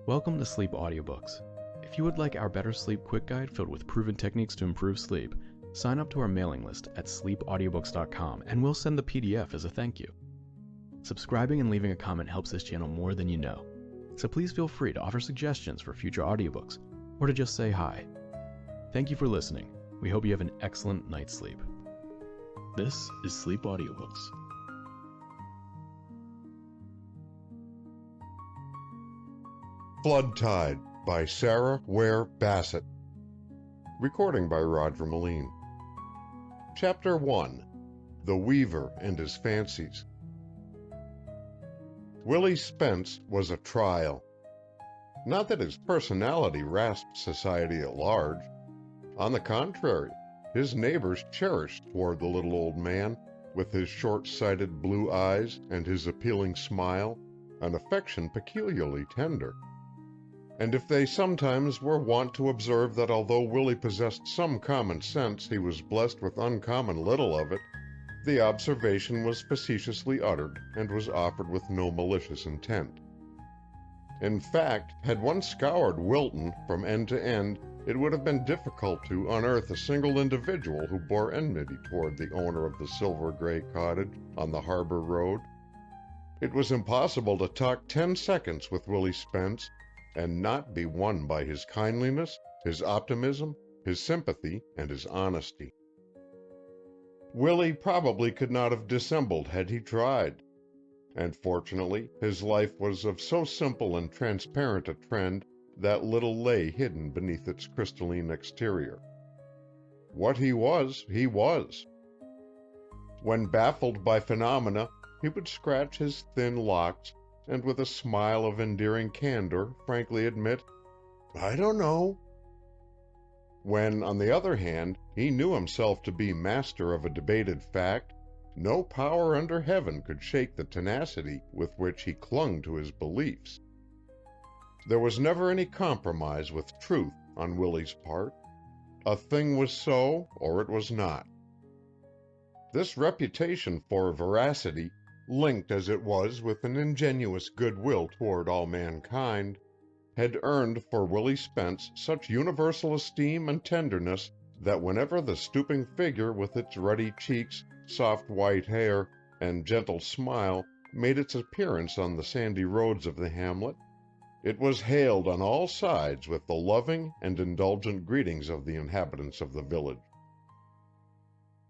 Welcome to Sleep Audiobooks. If you would like our Better Sleep Quick Guide filled with proven techniques to improve sleep, sign up to our mailing list at sleepaudiobooks.com and we'll send the PDF as a thank you. Subscribing and leaving a comment helps this channel more than you know, so please feel free to offer suggestions for future audiobooks or to just say hi. Thank you for listening. We hope you have an excellent night's sleep. This is Sleep Audiobooks. Flood Tide by Sara, Ware, Bassett. Recording by Roger Melin. Chapter 1. The Weaver and His Fancies. Willie Spence was a trial. Not that his personality rasped society at large. On the contrary, his neighbors cherished toward the little old man, with his short-sighted blue eyes and his appealing smile, an affection peculiarly tender. And if they sometimes were wont to observe that although Willie possessed some common sense, he was blessed with uncommon little of it, the observation was facetiously uttered and was offered with no malicious intent. In fact, had one scoured Wilton from end to end, it would have been difficult to unearth a single individual who bore enmity toward the owner of the silver-gray cottage on the harbor road. It was impossible to talk 10 seconds with Willie Spence and not be won by his kindliness, his optimism, his sympathy, and his honesty. Willie probably could not have dissembled had he tried, and fortunately his life was of so simple and transparent a trend that little lay hidden beneath its crystalline exterior. What he was, he was. When baffled by phenomena, he would scratch his thin locks and with a smile of endearing candor frankly admit, "I don't know." When, on the other hand, he knew himself to be master of a debated fact, no power under heaven could shake the tenacity with which he clung to his beliefs. There was never any compromise with truth on Willie's part. A thing was so, or it was not. This reputation for veracity, linked as it was with an ingenuous goodwill toward all mankind, had earned for Willie Spence such universal esteem and tenderness that whenever the stooping figure with its ruddy cheeks, soft white hair, and gentle smile made its appearance on the sandy roads of the hamlet, it was hailed on all sides with the loving and indulgent greetings of the inhabitants of the village.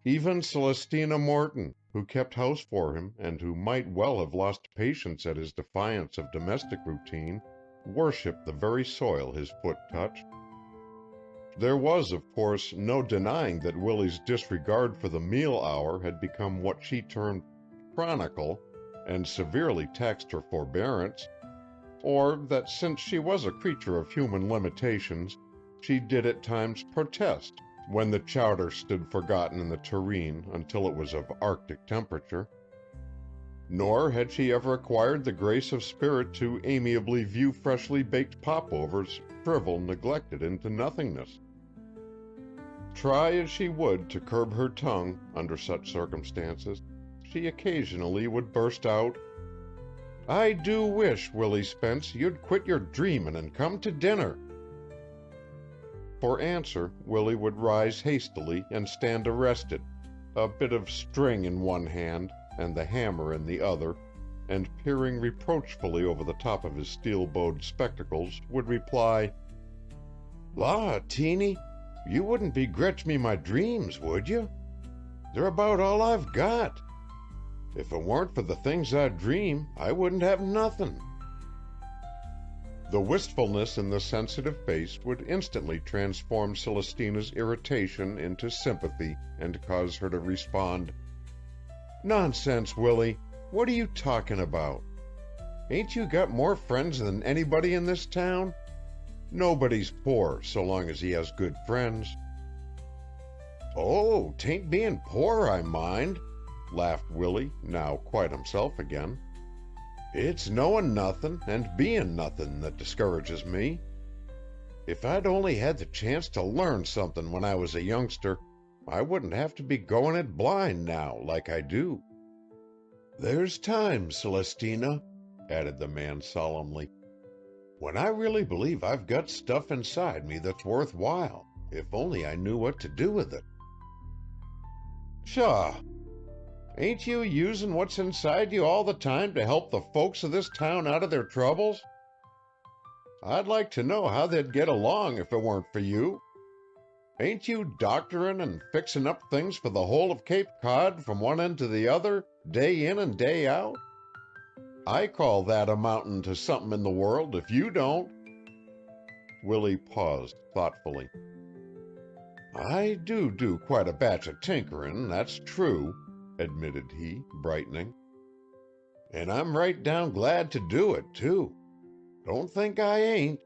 Even Celestina Morton, who kept house for him and who might well have lost patience at his defiance of domestic routine, worshipped the very soil his foot touched. There was, of course, no denying that Willie's disregard for the meal hour had become what she termed chronicle and severely taxed her forbearance, or that since she was a creature of human limitations, she did at times protest when the chowder stood forgotten in the tureen until it was of Arctic temperature. Nor had she ever acquired the grace of spirit to amiably view freshly baked popovers shrivel neglected into nothingness. Try as she would to curb her tongue under such circumstances, she occasionally would burst out, "I do wish, Willie Spence, you'd quit your dreamin' and come to dinner." For answer, Willie would rise hastily and stand arrested, a bit of string in one hand and the hammer in the other, and peering reproachfully over the top of his steel-bowed spectacles, would reply, "Law, Teeny, you wouldn't begrudge me my dreams, would you? They're about all I've got. If it weren't for the things I dream, I wouldn't have nothing." The wistfulness in the sensitive face would instantly transform Celestina's irritation into sympathy and cause her to respond, "Nonsense, Willie. What are you talking about? Ain't you got more friends than anybody in this town? Nobody's poor so long as he has good friends." "Oh, 'tain't being poor I mind," laughed Willie, now quite himself again. "It's knowin' nothin' and bein' nothin' that discourages me. If I'd only had the chance to learn somethin' when I was a youngster, I wouldn't have to be goin' it blind now like I do." "There's time, Celestina," added the man solemnly. when I really believe I've got stuff inside me that's worthwhile, if only I knew what to do with it. Pshaw! Ain't you using what's inside you all the time to help the folks of this town out of their troubles? I'd like to know how they'd get along if it weren't for you. Ain't you doctoring and fixing up things for the whole of Cape Cod from one end to the other, day in and day out? I call that amounting to something in the world if you don't. Willie paused thoughtfully. I do quite a batch of tinkering, that's true, admitted he, brightening. And I'm right down glad to do it, too. Don't think I ain't.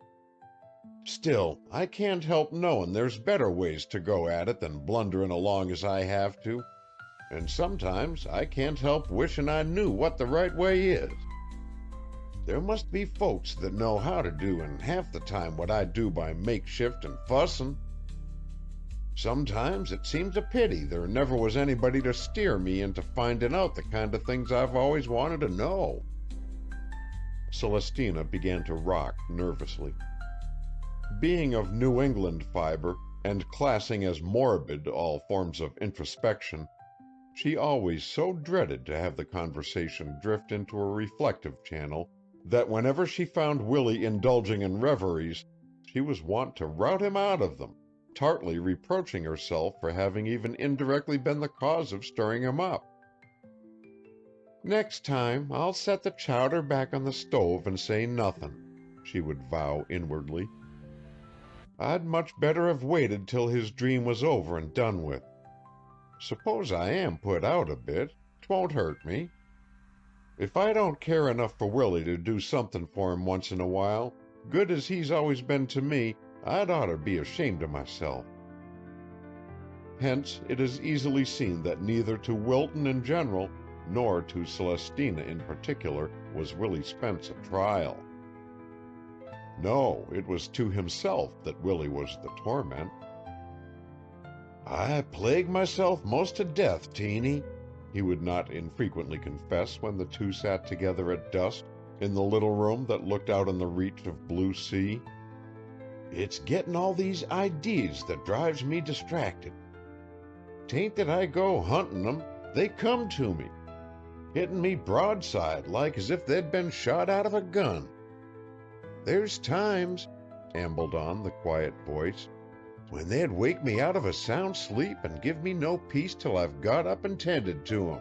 Still, I can't help knowing there's better ways to go at it than blundering along as I have to, and sometimes I can't help wishing I knew what the right way is. There must be folks that know how to do in half the time what I do by makeshift and fussing. Sometimes it seems a pity there never was anybody to steer me into finding out the kind of things I've always wanted to know. Celestina began to rock nervously. Being of New England fiber, and classing as morbid all forms of introspection, she always so dreaded to have the conversation drift into a reflective channel that whenever she found Willie indulging in reveries, she was wont to rout him out of them, tartly reproaching herself for having even indirectly been the cause of stirring him up. Next time I'll set the chowder back on the stove and say nothing, she would vow inwardly. I'd much better have waited till his dream was over and done with. Suppose I am put out a bit, 'twon't hurt me. If I don't care enough for Willie to do something for him once in a while, good as he's always been to me, I'd oughter be ashamed of myself. Hence it is easily seen that neither to Wilton in general, nor to Celestina in particular, was Willie Spence a trial. No, it was to himself that Willie was the torment. I plague myself most to death, Teeny, he would not infrequently confess when the two sat together at dusk in the little room that looked out on the reach of blue sea. It's getting all these idees that drives me distracted. 'Tain't that I go hunting 'em, they come to me, hitting me broadside like as if they'd been shot out of a gun. There's times, ambled on the quiet voice, when they'd wake me out of a sound sleep and give me no peace till I've got up and tended to 'em.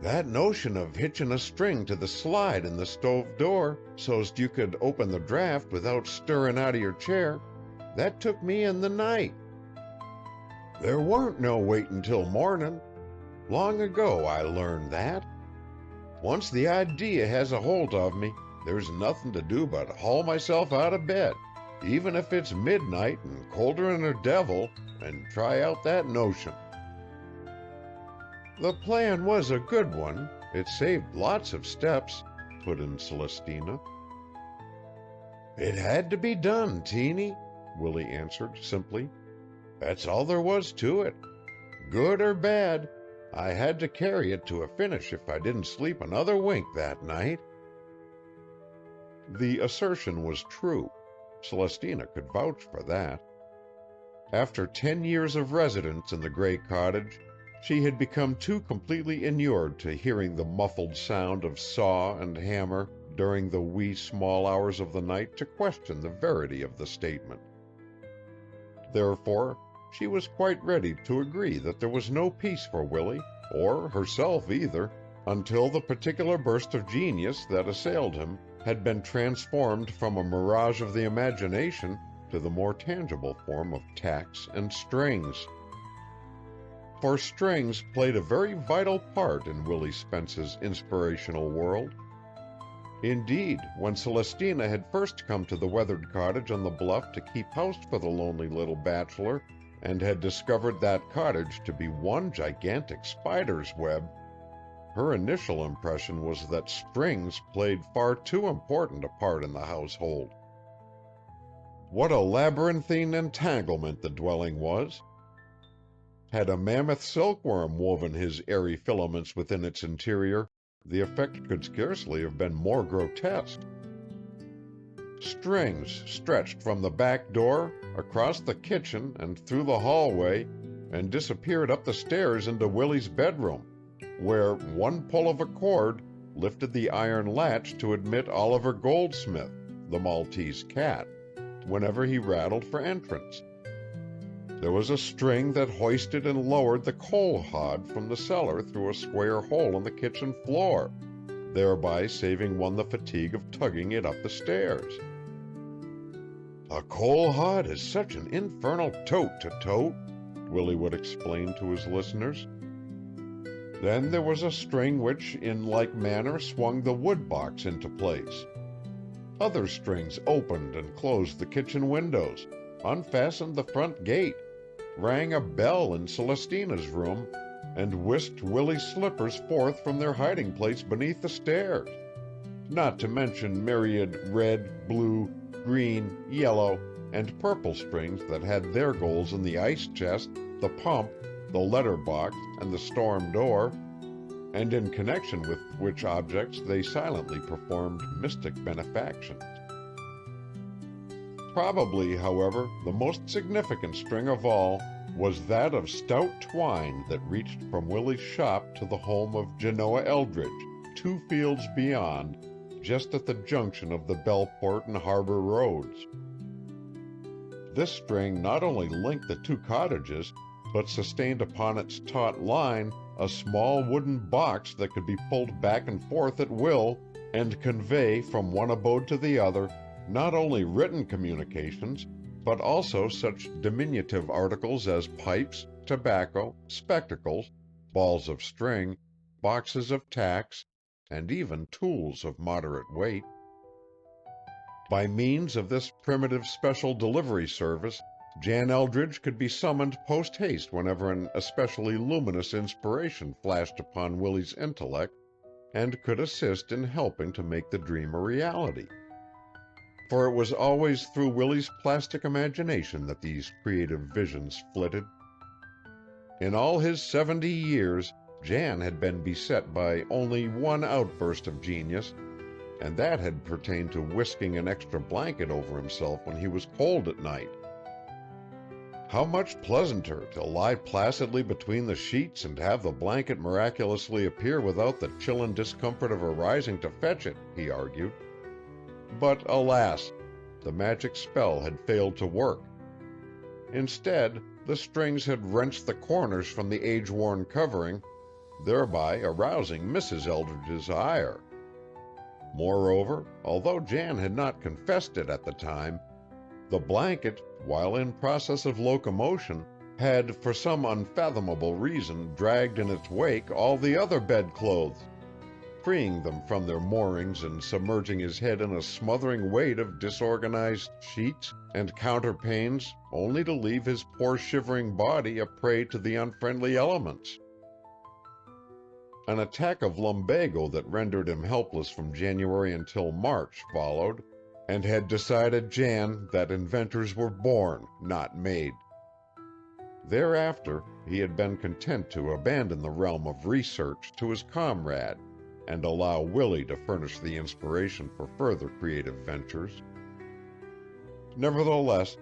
That notion of hitching a string to the slide in the stove door so's you could open the draft without stirring out of your chair, that took me in the night. There weren't no waiting till morning. Long ago I learned that. Once the idea has a hold of me, there's nothing to do but haul myself out of bed, even if it's midnight and colder than a devil, and try out that notion. The plan was a good one. It saved lots of steps, put in Celestina. It had to be done, Teeny, Willie answered simply. That's all there was to it. Good or bad, I had to carry it to a finish if I didn't sleep another wink that night. The assertion was true. Celestina could vouch for that. After 10 years of residence in the gray cottage, she had become too completely inured to hearing the muffled sound of saw and hammer during the wee small hours of the night to question the verity of the statement. Therefore, she was quite ready to agree that there was no peace for Willie, or herself either, until the particular burst of genius that assailed him had been transformed from a mirage of the imagination to the more tangible form of tacks and strings. For strings played a very vital part in Willie Spence's inspirational world. Indeed, when Celestina had first come to the weathered cottage on the bluff to keep house for the lonely little bachelor, and had discovered that cottage to be one gigantic spider's web, her initial impression was that strings played far too important a part in the household. What a labyrinthine entanglement the dwelling was! Had a mammoth silkworm woven his airy filaments within its interior, the effect could scarcely have been more grotesque. Strings stretched from the back door, across the kitchen and through the hallway, and disappeared up the stairs into Willie's bedroom, where one pull of a cord lifted the iron latch to admit Oliver Goldsmith, the Maltese cat, whenever he rattled for entrance. There was a string that hoisted and lowered the coal hod from the cellar through a square hole in the kitchen floor, thereby saving one the fatigue of tugging it up the stairs. "A coal hod is such an infernal tote to tote," Willie would explain to his listeners. Then there was a string which, in like manner, swung the wood box into place. Other strings opened and closed the kitchen windows, unfastened the front gate, rang a bell in Celestina's room, and whisked Willie's slippers forth from their hiding place beneath the stairs, not to mention myriad red, blue, green, yellow, and purple strings that had their goals in the ice chest, the pump, the letter box, and the storm door, and in connection with which objects they silently performed mystic benefactions. Probably, however, the most significant string of all was that of stout twine that reached from Willie's shop to the home of Genoa Eldridge, 2 fields beyond, just at the junction of the Bellport and Harbor roads. This string not only linked the 2 cottages, but sustained upon its taut line a small wooden box that could be pulled back and forth at will and convey from one abode to the other not only written communications, but also such diminutive articles as pipes, tobacco, spectacles, balls of string, boxes of tacks, and even tools of moderate weight. By means of this primitive special delivery service, Jan Eldridge could be summoned post-haste whenever an especially luminous inspiration flashed upon Willie's intellect, and could assist in helping to make the dream a reality. For it was always through Willie's plastic imagination that these creative visions flitted. In all his 70 years, Jan had been beset by only one outburst of genius, and that had pertained to whisking an extra blanket over himself when he was cold at night. How much pleasanter to lie placidly between the sheets and have the blanket miraculously appear without the chill and discomfort of arising to fetch it, he argued. But alas, the magic spell had failed to work. Instead, the strings had wrenched the corners from the age-worn covering, thereby arousing Mrs. Eldridge's ire. Moreover, although Jan had not confessed it at the time, the blanket, while in process of locomotion, had for some unfathomable reason dragged in its wake all the other bedclothes, freeing them from their moorings and submerging his head in a smothering weight of disorganized sheets and counterpanes, only to leave his poor shivering body a prey to the unfriendly elements. An attack of lumbago that rendered him helpless from January until March followed, and had decided Jan that inventors were born, not made. Thereafter, he had been content to abandon the realm of research to his comrade and allow Willie to furnish the inspiration for further creative ventures. Nevertheless,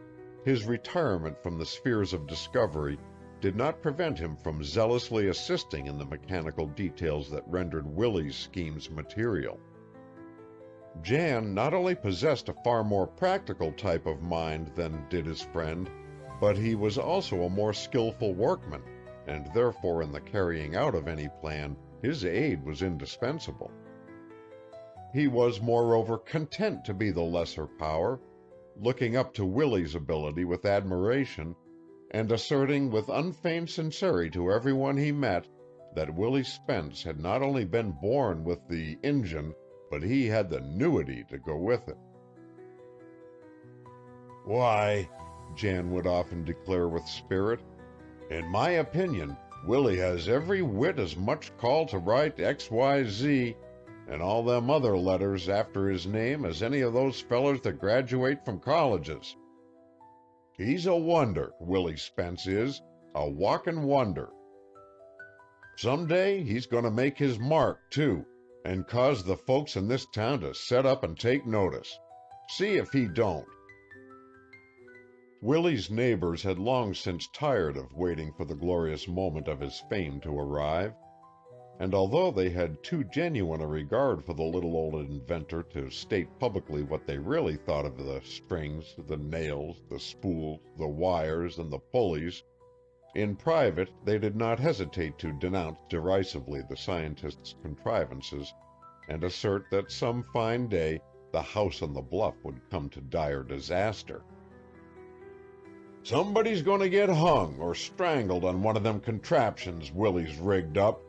his retirement from the spheres of discovery did not prevent him from zealously assisting in the mechanical details that rendered Willie's schemes material. Jan not only possessed a far more practical type of mind than did his friend, but he was also a more skillful workman, and therefore in the carrying out of any plan his aid was indispensable. He was moreover content to be the lesser power, looking up to Willie's ability with admiration, and asserting with unfeigned sincerity to everyone he met that Willie Spence had not only been born with the engine, but he had the nuity to go with it. "Why," Jan would often declare with spirit, "in my opinion, Willie has every whit as much call to write XYZ and all them other letters after his name as any of those fellers that graduate from colleges. He's a wonder, Willie Spence is, a walkin' wonder. Some day he's going to make his mark, too, and cause the folks in this town to set up and take notice. See if he don't." Willie's neighbors had long since tired of waiting for the glorious moment of his fame to arrive, and although they had too genuine a regard for the little old inventor to state publicly what they really thought of the strings, the nails, the spools, the wires, and the pulleys, in private they did not hesitate to denounce derisively the scientist's contrivances and assert that some fine day the house on the bluff would come to dire disaster. "Somebody's going to get hung or strangled on one of them contraptions Willie's rigged up,"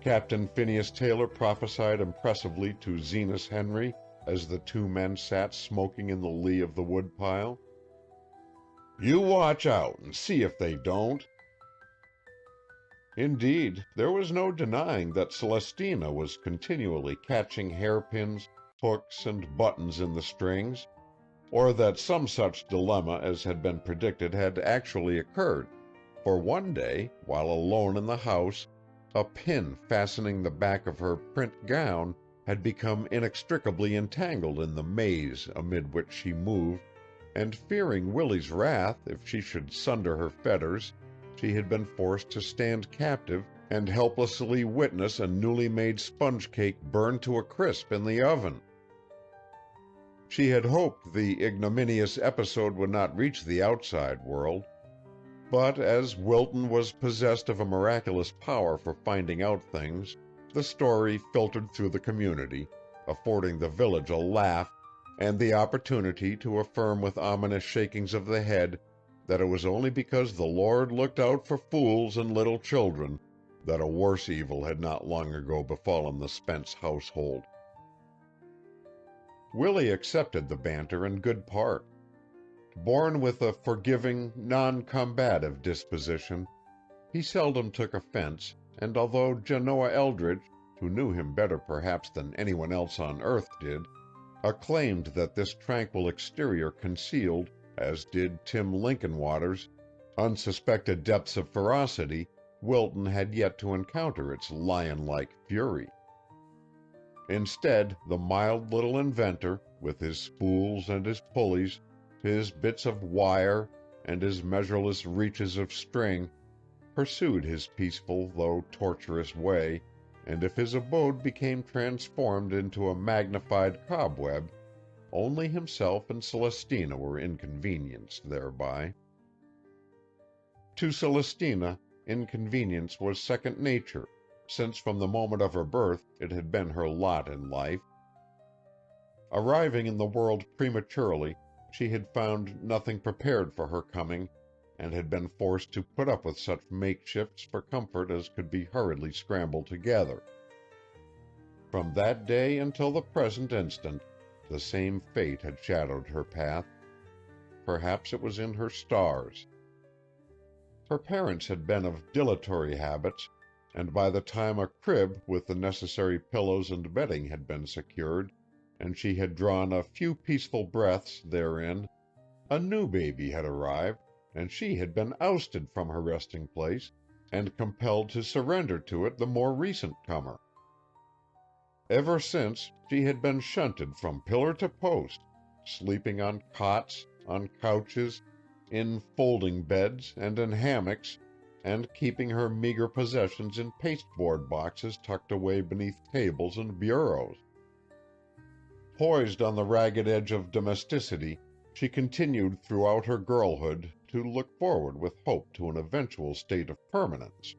Captain Phineas Taylor prophesied impressively to Zenas Henry as the two men sat smoking in the lee of the woodpile. "You watch out and see if they don't." Indeed, there was no denying that Celestina was continually catching hairpins, hooks, and buttons in the strings, or that some such dilemma as had been predicted had actually occurred, for one day, while alone in the house, a pin fastening the back of her print gown had become inextricably entangled in the maze amid which she moved, and fearing Willie's wrath if she should sunder her fetters, she had been forced to stand captive and helplessly witness a newly made sponge cake burn to a crisp in the oven. She had hoped the ignominious episode would not reach the outside world, but as Wilton was possessed of a miraculous power for finding out things, the story filtered through the community, affording the village a laugh and the opportunity to affirm with ominous shakings of the head that it was only because the Lord looked out for fools and little children that a worse evil had not long ago befallen the Spence household. Willie accepted the banter in good part. Born with a forgiving, non-combative disposition, he seldom took offense, and although Genoa Eldridge, who knew him better perhaps than anyone else on earth did, acclaimed that this tranquil exterior concealed, as did Tim Lincolnwater's, unsuspected depths of ferocity, Wilton had yet to encounter its lion-like fury. Instead, the mild little inventor, with his spools and his pulleys, his bits of wire, and his measureless reaches of string, pursued his peaceful though tortuous way, and if his abode became transformed into a magnified cobweb, only himself and Celestina were inconvenienced thereby. To Celestina, inconvenience was second nature, since from the moment of her birth it had been her lot in life. Arriving in the world prematurely, she had found nothing prepared for her coming, and had been forced to put up with such makeshifts for comfort as could be hurriedly scrambled together. From that day until the present instant, the same fate had shadowed her path. Perhaps it was in her stars. Her parents had been of dilatory habits, and by the time a crib with the necessary pillows and bedding had been secured, and she had drawn a few peaceful breaths therein, a new baby had arrived, and she had been ousted from her resting place, and compelled to surrender to it the more recent comer. Ever since, she had been shunted from pillar to post, sleeping on cots, on couches, in folding beds, and in hammocks, and keeping her meager possessions in pasteboard boxes tucked away beneath tables and bureaus. Poised on the ragged edge of domesticity, she continued throughout her girlhood to look forward with hope to an eventual state of permanence.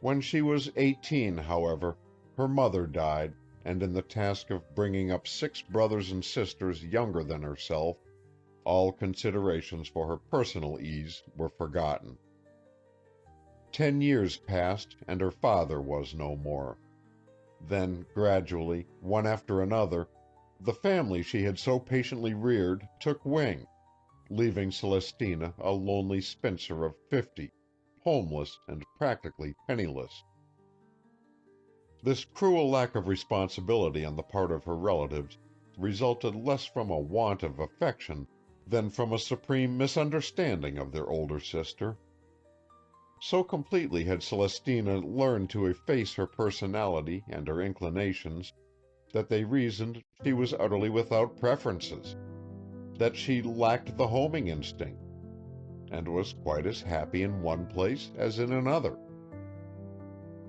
When she was 18, however, her mother died, and in the task of bringing up 6 brothers and sisters younger than herself, all considerations for her personal ease were forgotten. 10 years passed, and her father was no more. Then, gradually, one after another, the family she had so patiently reared took wing, leaving Celestina a lonely spinster of 50, homeless and practically penniless. This cruel lack of responsibility on the part of her relatives resulted less from a want of affection than from a supreme misunderstanding of their older sister. So completely had Celestina learned to efface her personality and her inclinations, that they reasoned she was utterly without preferences, that she lacked the homing instinct, and was quite as happy in one place as in another.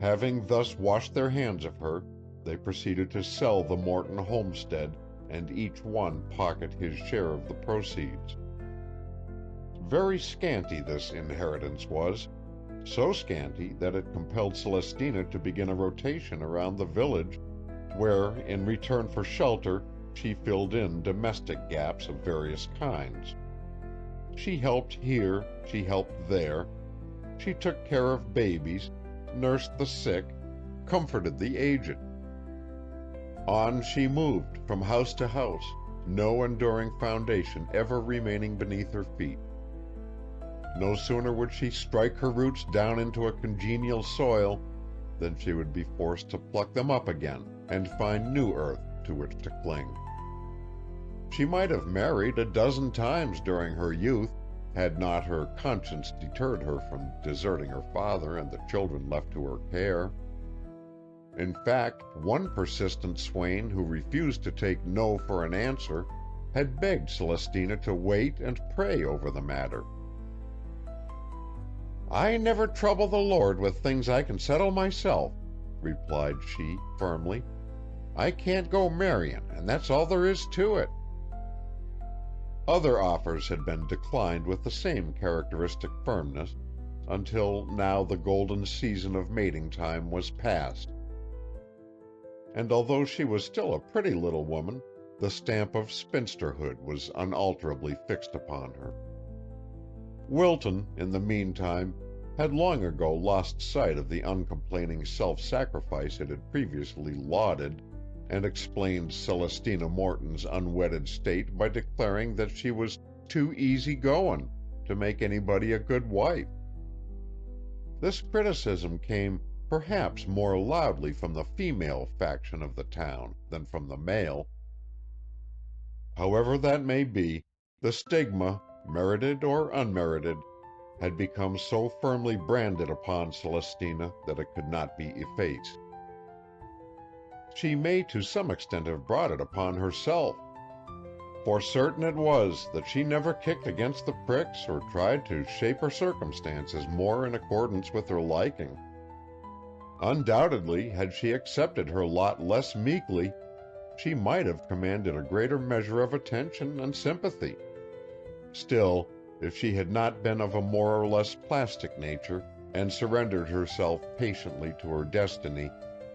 Having thus washed their hands of her, they proceeded to sell the Morton homestead, and each one pocket his share of the proceeds. Very scanty this inheritance was, so scanty that it compelled Celestina to begin a rotation around the village, where, in return for shelter, she filled in domestic gaps of various kinds. She helped here, she helped there, she took care of babies, nursed the sick, comforted the aged. On she moved from house to house, no enduring foundation ever remaining beneath her feet. No sooner would she strike her roots down into a congenial soil than she would be forced to pluck them up again and find new earth to which to cling. She might have married a dozen times during her youth, had not her conscience deterred her from deserting her father and the children left to her care. In fact, one persistent swain who refused to take no for an answer had begged Celestina to wait and pray over the matter. "I never trouble the Lord with things I can settle myself," replied she, firmly. "I can't go marryin', and that's all there is to it." Other offers had been declined with the same characteristic firmness, until now the golden season of mating time was past. And although she was still a pretty little woman, the stamp of spinsterhood was unalterably fixed upon her. Wilton, in the meantime, had long ago lost sight of the uncomplaining self-sacrifice it had previously lauded, and explained Celestina Morton's unwedded state by declaring that she was too easy-going to make anybody a good wife. This criticism came perhaps more loudly from the female faction of the town than from the male. However that may be, the stigma, merited or unmerited, had become so firmly branded upon Celestina that it could not be effaced. She may to some extent have brought it upon herself, for certain it was that she never kicked against the pricks or tried to shape her circumstances more in accordance with her liking. Undoubtedly, had she accepted her lot less meekly, she might have commanded a greater measure of attention and sympathy. Still, if she had not been of a more or less plastic nature, and surrendered herself patiently to her destiny,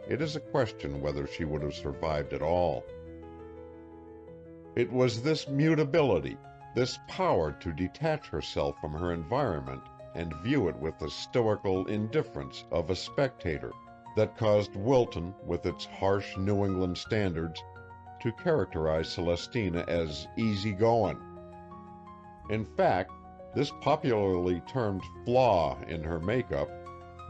it is a question whether she would have survived at all. It was this mutability, this power to detach herself from her environment and view it with the stoical indifference of a spectator, that caused Wilton, with its harsh New England standards, to characterize Celestina as easy-going. In fact, this popularly termed flaw in her makeup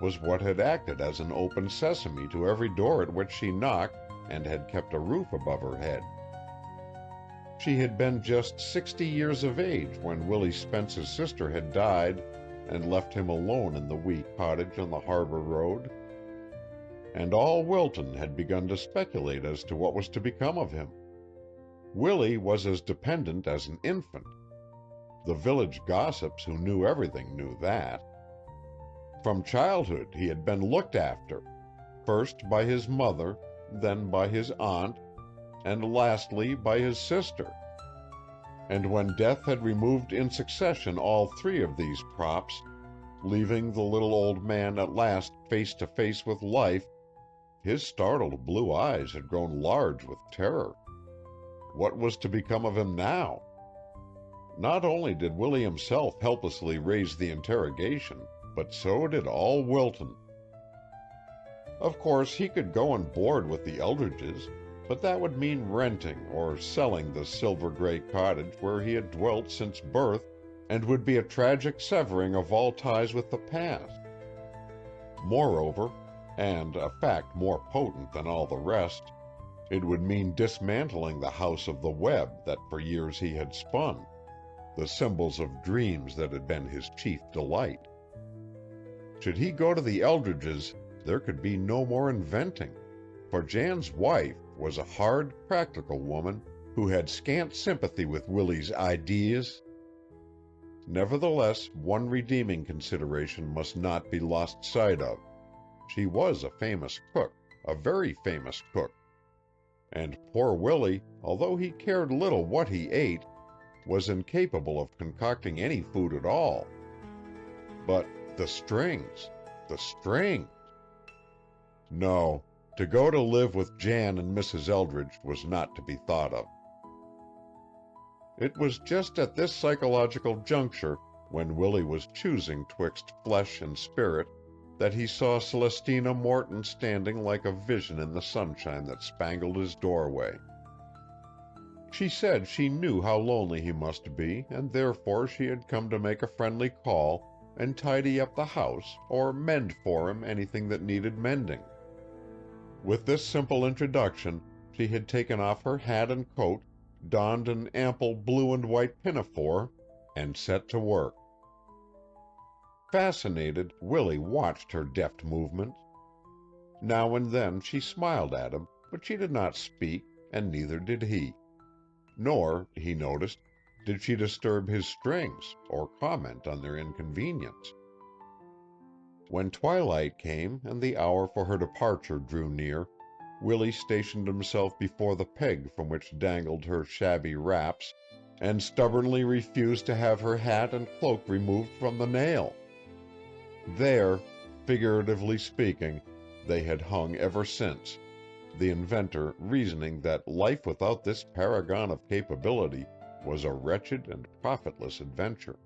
was what had acted as an open sesame to every door at which she knocked and had kept a roof above her head. She had been just 60 years of age when Willie Spence's sister had died and left him alone in the wee cottage on the harbor road. And all Wilton had begun to speculate as to what was to become of him. Willie was as dependent as an infant. The village gossips who knew everything knew that. From childhood he had been looked after, first by his mother, then by his aunt, and lastly by his sister. And when death had removed in succession all three of these props, leaving the little old man at last face to face with life, his startled blue eyes had grown large with terror. What was to become of him now? Not only did Willie himself helplessly raise the interrogation, but so did all Wilton. Of course, he could go and board with the Eldridges, but that would mean renting or selling the silver-gray cottage where he had dwelt since birth, and would be a tragic severing of all ties with the past. Moreover, and a fact more potent than all the rest, it would mean dismantling the house of the web that for years he had spun, the symbols of dreams that had been his chief delight. Should he go to the Eldridges, there could be no more inventing, for Jan's wife, was a hard, practical woman who had scant sympathy with Willie's ideas. Nevertheless, one redeeming consideration must not be lost sight of. She was a famous cook, a very famous cook. And poor Willie, although he cared little what he ate, was incapable of concocting any food at all. But the strings, the strings! No, to go to live with Jan and Mrs. Eldridge was not to be thought of. It was just at this psychological juncture, when Willie was choosing twixt flesh and spirit, that he saw Celestina Morton standing like a vision in the sunshine that spangled his doorway. She said she knew how lonely he must be, and therefore she had come to make a friendly call and tidy up the house or mend for him anything that needed mending. With this simple introduction, she had taken off her hat and coat, donned an ample blue and white pinafore, and set to work. Fascinated, Willie watched her deft movements. Now and then she smiled at him, but she did not speak, and neither did he. Nor, he noticed, did she disturb his strings or comment on their inconvenience. When twilight came and the hour for her departure drew near, Willie stationed himself before the peg from which dangled her shabby wraps, and stubbornly refused to have her hat and cloak removed from the nail. There, figuratively speaking, they had hung ever since, the inventor reasoning that life without this paragon of capability was a wretched and profitless adventure.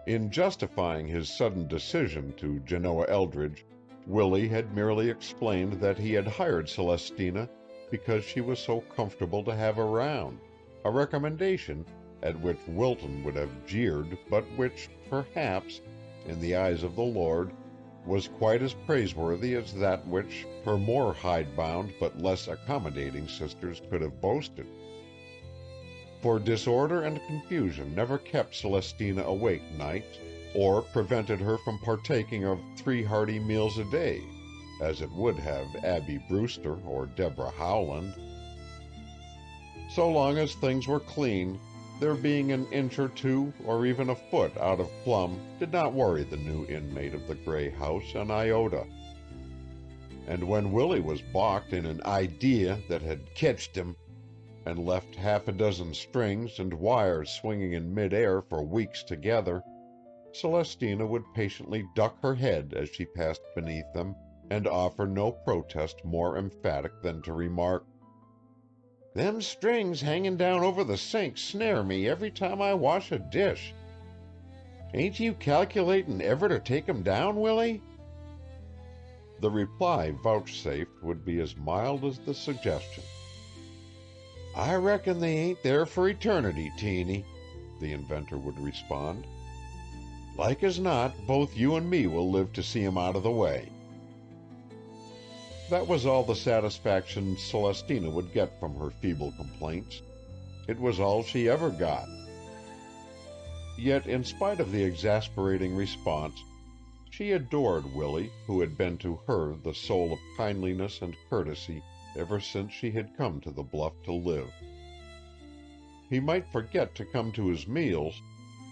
In justifying his sudden decision to Genoa Eldridge, Willie had merely explained that he had hired Celestina because she was so comfortable to have around, a recommendation at which Wilton would have jeered, but which, perhaps, in the eyes of the Lord, was quite as praiseworthy as that which her more hidebound but less accommodating sisters could have boasted. For disorder and confusion never kept Celestina awake nights, or prevented her from partaking of 3 hearty meals a day, as it would have Abby Brewster or Deborah Howland. So long as things were clean, their being an inch or 2, or even a foot out of plumb, did not worry the new inmate of the gray house an iota. And when Willie was balked in an idea that had ketched him, and left half a dozen strings and wires swinging in mid-air for weeks together, Celestina would patiently duck her head as she passed beneath them, and offer no protest more emphatic than to remark, "Them strings hanging down over the sink snare me every time I wash a dish. Ain't you calculatin' ever to take 'em down, Willie?" The reply vouchsafed would be as mild as the suggestion. "I reckon they ain't there for eternity, Teeny," the inventor would respond. "Like as not, both you and me will live to see 'em out of the way." That was all the satisfaction Celestina would get from her feeble complaints. It was all she ever got. Yet, in spite of the exasperating response, she adored Willie, who had been to her the soul of kindliness and courtesy ever since she had come to the bluff to live. He might forget to come to his meals,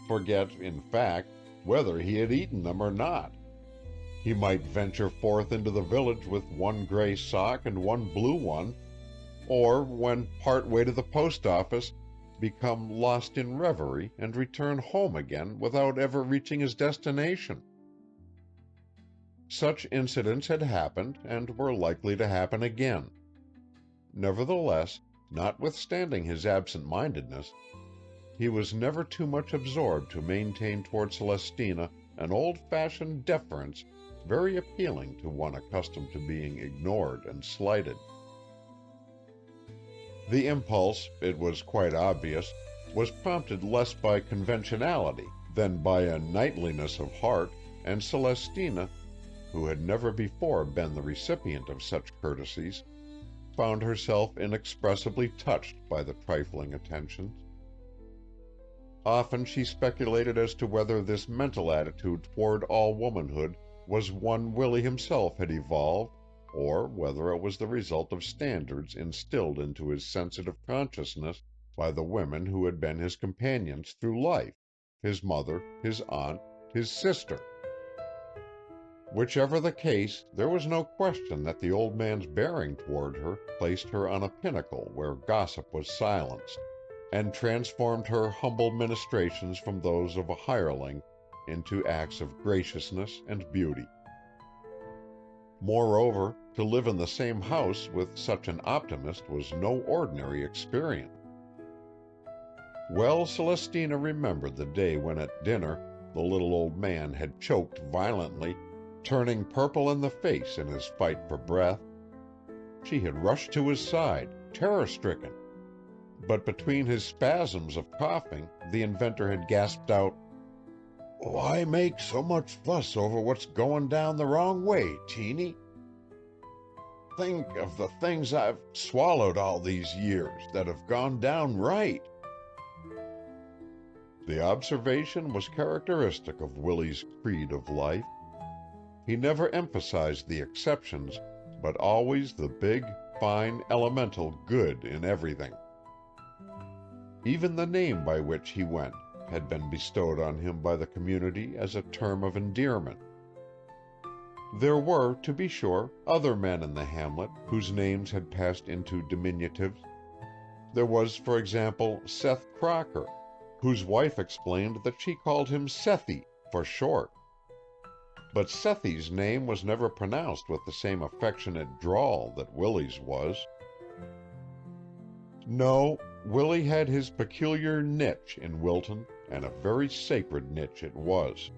forget, in fact, whether he had eaten them or not. He might venture forth into the village with 1 gray sock and 1 blue one, or, when part way to the post office, become lost in reverie and return home again without ever reaching his destination. Such incidents had happened and were likely to happen again. Nevertheless, notwithstanding his absent-mindedness, he was never too much absorbed to maintain toward Celestina an old-fashioned deference very appealing to one accustomed to being ignored and slighted. The impulse, it was quite obvious, was prompted less by conventionality than by a knightliness of heart, and Celestina, who had never before been the recipient of such courtesies, found herself inexpressibly touched by the trifling attentions. Often she speculated as to whether this mental attitude toward all womanhood was one Willie himself had evolved, or whether it was the result of standards instilled into his sensitive consciousness by the women who had been his companions through life, his mother, his aunt, his sister. Whichever the case, there was no question that the old man's bearing toward her placed her on a pinnacle where gossip was silenced, and transformed her humble ministrations from those of a hireling into acts of graciousness and beauty. Moreover, to live in the same house with such an optimist was no ordinary experience. Well, Celestina remembered the day when at dinner the little old man had choked violently, turning purple in the face in his fight for breath. She had rushed to his side, terror-stricken, but between his spasms of coughing, the inventor had gasped out, "Why make so much fuss over what's going down the wrong way, Teeny? Think of the things I've swallowed all these years that have gone down right." The observation was characteristic of Willie's creed of life. He never emphasized the exceptions, but always the big, fine, elemental good in everything. Even the name by which he went had been bestowed on him by the community as a term of endearment. There were, to be sure, other men in the hamlet whose names had passed into diminutives. There was, for example, Seth Crocker, whose wife explained that she called him Sethy for short. But Sethy's name was never pronounced with the same affectionate drawl that Willie's was. No, Willie had his peculiar niche in Wilton, and a very sacred niche it was.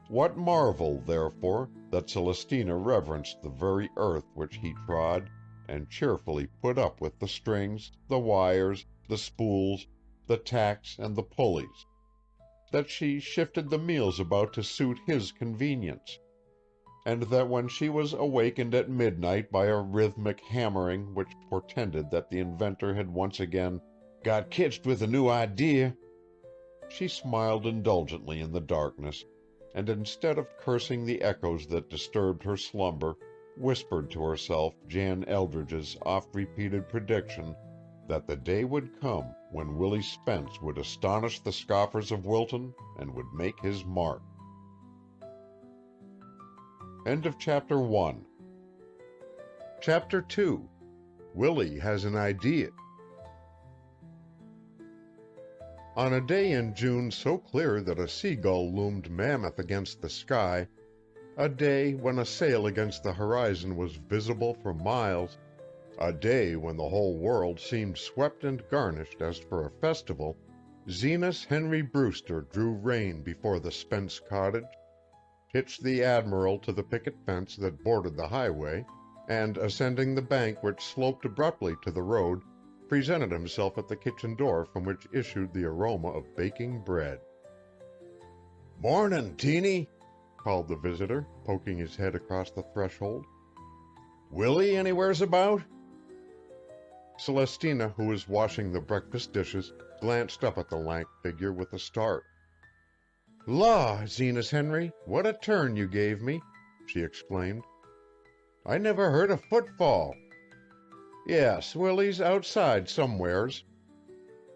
What marvel, therefore, that Celestina reverenced the very earth which he trod, and cheerfully put up with the strings, the wires, the spools, the tacks, and the pulleys, that she shifted the meals about to suit his convenience, and that when she was awakened at midnight by a rhythmic hammering which portended that the inventor had once again got ketched with a new idea, she smiled indulgently in the darkness, and instead of cursing the echoes that disturbed her slumber, whispered to herself Jan Eldridge's oft-repeated prediction that the day would come when Willie Spence would astonish the scoffers of Wilton and would make his mark. End of Chapter 1. Chapter 2. Willie has an idea. On a day in June so clear that a seagull loomed mammoth against the sky, a day when a sail against the horizon was visible for miles, a day when the whole world seemed swept and garnished as for a festival, Zenas Henry Brewster drew rein before the Spence cottage, hitched the Admiral to the picket fence that bordered the highway, and, ascending the bank which sloped abruptly to the road, presented himself at the kitchen door from which issued the aroma of baking bread. "Mornin', Teeny," called the visitor, poking his head across the threshold. "Willie anywheres about?" Celestina, who was washing the breakfast dishes, glanced up at the lank figure with a start. "Law, Zenas Henry, what a turn you gave me!" she exclaimed. "I never heard a footfall. Yes, Willie's outside somewheres.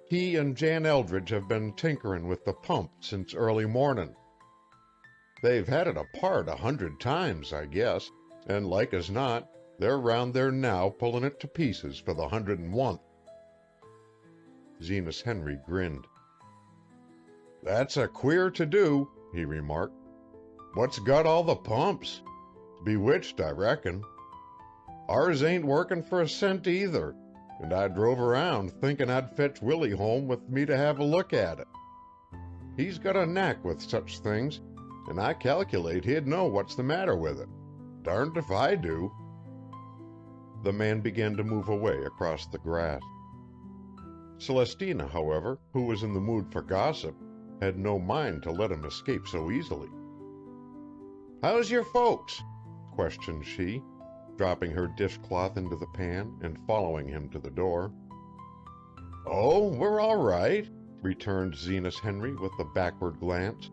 He and Jan Eldridge have been tinkerin' with the pump since early mornin'. They've had it apart 100 times, I guess, and like as not, they're round there now pullin' it to pieces for the 101th. Zenas Henry grinned. "That's a queer to-do," he remarked. "What's got all the pumps? Bewitched, I reckon. Ours ain't workin' for a cent either, and I drove around thinkin' I'd fetch Willie home with me to have a look at it. He's got a knack with such things, and I calculate he'd know what's the matter with it. Darned if I do." The man began to move away across the grass. Celestina, however, who was in the mood for gossip, had no mind to let him escape so easily. "How's your folks?" questioned she, dropping her dishcloth into the pan and following him to the door. "Oh, we're all right," returned Zenas Henry with a backward glance.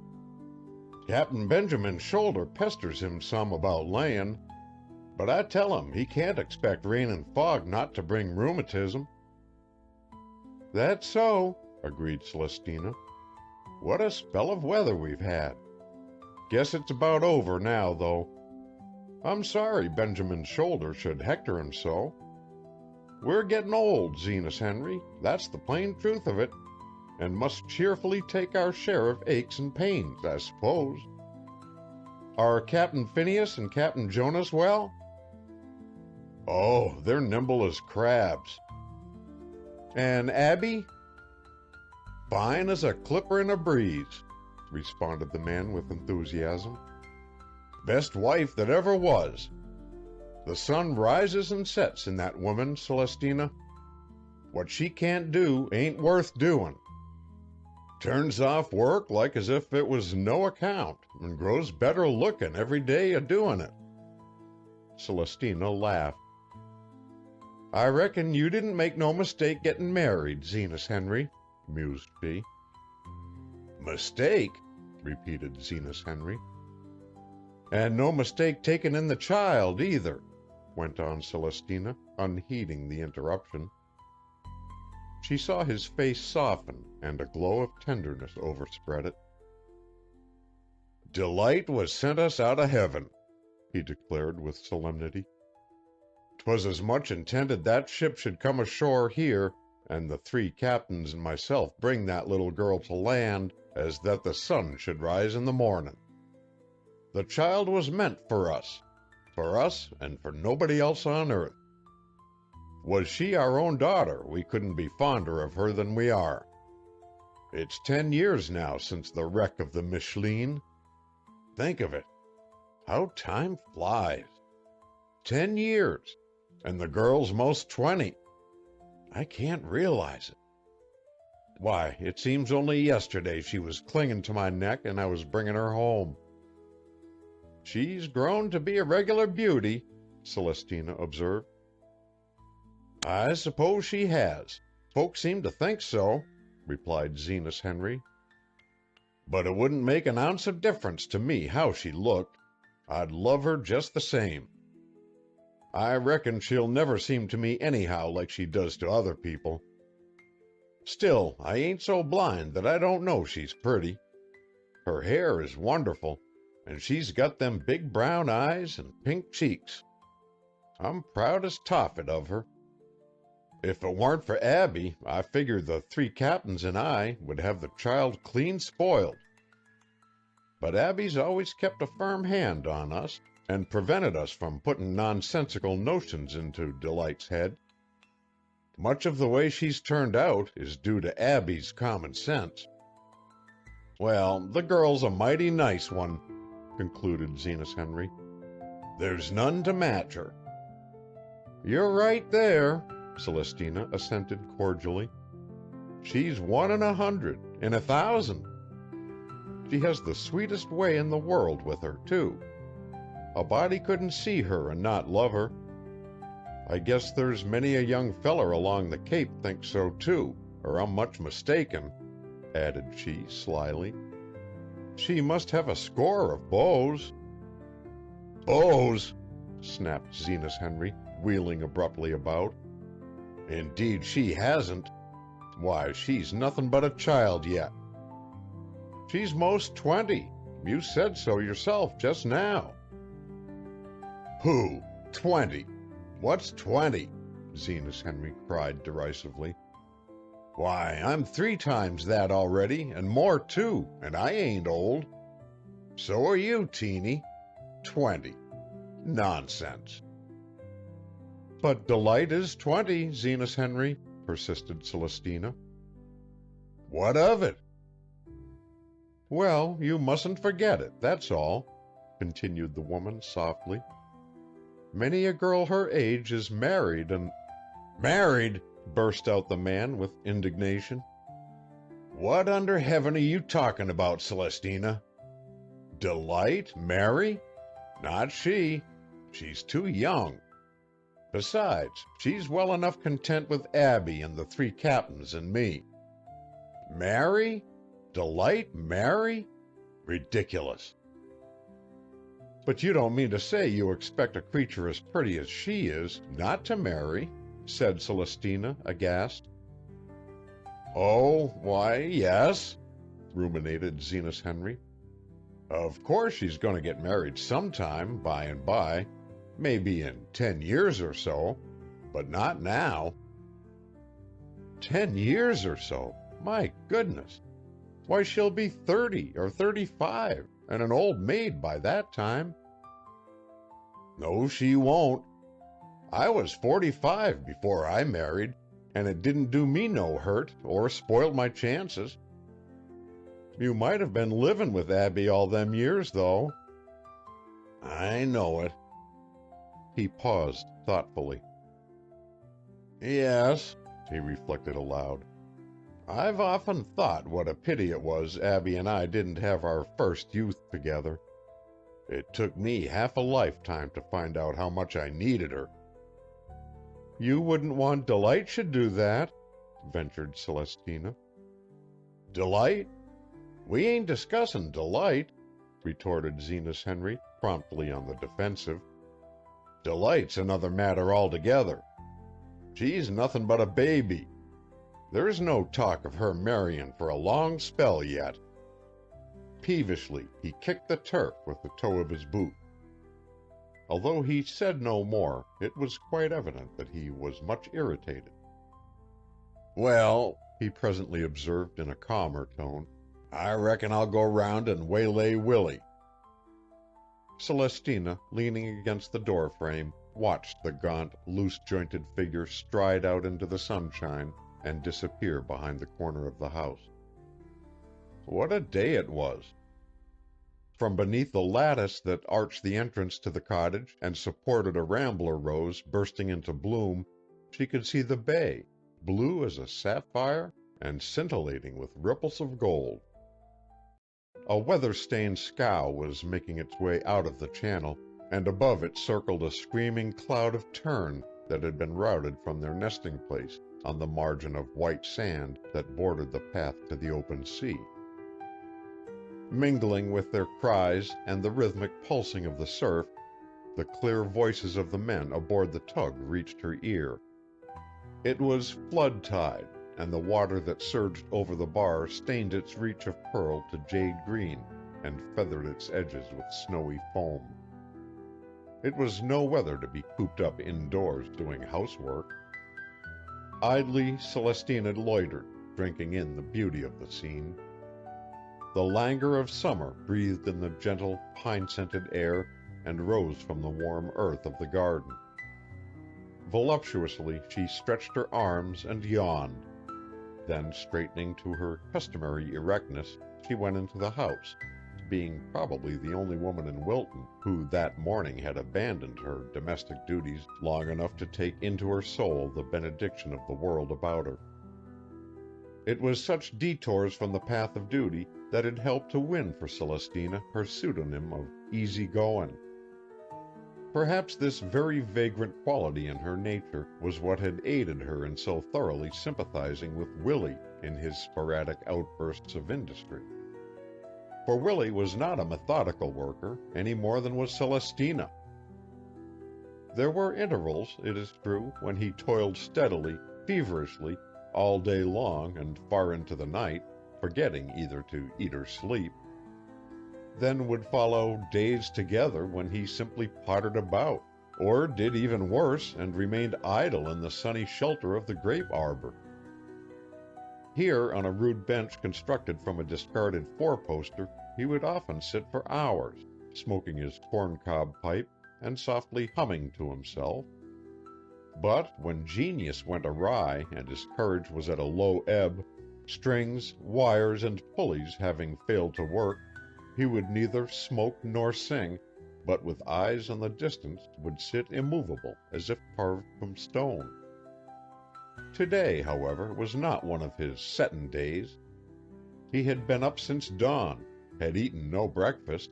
"Captain Benjamin's shoulder pesters him some about layin'. but I tell him he can't expect rain and fog not to bring rheumatism." "That's so," agreed Celestina. "What a spell of weather we've had. Guess it's about over now, though. I'm sorry Benjamin's shoulder should hector him so. We're getting old, Zenas Henry, that's the plain truth of it, and must cheerfully take our share of aches and pains, I suppose. Are Captain Phineas and Captain Jonas well?" "Oh, they're nimble as crabs." "And Abby?" "Fine as a clipper in a breeze," responded the man with enthusiasm. "Best wife that ever was. The sun rises and sets in that woman, Celestina. What she can't do ain't worth doing. Turns off work like as if it was no account, and grows better looking every day a-doing it." Celestina laughed. "I reckon you didn't make no mistake getting married, Zenas Henry," mused she. "Mistake?" repeated Zenas Henry. "And no mistake taking in the child, either," went on Celestina, unheeding the interruption. She saw his face soften, and a glow of tenderness overspread it. "Delight was sent us out of heaven," he declared with solemnity. "'Twas as much intended that ship should come ashore here, and the 3 captains and myself bring that little girl to land, as that the sun should rise in the morning. The child was meant for us and for nobody else on earth. Was she our own daughter, we couldn't be fonder of her than we are. It's 10 years now since the wreck of the Micheline. Think of it. How time flies. 10 years, and the girl's most 20. I can't realize it. Why, it seems only yesterday she was clinging to my neck and I was bringing her home. She's grown to be a regular beauty," Celestina observed. "I suppose she has. Folks seem to think so," replied Zenas Henry. "But it wouldn't make an ounce of difference to me how she looked. I'd love her just the same. I reckon she'll never seem to me anyhow like she does to other people. Still, I ain't so blind that I don't know she's pretty. Her hair is wonderful, and she's got them big brown eyes and pink cheeks. I'm proud as Tophet of her. If it weren't for Abby, I figure the 3 captains and I would have the child clean spoiled. But Abby's always kept a firm hand on us, and prevented us from putting nonsensical notions into Delight's head. Much of the way she's turned out is due to Abby's common sense. Well, the girl's a mighty nice one," concluded Zenas Henry. "There's none to match her." "You're right there," Celestina assented cordially. "She's 1 in 100, in 1,000. She has the sweetest way in the world with her, too. A body couldn't see her and not love her. I guess there's many a young feller along the Cape thinks so, too, or I'm much mistaken," added she slyly. "She must have a score of beaux." "Beaux!" snapped Zenas Henry, wheeling abruptly about. "Indeed she hasn't. Why, she's nothing but a child yet." "She's most 20. You said so yourself just now." "Who? 20? What's 20?" Zenas Henry cried derisively. "Why, I'm 3 times that already, and more too, and I ain't old. So are you, Teeny. 20. Nonsense." "But Delight is 20, Zenas Henry," persisted Celestina. "What of it?" "Well, you mustn't forget it, that's all," continued the woman softly. "Many a girl her age is married and—" "Married!" burst out the man with indignation. "What under heaven are you talking about, Celestina? Delight marry? Not she. She's too young. Besides, she's well enough content with Abby and the 3 captains and me. Marry? Delight marry? Ridiculous." But you don't mean to say you expect a creature as pretty as she is not to marry, said Celestina, aghast. Oh, why, yes, ruminated Zenas Henry. Of course she's going to get married sometime, by and by, maybe in 10 years or so, but not now. 10 years or so? My goodness! Why, she'll be 30 or 35, and an old maid by that time. No, she won't. I was 45 before I married, and it didn't do me no hurt or spoiled my chances. You might have been living with Abby all them years, though. I know it. He paused thoughtfully. Yes, he reflected aloud. I've often thought what a pity it was Abby and I didn't have our first youth together. It took me half a lifetime to find out how much I needed her. You wouldn't want Delight should do that, ventured Celestina. Delight? We ain't discussing Delight, retorted Zenas Henry, promptly on the defensive. Delight's another matter altogether. She's nothing but a baby. There's no talk of her marrying for a long spell yet. Peevishly, he kicked the turf with the toe of his boot. Although he said no more, it was quite evident that he was much irritated. Well, he presently observed in a calmer tone, I reckon I'll go round and waylay Willie. Celestina, leaning against the door-frame, watched the gaunt, loose-jointed figure stride out into the sunshine and disappear behind the corner of the house. What a day it was! From beneath the lattice that arched the entrance to the cottage and supported a rambler rose bursting into bloom, she could see the bay, blue as a sapphire and scintillating with ripples of gold. A weather-stained scow was making its way out of the channel, and above it circled a screaming cloud of tern that had been routed from their nesting place on the margin of white sand that bordered the path to the open sea. Mingling with their cries and the rhythmic pulsing of the surf, the clear voices of the men aboard the tug reached her ear. It was flood tide, and the water that surged over the bar stained its reach of pearl to jade green and feathered its edges with snowy foam. It was no weather to be cooped up indoors doing housework. Idly Celestina loitered, drinking in the beauty of the scene. The languor of summer breathed in the gentle, pine-scented air and rose from the warm earth of the garden. Voluptuously she stretched her arms and yawned. Then, straightening to her customary erectness, she went into the house, being probably the only woman in Wilton who that morning had abandoned her domestic duties long enough to take into her soul the benediction of the world about her. It was such detours from the path of duty that had helped to win for Celestina her pseudonym of easy-going. Perhaps this very vagrant quality in her nature was what had aided her in so thoroughly sympathizing with Willie in his sporadic outbursts of industry. For Willie was not a methodical worker any more than was Celestina. There were intervals, it is true, when he toiled steadily, feverishly, all day long and far into the night, forgetting either to eat or sleep. Then would follow days together when he simply pottered about, or did even worse and remained idle in the sunny shelter of the grape arbor. Here, on a rude bench constructed from a discarded four-poster, he would often sit for hours, smoking his corncob pipe and softly humming to himself. But when genius went awry and his courage was at a low ebb, strings, wires, and pulleys having failed to work, he would neither smoke nor sing, but with eyes on the distance would sit immovable as if carved from stone. Today, however, was not one of his settin' days. He had been up since dawn, had eaten no breakfast,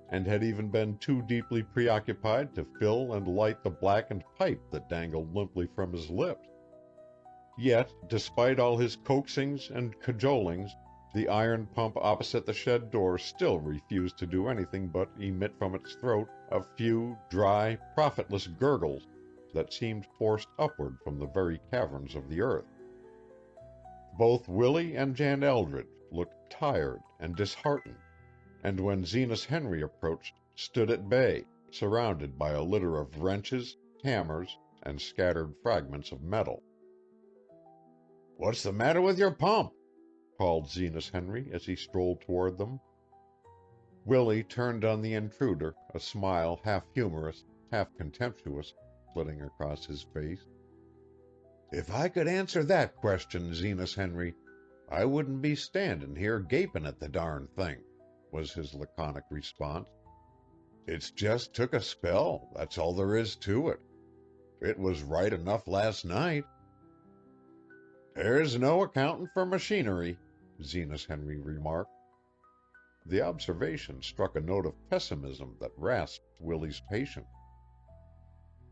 and had even been too deeply preoccupied to fill and light the blackened pipe that dangled limply from his lips. Yet, despite all his coaxings and cajolings, The iron pump opposite the shed door still refused to do anything but emit from its throat a few dry, profitless gurgles that seemed forced upward from the very caverns of the earth. Both Willie and Jan Eldridge looked tired and disheartened, and when Zenas Henry approached, stood at bay, surrounded by a litter of wrenches, hammers, and scattered fragments of metal. "What's the matter with your pump?" called Zenas Henry as he strolled toward them. Willie turned on the intruder, a smile half humorous, half contemptuous, flitting across his face. "If I could answer that question, Zenas Henry, I wouldn't be standin' here gapin' at the darn thing," was his laconic response. "It's just took a spell, that's all there is to it. It was right enough last night." "There's no accountin' for machinery," Zenas Henry remarked. The observation struck a note of pessimism that rasped Willie's patience.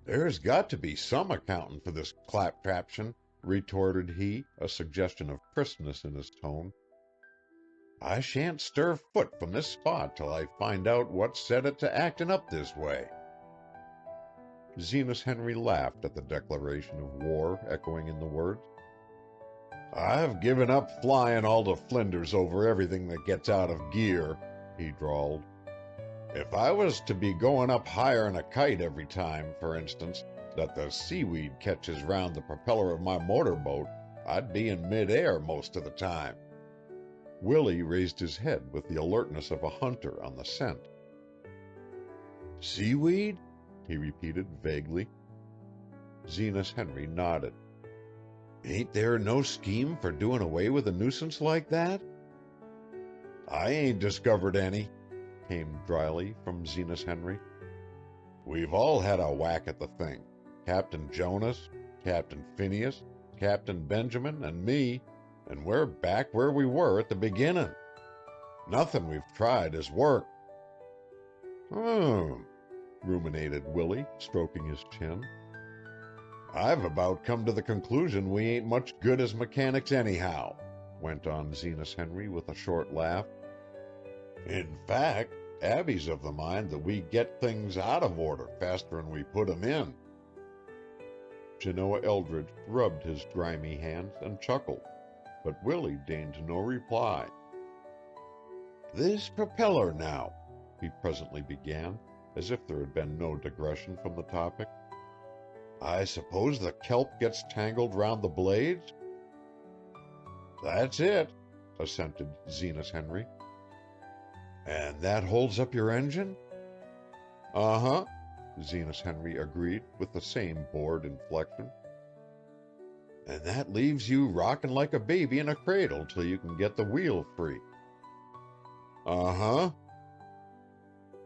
"There's got to be some accountin' for this claptraption," retorted he, a suggestion of crispness in his tone. "I shan't stir foot from this spot till I find out what set it to actin' up this way." Zenas Henry laughed at the declaration of war echoing in the words. "I've given up flyin' all to flinders over everything that gets out of gear," he drawled. "If I was to be goin' up higher'n a kite every time, for instance, that the seaweed catches round the propeller of my motorboat, I'd be in mid-air most of the time." Willie raised his head with the alertness of a hunter on the scent. "Seaweed?" he repeated vaguely. Zenas Henry nodded. "Ain't there no scheme for doing away with a nuisance like that?" "I ain't discovered any," came dryly from Zenas Henry. "We've all had a whack at the thing. Captain Jonas, Captain Phineas, Captain Benjamin, and me, and we're back where we were at the beginning. Nothing we've tried has worked." Ruminated Willie, stroking his chin. "I've about come to the conclusion we ain't much good as mechanics anyhow," went on Zenas Henry with a short laugh. "In fact, Abby's of the mind that we get things out of order faster'n we put 'em in." Genoa Eldridge rubbed his grimy hands and chuckled, but Willie deigned no reply. "This propeller now," he presently began, as if there had been no digression from the topic. "I suppose the kelp gets tangled round the blades?" "That's it," assented Zenas Henry. "And that holds up your engine?" "Uh-huh," Zenas Henry agreed with the same bored inflection. "And that leaves you rocking like a baby in a cradle till you can get the wheel free." "Uh-huh."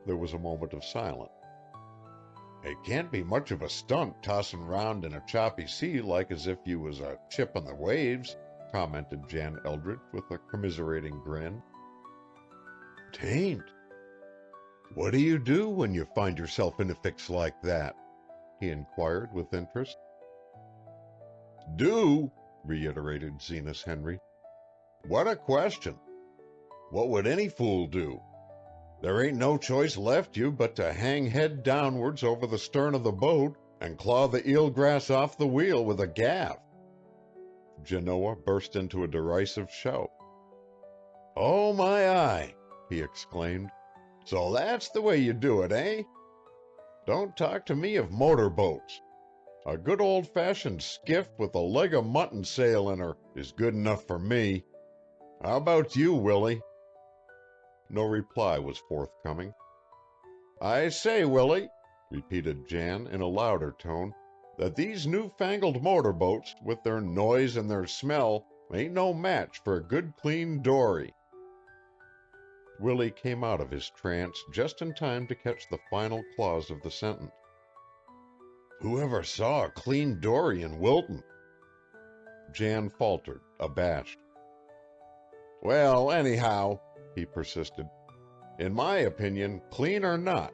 There was a moment of silence. "It can't be much of a stunt tossin' round in a choppy sea like as if you was a chip on the waves," commented Jan Eldridge with a commiserating grin. "'Tain't. What do you do when you find yourself in a fix like that?" he inquired with interest. "Do?" reiterated Zenas Henry. "What a question! What would any fool do? There ain't no choice left you but to hang head downwards over the stern of the boat and claw the eelgrass off the wheel with a gaff." Genoa burst into a derisive shout. "Oh, my eye!" he exclaimed. "So that's the way you do it, eh? Don't talk to me of motor boats. A good old-fashioned skiff with a leg of mutton sail in her is good enough for me. How about you, Willie?" No reply was forthcoming. "I say, Willie," repeated Jan in a louder tone, "that these new-fangled motorboats, with their noise and their smell, ain't no match for a good clean dory." Willie came out of his trance just in time to catch the final clause of the sentence. "Who ever saw a clean dory in Wilton?" Jan faltered, abashed. "Well, anyhow," he persisted, "in my opinion, clean or not,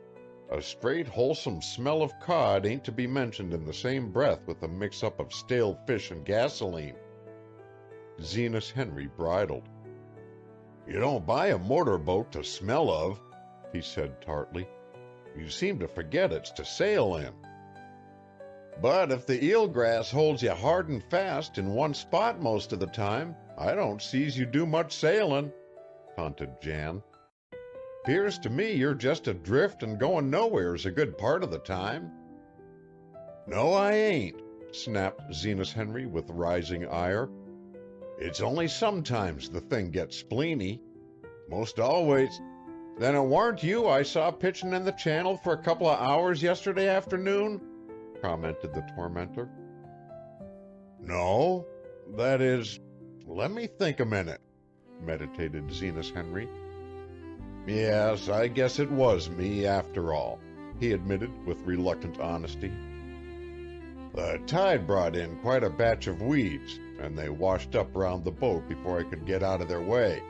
a straight, wholesome smell of cod ain't to be mentioned in the same breath with a mix-up of stale fish and gasoline." Zenas Henry bridled. You don't buy a motorboat to smell of, he said tartly. You seem to forget it's to sail in. But if the eelgrass holds you hard and fast in one spot most of the time, I don't see's you do much sailing, taunted Jan. 'Pears to me you're just adrift and going nowheres a good part of the time. No, I ain't, snapped Zenas Henry with rising ire. It's only sometimes the thing gets spleeny. Most always. Then it warn't you I saw pitching in the channel for a couple of hours yesterday afternoon? Commented the tormentor. No, that is, let me think a minute, meditated Zenas Henry. Yes, I guess it was me after all, he admitted with reluctant honesty. The tide brought in quite a batch of weeds, and they washed up round the boat before I could get out of their way.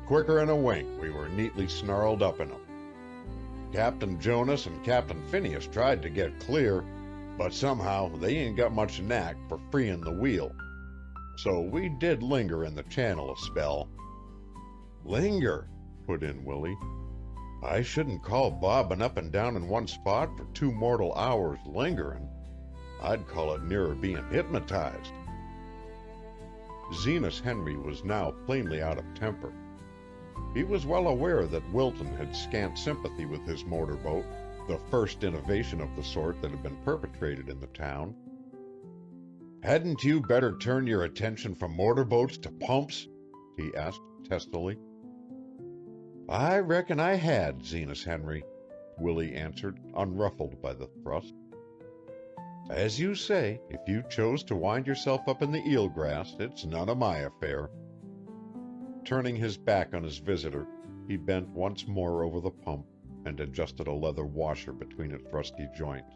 Quicker'n a wink, we were neatly snarled up in 'em. Captain Jonas and Captain Phineas tried to get clear, but somehow they ain't got much knack for freeing the wheel. So we did linger in the channel a spell. Linger, put in Willie. I shouldn't call bobbing up and down in one spot for 2 mortal hours lingering. I'd call it nearer being hypnotized. Zenas Henry was now plainly out of temper. He was well aware that Wilton had scant sympathy with his motorboat, the first innovation of the sort that had been perpetrated in the town. Hadn't you better turn your attention from motorboats to pumps? He asked testily. I reckon I had, Zenas Henry, Willie answered, unruffled by the thrust. As you say, if you chose to wind yourself up in the eelgrass, it's none of my affair. Turning his back on his visitor, he bent once more over the pump and adjusted a leather washer between its rusty joints.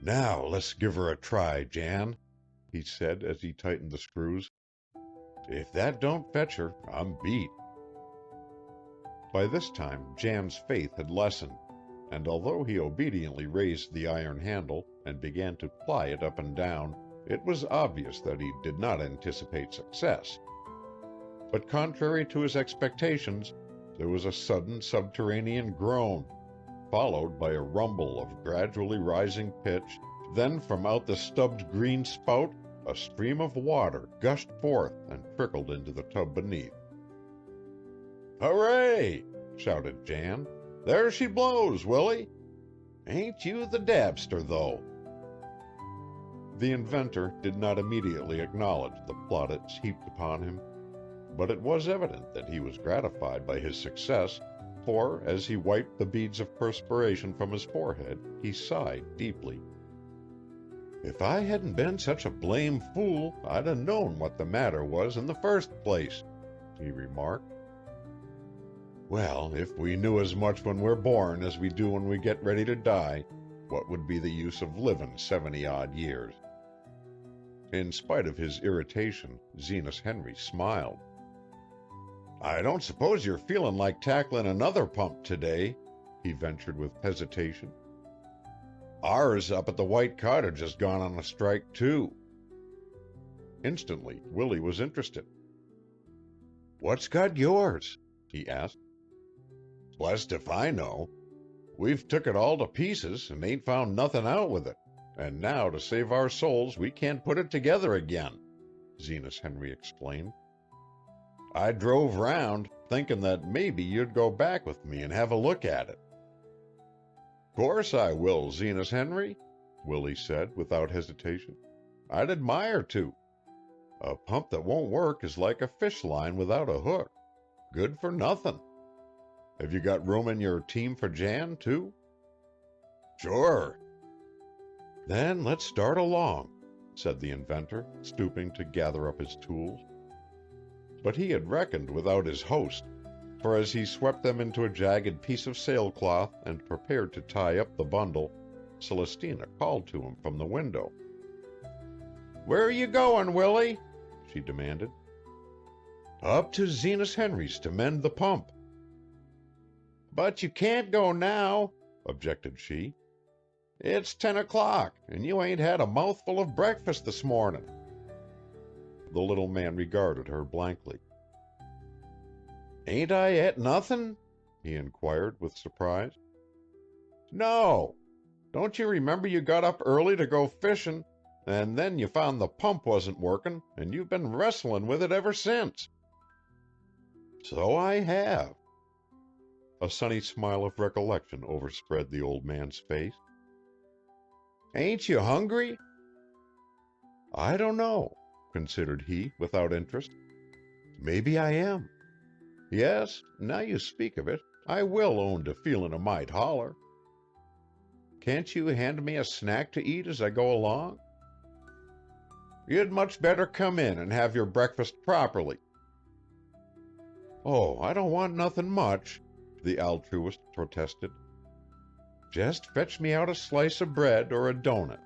Now let's give her a try, Jan, he said as he tightened the screws. If that don't fetch her, I'm beat. By this time Jan's faith had lessened, and although he obediently raised the iron handle and began to ply it up and down, it was obvious that he did not anticipate success. But contrary to his expectations, there was a sudden subterranean groan, followed by a rumble of gradually rising pitch. Then from out the stubbed green spout, a stream of water gushed forth and trickled into the tub beneath. Hooray! Shouted Jan. There she blows, Willie. Ain't you the dabster, though? The inventor did not immediately acknowledge the plaudits heaped upon him, but it was evident that he was gratified by his success, for as he wiped the beads of perspiration from his forehead, he sighed deeply. If I hadn't been such a blame fool, I'd 'a' known what the matter was in the first place, he remarked. Well, if we knew as much when we're born as we do when we get ready to die, what would be the use of living 70-odd years? In spite of his irritation, Zenas Henry smiled. I don't suppose you're feeling like tackling another pump today, he ventured with hesitation. Ours up at the White Cottage has gone on a strike, too. Instantly, Willie was interested. What's got yours? He asked. Blessed if I know. We've took it all to pieces and ain't found nothing out with it, and now to save our souls we can't put it together again, Zenas Henry explained. I drove round, thinking that maybe you'd go back with me and have a look at it. Course I will, Zenas Henry, Willie said without hesitation. I'd admire to. A pump that won't work is like a fish line without a hook. Good for nothing. Have you got room in your team for Jan, too? Sure. Then let's start along, said the inventor, stooping to gather up his tools. But he had reckoned without his host, for as he swept them into a jagged piece of sailcloth and prepared to tie up the bundle, Celestina called to him from the window. Where are you going, Willie? She demanded. Up to Zenas Henry's to mend the pump. But you can't go now, objected she. It's 10 o'clock, and you ain't had a mouthful of breakfast this morning. The little man regarded her blankly. Ain't I et nothin'? He inquired with surprise. No. Don't you remember you got up early to go fishin', and then you found the pump wasn't workin', and you've been wrestlin' with it ever since? So I have. A sunny smile of recollection overspread the old man's face. Ain't you hungry? I don't know, considered he without interest. Maybe I am. Yes, now you speak of it, I will own to feelin' a mite holler. Can't you hand me a snack to eat as I go along? You'd much better come in and have your breakfast properly. Oh, I don't want nothin' much, the altruist protested. Just fetch me out a slice of bread or a doughnut.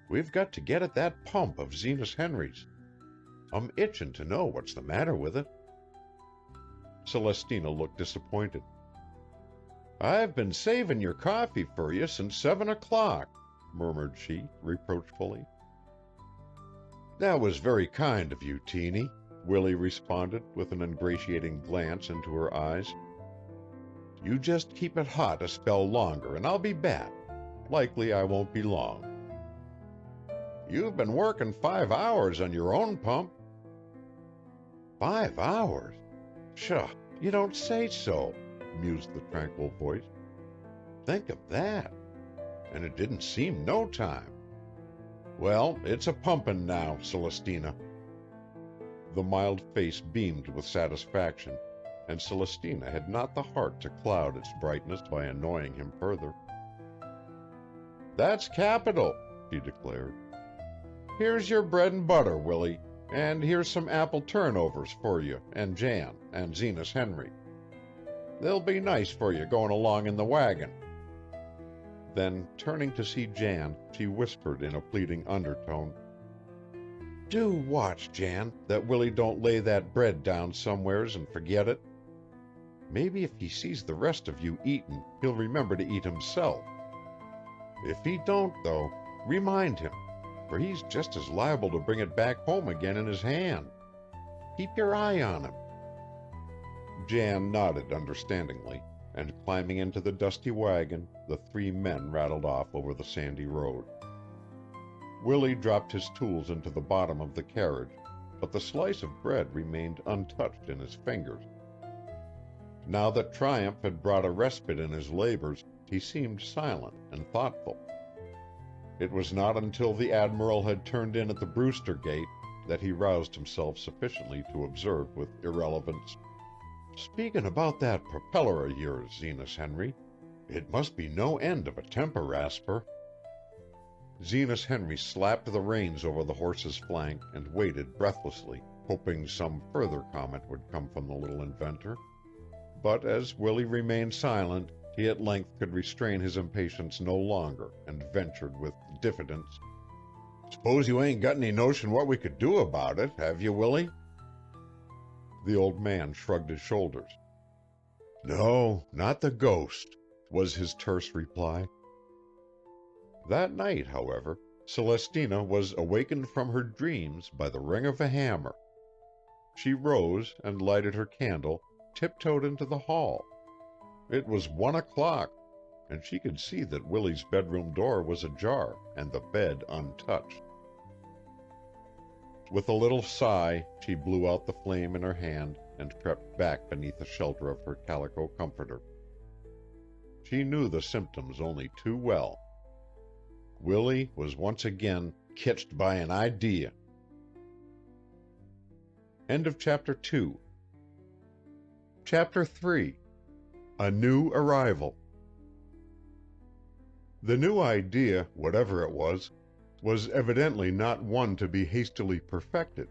We've got to get at that pump of Zenas Henry's. I'm itchin' to know what's the matter with it. Celestina looked disappointed. I've been savin' your coffee for you since 7 o'clock, murmured she reproachfully. That was very kind of you, Teeny, Willie responded with an ingratiating glance into her eyes. You just keep it hot a spell longer and I'll be back. Likely I won't be long. You've been working 5 hours on your own pump. 5 hours? Pshaw, you don't say so, mused the tranquil voice. Think of that. And it didn't seem no time. Well, it's a pumpin' now, Celestina. The mild face beamed with satisfaction, and Celestina had not the heart to cloud its brightness by annoying him further. That's capital, she declared. Here's your bread and butter, Willie, and here's some apple turnovers for you, and Jan, and Zenas Henry. They'll be nice for you going along in the wagon. Then, turning to see Jan, she whispered in a pleading undertone, Do watch, Jan, that Willie don't lay that bread down somewheres and forget it. Maybe if he sees the rest of you eatin', he'll remember to eat himself. If he don't, though, remind him, for he's just as liable to bring it back home again in his hand. Keep your eye on him. Jan nodded understandingly, and climbing into the dusty wagon, the 3 men rattled off over the sandy road. Willie dropped his tools into the bottom of the carriage, but the slice of bread remained untouched in his fingers. Now that triumph had brought a respite in his labors, he seemed silent and thoughtful. It was not until the Admiral had turned in at the Brewster gate that he roused himself sufficiently to observe with irrelevance, Speakin' about that propeller of yours, Zenas Henry, it must be no end of a temper rasper. Zenas Henry slapped the reins over the horse's flank and waited breathlessly, hoping some further comment would come from the little inventor. But as Willie remained silent, he at length could restrain his impatience no longer and ventured with diffidence, Suppose you ain't got any notion what we could do about it, have you, Willie? The old man shrugged his shoulders. No, not the ghost, was his terse reply. That night, however, Celestina was awakened from her dreams by the ring of a hammer. She rose and lighted her candle, tiptoed into the hall. It was 1 o'clock, and she could see that Willie's bedroom door was ajar and the bed untouched. With a little sigh, she blew out the flame in her hand and crept back beneath the shelter of her calico comforter. She knew the symptoms only too well. Willie was once again ketched by an idea. End of Chapter 2. Chapter 3. A New Arrival. The new idea, whatever it was evidently not one to be hastily perfected,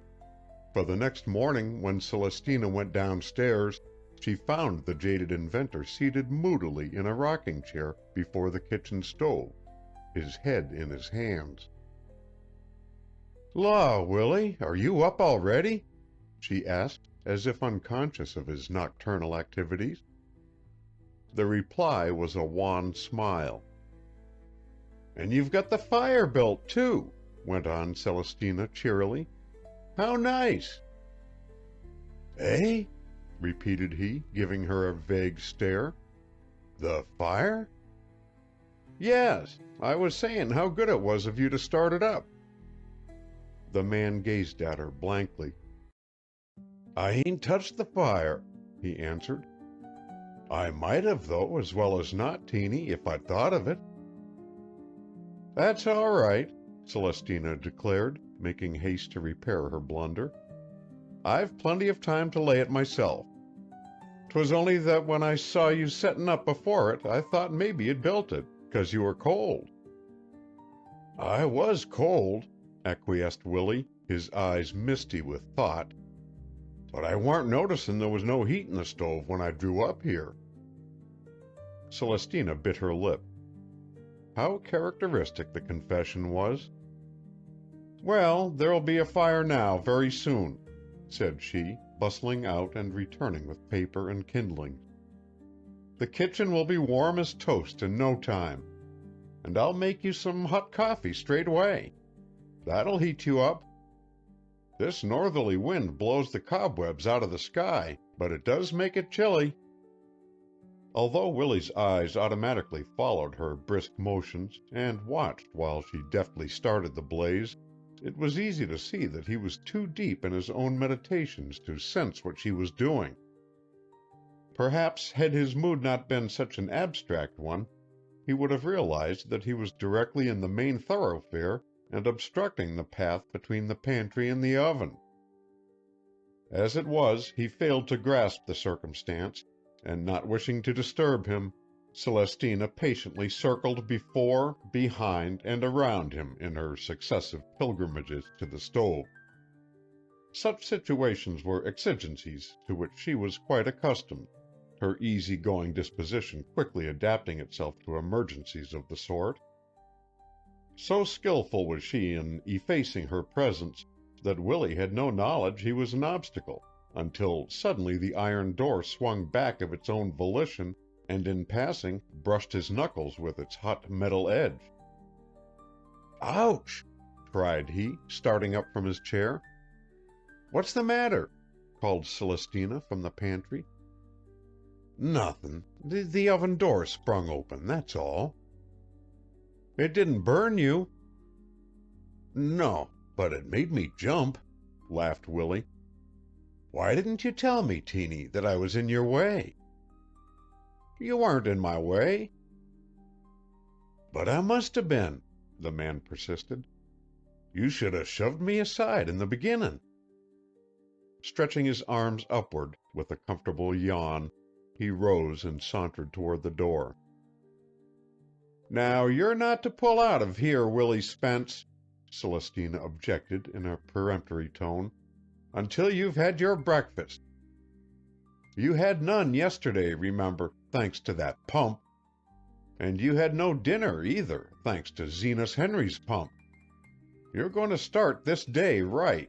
for the next morning when Celestina went downstairs, she found the jaded inventor seated moodily in a rocking chair before the kitchen stove, his head in his hands. "Law, Willie, are you up already?" she asked, as if unconscious of his nocturnal activities. The reply was a wan smile. "And you've got the fire built, too," went on Celestina cheerily. "How nice!" "Eh? repeated he, giving her a vague stare. The fire? Yes, I was saying how good it was of you to start it up. The man gazed at her blankly. I ain't touched the fire, he answered. I might have, though, as well as not, Teeny, if I'd thought of it. That's all right, Celestina declared, making haste to repair her blunder. I've plenty of time to lay it myself. 'Twas only that when I saw you settin' up before it, I thought maybe you'd built it, 'cause you were cold. I was cold, acquiesced Willie, his eyes misty with thought. But I warn't noticin' there was no heat in the stove when I drew up here. Celestina bit her lip. How characteristic the confession was. Well, there'll be a fire now very soon, said she, bustling out and returning with paper and kindlings. The kitchen will be warm as toast in no time, and I'll make you some hot coffee straight away. That'll heat you up. This northerly wind blows the cobwebs out of the sky, but it does make it chilly. Although Willie's eyes automatically followed her brisk motions and watched while she deftly started the blaze, it was easy to see that he was too deep in his own meditations to sense what she was doing. Perhaps had his mood not been such an abstract one, he would have realized that he was directly in the main thoroughfare and obstructing the path between the pantry and the oven. As it was, he failed to grasp the circumstance, and not wishing to disturb him, Celestina patiently circled before, behind, and around him in her successive pilgrimages to the stove. Such situations were exigencies to which she was quite accustomed, her easy-going disposition quickly adapting itself to emergencies of the sort. So skillful was she in effacing her presence that Willie had no knowledge he was an obstacle, until suddenly the iron door swung back of its own volition and in passing brushed his knuckles with its hot metal edge. Ouch! cried he, starting up from his chair. What's the matter? Called Celestina from the pantry. Nothin'. The oven door sprung open, that's all. It didn't burn you? No, but it made me jump, laughed Willie. Why didn't you tell me, Teeny, that I was in your way? You weren't in my way. But I must have been, the man persisted. You should have shoved me aside in the beginning. Stretching his arms upward with a comfortable yawn, he rose and sauntered toward the door. Now you're not to pull out of here, Willie Spence, Celestina objected in a peremptory tone, until you've had your breakfast. You had none yesterday, remember, thanks to that pump. And you had no dinner either, thanks to Zenas Henry's pump. You're going to start this day right.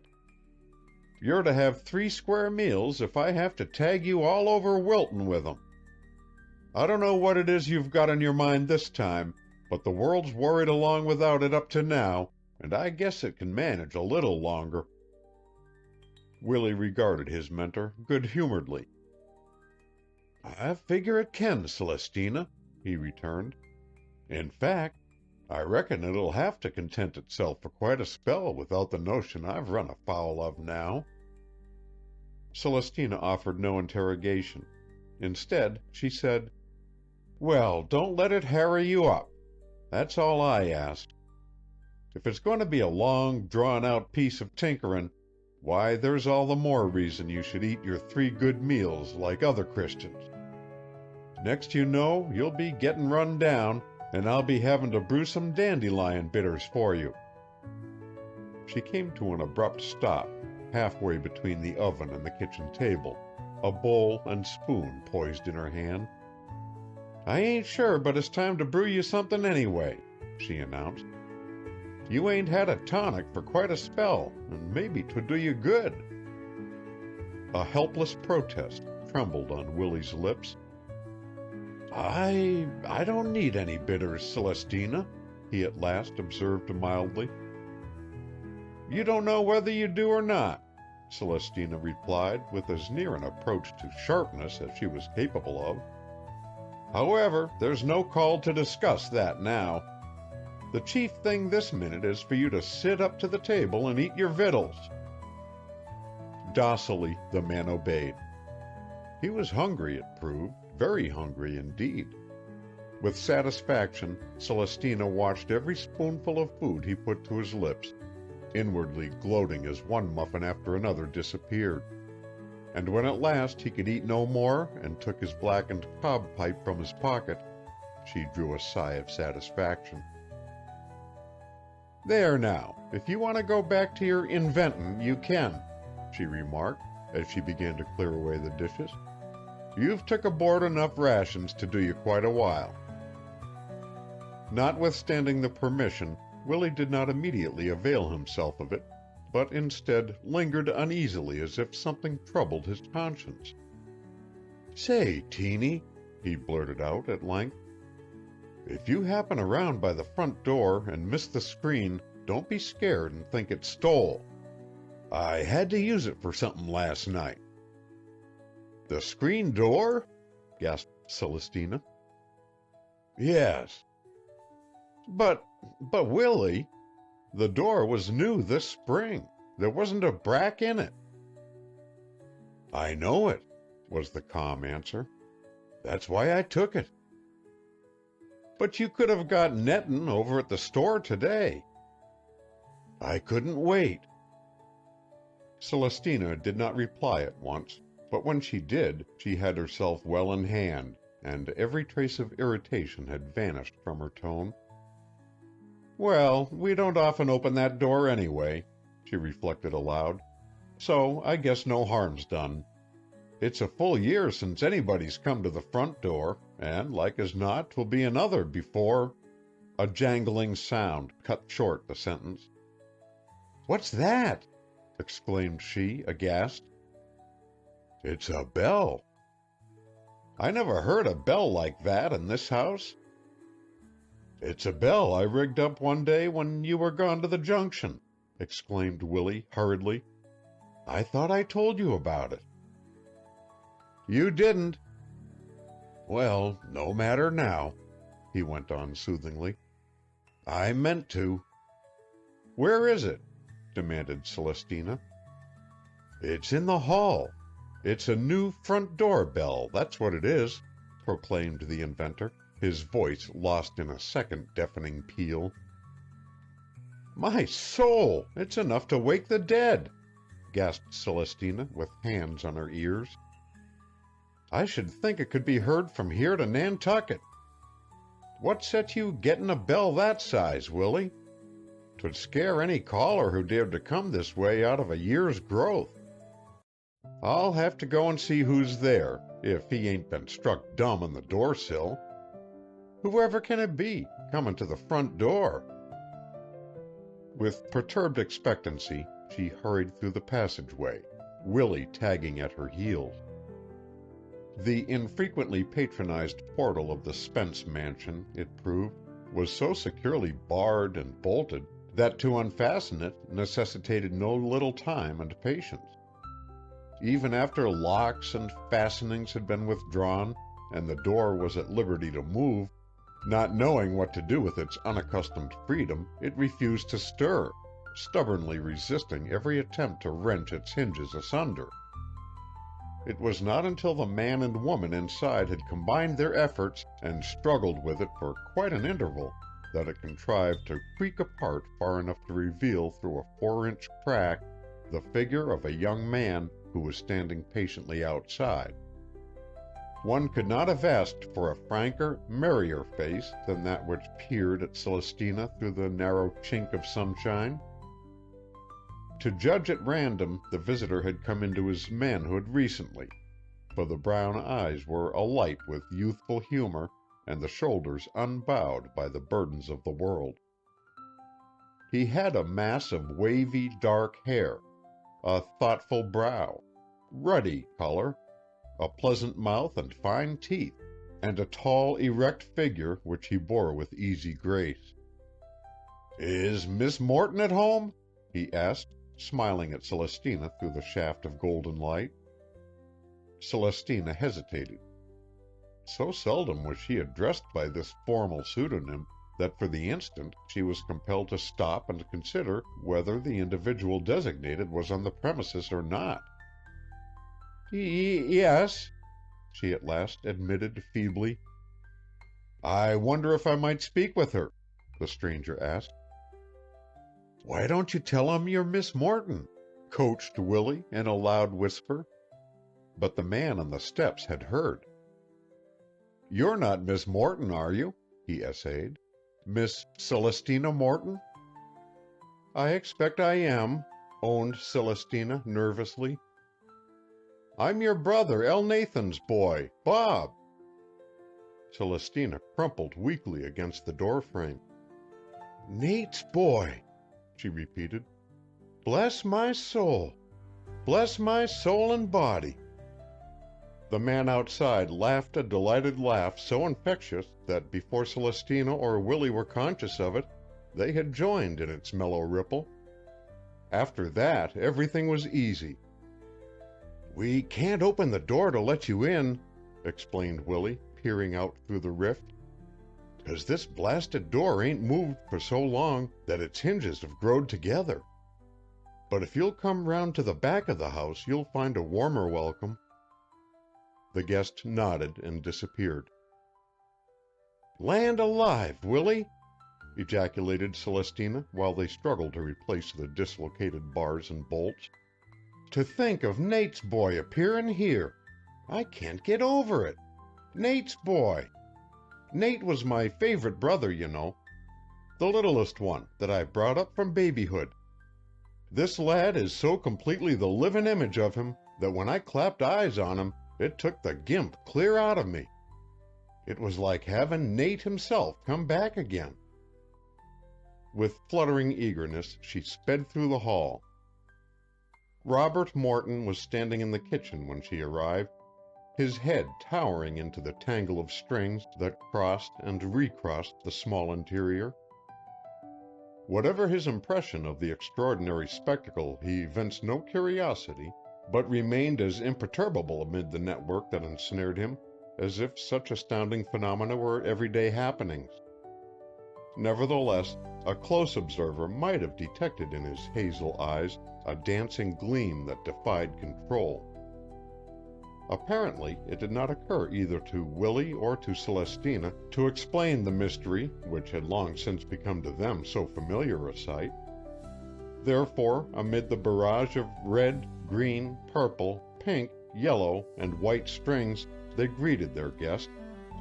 You're to have 3 square meals if I have to tag you all over Wilton with 'em. I don't know what it is you've got on your mind this time, but the world's worried along without it up to now, and I guess it can manage a little longer. Willie regarded his mentor good-humoredly. I figure it can, Celestina, he returned. In fact, I reckon it'll have to content itself for quite a spell without the notion I've run afoul of now. Celestina offered no interrogation. Instead, she said, Well, don't let it harry you up. That's all I ask. If it's going to be a long, drawn-out piece of tinkerin', why, there's all the more reason you should eat your 3 good meals like other Christians. Next you know, you'll be getting run down, and I'll be having to brew some dandelion bitters for you. She came to an abrupt stop, halfway between the oven and the kitchen table, a bowl and spoon poised in her hand. I ain't sure but it's time to brew you something anyway, she announced. You ain't had a tonic for quite a spell, and maybe 'twould do you good. A helpless protest trembled on Willie's lips. I don't need any bitters, Celestina, he at last observed mildly. You don't know whether you do or not. Celestina replied with as near an approach to sharpness as she was capable of. However, there's no call to discuss that now. The chief thing this minute is for you to sit up to the table and eat your victuals. Docilely the man obeyed. He was hungry, it proved, very hungry indeed. With satisfaction, Celestina watched every spoonful of food he put to his lips, inwardly gloating as one muffin after another disappeared. And when at last he could eat no more and took his blackened cob pipe from his pocket, she drew a sigh of satisfaction. "There now, if you want to go back to your inventin', you can," she remarked, as she began to clear away the dishes. "You've took aboard enough rations to do you quite a while." Notwithstanding the permission, Willie did not immediately avail himself of it, but instead lingered uneasily as if something troubled his conscience. "Say, Teeny," he blurted out at length, "if you happen around by the front door and miss the screen, don't be scared and think it's stole. I had to use it for something last night." "The screen door?" gasped Celestina. "Yes." But Willie, the door was new this spring. There wasn't a brack in it." "I know it," was the calm answer. "That's why I took it." "But you could have got nettin' over at the store today." "I couldn't wait." Celestina did not reply at once, but when she did, she had herself well in hand, and every trace of irritation had vanished from her tone. "Well, we don't often open that door anyway," she reflected aloud, "so I guess no harm's done. It's a full year since anybody's come to the front door, and like as not 'twill be another before—" A jangling sound cut short the sentence. "What's that?" exclaimed she, aghast. "It's a bell." "I never heard a bell like that in this house." "It's a bell I rigged up one day when you were gone to the junction," exclaimed Willie hurriedly. "I thought I told you about it." "You didn't." "Well, no matter now," he went on soothingly. "I meant to." "Where is it?" demanded Celestina. "It's in the hall. It's a new front door bell, that's what it is," proclaimed the inventor, his voice lost in a second deafening peal. "My soul, it's enough to wake the dead," gasped Celestina with hands on her ears. "I should think it could be heard from here to Nantucket. What set you gettin' a bell that size, Willie? 'Twould scare any caller who dared to come this way out of a year's growth. I'll have to go and see who's there, if he ain't been struck dumb on the door-sill. Whoever can it be, comin' to the front door?" With perturbed expectancy, she hurried through the passageway, Willie tagging at her heels. The infrequently patronized portal of the Spence mansion, it proved, was so securely barred and bolted that to unfasten it necessitated no little time and patience. Even after locks and fastenings had been withdrawn and the door was at liberty to move, not knowing what to do with its unaccustomed freedom, it refused to stir, stubbornly resisting every attempt to wrench its hinges asunder. It was not until the man and woman inside had combined their efforts and struggled with it for quite an interval that it contrived to creak apart far enough to reveal through a 4-inch crack the figure of a young man who was standing patiently outside. One could not have asked for a franker, merrier face than that which peered at Celestina through the narrow chink of sunshine. To judge at random, the visitor had come into his manhood recently, for the brown eyes were alight with youthful humor and the shoulders unbowed by the burdens of the world. He had a mass of wavy dark hair, a thoughtful brow, ruddy color, a pleasant mouth and fine teeth, and a tall, erect figure which he bore with easy grace. "Is Miss Morton at home?" he asked, smiling at Celestina through the shaft of golden light. Celestina hesitated. So seldom was she addressed by this formal pseudonym that for the instant she was compelled to stop and consider whether the individual designated was on the premises or not. Yes, she at last admitted feebly. I wonder if I might speak with her, the stranger asked. Why don't you tell him you're Miss Morton? Coached Willie in a loud whisper. But the man on the steps had heard. You're not Miss Morton, are you? He essayed. Miss Celestina Morton? I expect I am, owned Celestina nervously. I'm your brother, Elnathan's boy, Bob. Celestina crumpled weakly against the doorframe. Nate's boy, she repeated. Bless my soul. Bless my soul and body. The man outside laughed a delighted laugh so infectious that before Celestina or Willie were conscious of it, they had joined in its mellow ripple. After that, everything was easy. We can't open the door to let you in, explained Willie, peering out through the rift, 'cause this blasted door ain't moved for so long that its hinges have growed together. But if you'll come round to the back of the house, you'll find a warmer welcome. The guest nodded and disappeared. Land alive, Willie! Ejaculated Celestina while they struggled to replace the dislocated bars and bolts. To think of Nate's boy appearing here! I can't get over it. Nate's boy! Nate was my favorite brother, you know. The littlest one that I brought up from babyhood. This lad is so completely the living image of him that when I clapped eyes on him, it took the gimp clear out of me. It was like having Nate himself come back again. With fluttering eagerness, she sped through the hall. Robert Morton was standing in the kitchen when she arrived, his head towering into the tangle of strings that crossed and recrossed the small interior. Whatever his impression of the extraordinary spectacle, he evinced no curiosity, but remained as imperturbable amid the network that ensnared him as if such astounding phenomena were everyday happenings. Nevertheless, a close observer might have detected in his hazel eyes a dancing gleam that defied control. Apparently, it did not occur either to Willie or to Celestina to explain the mystery which had long since become to them so familiar a sight. Therefore, amid the barrage of red, green, purple, pink, yellow, and white strings, they greeted their guest,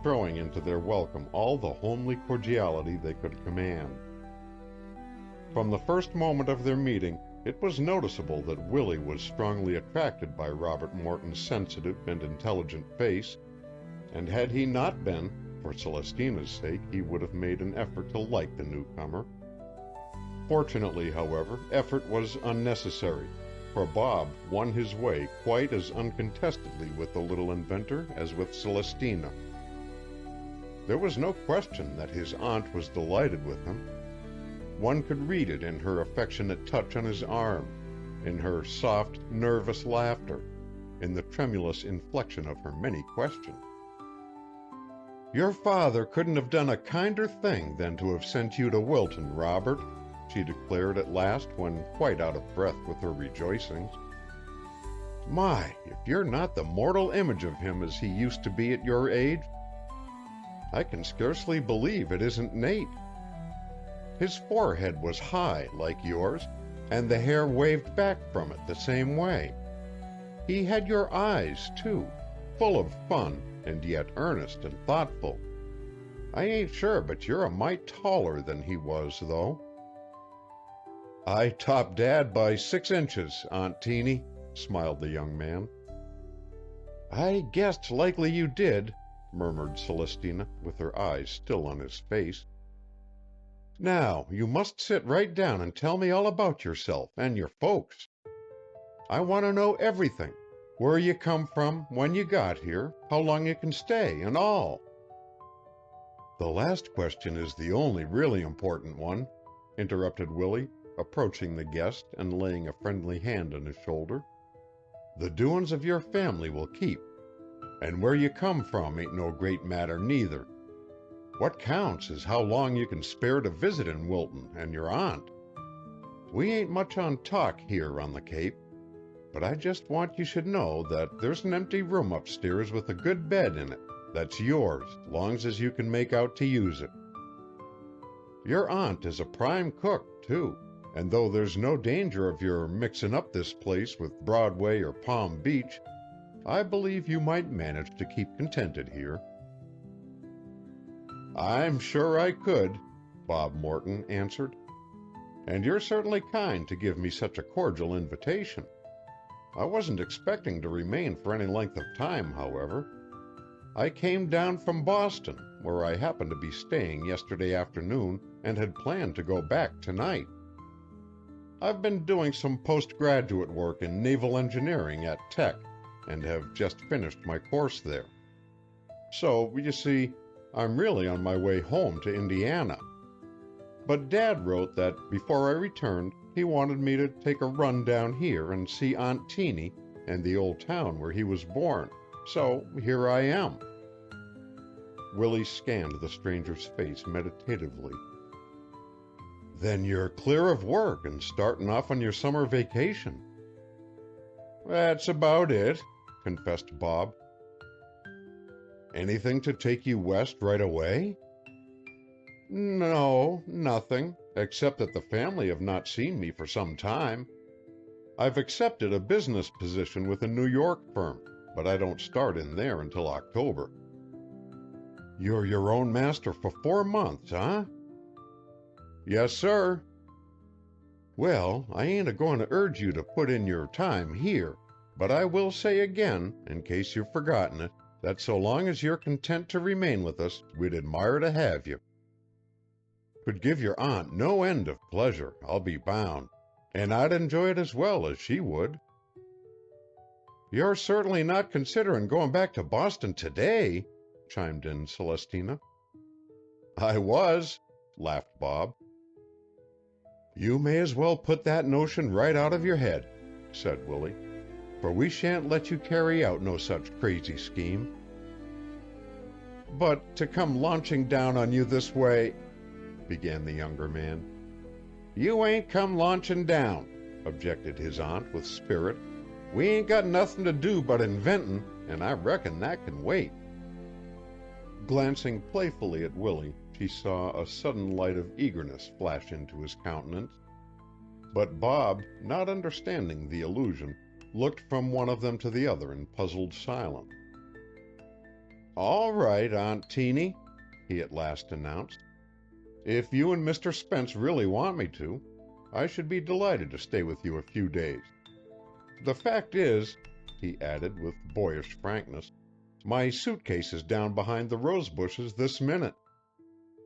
throwing into their welcome all the homely cordiality they could command. From the first moment of their meeting, it was noticeable that Willie was strongly attracted by Robert Morton's sensitive and intelligent face, and had he not been, for Celestina's sake, he would have made an effort to like the newcomer. Fortunately, however, effort was unnecessary, for Bob won his way quite as uncontestedly with the little inventor as with Celestina. There was no question that his aunt was delighted with him. One could read it in her affectionate touch on his arm, in her soft, nervous laughter, in the tremulous inflection of her many questions. Your father couldn't have done a kinder thing than to have sent you to Wilton, Robert, she declared at last when quite out of breath with her rejoicings. My, if you're not the mortal image of him as he used to be at your age, I can scarcely believe it isn't Nate. His forehead was high like yours, and the hair waved back from it the same way. He had your eyes, too, full of fun and yet earnest and thoughtful. I ain't sure but you're a mite taller than he was, though. I topped Dad by 6 inches, Aunt Teeny, smiled the young man. I guessed likely you did, murmured Celestina, with her eyes still on his face. Now, you must sit right down and tell me all about yourself and your folks. I want to know everything. Where you come from, when you got here, how long you can stay, and all. The last question is the only really important one, interrupted Willie, approaching the guest and laying a friendly hand on his shoulder. "The doin's of your family will keep, and where you come from ain't no great matter neither. What counts is how long you can spare to visit in Wilton and your aunt. We ain't much on talk here on the Cape, but I just want you should know that there's an empty room upstairs with a good bed in it that's yours long's as you can make out to use it. Your aunt is a prime cook, too, and though there's no danger of your mixing up this place with Broadway or Palm Beach, I believe you might manage to keep contented here." "I'm sure I could," Bob Morton answered. "And you're certainly kind to give me such a cordial invitation. I wasn't expecting to remain for any length of time, however. I came down from Boston, where I happened to be staying yesterday afternoon and had planned to go back tonight. I've been doing some postgraduate work in naval engineering at Tech and have just finished my course there. So, you see, I'm really on my way home to Indiana. But Dad wrote that before I returned, he wanted me to take a run down here and see Aunt Teeny and the old town where he was born, so here I am." Willie scanned the stranger's face meditatively. "Then you're clear of work and starting off on your summer vacation." "That's about it," confessed Bob. "Anything to take you west right away?" "No, nothing, except that the family have not seen me for some time. I've accepted a business position with a New York firm, but I don't start in there until October." "You're your own master for 4 months, huh?" "Yes, sir." "Well, I ain't a-going to urge you to put in your time here, but I will say again, in case you've forgotten it, that so long as you're content to remain with us, we'd admire to have you. 'Twould give your aunt no end of pleasure, I'll be bound, and I'd enjoy it as well as she would." "You're certainly not considering going back to Boston today," chimed in Celestina. "I was," laughed Bob. "You may as well put that notion right out of your head," said Willie, "for we shan't let you carry out no such crazy scheme." "But to come launching down on you this way," began the younger man. "You ain't come launchin' down," objected his aunt with spirit. "We ain't got nothin' to do but inventin', and I reckon that can wait." Glancing playfully at Willie, she saw a sudden light of eagerness flash into his countenance. But Bob, not understanding the allusion, looked from one of them to the other in puzzled silence. "All right, Aunt Teeny," he at last announced. "If you and Mr. Spence really want me to, I should be delighted to stay with you a few days. The fact is," he added with boyish frankness, "my suitcase is down behind the rose bushes this minute.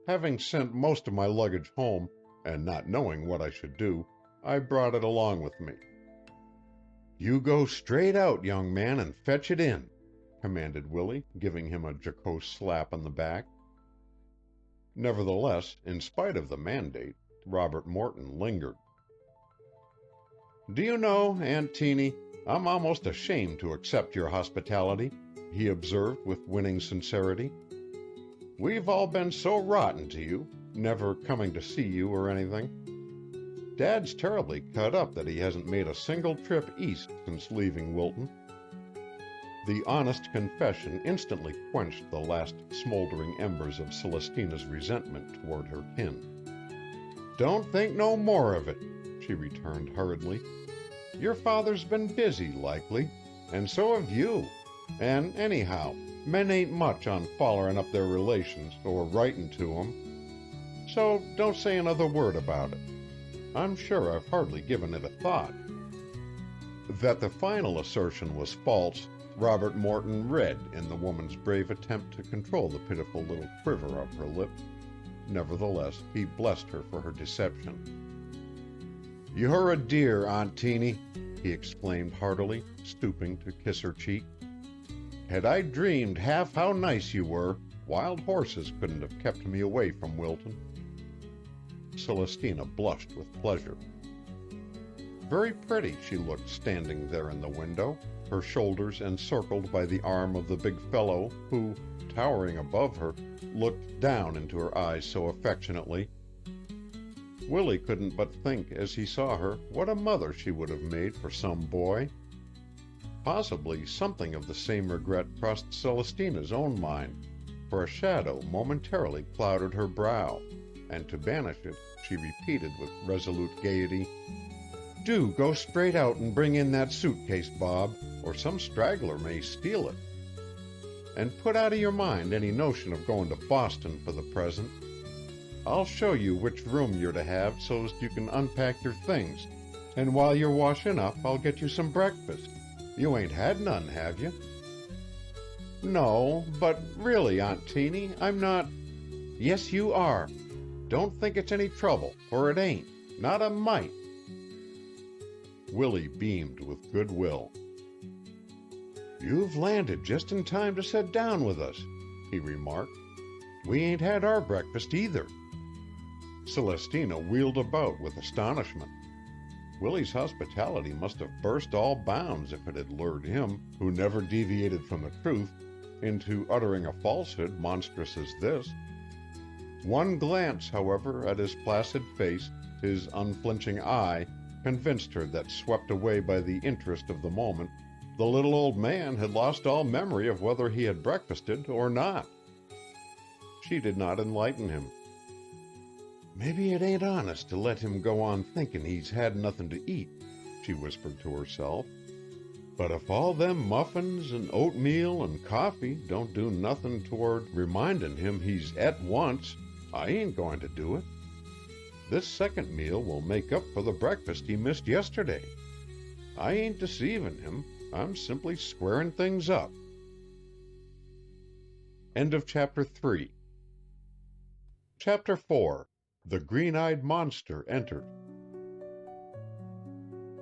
Having sent most of my luggage home, and not knowing what I should do, I brought it along with me." "You go straight out, young man, and fetch it in," commanded Willie, giving him a jocose slap on the back. Nevertheless, in spite of the mandate, Robert Morton lingered. "Do you know, Aunt Teeny, I'm almost ashamed to accept your hospitality," he observed with winning sincerity. "We've all been so rotten to you, never coming to see you or anything. Dad's terribly cut up that he hasn't made a single trip east since leaving Wilton." The honest confession instantly quenched the last smoldering embers of Celestina's resentment toward her kin. "Don't think no more of it," she returned hurriedly. "Your father's been busy, likely, and so have you. And anyhow, men ain't much on follerin' up their relations or writin' to 'em. So don't say another word about it. I'm sure I've hardly given it a thought." That the final assertion was false, Robert Morton read in the woman's brave attempt to control the pitiful little quiver of her lip. Nevertheless, he blessed her for her deception. "You're a dear, Aunt Teeny," he exclaimed heartily, stooping to kiss her cheek. "Had I dreamed half how nice you were, wild horses couldn't have kept me away from Wilton." Celestina blushed with pleasure. Very pretty she looked standing there in the window, her shoulders encircled by the arm of the big fellow who, towering above her, looked down into her eyes so affectionately. Willie couldn't but think as he saw her what a mother she would have made for some boy. Possibly something of the same regret crossed Celestina's own mind, for a shadow momentarily clouded her brow, and to banish it she repeated with resolute gaiety, "Do go straight out and bring in that suitcase, Bob, or some straggler may steal it. And put out of your mind any notion of going to Boston for the present. I'll show you which room you're to have so's you can unpack your things, and while you're washing up I'll get you some breakfast. You ain't had none, have you?" "No, but really, Aunt Teeny, I'm not—" "Yes, you are. Don't think it's any trouble, for it ain't. Not a mite." Willie beamed with good will. "You've landed just in time to sit down with us," he remarked. "We ain't had our breakfast either." Celestina wheeled about with astonishment. Willie's hospitality must have burst all bounds if it had lured him, who never deviated from the truth, into uttering a falsehood monstrous as this. One glance, however, at his placid face, his unflinching eye, convinced her that, swept away by the interest of the moment, the little old man had lost all memory of whether he had breakfasted or not. She did not enlighten him. "Maybe it ain't honest to let him go on thinking he's had nothing to eat," she whispered to herself. "But if all them muffins and oatmeal and coffee don't do nothing toward reminding him he's et once, I ain't going to do it. This second meal will make up for the breakfast he missed yesterday. I ain't deceiving him. I'm simply squaring things up." End of Chapter 3. Chapter 4. The Green-Eyed Monster Entered.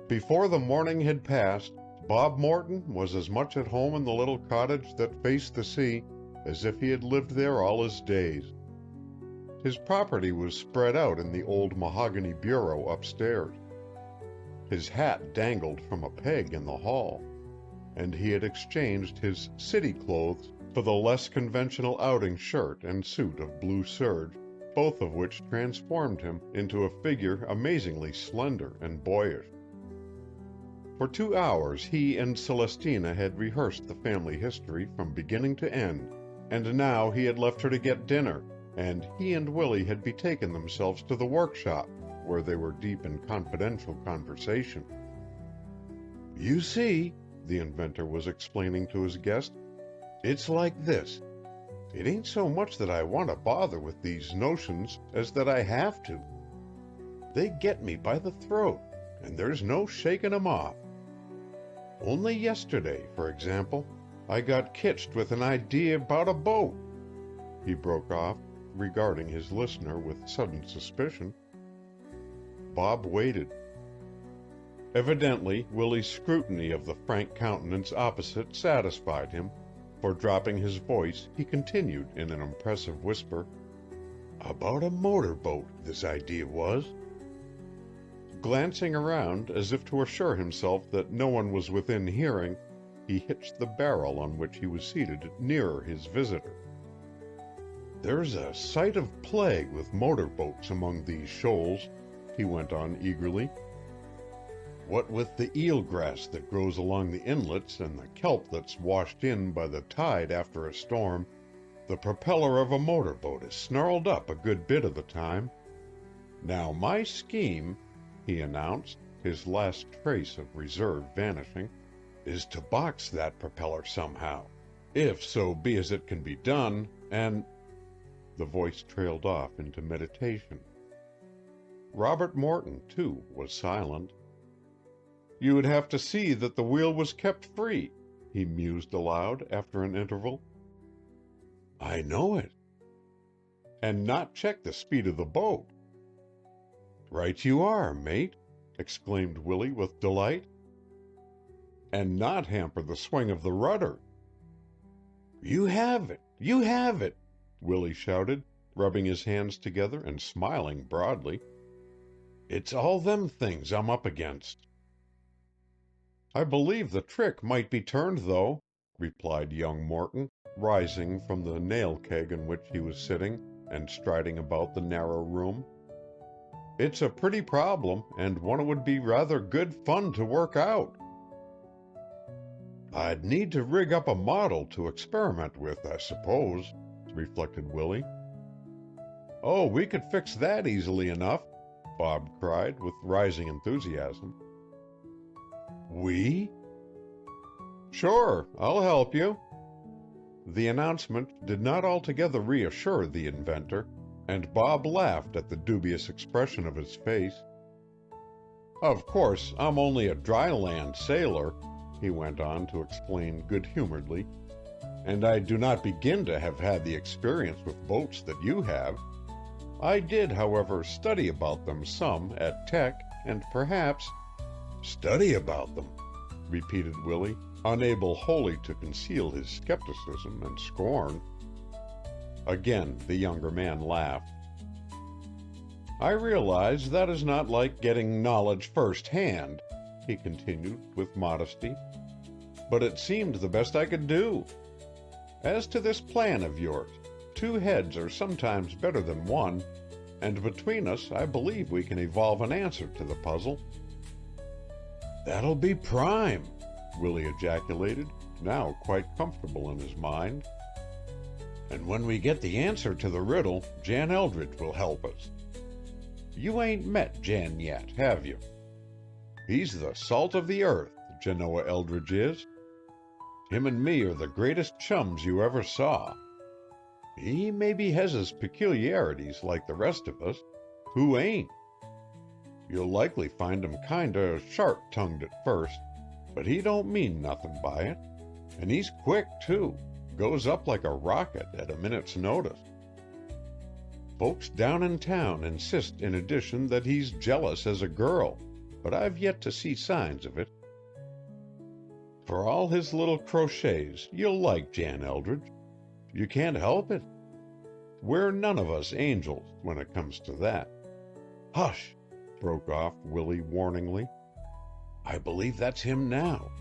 Before the morning had passed, Bob Morton was as much at home in the little cottage that faced the sea as if he had lived there all his days. His property was spread out in the old mahogany bureau upstairs. His hat dangled from a peg in the hall, and he had exchanged his city clothes for the less conventional outing shirt and suit of blue serge, both of which transformed him into a figure amazingly slender and boyish. For 2 hours he and Celestina had rehearsed the family history from beginning to end, and now he had left her to get dinner, and he and Willie had betaken themselves to the workshop, where they were deep in confidential conversation. "You see," the inventor was explaining to his guest, "it's like this. It ain't so much that I want to bother with these notions as that I have to. They get me by the throat, and there's no shaking 'em off. Only yesterday, for example, I got ketched with an idea about a boat." He broke off, regarding his listener with sudden suspicion. Bob waited. Evidently, Willie's scrutiny of the frank countenance opposite satisfied him, for dropping his voice, he continued in an impressive whisper, "About a motorboat, this idea was." Glancing around as if to assure himself that no one was within hearing, he hitched the barrel on which he was seated nearer his visitor. "There's a sight of plague with motorboats among these shoals," he went on eagerly. "What with the eelgrass that grows along the inlets and the kelp that's washed in by the tide after a storm, the propeller of a motorboat is snarled up a good bit of the time. Now my scheme," he announced, his last trace of reserve vanishing, "is to box that propeller somehow, if so be as it can be done, and—" The voice trailed off into meditation. Robert Morton, too, was silent. "You would have to see that the wheel was kept free," he mused aloud after an interval. "I know it." "And not check the speed of the boat." "Right you are, mate," exclaimed Willie with delight. "And not hamper the swing of the rudder." "You have it! You have it!" Willie shouted, rubbing his hands together and smiling broadly. "It's all them things I'm up against. I believe the trick might be turned, though, replied young Morton, rising from the nail keg in which he was sitting and striding about the narrow room. It's a pretty problem, and one it would be rather good fun to work out. I'd need to rig up a model to experiment with, I suppose, reflected Willie. Oh, we could fix that easily enough, Bob cried with rising enthusiasm. We? Sure, I'll help you. The announcement did not altogether reassure the inventor, and Bob laughed at the dubious expression of his face. Of course, I'm only a dry-land sailor, he went on to explain good-humoredly, and I do not begin to have had the experience with boats that you have. I did, however, study about them some at Tech, and perhaps— Study about them, repeated Willie, unable wholly to conceal his skepticism and scorn. Again the younger man laughed. I realize that is not like getting knowledge firsthand, he continued with modesty, but it seemed the best I could do. As to this plan of yours, 2 heads are sometimes better than 1, and between us I believe we can evolve an answer to the puzzle. That'll be prime, Willie ejaculated, now quite comfortable in his mind. And when we get the answer to the riddle, Jan Eldridge will help us. You ain't met Jan yet, have you? He's the salt of the earth, Genoa Eldridge is. Him and me are the greatest chums you ever saw. He maybe has his peculiarities like the rest of us. Who ain't? You'll likely find him kinda sharp-tongued at first, but he don't mean nothing by it. And he's quick, too. Goes up like a rocket at a minute's notice. Folks down in town insist, in addition, that he's jealous as a girl, but I've yet to see signs of it. For all his little crochets, you'll like Jan Eldridge. You can't help it. We're none of us angels when it comes to that. Hush! Broke off Willie warningly. I believe that's him now.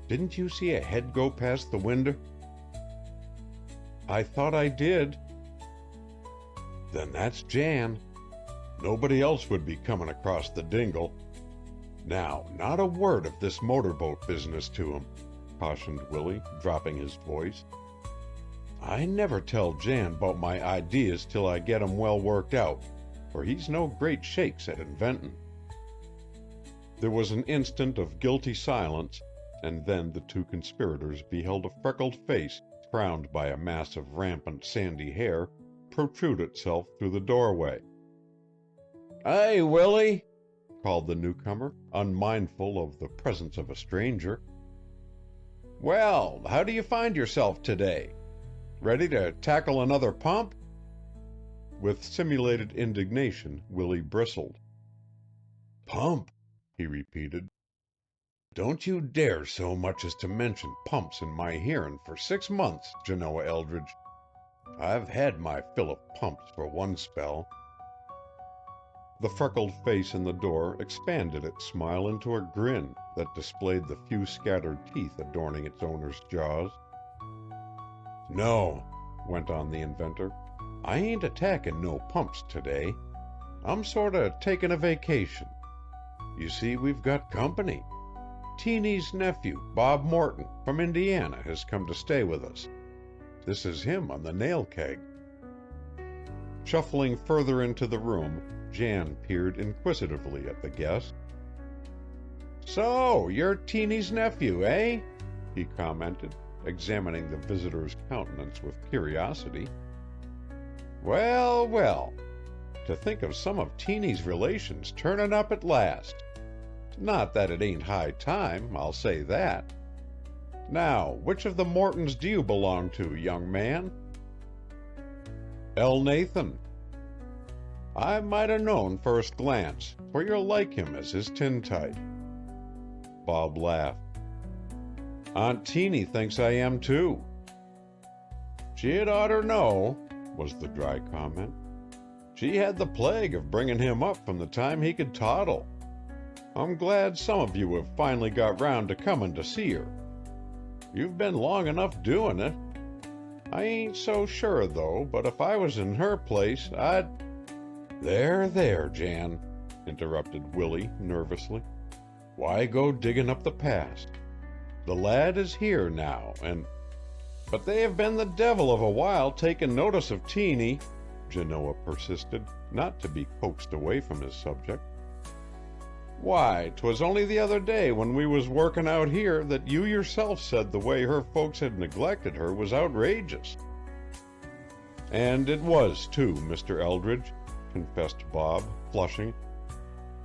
Didn't you see a head go past the window? I thought I did. Then that's Jan. Nobody else would be coming across the dingle. Now, not a word of this motorboat business to him, cautioned Willie, dropping his voice. I never tell Jan about my ideas till I get 'em well worked out, for he's no great shakes at inventin'. There was an instant of guilty silence, and then the 2 conspirators beheld a freckled face, crowned by a mass of rampant sandy hair, protrude itself through the doorway. Hey, Willie, called the newcomer, unmindful of the presence of a stranger. Well, how do you find yourself today? Ready to tackle another pump? With simulated indignation, Willie bristled. Pump, he repeated. Don't you dare so much as to mention pumps in my hearing for 6 months, Genoa Eldridge. I've had my fill of pumps for one spell. The freckled face in the door expanded its smile into a grin that displayed the few scattered teeth adorning its owner's jaws. No, went on the inventor, I ain't attacking no pumps today. I'm sorta taking a vacation. You see, we've got company. Teeny's nephew, Bob Morton, from Indiana, has come to stay with us. This is him on the nail keg. Shuffling further into the room, Jan peered inquisitively at the guest. So, you're Teeny's nephew, eh? He commented, examining the visitor's countenance with curiosity. Well, well, to think of some of Teeny's relations turning up at last. Not that it ain't high time, I'll say that. Now, which of the Mortons do you belong to, young man? L. Nathan. I might have known first glance, for you're like him as his tintype. Bob laughed. Aunt Teeny thinks I am too. She'd oughter know, was the dry comment. She had the plague of bringing him up from the time he could toddle. I'm glad some of you have finally got round to coming to see her. You've been long enough doing it. I ain't so sure, though, but if I was in her place, I'd—" There, Jan," interrupted Willie nervously. "Why go digging up the past? The lad is here now, and—" "But they have been the devil of a while taking notice of Teeny," Genoa persisted, not to be coaxed away from his subject. "Why, 'twas only the other day when we was working out here that you yourself said the way her folks had neglected her was outrageous." "And it was, too, Mr. Eldridge," confessed Bob, flushing.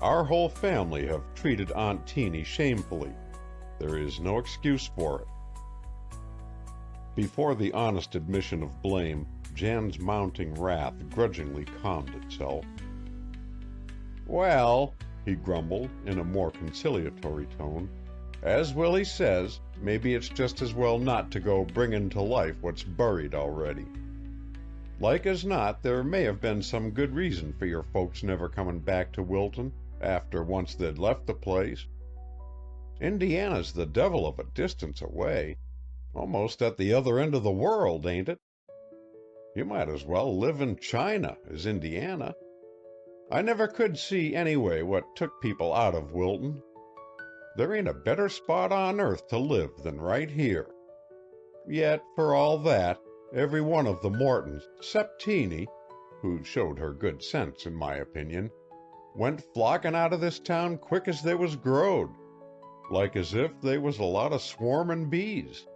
"Our whole family have treated Aunt Teeny shamefully. There is no excuse for it." Before the honest admission of blame, Jan's mounting wrath grudgingly calmed itself. "Well," he grumbled in a more conciliatory tone, "as Willie says, maybe it's just as well not to go bringin' to life what's buried already. Like as not, there may have been some good reason for your folks never comin' back to Wilton after once they'd left the place. Indiana's the devil of a distance away, almost at the other end of the world, ain't it? You might as well live in China as Indiana. I never could see anyway what took people out of Wilton. There ain't a better spot on earth to live than right here. Yet, for all that, every one of the Mortons, 'cept Teeny, who showed her good sense in my opinion, went flocking out of this town quick as they was growed, like as if they was a lot of swarmin' bees.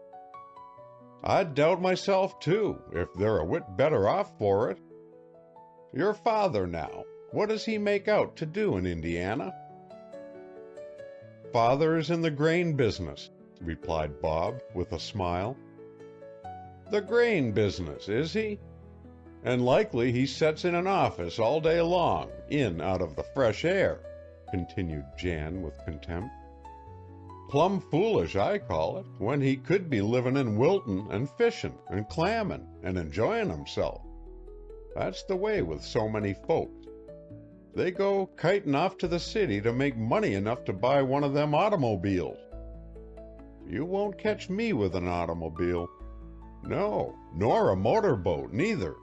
I doubt myself, too, if they're a whit better off for it. Your father, now, what does he make out to do in Indiana?" "Father is in the grain business," replied Bob, with a smile. "The grain business, is he? And likely he sets in an office all day long, in out of the fresh air," continued Jan with contempt. "Plumb foolish, I call it, when he could be livin' in Wilton and fishin' and clammin' and enjoyin' himself. That's the way with so many folks. They go kitin' off to the city to make money enough to buy one of them automobiles. You won't catch me with an automobile. No, nor a motorboat, neither.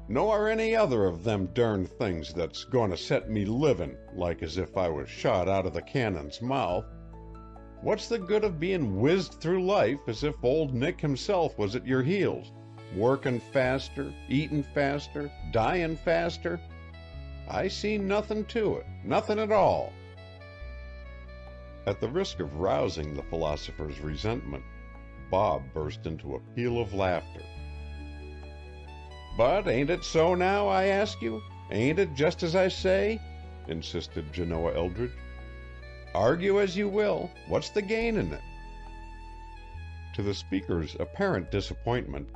Nor any other of them dern things that's goin' to set me livin' like as if I was shot out of the cannon's mouth. What's the good of bein' whizzed through life as if old Nick himself was at your heels, workin' faster, eatin' faster, dyin' faster? I see nothin' to it, nothin' at all." At the risk of rousing the philosopher's resentment, Bob burst into a peal of laughter. "But ain't it so now, I ask you? Ain't it just as I say?" insisted Genoa Eldridge. "Argue as you will, what's the gain in it?" To the speaker's apparent disappointment,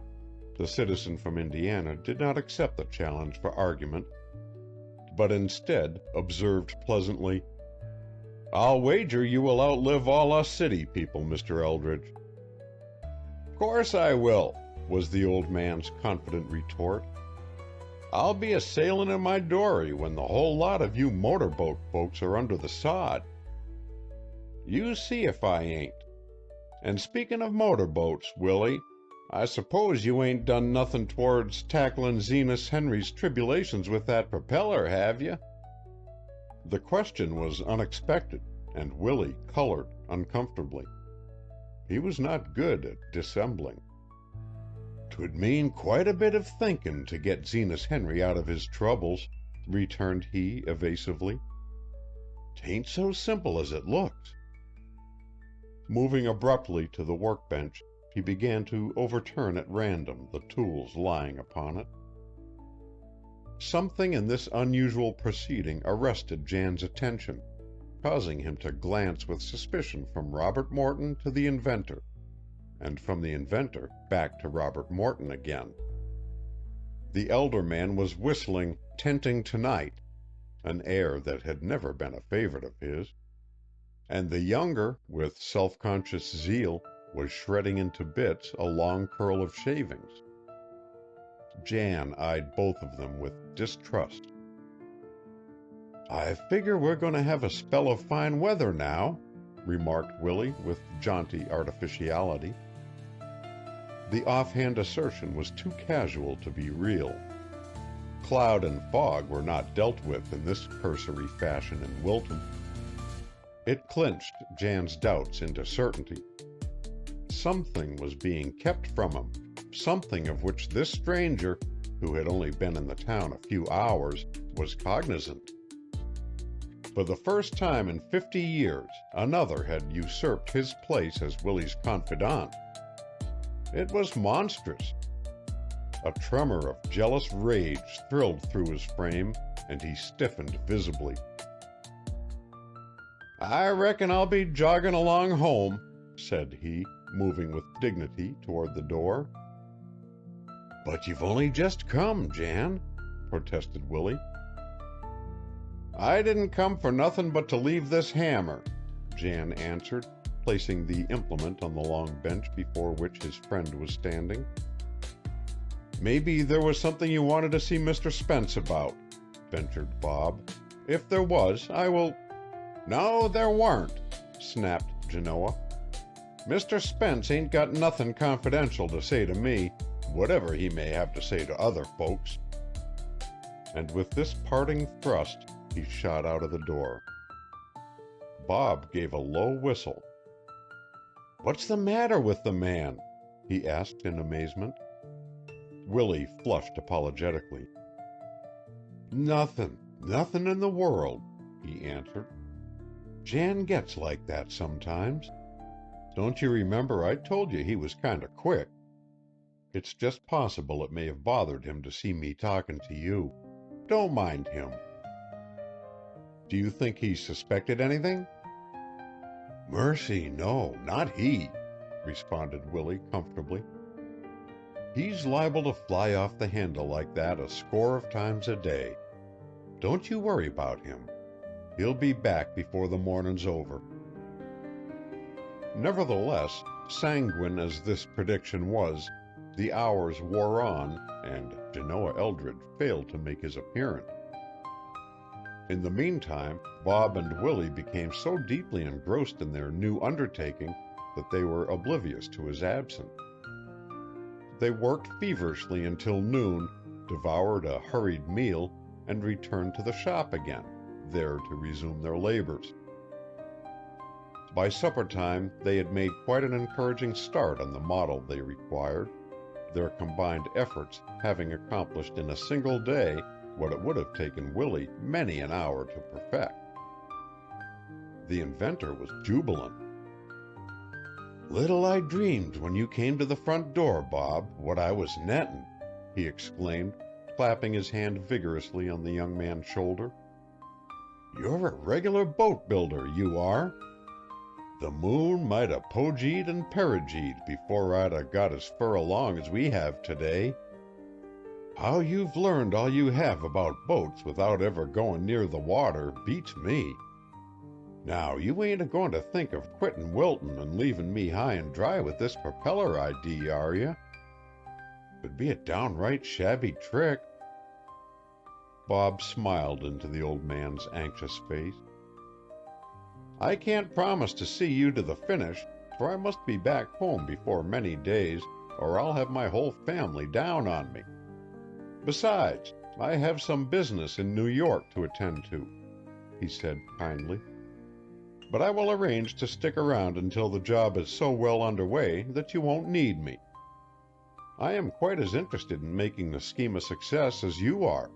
the citizen from Indiana did not accept the challenge for argument, but instead observed pleasantly, "I'll wager you will outlive all us city people, Mr. Eldridge." "Course I will," was the old man's confident retort. "I'll be a sailin' in my dory when the whole lot of you motorboat folks are under the sod. You see if I ain't. And speakin' of motorboats, Willie, I suppose you ain't done nothin' towards tacklin' Zenas Henry's tribulations with that propeller, have you?" The question was unexpected, and Willie colored uncomfortably. He was not good at dissembling. "'Twould mean quite a bit of thinkin' to get Zenas Henry out of his troubles," returned he evasively. "'Tain't so simple as it looks." Moving abruptly to the workbench, he began to overturn at random the tools lying upon it. Something in this unusual proceeding arrested Jan's attention, causing him to glance with suspicion from Robert Morton to the inventor, and from the inventor back to Robert Morton again. The elder man was whistling "Tenting Tonight," an air that had never been a favorite of his, and the younger, with self-conscious zeal, was shredding into bits a long curl of shavings. Jan eyed both of them with distrust. "I figure we're going to have a spell of fine weather now," remarked Willie with jaunty artificiality. The offhand assertion was too casual to be real. Cloud and fog were not dealt with in this cursory fashion in Wilton. It clinched Jan's doubts into certainty. Something was being kept from him, something of which this stranger, who had only been in the town a few hours, was cognizant. For the first time in 50 years, another had usurped his place as Willie's confidant. It was monstrous. A tremor of jealous rage thrilled through his frame, and he stiffened visibly. "I reckon I'll be jogging along home," said he, moving with dignity toward the door. "But you've only just come, Jan," protested Willie. "I didn't come for nothing but to leave this hammer," Jan answered, placing the implement on the long bench before which his friend was standing. "Maybe there was something you wanted to see Mr. Spence about," ventured Bob. "If there was, I will—" "No, there warn't," snapped Genoa. "Mr. Spence ain't got nothin' confidential to say to me, whatever he may have to say to other folks." And with this parting thrust, he shot out of the door. Bob gave a low whistle. "What's the matter with the man?" he asked in amazement. Willie flushed apologetically. Nothing in the world," he answered. "Jan gets like that sometimes. Don't you remember I told you he was kind of quick? It's just possible it may have bothered him to see me talking to you. Don't mind him." "Do you think he suspected anything?" "Mercy, no, not he," responded Willie comfortably. "He's liable to fly off the handle like that a score of times a day. Don't you worry about him. He'll be back before the morning's over." Nevertheless, sanguine as this prediction was, the hours wore on, and Genoa Eldred failed to make his appearance. In the meantime, Bob and Willie became so deeply engrossed in their new undertaking that they were oblivious to his absence. They worked feverishly until noon, devoured a hurried meal, and returned to the shop again, there to resume their labors. By supper time they had made quite an encouraging start on the model they required, their combined efforts having accomplished in a single day what it would have taken Willie many an hour to perfect. The inventor was jubilant. "Little I dreamed when you came to the front door, Bob, what I was nettin'," he exclaimed, clapping his hand vigorously on the young man's shoulder. "You're a regular boat builder, you are. The moon might 'a' pogeed and perigeed before I'd 'a' got as fur along as we have today. How you've learned all you have about boats without ever going near the water beats me. Now you ain't a-going to think of quittin' Wilton and leavin' me high and dry with this propeller idee, are you? 'Twould be a downright shabby trick." Bob smiled into the old man's anxious face. "I can't promise to see you to the finish, for I must be back home before many days, or I'll have my whole family down on me. Besides, I have some business in New York to attend to," he said kindly. "But I will arrange to stick around until the job is so well underway that you won't need me. I am quite as interested in making the scheme a success as you are.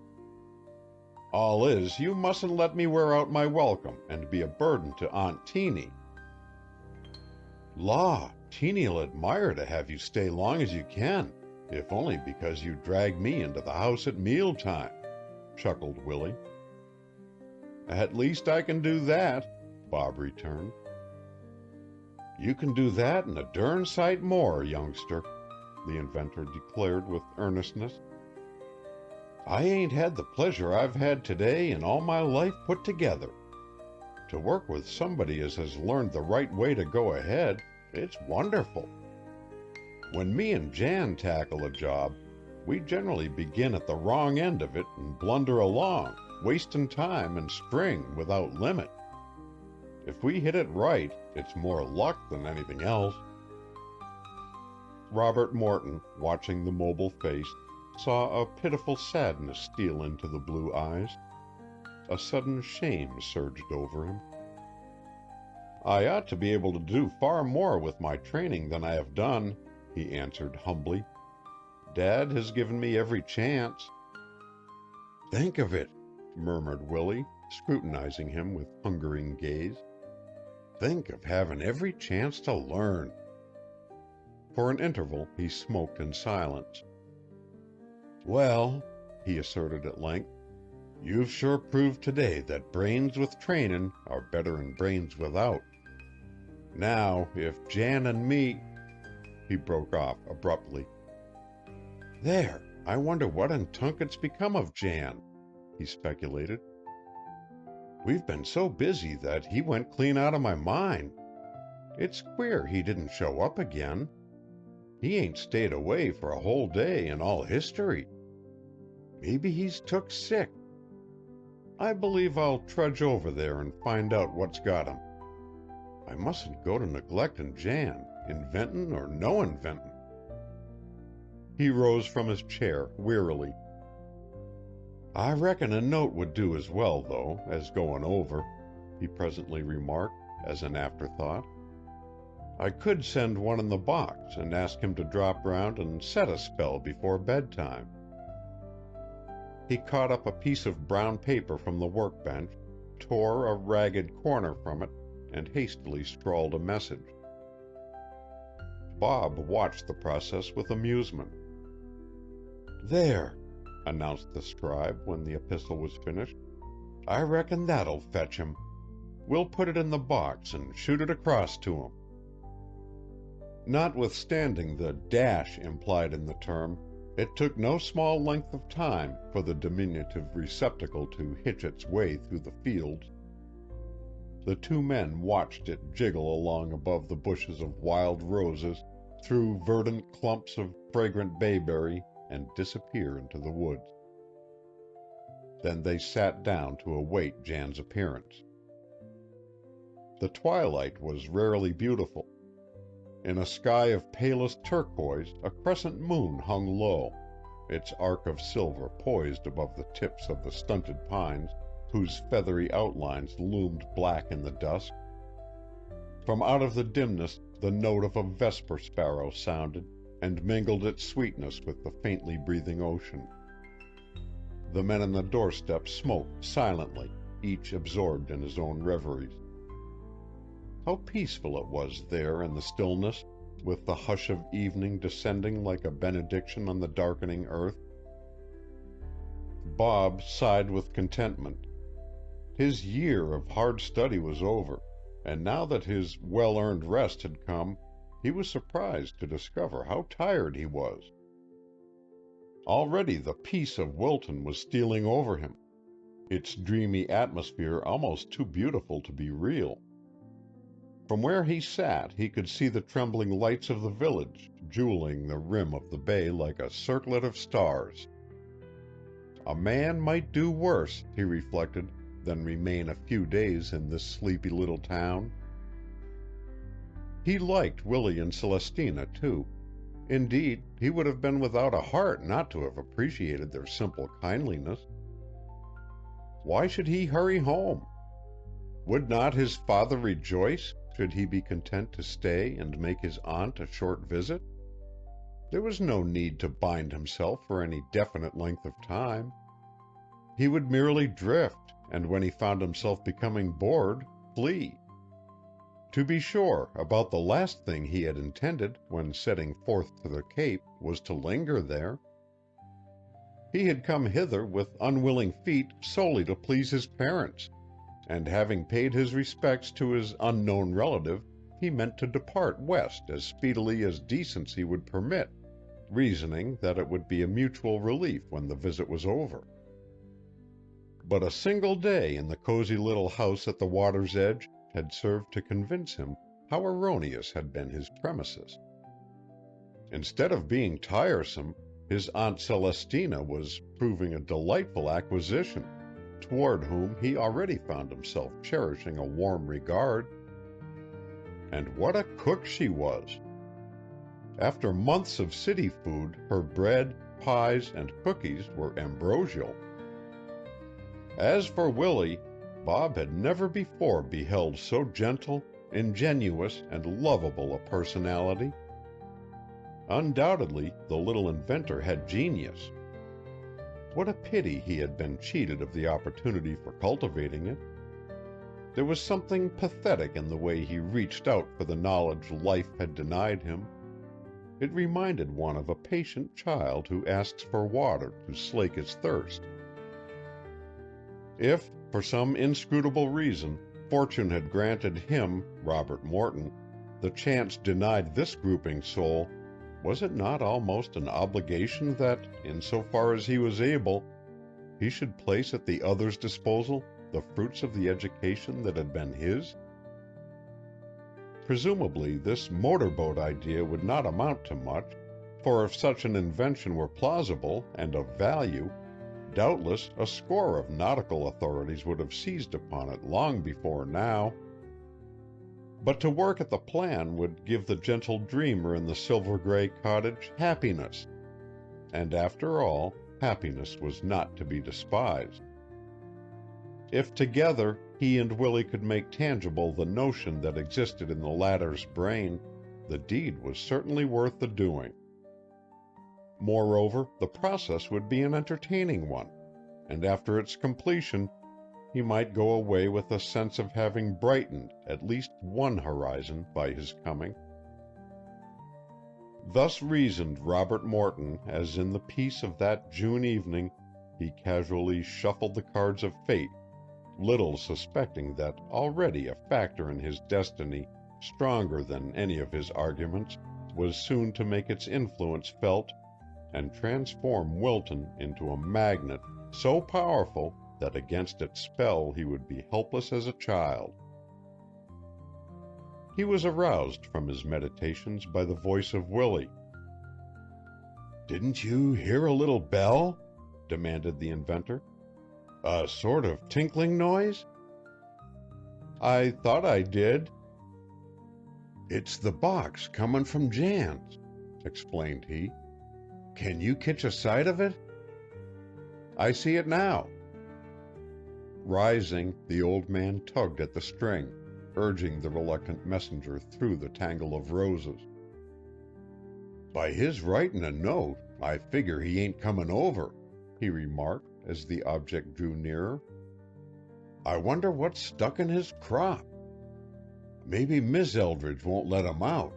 All is, you mustn't let me wear out my welcome and be a burden to Aunt Teeny." "Law, Teeny'll admire to have you stay long as you can, if only because you drag me into the house at mealtime," chuckled Willie. "At least I can do that," Bob returned. "You can do that and a dern sight more, youngster," the inventor declared with earnestness. "I ain't had the pleasure I've had today in all my life put together. To work with somebody as has learned the right way to go ahead, it's wonderful. When me and Jan tackle a job, we generally begin at the wrong end of it and blunder along, wasting time and string without limit. If we hit it right, it's more luck than anything else." Robert Morton, watching the mobile face, saw a pitiful sadness steal into the blue eyes. A sudden shame surged over him. "I ought to be able to do far more with my training than I have done," he answered humbly. "Dad has given me every chance." "Think of it," murmured Willie, scrutinizing him with hungering gaze. "Think of having every chance to learn." For an interval he smoked in silence. "Well," he asserted at length, "you've sure proved today that brains with trainin' are better'n brains without. Now, if Jan and me—" He broke off abruptly. "There, I wonder what in tunket's become of Jan," he speculated. "We've been so busy that he went clean out of my mind. It's queer he didn't show up again. He ain't stayed away for a whole day in all history. Maybe he's took sick. I believe I'll trudge over there and find out what's got him. I mustn't go to neglectin' Jan, inventin' or no inventin'." He rose from his chair wearily. "I reckon a note would do as well, though, as goin' over," he presently remarked, as an afterthought. "I could send one in the box and ask him to drop round and set a spell before bedtime." He caught up a piece of brown paper from the workbench, tore a ragged corner from it, and hastily scrawled a message. Bob watched the process with amusement. "There," announced the scribe when the epistle was finished. "I reckon that'll fetch him. We'll put it in the box and shoot it across to him." Notwithstanding the dash implied in the term, it took no small length of time for the diminutive receptacle to hitch its way through the fields. The two men watched it jiggle along above the bushes of wild roses, through verdant clumps of fragrant bayberry, and disappear into the woods. Then they sat down to await Jan's appearance. The twilight was rarely beautiful. In a sky of palest turquoise, a crescent moon hung low, its arc of silver poised above the tips of the stunted pines, whose feathery outlines loomed black in the dusk. From out of the dimness the note of a vesper sparrow sounded, and mingled its sweetness with the faintly breathing ocean. The men on the doorstep smoked silently, each absorbed in his own reveries. How peaceful it was there in the stillness, with the hush of evening descending like a benediction on the darkening earth. Bob sighed with contentment. His year of hard study was over, and now that his well-earned rest had come, he was surprised to discover how tired he was. Already the peace of Wilton was stealing over him, its dreamy atmosphere almost too beautiful to be real. From where he sat he could see the trembling lights of the village jewelling the rim of the bay like a circlet of stars. A man might do worse, he reflected, than remain a few days in this sleepy little town. He liked Willie and Celestina, too. Indeed, he would have been without a heart not to have appreciated their simple kindliness. Why should he hurry home? Would not his father rejoice should he be content to stay and make his aunt a short visit? There was no need to bind himself for any definite length of time. He would merely drift, and when he found himself becoming bored, flee. To be sure, about the last thing he had intended when setting forth to the Cape was to linger there. He had come hither with unwilling feet solely to please his parents, and having paid his respects to his unknown relative, he meant to depart west as speedily as decency would permit, reasoning that it would be a mutual relief when the visit was over. But a single day in the cozy little house at the water's edge had served to convince him how erroneous had been his premises. Instead of being tiresome, his Aunt Celestina was proving a delightful acquisition, toward whom he already found himself cherishing a warm regard. And what a cook she was! After months of city food, her bread, pies, and cookies were ambrosial. As for Willie, Bob had never before beheld so gentle, ingenuous, and lovable a personality. Undoubtedly, the little inventor had genius. What a pity he had been cheated of the opportunity for cultivating it. There was something pathetic in the way he reached out for the knowledge life had denied him. It reminded one of a patient child who asks for water to slake his thirst. If, for some inscrutable reason, fortune had granted him, Robert Morton, the chance denied this grouping soul, was it not almost an obligation that, insofar as he was able, he should place at the other's disposal the fruits of the education that had been his? Presumably, this motorboat idea would not amount to much, for if such an invention were plausible and of value, doubtless a score of nautical authorities would have seized upon it long before now. But to work at the plan would give the gentle dreamer in the silver-gray cottage happiness, and after all, happiness was not to be despised. If together he and Willie could make tangible the notion that existed in the latter's brain, the deed was certainly worth the doing. Moreover, the process would be an entertaining one, and after its completion, he might go away with a sense of having brightened at least one horizon by his coming. Thus reasoned Robert Morton as in the peace of that June evening he casually shuffled the cards of fate, little suspecting that already a factor in his destiny stronger than any of his arguments was soon to make its influence felt and transform Wilton into a magnet so powerful that against its spell he would be helpless as a child. He was aroused from his meditations by the voice of Willie. "Didn't you hear a little bell?" demanded the inventor. "A sort of tinkling noise?" "I thought I did." "It's the box comin' from Jan's," explained he. "Can you catch a sight of it?" "I see it now." Rising, the old man tugged at the string, urging the reluctant messenger through the tangle of roses. "By his writin' a note, I figure he ain't comin' over," he remarked as the object drew nearer. "I wonder what's stuck in his crop. Maybe Miss Eldridge won't let him out.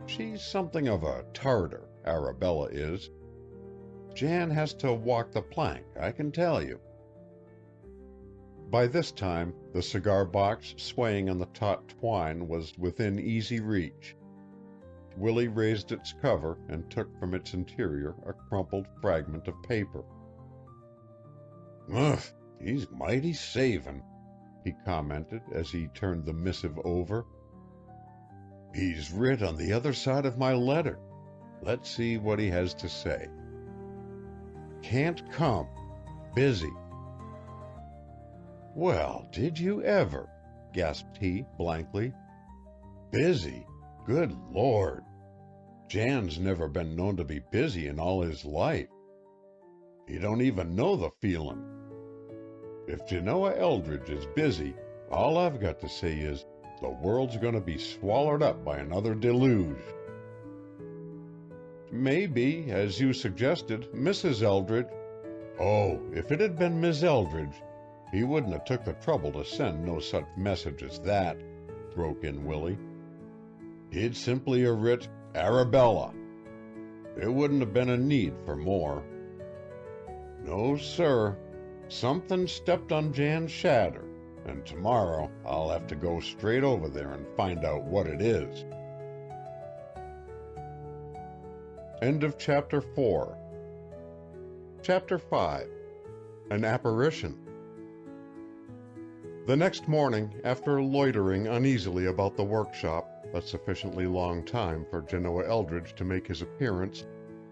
She's something of a tartar, Arabella is. Jan has to walk the plank, I can tell you." By this time, the cigar box swaying on the taut twine was within easy reach. Willie raised its cover and took from its interior a crumpled fragment of paper. "Ugh, he's mighty savin'," he commented as he turned the missive over. "He's writ on the other side of my letter. Let's see what he has to say. Can't come. Busy." "Well, did you ever?" gasped he blankly. "Busy? Good Lord! Jan's never been known to be busy in all his life. He don't even know the feelin'. If Genoa Eldridge is busy, all I've got to say is the world's going to be swallowed up by another deluge." "Maybe, as you suggested, Mrs. Eldridge—" "Oh, if it had been Miss Eldridge, he wouldn't have took the trouble to send no such message as that," broke in Willie. "He'd simply a writ Arabella. There wouldn't have been a need for more. No, sir. Something stepped on Jan's shadder, and tomorrow I'll have to go straight over there and find out what it is." End of Chapter 4. Chapter 5. An Apparition. The next morning, after loitering uneasily about the workshop a sufficiently long time for Genoa Eldridge to make his appearance,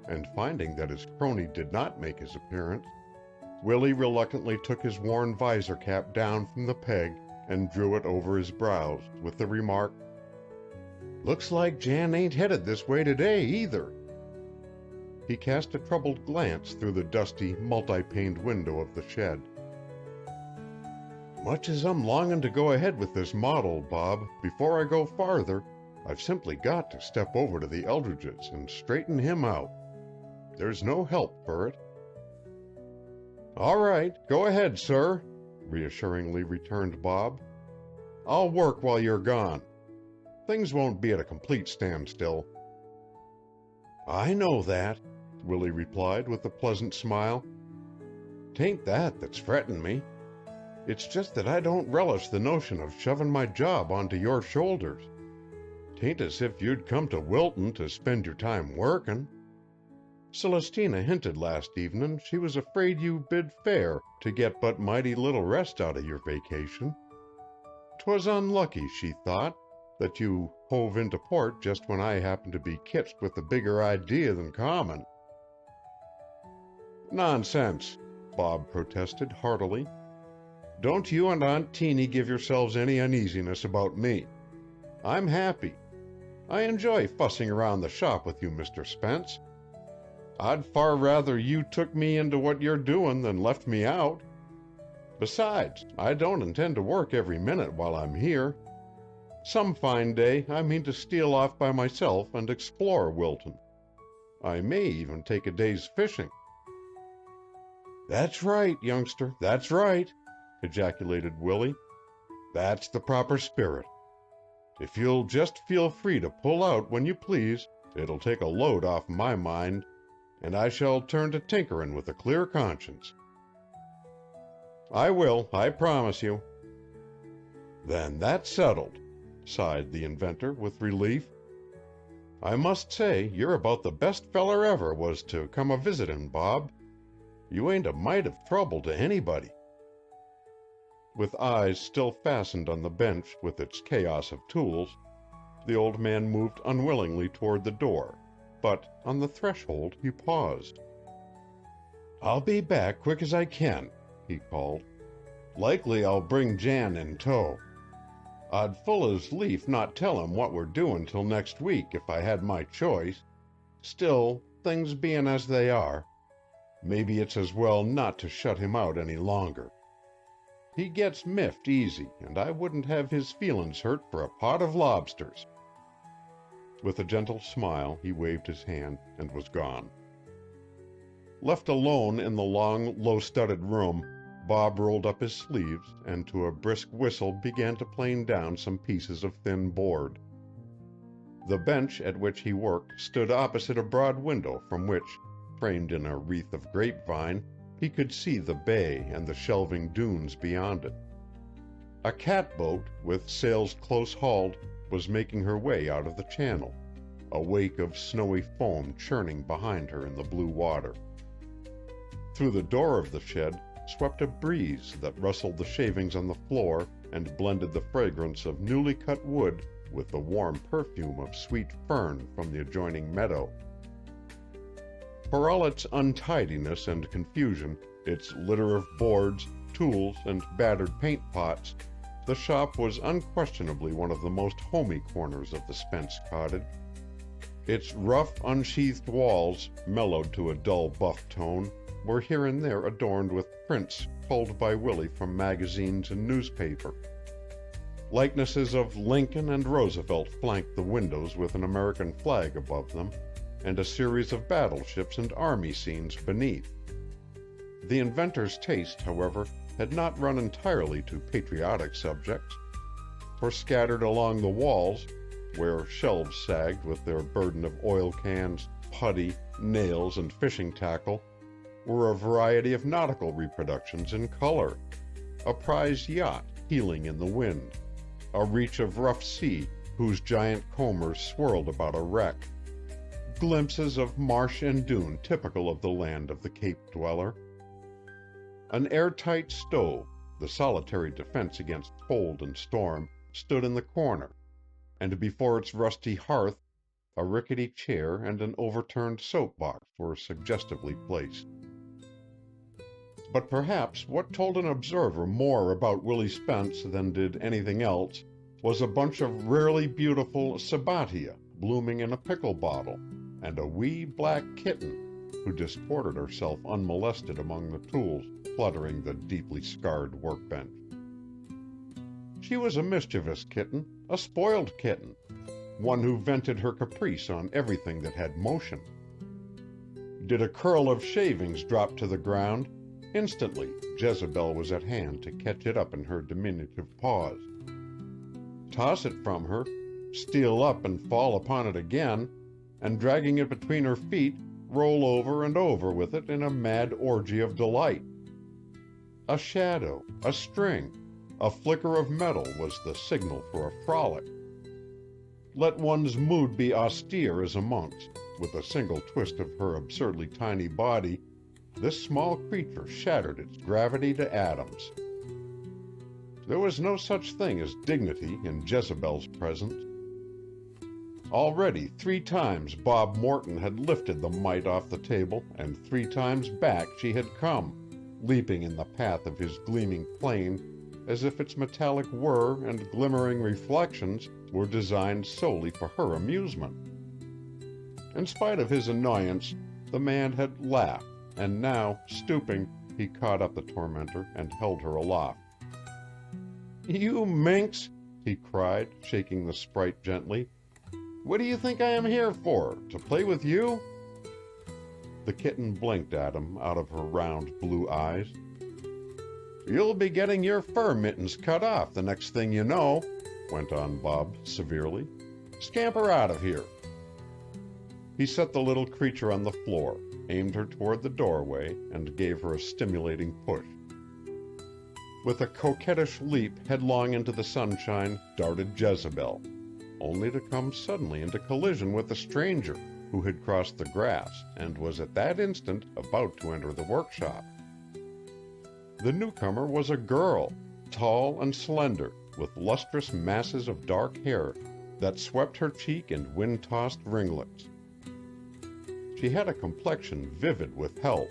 and finding that his crony did not make his appearance, Willie reluctantly took his worn visor cap down from the peg and drew it over his brows, with the remark, "Looks like Jan ain't headed this way today, either." He cast a troubled glance through the dusty, multi-paned window of the shed. "Much as I'm longing to go ahead with this model, Bob, before I go farther, I've simply got to step over to the Eldridges and straighten him out. There's no help for it." "All right, go ahead, sir," reassuringly returned Bob. "I'll work while you're gone. Things won't be at a complete standstill." "I know that," Willie replied with a pleasant smile. "'Tain't that's fretting me. It's just that I don't relish the notion of shoving my job onto your shoulders. 'Tain't as if you'd come to Wilton to spend your time working. Celestina hinted last evening she was afraid you bid fair to get but mighty little rest out of your vacation. 'Twas unlucky, she thought, that you hove into port just when I happened to be ketched with a bigger idea than common." "Nonsense," Bob protested heartily. "Don't you and Aunt Teeny give yourselves any uneasiness about me. I'm happy. I enjoy fussing around the shop with you, Mr. Spence. I'd far rather you took me into what you're doing than left me out. Besides, I don't intend to work every minute while I'm here. Some fine day I mean to steal off by myself and explore Wilton. I may even take a day's fishing." "That's right, youngster, that's right," ejaculated Willie. "That's the proper spirit. If you'll just feel free to pull out when you please, it'll take a load off my mind, and I shall turn to tinkering with a clear conscience." "I will, I promise you." "Then that's settled," sighed the inventor with relief. "I must say you're about the best feller ever was to come a-visitin', Bob. You ain't a mite of trouble to anybody." With eyes still fastened on the bench with its chaos of tools, the old man moved unwillingly toward the door, but on the threshold he paused. "I'll be back quick as I can," he called. "Likely I'll bring Jan in tow. I'd full as lief not tell him what we're doing till next week if I had my choice. Still, things being as they are, maybe it's as well not to shut him out any longer. He gets miffed easy, and I wouldn't have his feelings hurt for a pot of lobsters." With a gentle smile he waved his hand and was gone. Left alone in the long, low-studded room, Bob rolled up his sleeves and to a brisk whistle began to plane down some pieces of thin board. The bench at which he worked stood opposite a broad window from which, framed in a wreath of grapevine, he could see the bay and the shelving dunes beyond it. A catboat, with sails close hauled, was making her way out of the channel, a wake of snowy foam churning behind her in the blue water. Through the door of the shed swept a breeze that rustled the shavings on the floor and blended the fragrance of newly cut wood with the warm perfume of sweet fern from the adjoining meadow. For all its untidiness and confusion, its litter of boards, tools, and battered paint pots, the shop was unquestionably one of the most homey corners of the Spence cottage. Its rough, unsheathed walls, mellowed to a dull buff tone, were here and there adorned with prints culled by Willie from magazines and newspaper. Likenesses of Lincoln and Roosevelt flanked the windows with an American flag above them, and a series of battleships and army scenes beneath. The inventor's taste, however, had not run entirely to patriotic subjects, for scattered along the walls, where shelves sagged with their burden of oil cans, putty, nails, and fishing tackle, were a variety of nautical reproductions in color: a prize yacht heeling in the wind, a reach of rough sea whose giant combers swirled about a wreck, glimpses of marsh and dune typical of the land of the Cape dweller. An airtight stove, the solitary defense against cold and storm, stood in the corner, and before its rusty hearth a rickety chair and an overturned soap-box were suggestively placed. But perhaps what told an observer more about Willie Spence than did anything else was a bunch of rarely beautiful sabbatia blooming in a pickle bottle, and a wee black kitten who disported herself unmolested among the tools cluttering the deeply scarred workbench. She was a mischievous kitten, a spoiled kitten, one who vented her caprice on everything that had motion. Did a curl of shavings drop to the ground, instantly Jezebel was at hand to catch it up in her diminutive paws. Toss it from her, steal up and fall upon it again, and dragging it between her feet, roll over and over with it in a mad orgy of delight. A shadow, a string, a flicker of metal was the signal for a frolic. Let one's mood be austere as a monk's. With a single twist of her absurdly tiny body, this small creature shattered its gravity to atoms. There was no such thing as dignity in Jezebel's presence. Already 3 times Bob Morton had lifted the mite off the table, and 3 times back she had come, leaping in the path of his gleaming plane as if its metallic whir and glimmering reflections were designed solely for her amusement. In spite of his annoyance, the man had laughed, and now, stooping, he caught up the tormentor and held her aloft. "You minx!" he cried, shaking the sprite gently. "What do you think I am here for? To play with you?" The kitten blinked at him out of her round blue eyes. "You'll be getting your fur mittens cut off the next thing you know," went on Bob severely. "Scamper out of here." He set the little creature on the floor, aimed her toward the doorway, and gave her a stimulating push. With a coquettish leap headlong into the sunshine darted Jezebel, only to come suddenly into collision with a stranger who had crossed the grass and was at that instant about to enter the workshop. The newcomer was a girl, tall and slender, with lustrous masses of dark hair that swept her cheek in wind-tossed ringlets. She had a complexion vivid with health,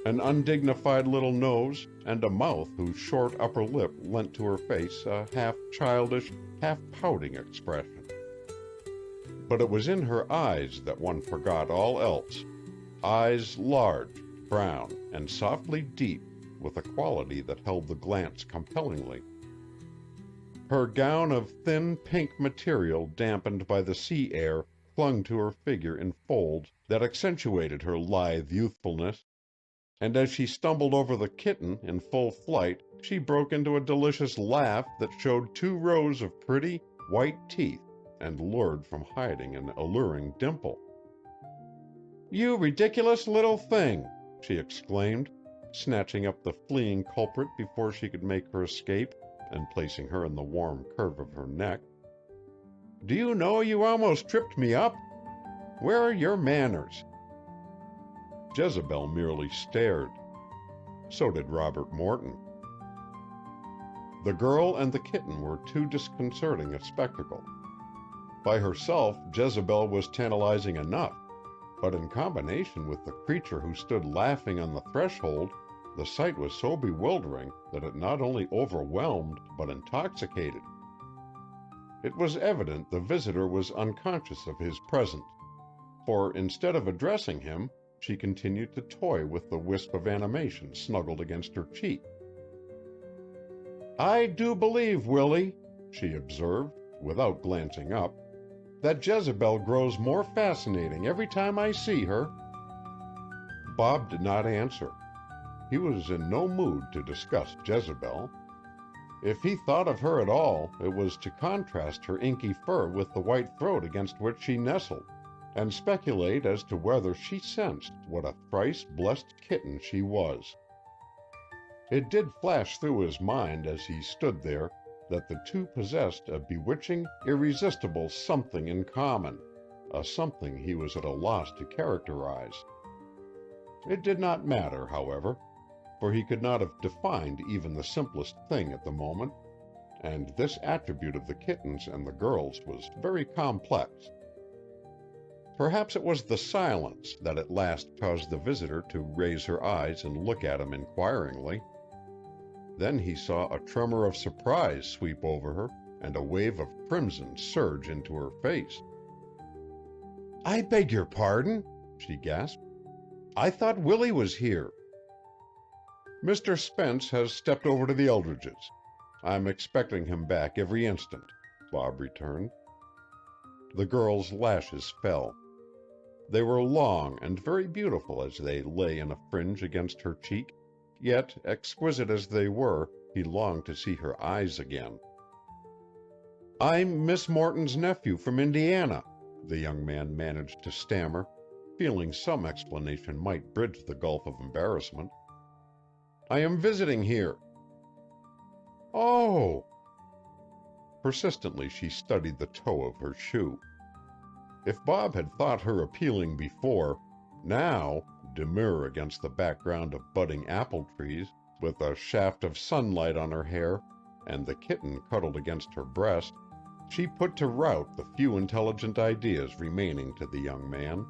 an undignified little nose, and a mouth whose short upper lip lent to her face a half-childish, half-pouting expression. But it was in her eyes that one forgot all else, eyes large, brown, and softly deep, with a quality that held the glance compellingly. Her gown of thin pink material dampened by the sea air clung to her figure in folds that accentuated her lithe youthfulness, and as she stumbled over the kitten in full flight, she broke into a delicious laugh that showed 2 rows of pretty, white teeth and lured from hiding an alluring dimple. "You ridiculous little thing!" she exclaimed, snatching up the fleeing culprit before she could make her escape and placing her in the warm curve of her neck. "Do you know you almost tripped me up? Where are your manners?" Jezebel merely stared. So did Robert Morton. The girl and the kitten were too disconcerting a spectacle. By herself, Jezebel was tantalizing enough, but in combination with the creature who stood laughing on the threshold, the sight was so bewildering that it not only overwhelmed but intoxicated. It was evident the visitor was unconscious of his presence, for instead of addressing him, she continued to toy with the wisp of animation snuggled against her cheek. "I do believe, Willie," she observed, without glancing up, "that Jezebel grows more fascinating every time I see her." Bob did not answer. He was in no mood to discuss Jezebel. If he thought of her at all, it was to contrast her inky fur with the white throat against which she nestled, and speculate as to whether she sensed what a thrice-blessed kitten she was. It did flash through his mind as he stood there that the two possessed a bewitching, irresistible something in common, a something he was at a loss to characterize. It did not matter, however, for he could not have defined even the simplest thing at the moment, and this attribute of the kittens and the girls was very complex. Perhaps it was the silence that at last caused the visitor to raise her eyes and look at him inquiringly. Then he saw a tremor of surprise sweep over her and a wave of crimson surge into her face. "I beg your pardon," she gasped. "I thought Willie was here." "Mr. Spence has stepped over to the Eldridges. I'm expecting him back every instant," Bob returned. The girl's lashes fell. They were long and very beautiful as they lay in a fringe against her cheek, yet, exquisite as they were, he longed to see her eyes again. "I'm Miss Morton's nephew from Indiana," the young man managed to stammer, feeling some explanation might bridge the gulf of embarrassment. "I am visiting here." "Oh!" Persistently she studied the toe of her shoe. If Bob had thought her appealing before, now, demure against the background of budding apple trees, with a shaft of sunlight on her hair and the kitten cuddled against her breast, she put to rout the few intelligent ideas remaining to the young man.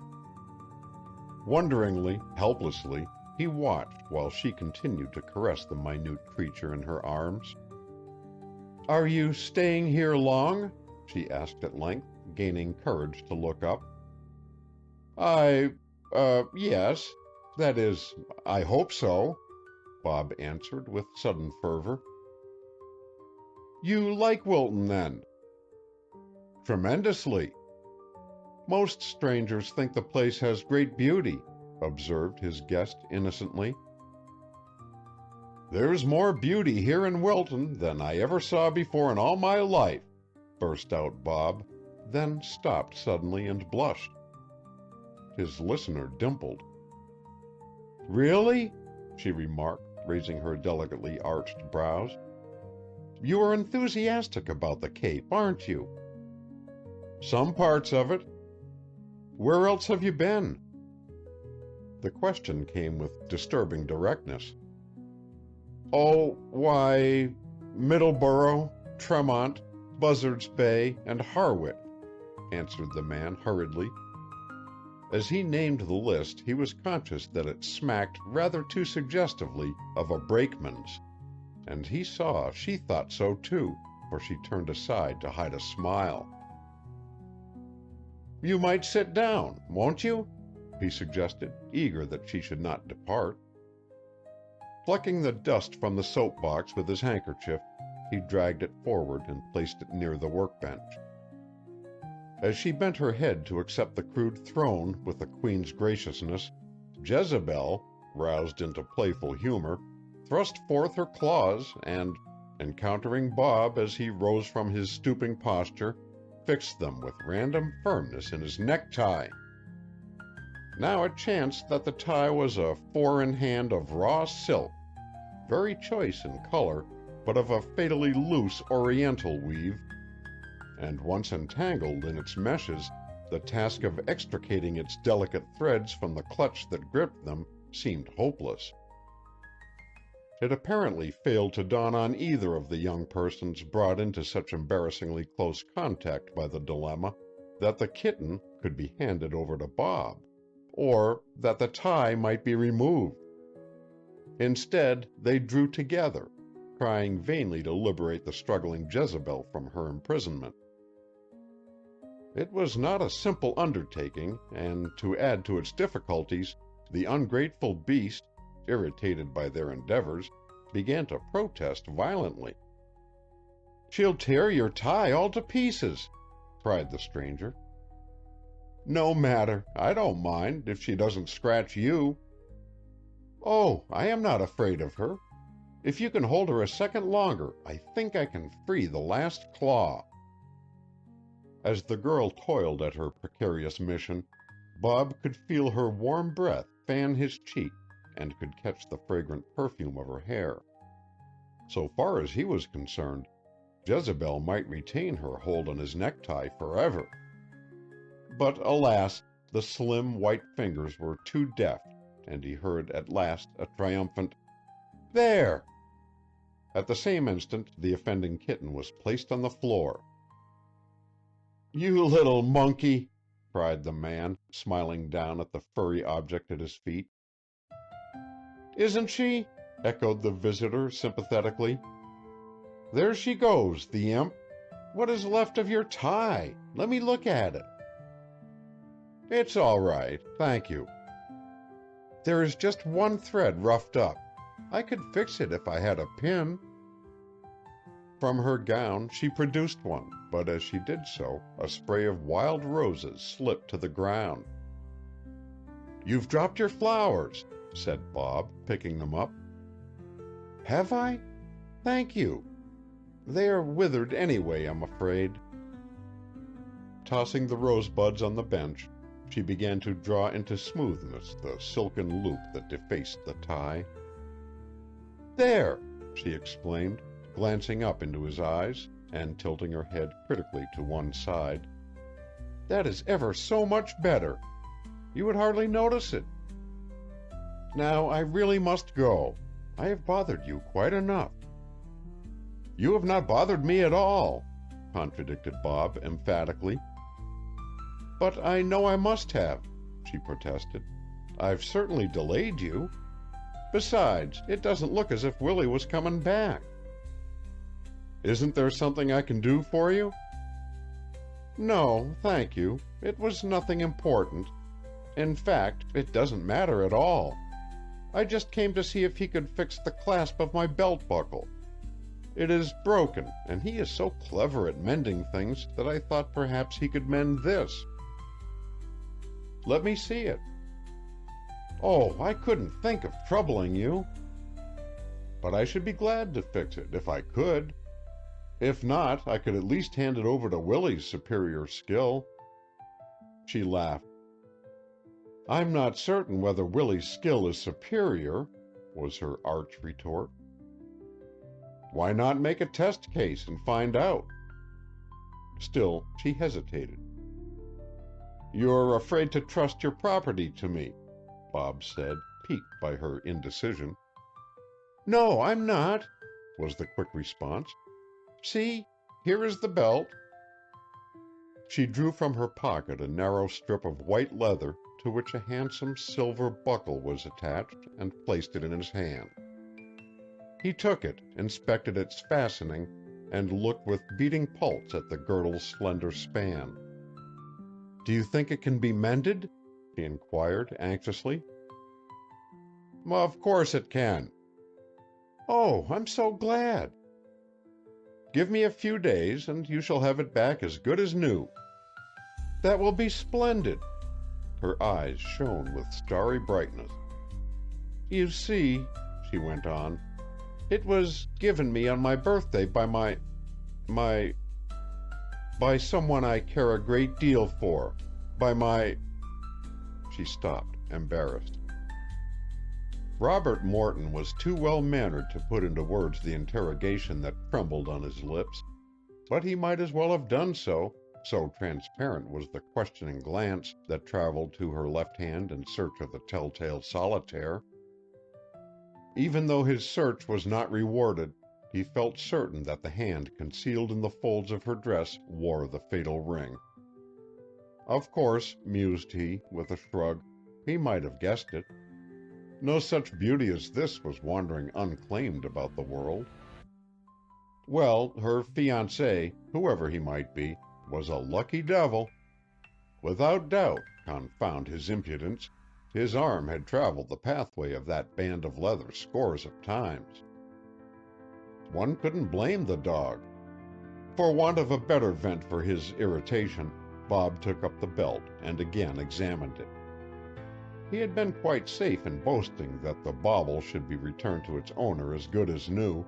Wonderingly, helplessly, he watched while she continued to caress the minute creature in her arms. "Are you staying here long?" she asked at length, gaining courage to look up. Yes. That is, I hope so," Bob answered with sudden fervor. "You like Wilton, then?" "Tremendously." "Most strangers think the place has great beauty," observed his guest innocently. "There's more beauty here in Wilton than I ever saw before in all my life," burst out Bob, then stopped suddenly and blushed. His listener dimpled. "Really?" she remarked, raising her delicately arched brows. "You are enthusiastic about the Cape, aren't you?" "Some parts of it." "Where else have you been?" The question came with disturbing directness. "Oh, why, Middleborough, Tremont, Buzzard's Bay, and Harwich," answered the man hurriedly. As he named the list, he was conscious that it smacked rather too suggestively of a brakeman's, and he saw she thought so too, for she turned aside to hide a smile. "You might sit down, won't you?" he suggested, eager that she should not depart. Flecking the dust from the soap-box with his handkerchief, he dragged it forward and placed it near the workbench. As she bent her head to accept the crude throne with a queen's graciousness, Jezebel, roused into playful humor, thrust forth her claws and, encountering Bob as he rose from his stooping posture, fixed them with random firmness in his necktie. Now it chanced that the tie was a 4-in-hand of raw silk, very choice in color, but of a fatally loose oriental weave, and once entangled in its meshes, the task of extricating its delicate threads from the clutch that gripped them seemed hopeless. It apparently failed to dawn on either of the young persons brought into such embarrassingly close contact by the dilemma that the kitten could be handed over to Bob, or that the tie might be removed. Instead, they drew together, trying vainly to liberate the struggling Jezebel from her imprisonment. It was not a simple undertaking, and to add to its difficulties, the ungrateful beast, irritated by their endeavors, began to protest violently. "She'll tear your tie all to pieces," cried the stranger. "No matter, I don't mind, if she doesn't scratch you." "Oh, I am not afraid of her. If you can hold her a second longer, I think I can free the last claw." As the girl toiled at her precarious mission, Bob could feel her warm breath fan his cheek and could catch the fragrant perfume of her hair. So far as he was concerned, Jezebel might retain her hold on his necktie forever. But alas, the slim white fingers were too deft, and he heard at last a triumphant, "There!" At the same instant the offending kitten was placed on the floor. "You little monkey!" cried the man, smiling down at the furry object at his feet. "Isn't she?" echoed the visitor sympathetically. "There she goes, the imp. What is left of your tie? Let me look at it." "It's all right, thank you. There is just one thread roughed up. I could fix it if I had a pin." From her gown she produced one, but as she did so, a spray of wild roses slipped to the ground. "You've dropped your flowers," said Bob, picking them up. "Have I? Thank you. They are withered anyway, I'm afraid." Tossing the rosebuds on the bench, she began to draw into smoothness the silken loop that defaced the tie. "There!" she exclaimed, glancing up into his eyes, and tilting her head critically to one side. "That is ever so much better. You would hardly notice it. Now I really must go. I have bothered you quite enough." "You have not bothered me at all," contradicted Bob emphatically. "But I know I must have," she protested. "I've certainly delayed you. Besides, it doesn't look as if Willie was coming back." "Isn't there something I can do for you?" "No, thank you. It was nothing important. In fact, it doesn't matter at all. I just came to see if he could fix the clasp of my belt buckle. It is broken, and he is so clever at mending things that I thought perhaps he could mend this." "Let me see it." "Oh, I couldn't think of troubling you." "But I should be glad to fix it, if I could. If not, I could at least hand it over to Willie's superior skill." She laughed. "I'm not certain whether Willie's skill is superior," was her arch retort. "Why not make a test case and find out?" Still she hesitated. "You're afraid to trust your property to me," Bob said, piqued by her indecision. "No, I'm not," was the quick response. "See, here is the belt." She drew from her pocket a narrow strip of white leather to which a handsome silver buckle was attached, and placed it in his hand. He took it, inspected its fastening, and looked with beating pulse at the girdle's slender span. "Do you think it can be mended?" he inquired anxiously. "Of course it can." "Oh, I'm so glad." "Give me a few days, and you shall have it back as good as new." "That will be splendid." Her eyes shone with starry brightness. "You see," she went on, "it was given me on my birthday by by someone I care a great deal for, by my—" She stopped, embarrassed. Robert Morton was too well-mannered to put into words the interrogation that trembled on his lips, but he might as well have done so, so transparent was the questioning glance that traveled to her left hand in search of the telltale solitaire. Even though his search was not rewarded, he felt certain that the hand concealed in the folds of her dress wore the fatal ring. Of course, mused he, with a shrug, he might have guessed it. No such beauty as this was wandering unclaimed about the world. Well, her fiancé, whoever he might be, was a lucky devil. Without doubt, confound his impudence, his arm had traveled the pathway of that band of leather scores of times. One couldn't blame the dog. For want of a better vent for his irritation, Bob took up the belt and again examined it. He had been quite safe in boasting that the bauble should be returned to its owner as good as new,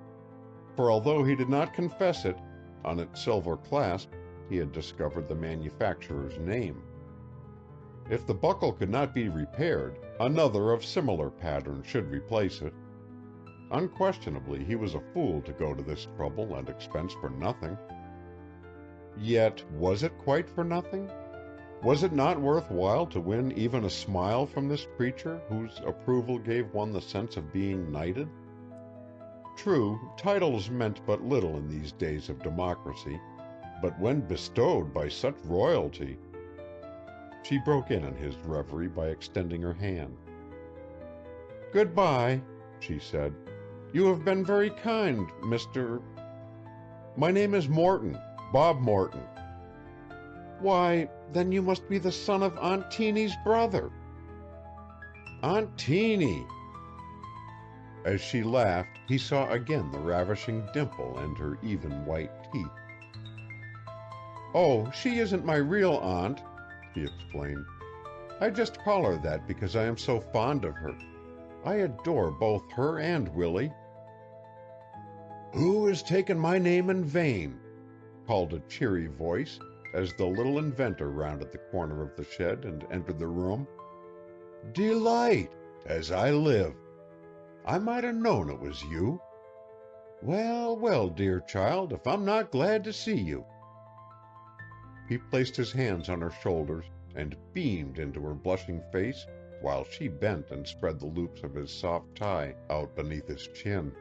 for although he did not confess it, on its silver clasp he had discovered the manufacturer's name. If the buckle could not be repaired, another of similar pattern should replace it. Unquestionably he was a fool to go to this trouble and expense for nothing. Yet was it quite for nothing? Was it not worth while to win even a smile from this creature whose approval gave one the sense of being knighted? True, titles meant but little in these days of democracy, but when bestowed by such royalty— She broke in on his reverie by extending her hand. "Goodbye," she said. "You have been very kind, Mr. My name is Morton, Bob Morton." "Why, then you must be the son of Aunt Teeny's brother." "Aunt Teeny!" As she laughed, he saw again the ravishing dimple and her even white teeth. "Oh, she isn't my real aunt," he explained. "I just call her that because I am so fond of her. I adore both her and Willie." "Who has taken my name in vain?" called a cheery voice as the little inventor rounded the corner of the shed and entered the room. "Delight, as I live! I might have known it was you. Well, well, dear child, if I'm not glad to see you." He placed his hands on her shoulders and beamed into her blushing face while she bent and spread the loops of his soft tie out beneath his chin.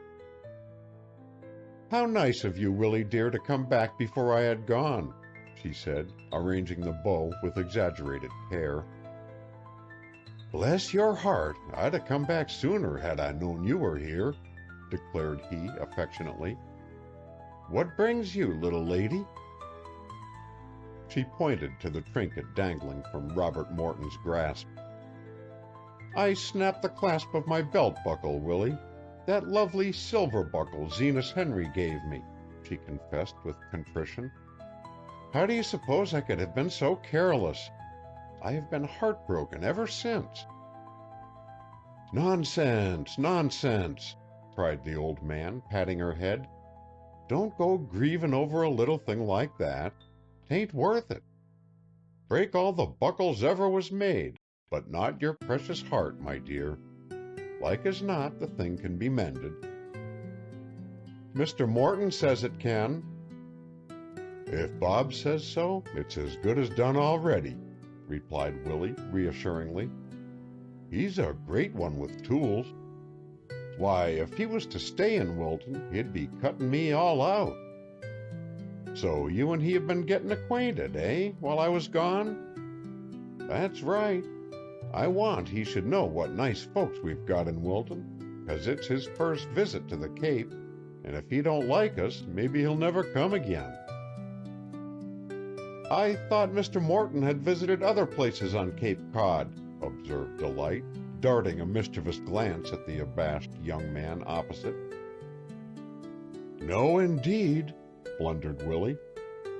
"How nice of you, Willie dear, to come back before I had gone," she said, arranging the bow with exaggerated care. "Bless your heart, I'd have come back sooner had I known you were here," declared he affectionately. "What brings you, little lady?" She pointed to the trinket dangling from Robert Morton's grasp. "I snapped the clasp of my belt buckle, Willie. That lovely silver buckle Zenas Henry gave me," she confessed with contrition. "How do you suppose I could have been so careless? I have been heartbroken ever since." "Nonsense, nonsense!" cried the old man, patting her head. "Don't go grievin' over a little thing like that. 'Tain't worth it. Break all the buckles ever was made, but not your precious heart, my dear. Like as not, the thing can be mended." "Mr. Morton says it can." "If Bob says so, it's as good as done already," replied Willie reassuringly. "He's a great one with tools. Why, if he was to stay in Wilton, he'd be cutting me all out. So you and he have been getting acquainted, eh, while I was gone? That's right. I want he should know what nice folks we've got in Wilton, 'cause it's his first visit to the Cape, and if he don't like us, maybe he'll never come again." "I thought Mr. Morton had visited other places on Cape Cod," observed Delight, darting a mischievous glance at the abashed young man opposite. "No, indeed," blundered Willie.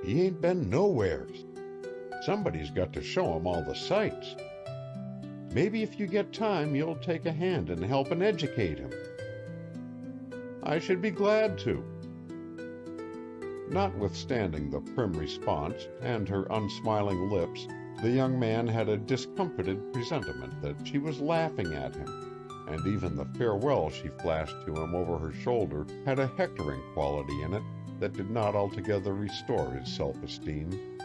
"He ain't been nowheres. Somebody's got to show him all the sights. Maybe if you get time you'll take a hand in helping educate him." "I should be glad to." Notwithstanding the prim response and her unsmiling lips, the young man had a discomfited presentiment that she was laughing at him, and even the farewell she flashed to him over her shoulder had a hectoring quality in it that did not altogether restore his self-esteem.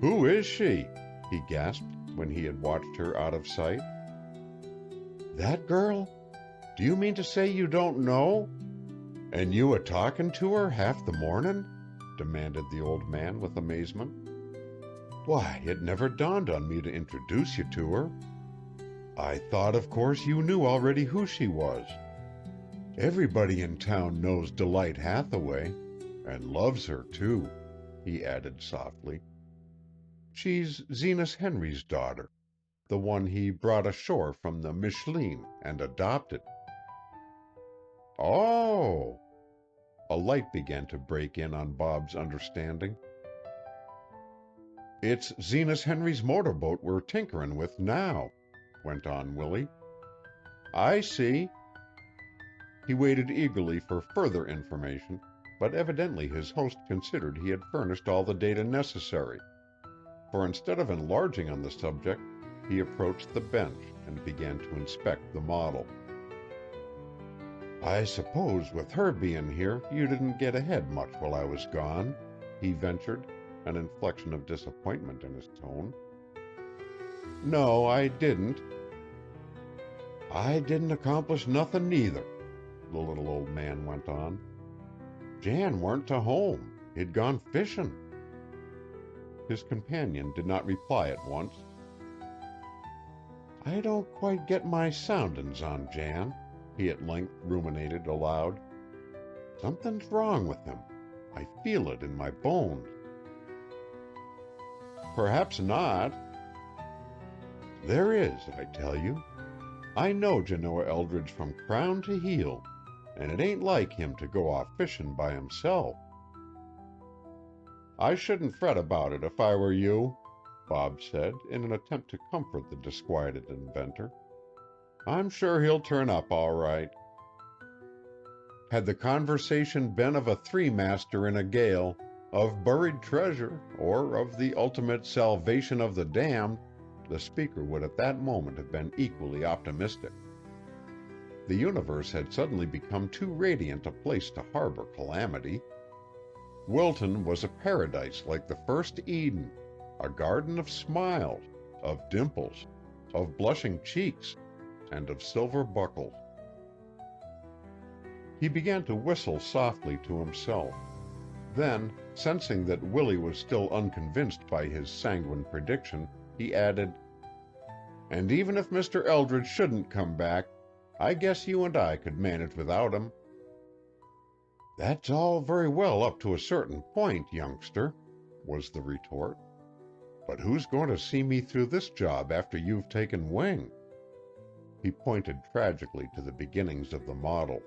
"Who is she?" he gasped when he had watched her out of sight. "That girl? Do you mean to say you don't know? And you a-talking to her half the mornin'?" demanded the old man with amazement. "Why, it never dawned on me to introduce you to her. I thought, of course, you knew already who she was. Everybody in town knows Delight Hathaway, and loves her, too," he added softly. "She's Zenas Henry's daughter, the one he brought ashore from the Micheline and adopted." "Oh!" A light began to break in on Bob's understanding. "It's Zenas Henry's motorboat we're tinkerin' with now," went on Willie. "I see." He waited eagerly for further information, but evidently his host considered he had furnished all the data necessary, for instead of enlarging on the subject, he approached the bench and began to inspect the model. "I suppose with her being here, you didn't get ahead much while I was gone," he ventured, an inflection of disappointment in his tone. "No, I didn't." "I didn't accomplish nothin' neither," the little old man went on. "Jan weren't to home. He'd gone fishin'." His companion did not reply at once. "I don't quite get my soundin's on Jan," he at length ruminated aloud. "Something's wrong with him. I feel it in my bones." "Perhaps not." "There is, I tell you. I know Genoa Eldridge from crown to heel, and it ain't like him to go off fishin' by himself." "I shouldn't fret about it if I were you," Bob said, in an attempt to comfort the disquieted inventor. "I'm sure he'll turn up all right." Had the conversation been of a three-master in a gale, of buried treasure, or of the ultimate salvation of the damned, the speaker would at that moment have been equally optimistic. The universe had suddenly become too radiant a place to harbor calamity. Wilton was a paradise like the first Eden, a garden of smiles, of dimples, of blushing cheeks, and of silver buckles. He began to whistle softly to himself. Then, sensing that Willie was still unconvinced by his sanguine prediction, he added, "And even if Mr. Eldridge shouldn't come back, I guess you and I could manage without him." "That's all very well up to a certain point, youngster," was the retort. "But who's going to see me through this job after you've taken wing?" He pointed tragically to the beginnings of the model.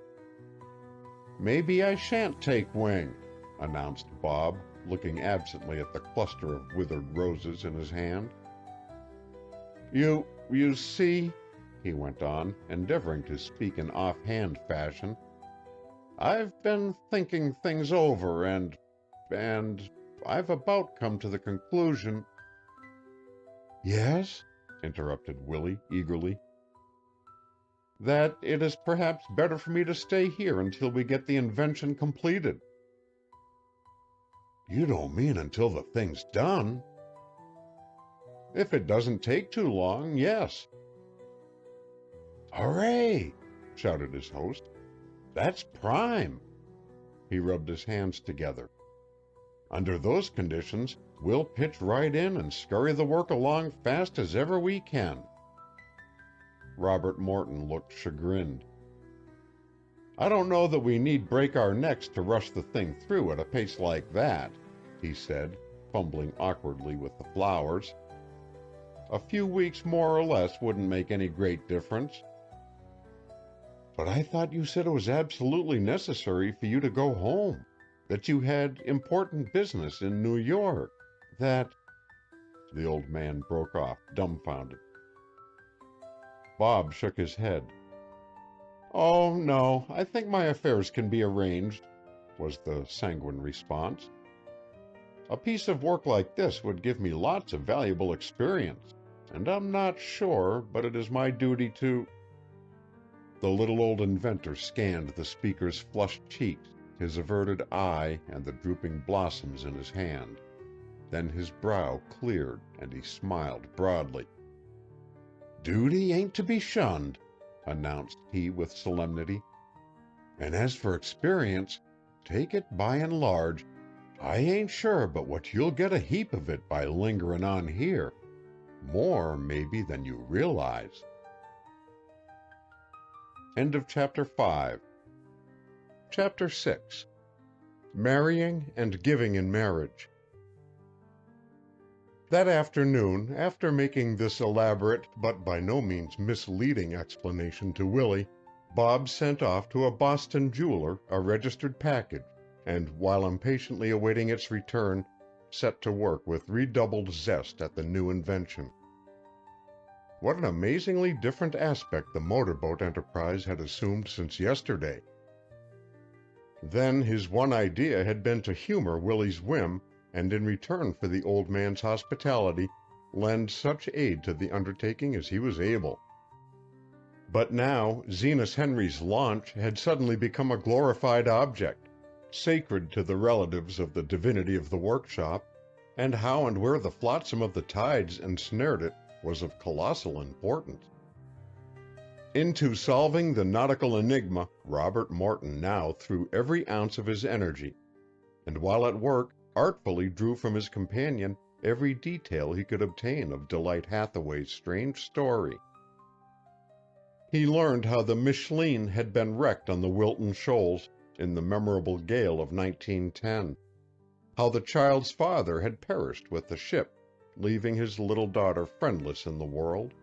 "Maybe I shan't take wing," announced Bob, looking absently at the cluster of withered roses in his hand. You see," he went on, endeavoring to speak in offhand fashion, "I've been thinking things over and I've about come to the conclusion—" "Yes?" interrupted Willie eagerly. "That it is perhaps better for me to stay here until we get the invention completed." "You don't mean until the thing's done?" "If it doesn't take too long, yes." "Hooray!" shouted his host. "That's prime." He rubbed his hands together. "Under those conditions, we'll pitch right in and scurry the work along fast as ever we can." Robert Morton looked chagrined. "I don't know that we need break our necks to rush the thing through at a pace like that," he said, fumbling awkwardly with the flowers. "A few weeks more or less wouldn't make any great difference." "But I thought you said it was absolutely necessary for you to go home, that you had important business in New York, that—" The old man broke off, dumbfounded. Bob shook his head. "Oh, no, I think my affairs can be arranged," was the sanguine response. "A piece of work like this would give me lots of valuable experience, and I'm not sure but it is my duty to—" The little old inventor scanned the speaker's flushed cheeks, his averted eye, and the drooping blossoms in his hand. Then his brow cleared, and he smiled broadly. "Duty ain't to be shunned," announced he with solemnity. "And as for experience, take it by and large, I ain't sure but what you'll get a heap of it by lingerin' on here. More, maybe, than you realize." End of Chapter 5. Chapter 6. Marrying and Giving in Marriage. That afternoon, after making this elaborate but by no means misleading explanation to Willie, Bob sent off to a Boston jeweler a registered package, and while impatiently awaiting its return, set to work with redoubled zest at the new invention. What an amazingly different aspect the motorboat enterprise had assumed since yesterday. Then his one idea had been to humor Willie's whim, and in return for the old man's hospitality, lend such aid to the undertaking as he was able. But now Zenas Henry's launch had suddenly become a glorified object, sacred to the relatives of the divinity of the workshop, and how and where the flotsam of the tides ensnared it was of colossal importance. Into solving the nautical enigma Robert Morton now threw every ounce of his energy, and while at work artfully drew from his companion every detail he could obtain of Delight Hathaway's strange story. He learned how the Micheline had been wrecked on the Wilton Shoals in the memorable gale of 1910, how the child's father had perished with the ship, leaving his little daughter friendless in the world,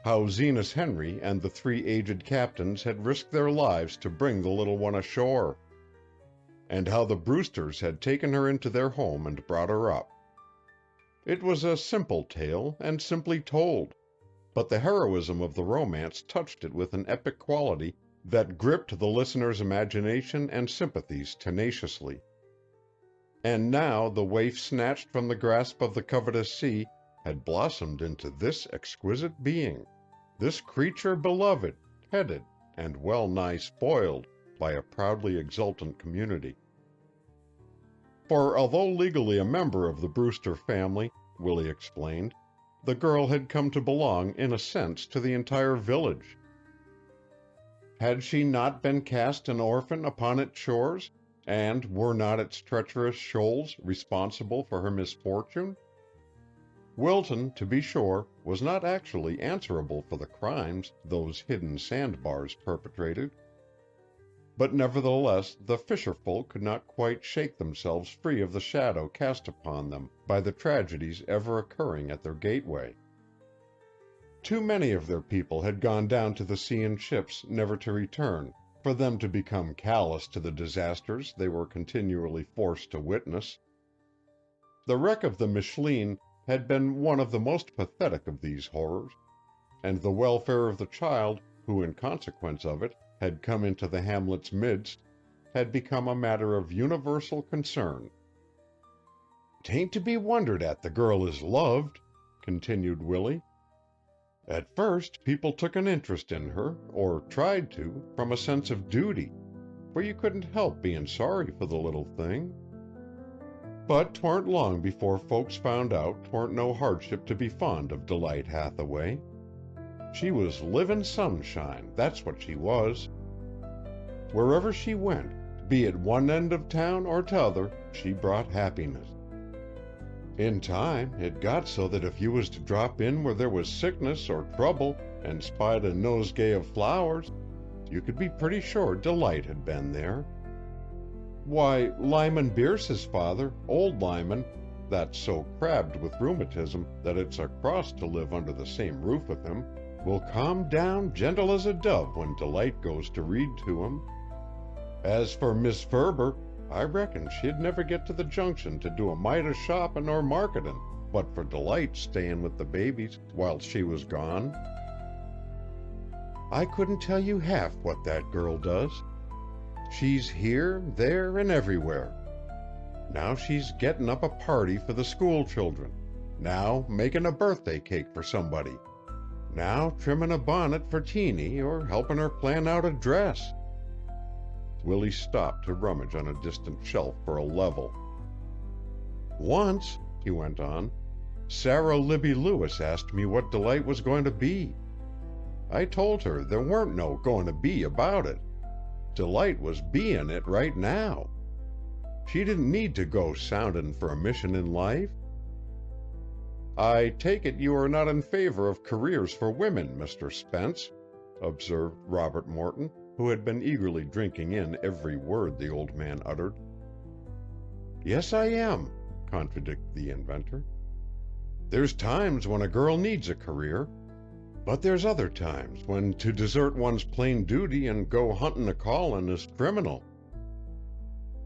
how Zenas Henry and the 3 aged captains had risked their lives to bring the little one ashore, and how the Brewsters had taken her into their home and brought her up. It was a simple tale and simply told, but the heroism of the romance touched it with an epic quality that gripped the listener's imagination and sympathies tenaciously. And now the waif snatched from the grasp of the covetous sea had blossomed into this exquisite being, this creature beloved, petted, and well-nigh spoiled by a proudly exultant community. For although legally a member of the Brewster family, Willie explained, the girl had come to belong, in a sense, to the entire village. Had she not been cast an orphan upon its shores, and were not its treacherous shoals responsible for her misfortune? Wilton, to be sure, was not actually answerable for the crimes those hidden sandbars perpetrated, but nevertheless the fisherfolk could not quite shake themselves free of the shadow cast upon them by the tragedies ever occurring at their gateway. Too many of their people had gone down to the sea in ships never to return, for them to become callous to the disasters they were continually forced to witness. The wreck of the Micheline had been one of the most pathetic of these horrors, and the welfare of the child, who in consequence of it had come into the hamlet's midst, had become a matter of universal concern. "'Tain't to be wondered at the girl is loved," continued Willie. "At first people took an interest in her, or tried to, from a sense of duty, for you couldn't help being sorry for the little thing. But 'twarn't long before folks found out 'twarn't no hardship to be fond of Delight Hathaway. She was livin' sunshine, that's what she was. Wherever she went, be it one end of town or t'other, she brought happiness. In time, it got so that if you was to drop in where there was sickness or trouble and spied a nosegay of flowers, you could be pretty sure Delight had been there. Why, Lyman Bierce's father, old Lyman, that's so crabbed with rheumatism that it's a cross to live under the same roof with him, will calm down gentle as a dove when Delight goes to read to him. As for Miss Ferber, I reckon she'd never get to the junction to do a mite of shopping or marketing, but for Delight staying with the babies while she was gone. I couldn't tell you half what that girl does. She's here, there, and everywhere. Now she's getting up a party for the school children, now making a birthday cake for somebody, now trimming a bonnet for Teeny or helping her plan out a dress. Willie stopped to rummage on a distant shelf for a level. Once, he went on, Sara Libby Lewis asked me what Delight was going to be. I told her there weren't no going to be about it. Delight was being it right now. She didn't need to go sounding for a mission in life. I take it you are not in favor of careers for women, Mr. Spence, observed Robert Morton, who had been eagerly drinking in every word the old man uttered. Yes, I am, contradicted the inventor. There's times when a girl needs a career, but there's other times when to desert one's plain duty and go hunting a callin' is criminal.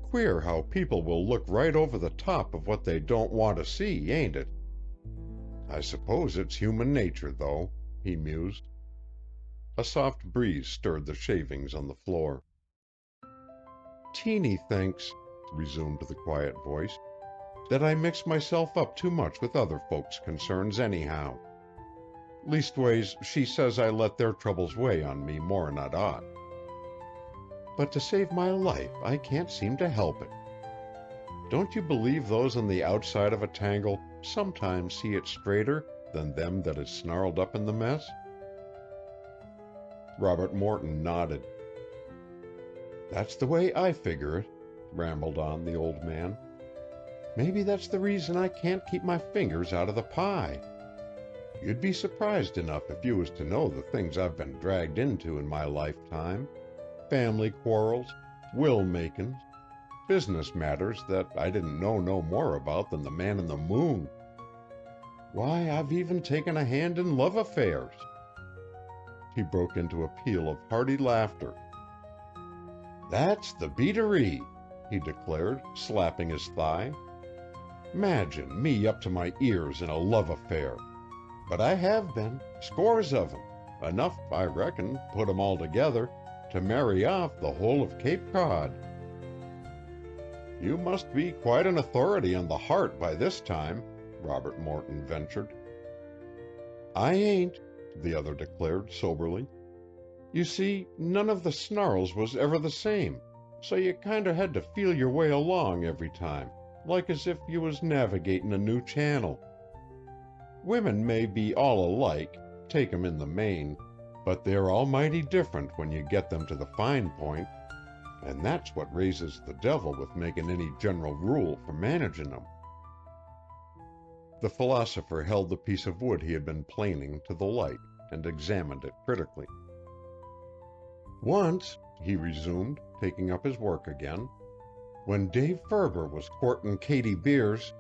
Queer how people will look right over the top of what they don't want to see, ain't it? I suppose it's human nature, though, he mused. A soft breeze stirred the shavings on the floor. Teeny thinks, resumed the quiet voice, that I mix myself up too much with other folks' concerns anyhow. Leastways, she says I let their troubles weigh on me more'n I'd ought. But to save my life, I can't seem to help it. Don't you believe those on the outside of a tangle sometimes see it straighter than them that is snarled up in the mess? Robert Morton nodded. That's the way I figure it, rambled on the old man. Maybe that's the reason I can't keep my fingers out of the pie. You'd be surprised enough if you was to know the things I've been dragged into in my lifetime. Family quarrels, will-makings, business matters that I didn't know no more about than the man in the moon. Why, I've even taken a hand in love affairs." He broke into a peal of hearty laughter. "That's the beatery," he declared, slapping his thigh. "'Magine me up to my ears in a love affair. But I have been, scores of 'em, enough, I reckon, put 'em all together, to marry off the whole of Cape Cod." "You must be quite an authority on the heart by this time," Robert Morton ventured. "I ain't," the other declared soberly. "You see, none of the snarls was ever the same, so you kinder had to feel your way along every time, like as if you was navigating a new channel. Women may be all alike, take 'em in the main, but they're almighty different when you get them to the fine point, and that's what raises the devil with making any general rule for managing 'em." The philosopher held the piece of wood he had been planing to the light and examined it critically. "Once," he resumed, taking up his work again, "when Dave Ferber was courting Katie Beers,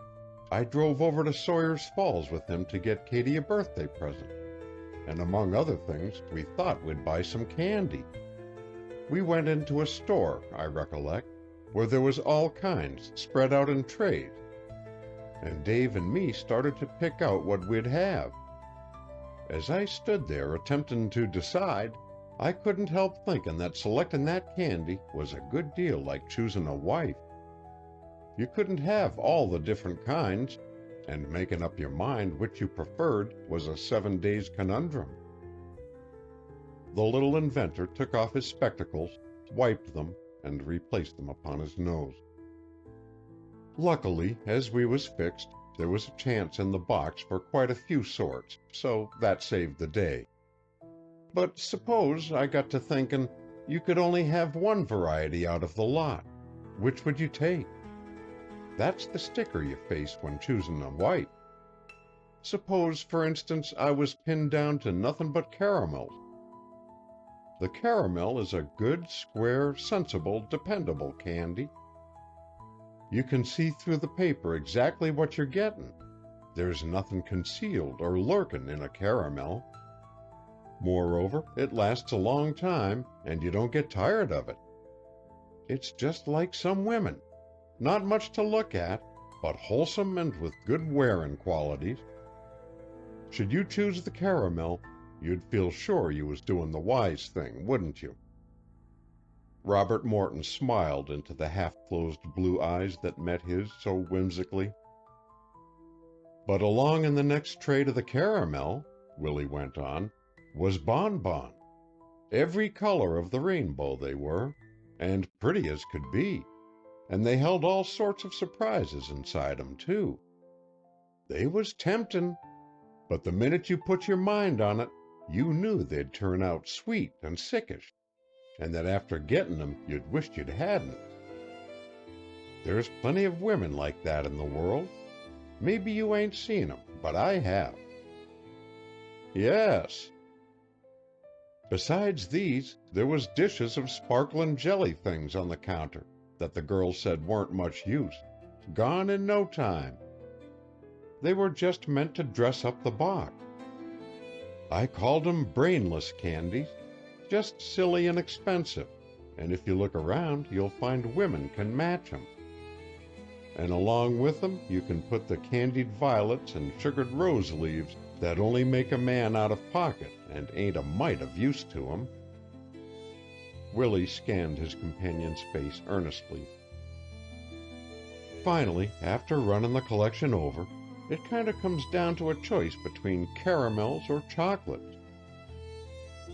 I drove over to Sawyer's Falls with him to get Katie a birthday present, and among other things we thought we'd buy some candy. We went into a store, I recollect, where there was all kinds spread out in trays, and Dave and me started to pick out what we'd have. As I stood there attempting to decide, I couldn't help thinking that selecting that candy was a good deal like choosing a wife. You couldn't have all the different kinds, and making up your mind which you preferred was a 7 days conundrum." The little inventor took off his spectacles, wiped them, and replaced them upon his nose. "Luckily, as we was fixed, there was a chance in the box for quite a few sorts, so that saved the day. But suppose, I got to thinking, you could only have one variety out of the lot. Which would you take? That's the sticker you face when choosing a wife. Suppose, for instance, I was pinned down to nothing but caramels. The caramel is a good, square, sensible, dependable candy. You can see through the paper exactly what you're getting. There's nothing concealed or lurking in a caramel. Moreover, it lasts a long time, and you don't get tired of it. It's just like some women. Not much to look at, but wholesome and with good wearing qualities. Should you choose the caramel, you'd feel sure you was doing the wise thing, wouldn't you?" Robert Morton smiled into the half-closed blue eyes that met his so whimsically. "But along in the next tray to the caramel," Willie went on, "was bonbon. Every color of the rainbow they were, and pretty as could be. And they held all sorts of surprises inside 'em, too. They was temptin', but the minute you put your mind on it, you knew they'd turn out sweet and sickish, and that after gettin' 'em you'd wished you'd hadn't. There's plenty of women like that in the world. Maybe you ain't seen 'em, but I have." "Yes." "Besides these, there was dishes of sparklin' jelly things on the counter that the girls said weren't much use, gone in no time. They were just meant to dress up the box. I called 'em brainless candies, just silly and expensive, and if you look around you'll find women can match 'em. And along with 'em you can put the candied violets and sugared rose leaves that only make a man out of pocket and ain't a mite of use to 'em." Willie scanned his companion's face earnestly. "Finally, after running the collection over, it kind of comes down to a choice between caramels or chocolates.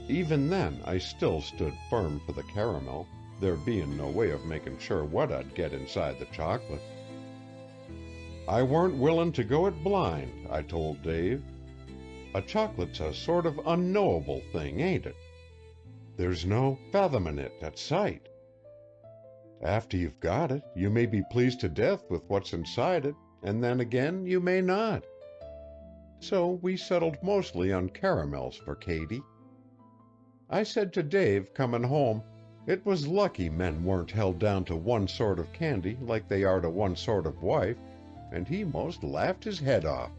Even then, I still stood firm for the caramel, there being no way of making sure what I'd get inside the chocolate. I weren't willing to go it blind, I told Dave. A chocolate's a sort of unknowable thing, ain't it? There's no fathoming it at sight. After you've got it, you may be pleased to death with what's inside it, and then again you may not. So we settled mostly on caramels for Katie. I said to Dave comin' home, it was lucky men weren't held down to one sort of candy like they are to one sort of wife, and he most laughed his head off.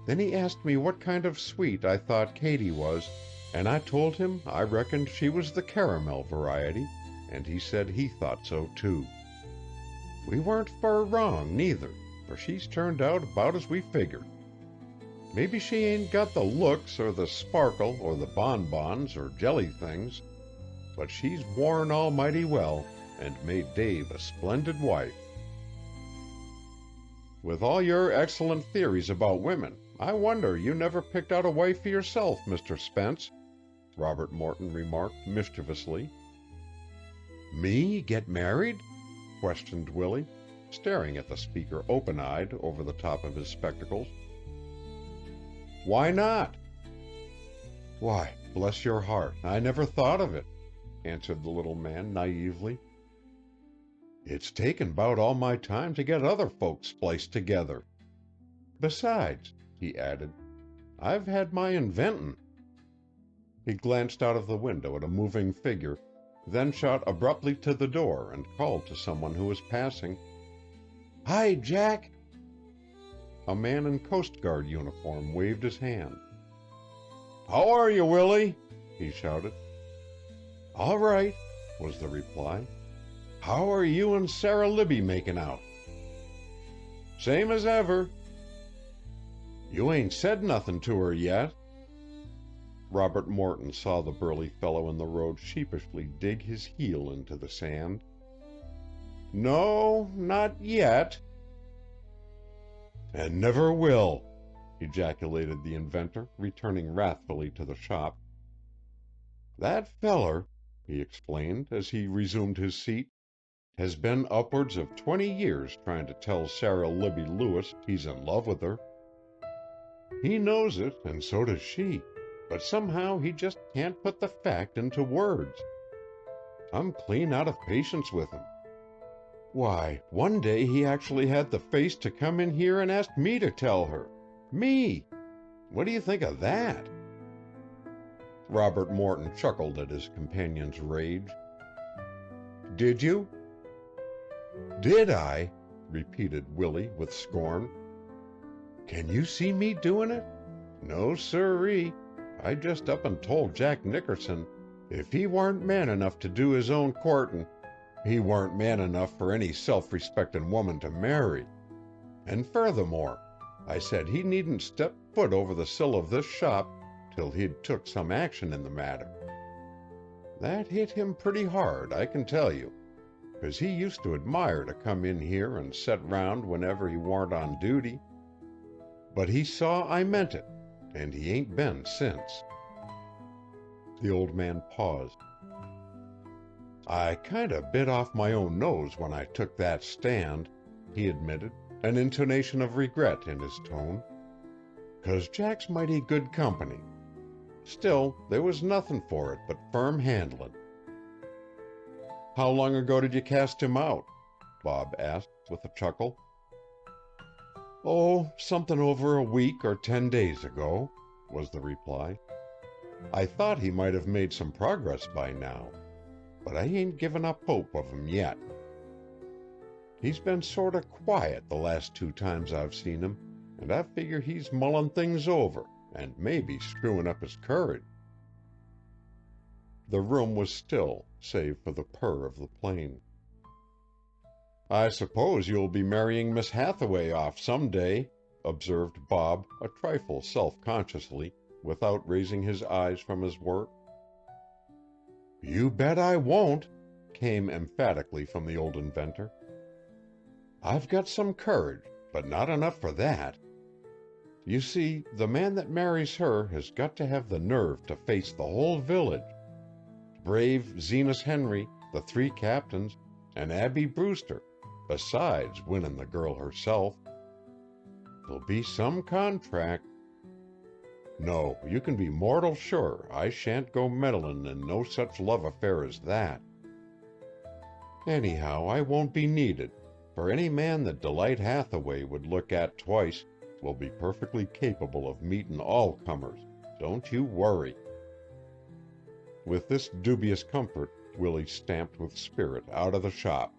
Then he asked me what kind of sweet I thought Katie was, and I told him I reckoned she was the caramel variety, and he said he thought so too. We weren't far wrong neither, for she's turned out about as we figured. Maybe she ain't got the looks or the sparkle or the bonbons or jelly things, but she's worn almighty well and made Dave a splendid wife. With all your excellent theories about women, I wonder you never picked out a wife for yourself, Mr. Spence, Robert Morton remarked mischievously. Me get married? Questioned Willie, staring at the speaker open-eyed over the top of his spectacles. Why not? Why, bless your heart, I never thought of it, answered the little man naively. It's taken about all my time to get other folks spliced together. Besides, he added, I've had my inventin'. He glanced out of the window at a moving figure, then shot abruptly to the door and called to someone who was passing. Hi, Jack! A man in Coast Guard uniform waved his hand. How are you, Willie? He shouted. All right, was the reply. How are you and Sara Libby making out? Same as ever. You ain't said nothing to her yet. Robert Morton saw the burly fellow in the road sheepishly dig his heel into the sand. No, not yet. And never will, ejaculated the inventor, returning wrathfully to the shop. That feller, he explained as he resumed his seat, has been upwards of 20 years trying to tell Sara Libby Lewis he's in love with her. He knows it, and so does she, but somehow he just can't put the fact into words. I'm clean out of patience with him. Why, one day he actually had the face to come in here and ask me to tell her. Me! What do you think of that? Robert Morton chuckled at his companion's rage. Did you? Did I? Repeated Willie with scorn. Can you see me doing it? No, sirree. I just up and told Jack Nickerson if he weren't man enough to do his own courtin', he weren't man enough for any self-respectin' woman to marry. And furthermore, I said he needn't step foot over the sill of this shop till he'd took some action in the matter. That hit him pretty hard, I can tell you, 'cause he used to admire to come in here and set round whenever he warn't on duty. But he saw I meant it, and he ain't been since. The old man paused. I kinda bit off my own nose when I took that stand, he admitted, an intonation of regret in his tone. 'Cause Jack's mighty good company. Still, there was nothin' for it but firm handlin'. How long ago did you cast him out? Bob asked with a chuckle. Oh, something over a week or 10 days ago, was the reply. I thought he might have made some progress by now, but I ain't given up hope of him yet. He's been sort of quiet the last 2 times I've seen him, and I figure he's mullin' things over and maybe screwing up his courage. The room was still, save for the purr of the plane. I suppose you'll be marrying Miss Hathaway off some day, observed Bob a trifle self-consciously, without raising his eyes from his work. You bet I won't, came emphatically from the old inventor. I've got some courage, but not enough for that. You see, the man that marries her has got to have the nerve to face the whole village. Brave Zenas Henry, the 3 captains, and Abby Brewster, besides winning the girl herself. There'll be some contract. No, you can be mortal sure I shan't go meddlin' in no such love affair as that. Anyhow, I won't be needed, for any man that Delight Hathaway would look at twice will be perfectly capable of meetin' all comers. Don't you worry." With this dubious comfort, Willie stamped with spirit out of the shop.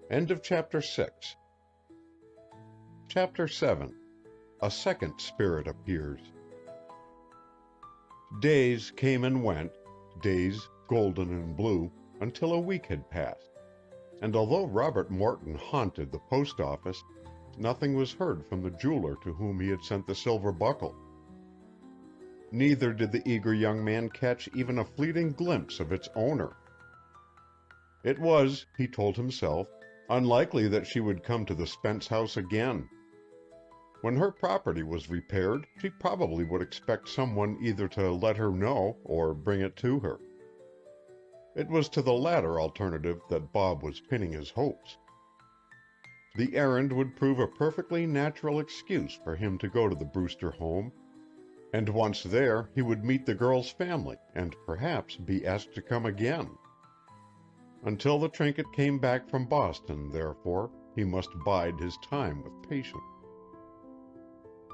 End of Chapter 6. Chapter 7. A second spirit appears. Days came and went, days golden and blue, until a week had passed, and although Robert Morton haunted the post office, nothing was heard from the jeweler to whom he had sent the silver buckle. Neither did the eager young man catch even a fleeting glimpse of its owner. It was, he told himself, unlikely that she would come to the Spence house again. When her property was repaired, she probably would expect someone either to let her know or bring it to her. It was to the latter alternative that Bob was pinning his hopes. The errand would prove a perfectly natural excuse for him to go to the Brewster home, and once there he would meet the girl's family and perhaps be asked to come again. Until the trinket came back from Boston, therefore, he must bide his time with patience.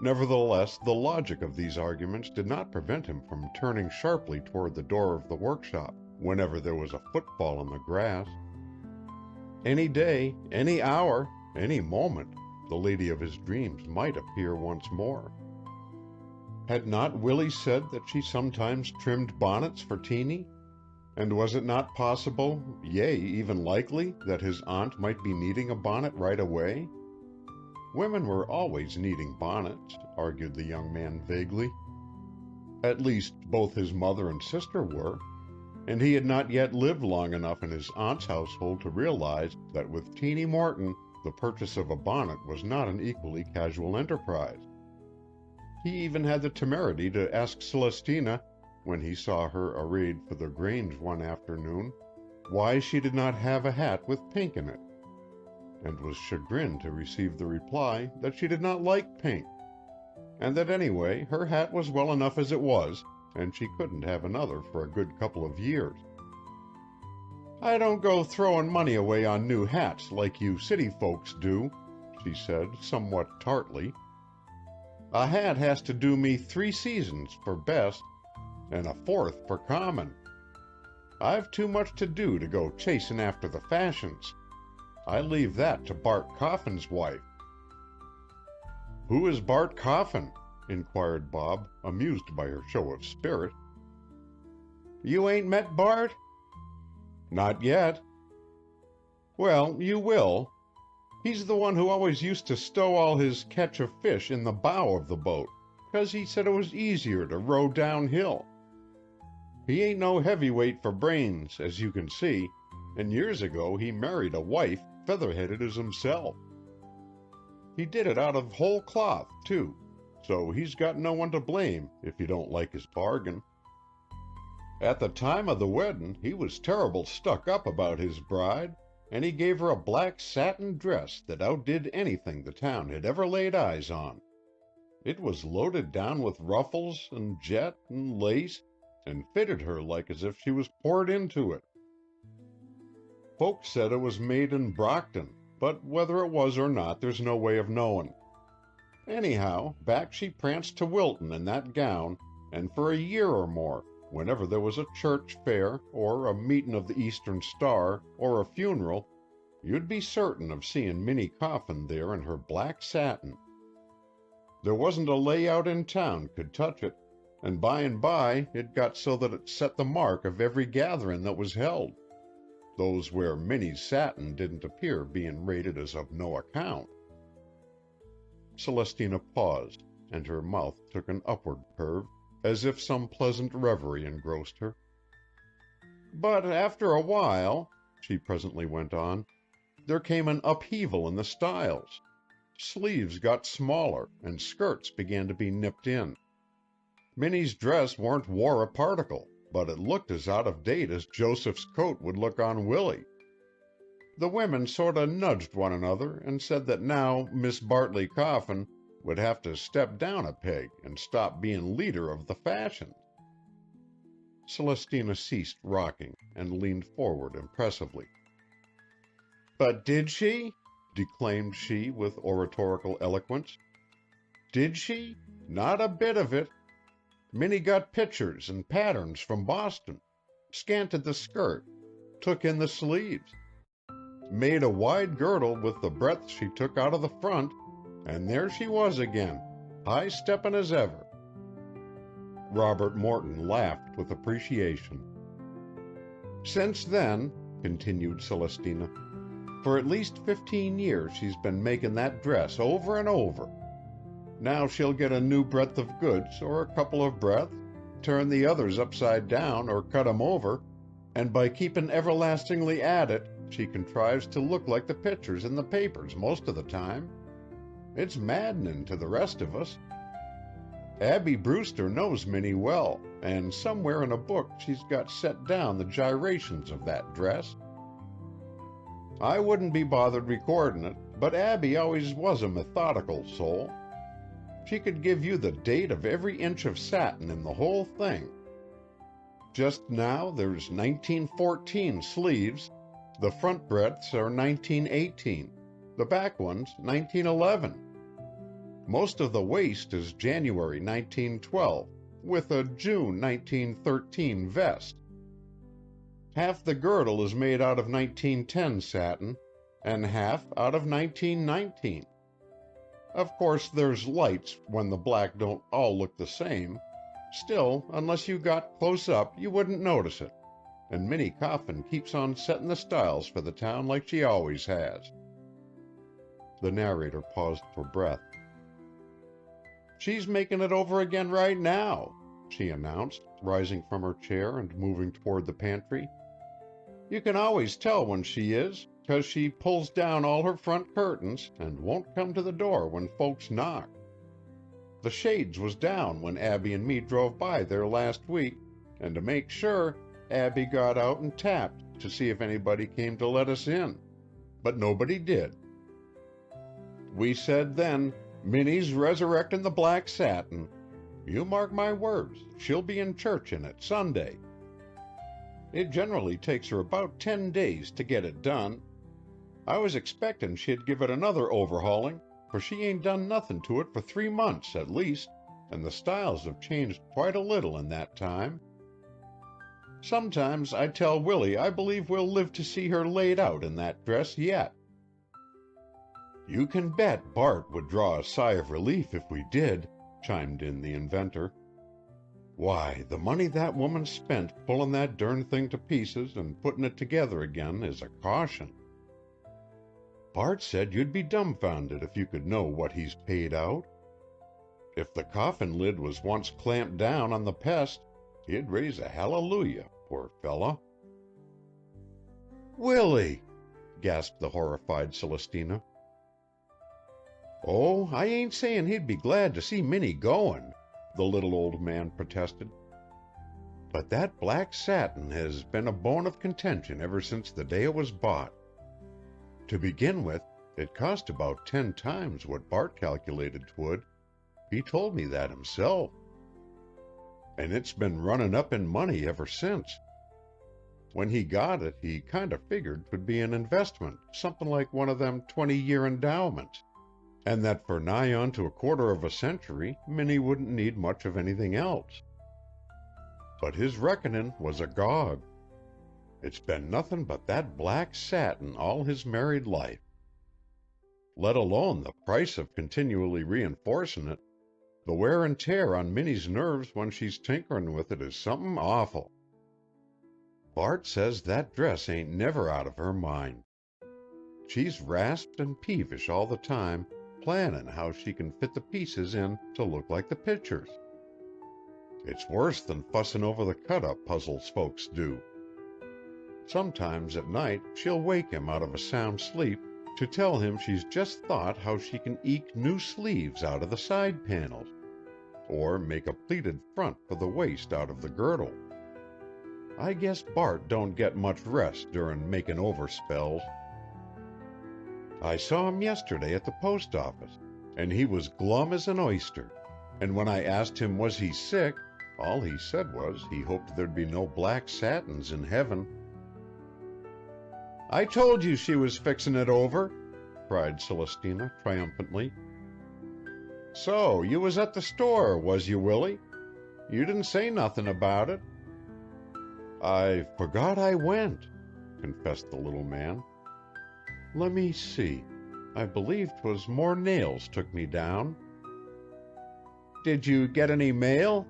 Nevertheless, the logic of these arguments did not prevent him from turning sharply toward the door of the workshop whenever there was a footfall in the grass. Any day, any hour, any moment, the lady of his dreams might appear once more. Had not Willie said that she sometimes trimmed bonnets for Teeny? And was it not possible, yea, even likely, that his aunt might be needing a bonnet right away? Women were always needing bonnets, argued the young man vaguely. At least, both his mother and sister were, and he had not yet lived long enough in his aunt's household to realize that with Teeny Morton the purchase of a bonnet was not an equally casual enterprise. He even had the temerity to ask Celestina, when he saw her arrayed for the Grange one afternoon, why she did not have a hat with pink in it, and was chagrined to receive the reply that she did not like pink, and that anyway her hat was well enough as it was, and she couldn't have another for a good couple of years. "I don't go throwing money away on new hats like you city folks do," she said, somewhat tartly. "A hat has to do me 3 seasons for best, and a 4th for common. I've too much to do to go chasing after the fashions. I leave that to Bart Coffin's wife." "Who is Bart Coffin?" inquired Bob, amused by her show of spirit. "You ain't met Bart?" "Not yet." "Well, you will. He's the one who always used to stow all his catch of fish in the bow of the boat, 'cause he said it was easier to row downhill. He ain't no heavyweight for brains, as you can see, and years ago he married a wife feather-headed as himself. He did it out of whole cloth, too, so he's got no one to blame if you don't like his bargain. At the time of the weddin' he was terrible stuck up about his bride, and he gave her a black satin dress that outdid anything the town had ever laid eyes on. It was loaded down with ruffles and jet and lace, and fitted her like as if she was poured into it. Folks said it was made in Brockton, but whether it was or not there's no way of knowing. Anyhow, back she pranced to Wilton in that gown, and for a year or more, whenever there was a church fair, or a meetin' of the Eastern Star, or a funeral, you'd be certain of seeing Minnie Coffin there in her black satin. There wasn't a layout in town could touch it, and by it got so that it set the mark of every gathering that was held, those where Minnie's satin didn't appear being rated as of no account." Celestina paused, and her mouth took an upward curve, as if some pleasant reverie engrossed her. "But after a while," she presently went on, "there came an upheaval in the styles. Sleeves got smaller, and skirts began to be nipped in. Minnie's dress warn't wore a particle, but it looked as out of date as Joseph's coat would look on Willie. The women sort o' nudged one another and said that now Miss Bartley Coffin would have to step down a peg and stop being leader of the fashions. Celestina ceased rocking and leaned forward impressively. "But did she?" declaimed she with oratorical eloquence. "Did she? Not a bit of it. Minnie got pictures and patterns from Boston, scanted the skirt, took in the sleeves, made a wide girdle with the breadth she took out of the front, and there she was again, high-steppin' as ever." Robert Morton laughed with appreciation. "Since then," continued Celestina, "for at least 15 years she's been making that dress over and over. Now she'll get a new breadth of goods or a couple of breadths, turn the others upside down or cut 'em over, and by keeping everlastingly at it, she contrives to look like the pictures in the papers most of the time. It's maddening to the rest of us. Abby Brewster knows Minnie well, and somewhere in a book she's got set down the gyrations of that dress. I wouldn't be bothered recording it, but Abby always was a methodical soul. She could give you the date of every inch of satin in the whole thing. Just now there's 1914 sleeves, the front breadths are 1918, the back ones 1911. Most of the waist is January 1912, with a June 1913 vest. Half the girdle is made out of 1910 satin, and half out of 1919. Of course, there's lights when the black don't all look the same. Still, unless you got close up, you wouldn't notice it, and Minnie Coffin keeps on setting the styles for the town like she always has." The narrator paused for breath. "She's making it over again right now," she announced, rising from her chair and moving toward the pantry. "You can always tell when she is, 'cause she pulls down all her front curtains and won't come to the door when folks knock. The shades was down when Abby and me drove by there last week, and to make sure, Abby got out and tapped to see if anybody came to let us in, but nobody did. We said then, 'Minnie's resurrecting the black satin. You mark my words, she'll be in church in it Sunday.' It generally takes her about 10 days to get it done. I was expecting she'd give it another overhauling, for she ain't done nothing to it for 3 months at least, and the styles have changed quite a little in that time. Sometimes I tell Willie I believe we'll live to see her laid out in that dress yet." "You can bet Bart would draw a sigh of relief if we did," chimed in the inventor. "Why, the money that woman spent pulling that darn thing to pieces and putting it together again is a caution. Bart said you'd be dumbfounded if you could know what he's paid out. If the coffin lid was once clamped down on the pest, he'd raise a hallelujah, poor fella." "Willie!" gasped the horrified Celestina. "Oh, I ain't saying he'd be glad to see Minnie goin'," the little old man protested. "But that black satin has been a bone of contention ever since the day it was bought. To begin with, it cost about 10 times what Bart calculated 'twould. He told me that himself. And it's been running up in money ever since. When he got it, he kind of figured 'twould be an investment, something like one of them 20-year endowments, and that for nigh on to a quarter of a century Minnie wouldn't need much of anything else. But his reckoning was agog. It's been nothing but that black satin all his married life. Let alone the price of continually reinforcing it, the wear and tear on Minnie's nerves when she's tinkering with it is something awful. Bart says that dress ain't never out of her mind. She's rasped and peevish all the time, planning how she can fit the pieces in to look like the pictures. It's worse than fussing over the cut-up puzzles folks do. Sometimes at night she'll wake him out of a sound sleep to tell him she's just thought how she can eke new sleeves out of the side panels, or make a pleated front for the waist out of the girdle. I guess Bart don't get much rest during making over spells. I saw him yesterday at the post office, and he was glum as an oyster, and when I asked him was he sick, All he said was he hoped there'd be no black satins in heaven. "I told you she was fixin' it over," cried Celestina triumphantly. "So you was at the store, was you, Willie? You didn't say nothin' about it." "I forgot I went," confessed the little man. "Let me see. I believe 'twas more nails took me down." "Did you get any mail?"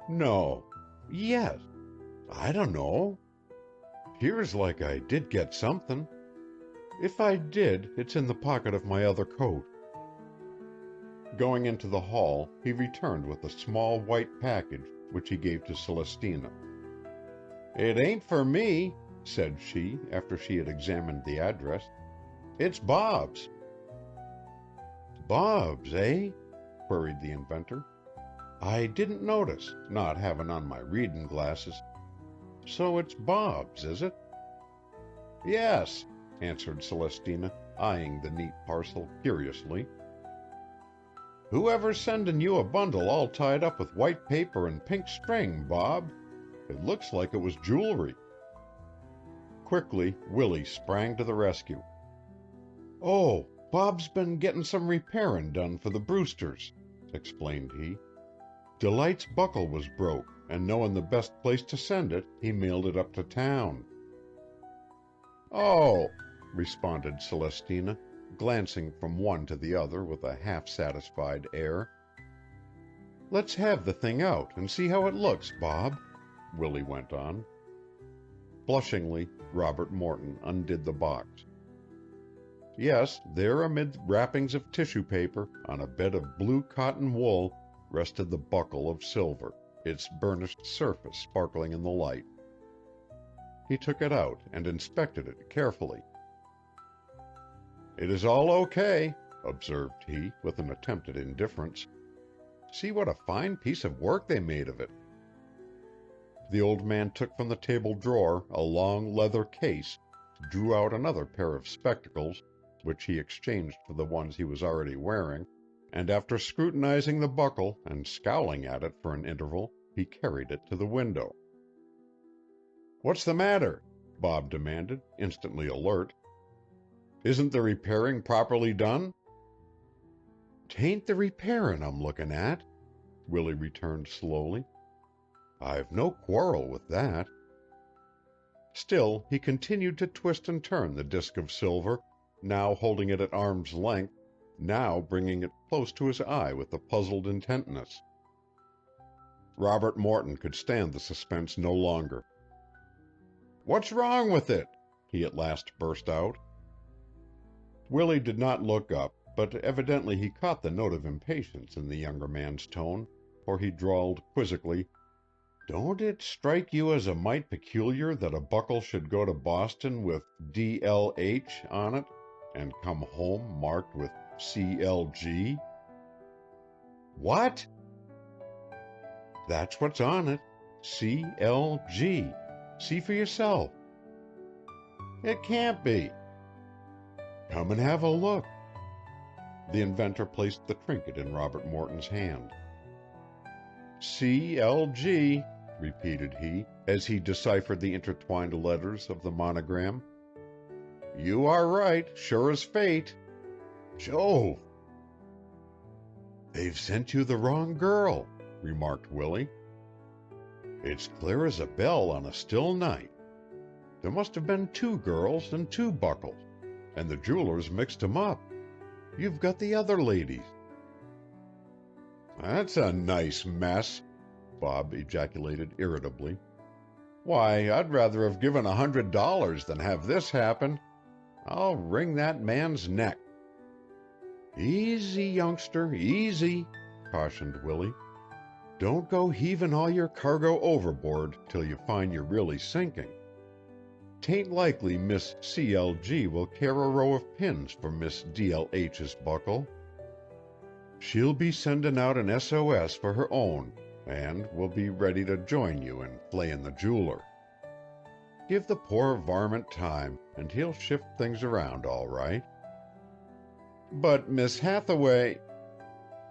"No. Yes. I dunno. 'Pears like I did get somethin'. If I did, it's in the pocket of my other coat." Going into the hall, he returned with a small white package, which he gave to Celestina. "It ain't for me," said she, after she had examined the address. "It's Bob's." "Bob's, eh?" queried the inventor. "I didn't notice, not havin' on my readin' glasses. So it's Bob's, is it?" "Yes," answered Celestina, eyeing the neat parcel curiously. "Whoever's sendin' you a bundle all tied up with white paper and pink string, Bob? It looks like it was jewelry." Quickly, Willie sprang to the rescue. "Oh, Bob's been gettin' some repairin' done for the Brewsters," explained he. "Delight's buckle was broke, and knowin' the best place to send it, he mailed it up to town." "Oh," responded Celestina, glancing from one to the other with a half-satisfied air. "Let's have the thing out and see how it looks, Bob," Willie went on. Blushingly, Robert Morton undid the box. Yes, there amid wrappings of tissue paper, on a bed of blue cotton wool, rested the buckle of silver, its burnished surface sparkling in the light. He took it out and inspected it carefully. "It is all O.K.," observed he, with an attempt at indifference. "See what a fine piece of work they made of it." The old man took from the table drawer a long leather case, drew out another pair of spectacles, which he exchanged for the ones he was already wearing, and after scrutinizing the buckle and scowling at it for an interval, he carried it to the window. "What's the matter?" Bob demanded, instantly alert. "Isn't the repairing properly done?" "'Tain't the repairin' I'm lookin' at," Willie returned slowly. "I've no quarrel with that." Still he continued to twist and turn the disk of silver, now holding it at arm's length, now bringing it close to his eye with a puzzled intentness. Robert Morton could stand the suspense no longer. "What's wrong with it?" he at last burst out. Willie did not look up, but evidently he caught the note of impatience in the younger man's tone, for he drawled quizzically, "Don't it strike you as a mite peculiar that a buckle should go to Boston with D.L.H. on it and come home marked with C.L.G.? "What?" "That's what's on it. C.L.G. See for yourself." "It can't be." "Come and have a look." The inventor placed the trinket in Robert Morton's hand. "C.L.G.," repeated he, as he deciphered the intertwined letters of the monogram. "You are right, sure as fate. Jove!" "They've sent you the wrong girl," remarked Willie. "It's clear as a bell on a still night. There must have been two girls and two buckles, and the jewelers mixed 'em up. You've got the other ladies." "That's a nice mess," Bob ejaculated irritably. "Why, I'd rather have given $100 than have this happen. I'll wring that man's neck." "Easy, youngster, easy," cautioned Willie. "Don't go heaving all your cargo overboard till you find you're really sinking. 'Tain't likely Miss C.L.G. will care a row of pins for Miss D.L.H.'s buckle. She'll be sending out an S.O.S. for her own, and will be ready to join you in flayin' the jeweler. Give the poor varmint time, and he'll shift things around all right." "But Miss Hathaway—"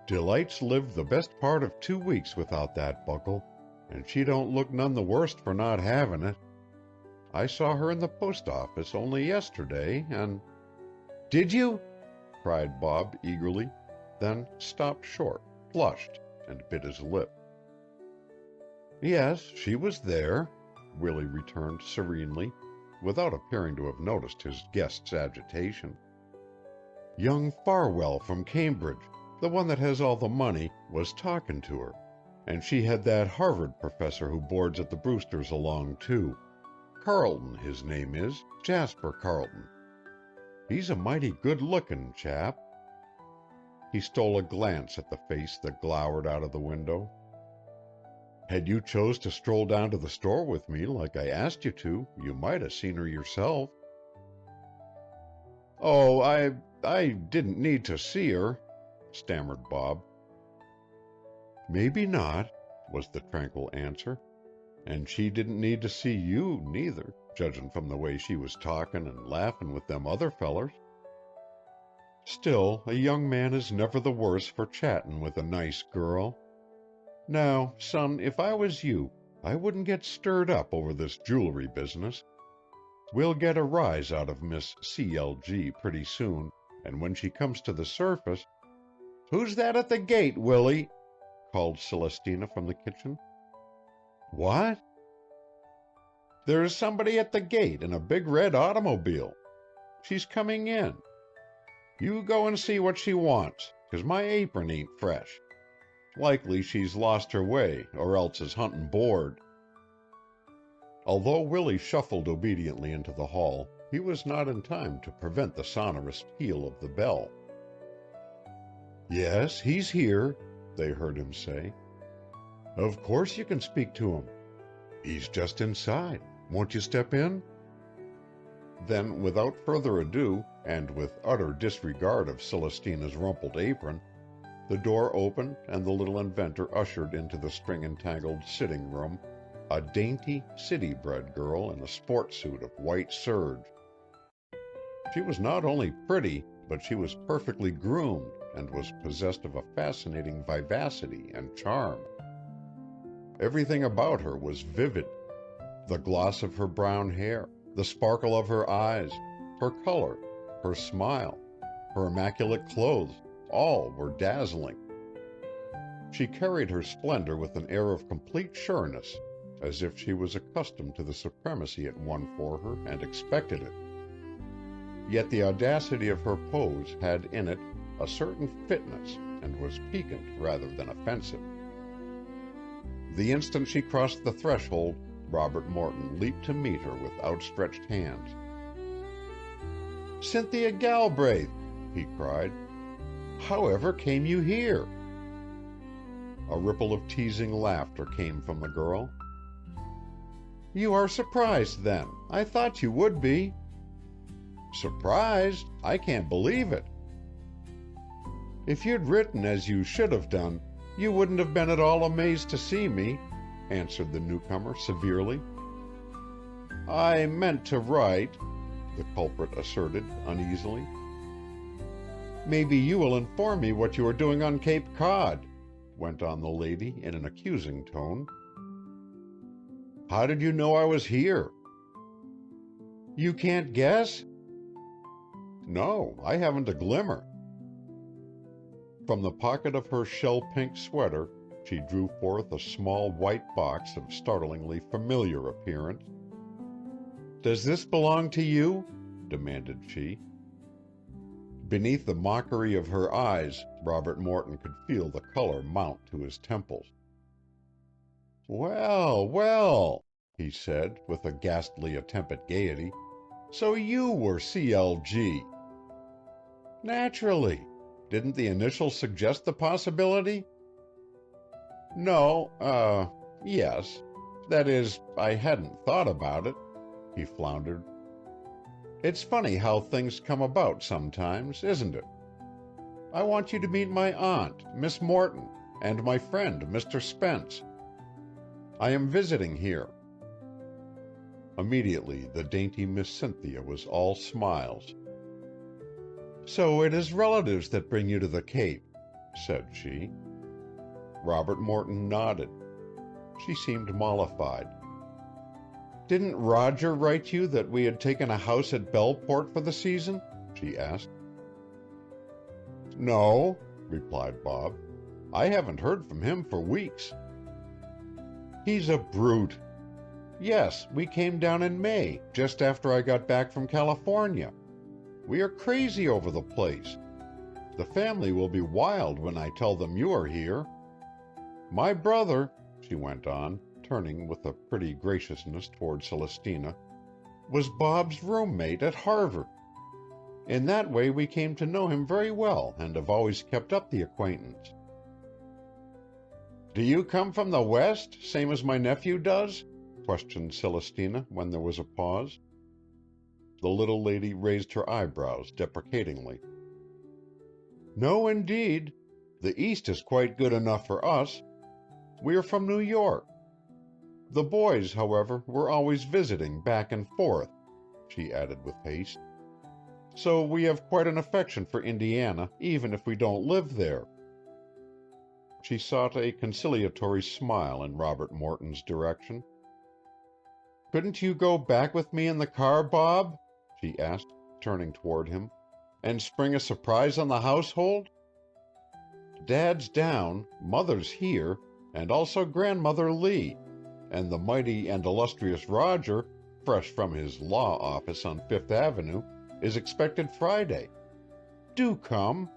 Delight's lived the best part of 2 weeks without that buckle, and she don't look none the worst for not having it. I saw her in the post office only yesterday, and—" "Did you?" cried Bob eagerly, then stopped short, flushed, and bit his lip. "Yes, she was there," Willie returned serenely, without appearing to have noticed his guest's agitation. "Young Farwell from Cambridge, the one that has all the money, was talking to her, and she had that Harvard professor who boards at the Brewsters along, too. Carlton, his name is, Jasper Carlton. He's a mighty good-looking chap." He stole a glance at the face that glowered out of the window. "Had you chose to stroll down to the store with me like I asked you to, you might have seen her yourself." "Oh, I didn't need to see her," stammered Bob. "Maybe not," was the tranquil answer. "And she didn't need to see you, neither, judgin' from the way she was talkin' and laughin' with them other fellers. Still, a young man is never the worse for chattin' with a nice girl. Now, son, if I was you, I wouldn't get stirred up over this jewelry business. We'll get a rise out of Miss C.L.G. pretty soon, and when she comes to the surface—" "Who's that at the gate, Willie?" called Celestina from the kitchen. "What?" "There's somebody at the gate in a big red automobile. She's coming in. You go and see what she wants, 'cause my apron ain't fresh. Likely she's lost her way, or else is hunting board." Although Willie shuffled obediently into the hall, he was not in time to prevent the sonorous peal of the bell. "Yes, he's here," they heard him say. "Of course you can speak to him. He's just inside. Won't you step in?" Then, without further ado, and with utter disregard of Celestina's rumpled apron, the door opened and the little inventor ushered into the string-entangled sitting-room a dainty, city-bred girl in a sports suit of white serge. She was not only pretty, but she was perfectly groomed and was possessed of a fascinating vivacity and charm. Everything about her was vivid. The gloss of her brown hair, the sparkle of her eyes, her color, her smile, her immaculate clothes, all were dazzling. She carried her splendor with an air of complete sureness, as if she was accustomed to the supremacy it won for her and expected it. Yet the audacity of her pose had in it a certain fitness and was piquant rather than offensive. The instant she crossed the threshold, Robert Morton leaped to meet her with outstretched hands. "Cynthia Galbraith!" he cried. "However came you here?" A ripple of teasing laughter came from the girl. "You are surprised, then. I thought you would be." "Surprised? I can't believe it." "If you'd written as you should have done, you wouldn't have been at all amazed to see me," answered the newcomer severely. "I meant to write," the culprit asserted uneasily. "Maybe you will inform me what you are doing on Cape Cod," went on the lady in an accusing tone. "How did you know I was here?" "You can't guess?" "No, I haven't a glimmer." From the pocket of her shell-pink sweater she drew forth a small white box of startlingly familiar appearance. "Does this belong to you?" demanded she. Beneath the mockery of her eyes, Robert Morton could feel the color mount to his temples. "Well, well," he said, with a ghastly attempt at gaiety, "so you were C.L.G. "Naturally. Didn't the initials suggest the possibility?" "No, yes. That is, I hadn't thought about it," he floundered. "It's funny how things come about sometimes, isn't it? I want you to meet my aunt, Miss Morton, and my friend, Mr. Spence. I am visiting here." Immediately the dainty Miss Cynthia was all smiles. "So it is relatives that bring you to the Cape. said she. Robert Morton nodded. She seemed mollified. "Didn't Roger write you that we had taken a house at Bellport for the season?" she asked. "No," replied Bob. "I haven't heard from him for weeks." "He's a brute. Yes, we came down in May, just after I got back from California. We are crazy over the place. The family will be wild when I tell them you are here. My brother," she went on, turning with a pretty graciousness toward Celestina, "was Bob's roommate at Harvard. In that way we came to know him very well and have always kept up the acquaintance." "Do you come from the West, same as my nephew does?" questioned Celestina when there was a pause. The little lady raised her eyebrows deprecatingly. "No, indeed. The East is quite good enough for us. We are from New York. The boys, however, were always visiting back and forth," she added with haste. "So we have quite an affection for Indiana, even if we don't live there." She sought a conciliatory smile in Robert Morton's direction. "Couldn't you go back with me in the car, Bob?" she asked, turning toward him, "and spring a surprise on the household? Dad's down, Mother's here, and also Grandmother Lee, and the mighty and illustrious Roger, fresh from his law office on Fifth Avenue, is expected Friday. Do come."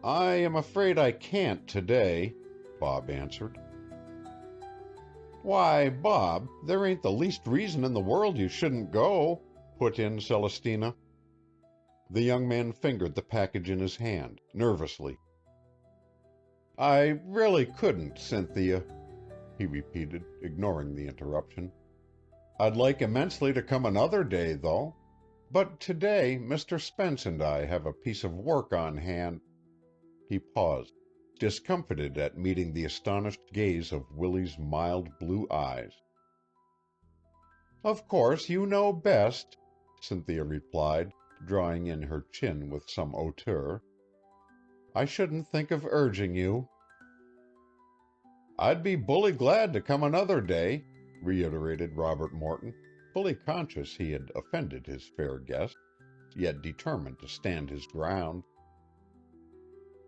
"I am afraid I can't today," Bob answered. "Why, Bob, there ain't the least reason in the world you shouldn't go," put in Celestina. The young man fingered the package in his hand, nervously. "I really couldn't, Cynthia," he repeated, ignoring the interruption. "I'd like immensely to come another day, though. But today Mr. Spence and I have a piece of work on hand." He paused, discomfited at meeting the astonished gaze of Willie's mild blue eyes. "Of course you know best," Cynthia replied, drawing in her chin with some hauteur. "I shouldn't think of urging you." "I'd be bully glad to come another day," reiterated Robert Morton, fully conscious he had offended his fair guest, yet determined to stand his ground.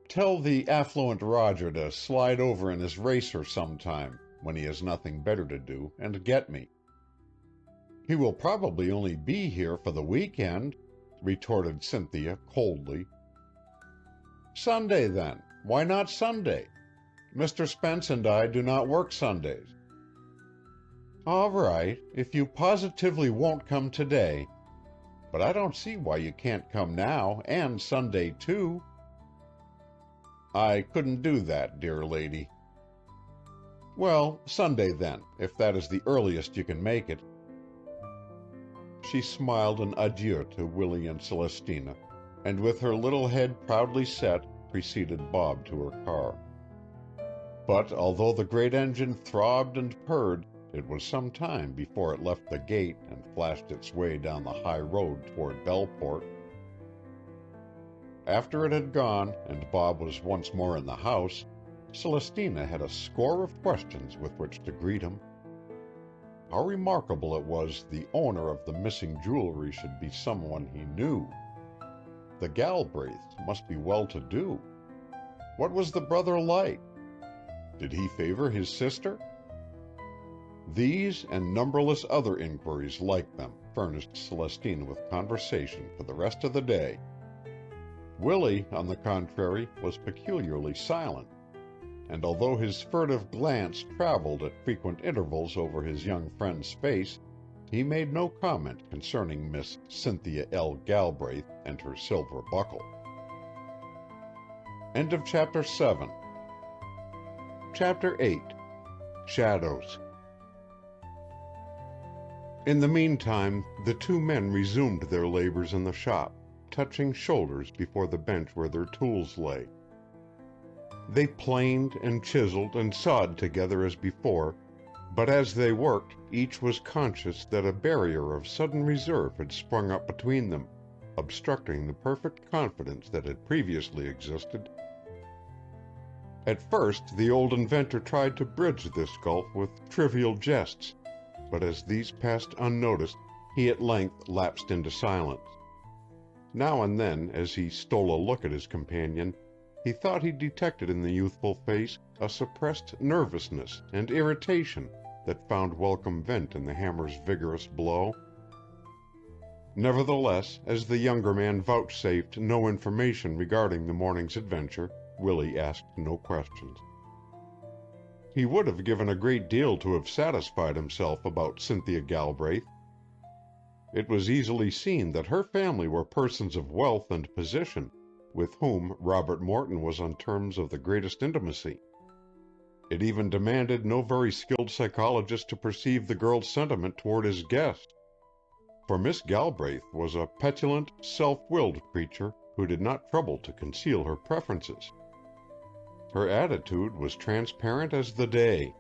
"Tell the affluent Roger to slide over in his racer sometime, when he has nothing better to do, and get me." "He will probably only be here for the weekend," retorted Cynthia coldly. "Sunday, then. Why not Sunday? Mr. Spence and I do not work Sundays." "All right, if you positively won't come today. But I don't see why you can't come now, and Sunday, too." "I couldn't do that, dear lady." "Well, Sunday, then, if that is the earliest you can make it." She smiled an adieu to Willie and Celestina, and with her little head proudly set, preceded Bob to her car. But although the great engine throbbed and purred, it was some time before it left the gate and flashed its way down the high road toward Bellport. After it had gone, and Bob was once more in the house, Celestina had a score of questions with which to greet him. How remarkable it was the owner of the missing jewelry should be someone he knew. The Galbraiths must be well-to-do. What was the brother like? Did he favor his sister? These and numberless other inquiries like them furnished Celestina with conversation for the rest of the day. Willie, on the contrary, was peculiarly silent, and although his furtive glance traveled at frequent intervals over his young friend's face, he made no comment concerning Miss Cynthia L. Galbraith and her silver buckle. End of Chapter 7. Chapter 8. Shadows. In the meantime, the two men resumed their labors in the shop, touching shoulders before the bench where their tools lay. They planed and chiseled and sawed together as before, but as they worked, each was conscious that a barrier of sudden reserve had sprung up between them, obstructing the perfect confidence that had previously existed. At first, the old inventor tried to bridge this gulf with trivial jests, but as these passed unnoticed, he at length lapsed into silence. Now and then, as he stole a look at his companion, he thought he detected in the youthful face a suppressed nervousness and irritation that found welcome vent in the hammer's vigorous blow. Nevertheless, as the younger man vouchsafed no information regarding the morning's adventure, Willie asked no questions. He would have given a great deal to have satisfied himself about Cynthia Galbraith. It was easily seen that her family were persons of wealth and position, with whom Robert Morton was on terms of the greatest intimacy. It even demanded no very skilled psychologist to perceive the girl's sentiment toward his guest, for Miss Galbraith was a petulant, self-willed creature who did not trouble to conceal her preferences. Her attitude was transparent as the day.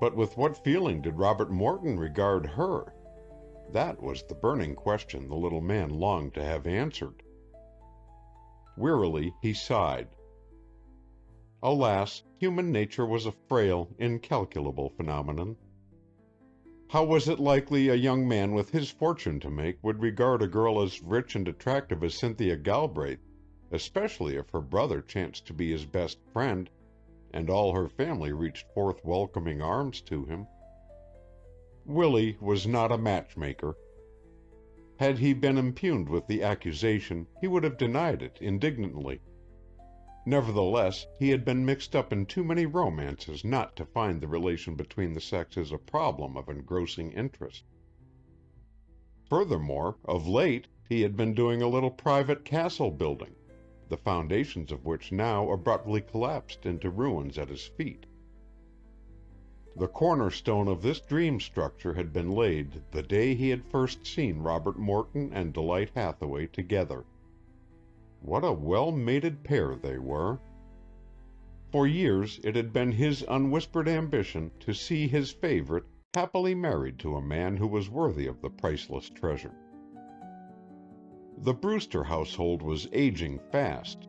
But with what feeling did Robert Morton regard her? That was the burning question the little man longed to have answered. Wearily he sighed. Alas, human nature was a frail, incalculable phenomenon. How was it likely a young man with his fortune to make would regard a girl as rich and attractive as Cynthia Galbraith, especially if her brother chanced to be his best friend, and all her family reached forth welcoming arms to him? Willie was not a matchmaker. Had he been impugned with the accusation, he would have denied it indignantly. Nevertheless, he had been mixed up in too many romances not to find the relation between the sexes a problem of engrossing interest. Furthermore, of late, he had been doing a little private castle building, the foundations of which now abruptly collapsed into ruins at his feet. The cornerstone of this dream structure had been laid the day he had first seen Robert Morton and Delight Hathaway together. What a well-mated pair they were! For years it had been his unwhispered ambition to see his favorite happily married to a man who was worthy of the priceless treasure. The Brewster household was aging fast.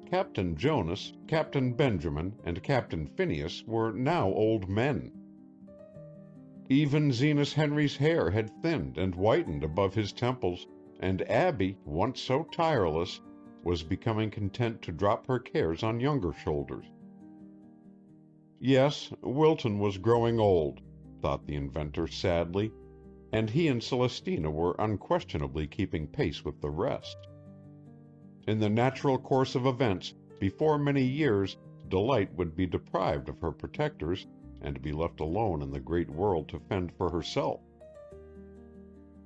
Captain Jonas, Captain Benjamin, and Captain Phineas were now old men. Even Zenas Henry's hair had thinned and whitened above his temples, and Abby, once so tireless, was becoming content to drop her cares on younger shoulders. Yes, Wilton was growing old, thought the inventor sadly, and he and Celestina were unquestionably keeping pace with the rest. In the natural course of events, before many years, Delight would be deprived of her protectors and be left alone in the great world to fend for herself.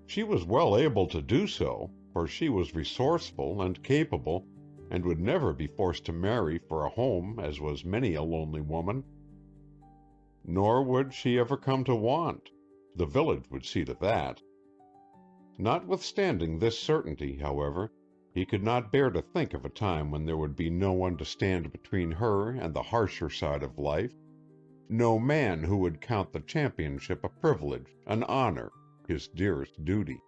She was well able to do so, for she was resourceful and capable, and would never be forced to marry for a home as was many a lonely woman. Nor would she ever come to want. The village would see to that. Notwithstanding this certainty, however, he could not bear to think of a time when there would be no one to stand between her and the harsher side of life, no man who would count the championship a privilege, an honor, his dearest duty.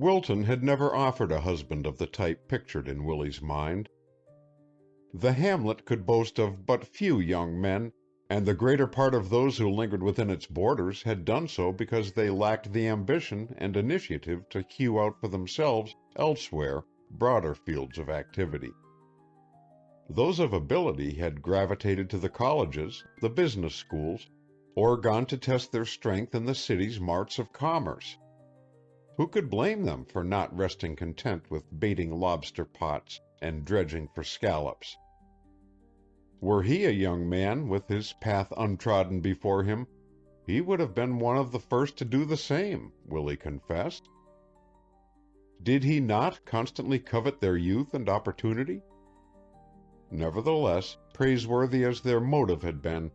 Wilton had never offered a husband of the type pictured in Willie's mind. The hamlet could boast of but few young men, and the greater part of those who lingered within its borders had done so because they lacked the ambition and initiative to hew out for themselves elsewhere broader fields of activity. Those of ability had gravitated to the colleges, the business schools, or gone to test their strength in the city's marts of commerce. Who could blame them for not resting content with baiting lobster pots and dredging for scallops? Were he a young man with his path untrodden before him, he would have been one of the first to do the same, Willie confessed. Did he not constantly covet their youth and opportunity? Nevertheless, praiseworthy as their motive had been,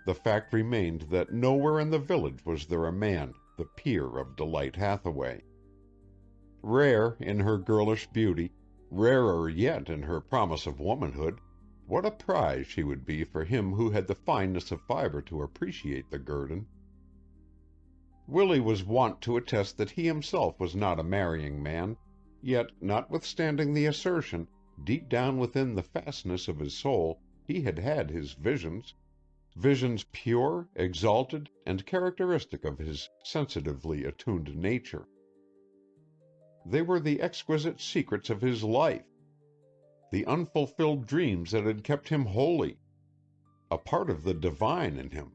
the fact remained that nowhere in the village was there a man the peer of Delight Hathaway. Rare in her girlish beauty, rarer yet in her promise of womanhood, what a prize she would be for him who had the fineness of fiber to appreciate the guerdon. Willie was wont to attest that he himself was not a marrying man, Yet, notwithstanding the assertion, deep down within the fastness of his soul he had had his visions, visions pure, exalted, and characteristic of his sensitively attuned nature. They were the exquisite secrets of his life, the unfulfilled dreams that had kept him holy, a part of the divine in him,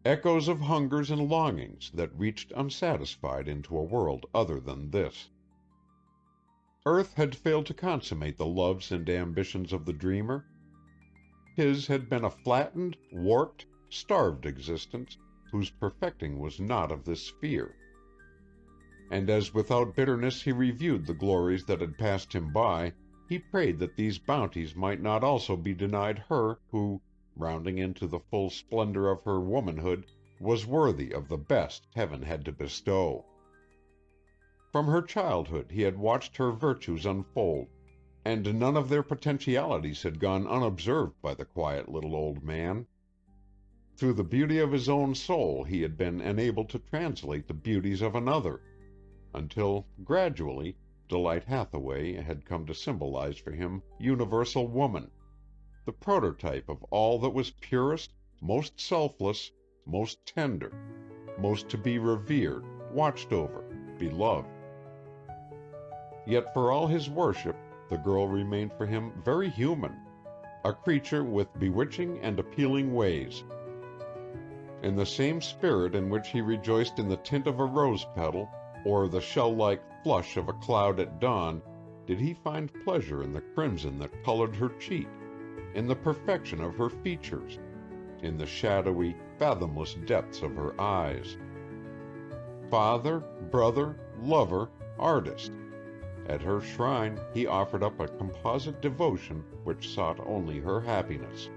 echoes of hungers and longings that reached unsatisfied into a world other than this. Earth had failed to consummate the loves and ambitions of the dreamer. His had been a flattened, warped, starved existence whose perfecting was not of this sphere. And as without bitterness he reviewed the glories that had passed him by, he prayed that these bounties might not also be denied her who, rounding into the full splendor of her womanhood, was worthy of the best heaven had to bestow. From her childhood he had watched her virtues unfold, and none of their potentialities had gone unobserved by the quiet little old man. Through the beauty of his own soul he had been enabled to translate the beauties of another, until gradually Delight Hathaway had come to symbolize for him universal woman, the prototype of all that was purest, most selfless, most tender, most to be revered, watched over, beloved. Yet for all his worship, the girl remained for him very human, a creature with bewitching and appealing ways. In the same spirit in which he rejoiced in the tint of a rose petal, or the shell-like flush of a cloud at dawn, did he find pleasure in the crimson that colored her cheek, in the perfection of her features, in the shadowy, fathomless depths of her eyes. Father, brother, lover, artist, at her shrine he offered up a composite devotion which sought only her happiness.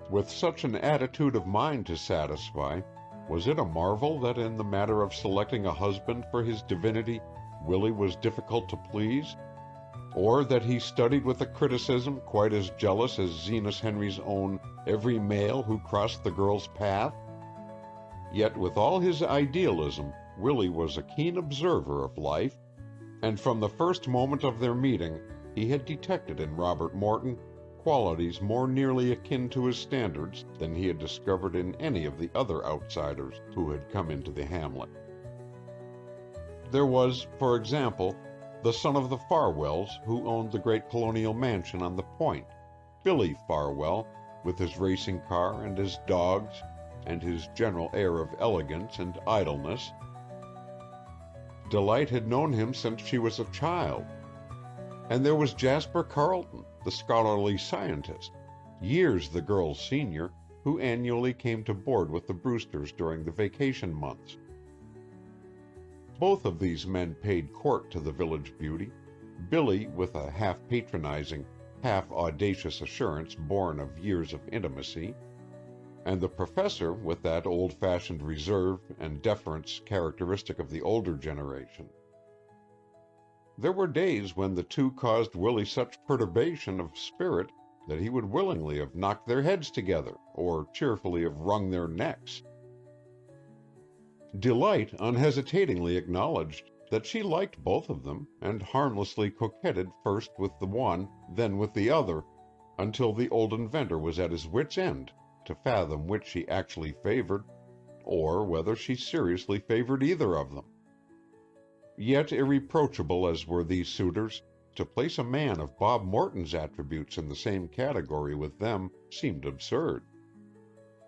With such an attitude of mind to satisfy, was it a marvel that in the matter of selecting a husband for his divinity, Willie was difficult to please? Or that he studied with a criticism quite as jealous as Zenas Henry's own every male who crossed the girl's path? Yet with all his idealism, Willie was a keen observer of life, and from the first moment of their meeting he had detected in Robert Morton qualities more nearly akin to his standards than he had discovered in any of the other outsiders who had come into the hamlet. There was, for example, the son of the Farwells who owned the great colonial mansion on the Point, Billy Farwell, with his racing car and his dogs and his general air of elegance and idleness. Delight had known him since she was a child. And there was Jasper Carleton, the scholarly scientist, years the girl's senior, who annually came to board with the Brewsters during the vacation months. Both of these men paid court to the village beauty, Billy with a half-patronizing, half-audacious assurance born of years of intimacy, and the professor with that old-fashioned reserve and deference characteristic of the older generation. There were days when the two caused Willie such perturbation of spirit that he would willingly have knocked their heads together, or cheerfully have wrung their necks. Delight unhesitatingly acknowledged that she liked both of them, and harmlessly coquetted first with the one, then with the other, until the old inventor was at his wits' end to fathom which she actually favored, or whether she seriously favored either of them. Yet irreproachable as were these suitors, to place a man of Bob Morton's attributes in the same category with them seemed absurd.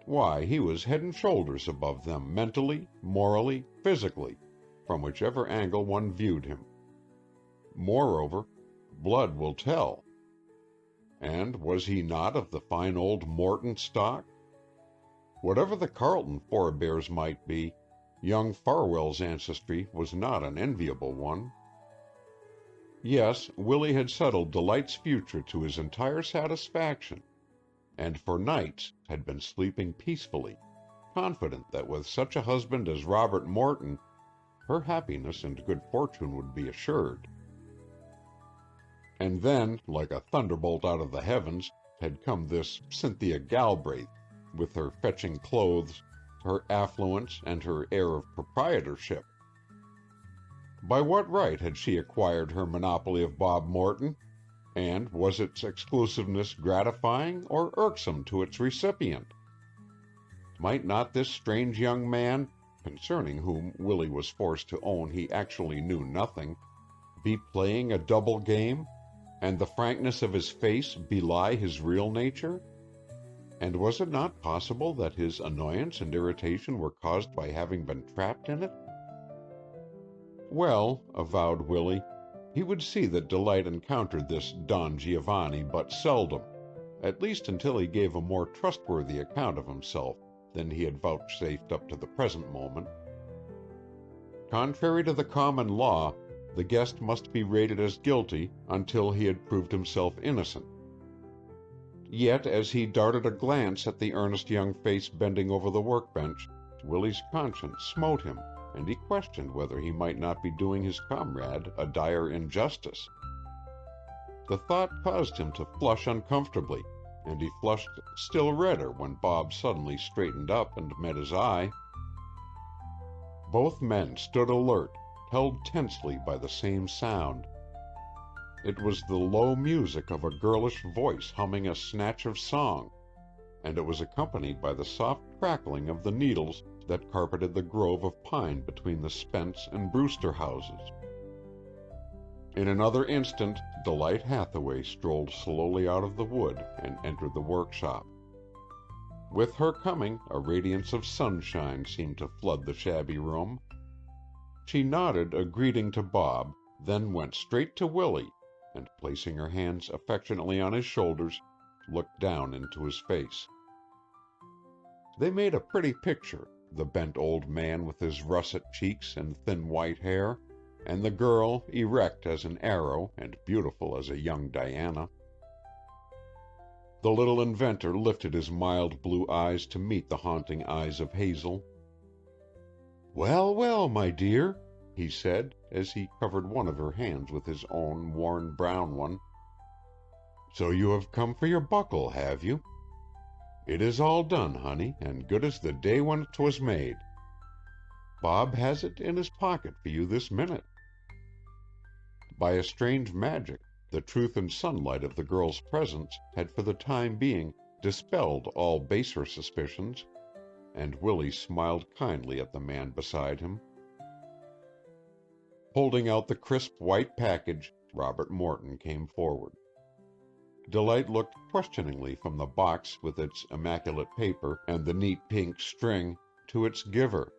Why, he was head and shoulders above them mentally, morally, physically, from whichever angle one viewed him. Moreover, blood will tell. And was he not of the fine old Morton stock? Whatever the Carleton forebears might be, young Farwell's ancestry was not an enviable one. Yes, Willie had settled Delight's future to his entire satisfaction, and for nights had been sleeping peacefully, confident that with such a husband as Robert Morton, her happiness and good fortune would be assured. And then, like a thunderbolt out of the heavens, had come this Cynthia Galbraith, with her fetching clothes, her affluence, and her air of proprietorship. By what right had she acquired her monopoly of Bob Morton, and was its exclusiveness gratifying or irksome to its recipient? Might not this strange young man, concerning whom Willie was forced to own he actually knew nothing, be playing a double game, and the frankness of his face belie his real nature? And was it not possible that his annoyance and irritation were caused by having been trapped in it? Well, avowed Willie, he would see that Delight encountered this Don Giovanni but seldom, at least until he gave a more trustworthy account of himself than he had vouchsafed up to the present moment. Contrary to the common law, the guest must be rated as guilty until he had proved himself innocent. Yet, as he darted a glance at the earnest young face bending over the workbench, Willie's conscience smote him, and he questioned whether he might not be doing his comrade a dire injustice. The thought caused him to flush uncomfortably, and he flushed still redder when Bob suddenly straightened up and met his eye. Both men stood alert, held tensely by the same sound. It was the low music of a girlish voice humming a snatch of song, and it was accompanied by the soft crackling of the needles that carpeted the grove of pine between the Spence and Brewster houses. In another instant, Delight Hathaway strolled slowly out of the wood and entered the workshop. With her coming, a radiance of sunshine seemed to flood the shabby room. She nodded a greeting to Bob, then went straight to Willie, and placing her hands affectionately on his shoulders, looked down into his face. They made a pretty picture, the bent old man with his russet cheeks and thin white hair, and the girl erect as an arrow and beautiful as a young Diana. The little inventor lifted his mild blue eyes to meet the haunting eyes of Hazel. "Well, well, my dear," he said, as he covered one of her hands with his own worn brown one. "So you have come for your buckle, have you? It is all done, honey, and good as the day when 'twas made. Bob has it in his pocket for you this minute." By a strange magic, the truth and sunlight of the girl's presence had for the time being dispelled all baser suspicions, and Willie smiled kindly at the man beside him. Holding out the crisp white package, Robert Morton came forward. Delight looked questioningly from the box with its immaculate paper and the neat pink string to its giver.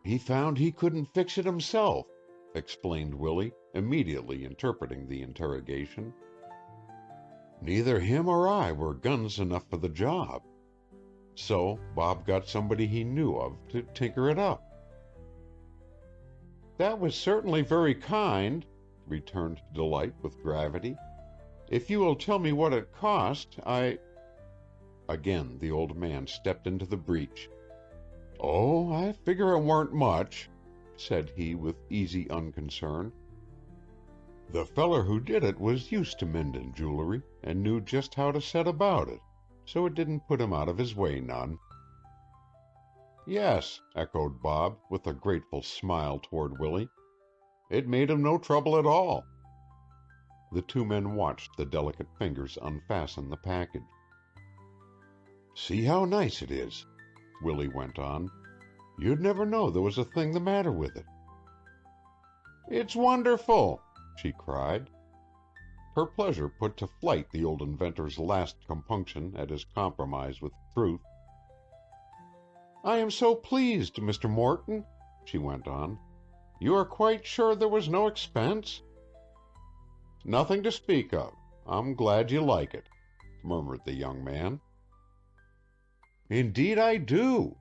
"He found he couldn't fix it himself," explained Willie, immediately interpreting the interrogation. "Neither him or I were guns enough for the job. So Bob got somebody he knew of to tinker it up." "That was certainly very kind," returned Delight with gravity. "If you will tell me what it cost, I—" Again the old man stepped into the breach. "Oh, I figure it weren't much," said he with easy unconcern. "The feller who did it was used to mendin' jewelry and knew just how to set about it, so it didn't put him out of his way none." "Yes," echoed Bob, with a grateful smile toward Willie. "It made him no trouble at all." The two men watched the delicate fingers unfasten the package. "See how nice it is," Willie went on. "You'd never know there was a thing the matter with it." "It's wonderful!" she cried. Her pleasure put to flight the old inventor's last compunction at his compromise with truth. "I am so pleased, Mr. Morton," she went on. "You are quite sure there was no expense?" "Nothing to speak of. I'm glad you like it," murmured the young man. "Indeed I do."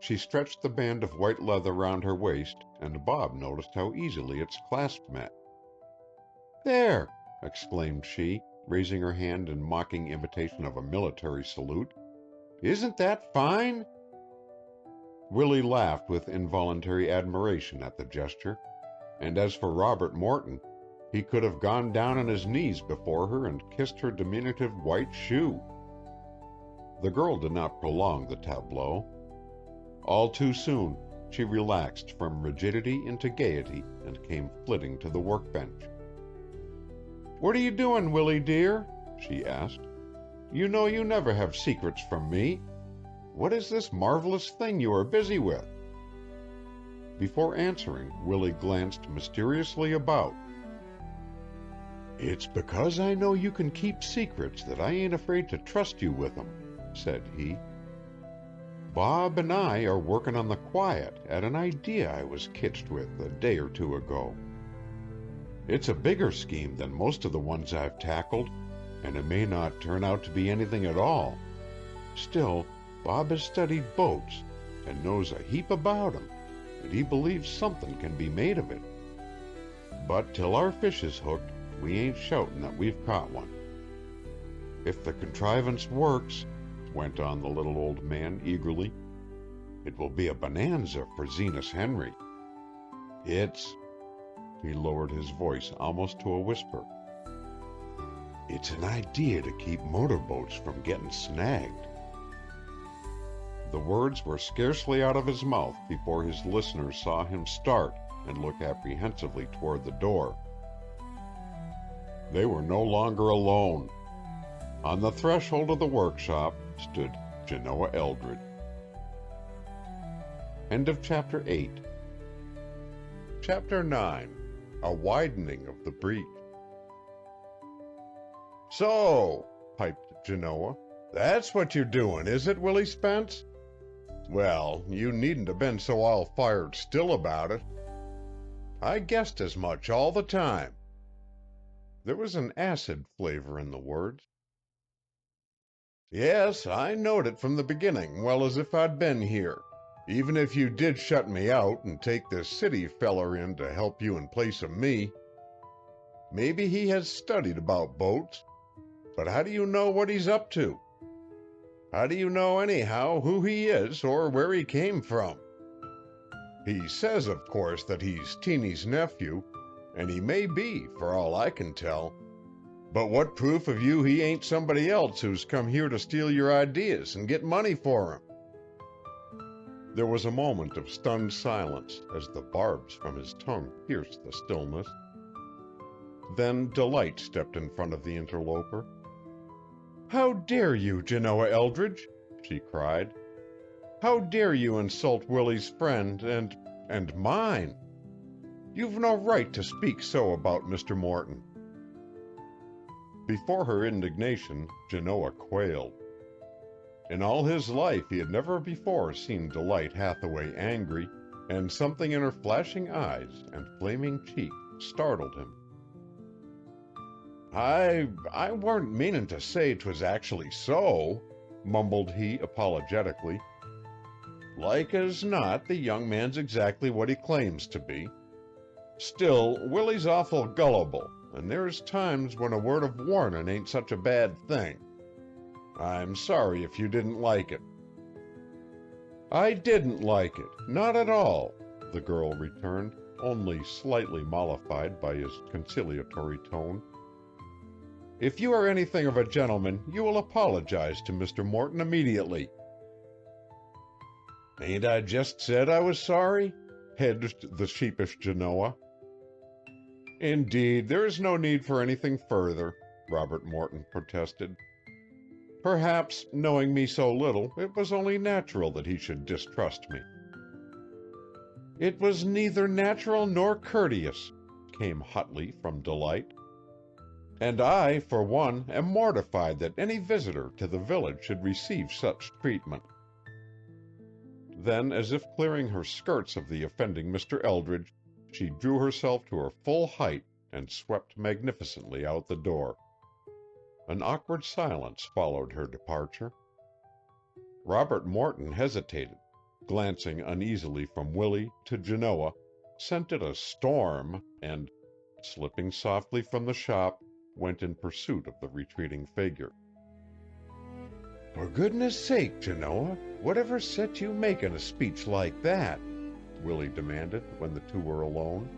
She stretched the band of white leather round her waist, and Bob noticed how easily its clasp met. "There!" exclaimed she, raising her hand in mocking imitation of a military salute. "Isn't that fine?" Willie laughed with involuntary admiration at the gesture, and as for Robert Morton, he could have gone down on his knees before her and kissed her diminutive white shoe. The girl did not prolong the tableau. All too soon, she relaxed from rigidity into gaiety and came flitting to the workbench. "What are you doing, Willie dear?" she asked. "You know you never have secrets from me. What is this marvelous thing you are busy with?" Before answering, Willie glanced mysteriously about. "It's because I know you can keep secrets that I ain't afraid to trust you with them," said he. "Bob and I are working on the quiet at an idea I was ketched with a day or two ago. It's a bigger scheme than most of the ones I've tackled, and it may not turn out to be anything at all. Still, Bob has studied boats and knows a heap about 'em, and he believes something can be made of it. But till our fish is hooked, we ain't shouting that we've caught one. If the contrivance works," went on the little old man eagerly, "it will be a bonanza for Zenas Henry. He lowered his voice almost to a whisper. "It's an idea to keep motorboats from getting snagged." The words were scarcely out of his mouth before his listeners saw him start and look apprehensively toward the door. They were no longer alone. On the threshold of the workshop stood Genoa Eldridge. End of Chapter 8. Chapter 9. A Widening of the Breach. "So," piped Genoa, "that's what you're doing, is it, Willie Spence? Well, you needn't have been so all-fired still about it. I guessed as much all the time." There was an acid flavor in the words. "Yes, I knowed it from the beginning, well as if I'd been here, even if you did shut me out and take this city feller in to help you in place of me. Maybe he has studied about boats, but how do you know what he's up to? How do you know anyhow who he is or where he came from? He says, of course, that he's Teeny's nephew, and he may be, for all I can tell. But what proof have you he ain't somebody else who's come here to steal your ideas and get money for 'em?" There was a moment of stunned silence as the barbs from his tongue pierced the stillness. Then Delight stepped in front of the interloper. "How dare you, Genoa Eldridge?" she cried. "How dare you insult Willie's friend and mine? You've no right to speak so about Mr. Morton." Before her indignation, Genoa quailed. In all his life he had never before seen Delight Hathaway angry, and something in her flashing eyes and flaming cheek startled him. I weren't meanin' to say 'twas actually so," mumbled he apologetically. "Like as not, the young man's exactly what he claims to be. Still, Willie's awful gullible, and there's times when a word of warnin' ain't such a bad thing. I'm sorry if you didn't like it." "I didn't like it, not at all," the girl returned, only slightly mollified by his conciliatory tone. "If you are anything of a gentleman, you will apologize to Mr. Morton immediately." "Ain't I just said I was sorry?" hedged the sheepish Genoa. "Indeed, there is no need for anything further," Robert Morton protested. "Perhaps, knowing me so little, it was only natural that he should distrust me." "It was neither natural nor courteous," came hotly from Delight. "And I, for one, am mortified that any visitor to the village should receive such treatment." Then, as if clearing her skirts of the offending Mr. Eldridge, she drew herself to her full height and swept magnificently out the door. An awkward silence followed her departure. Robert Morton hesitated, glancing uneasily from Willie to Genoa, scented a storm, and, slipping softly from the shop, went in pursuit of the retreating figure. "For goodness' sake, Genoa, whatever set you making a speech like that?" Willie demanded when the two were alone.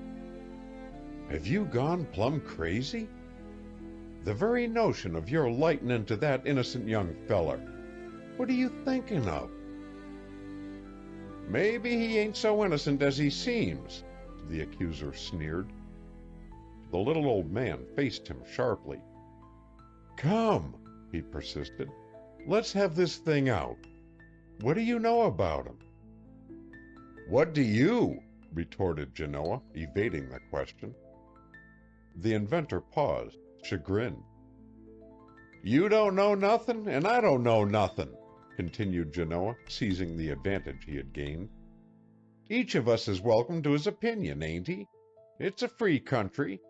"Have you gone plumb crazy? The very notion of your lightin' into that innocent young feller. What are you thinking of?" Maybe he ain't so innocent as he seems, the accuser sneered. The little old man faced him sharply. Come, he persisted. Let's have this thing out. What do you know about him? What do you? Retorted Genoa, evading the question. The inventor paused, chagrined. You don't know nothing, and I don't know nothing, continued Genoa, seizing the advantage he had gained. Each of us is welcome to his opinion, ain't he? It's a free country.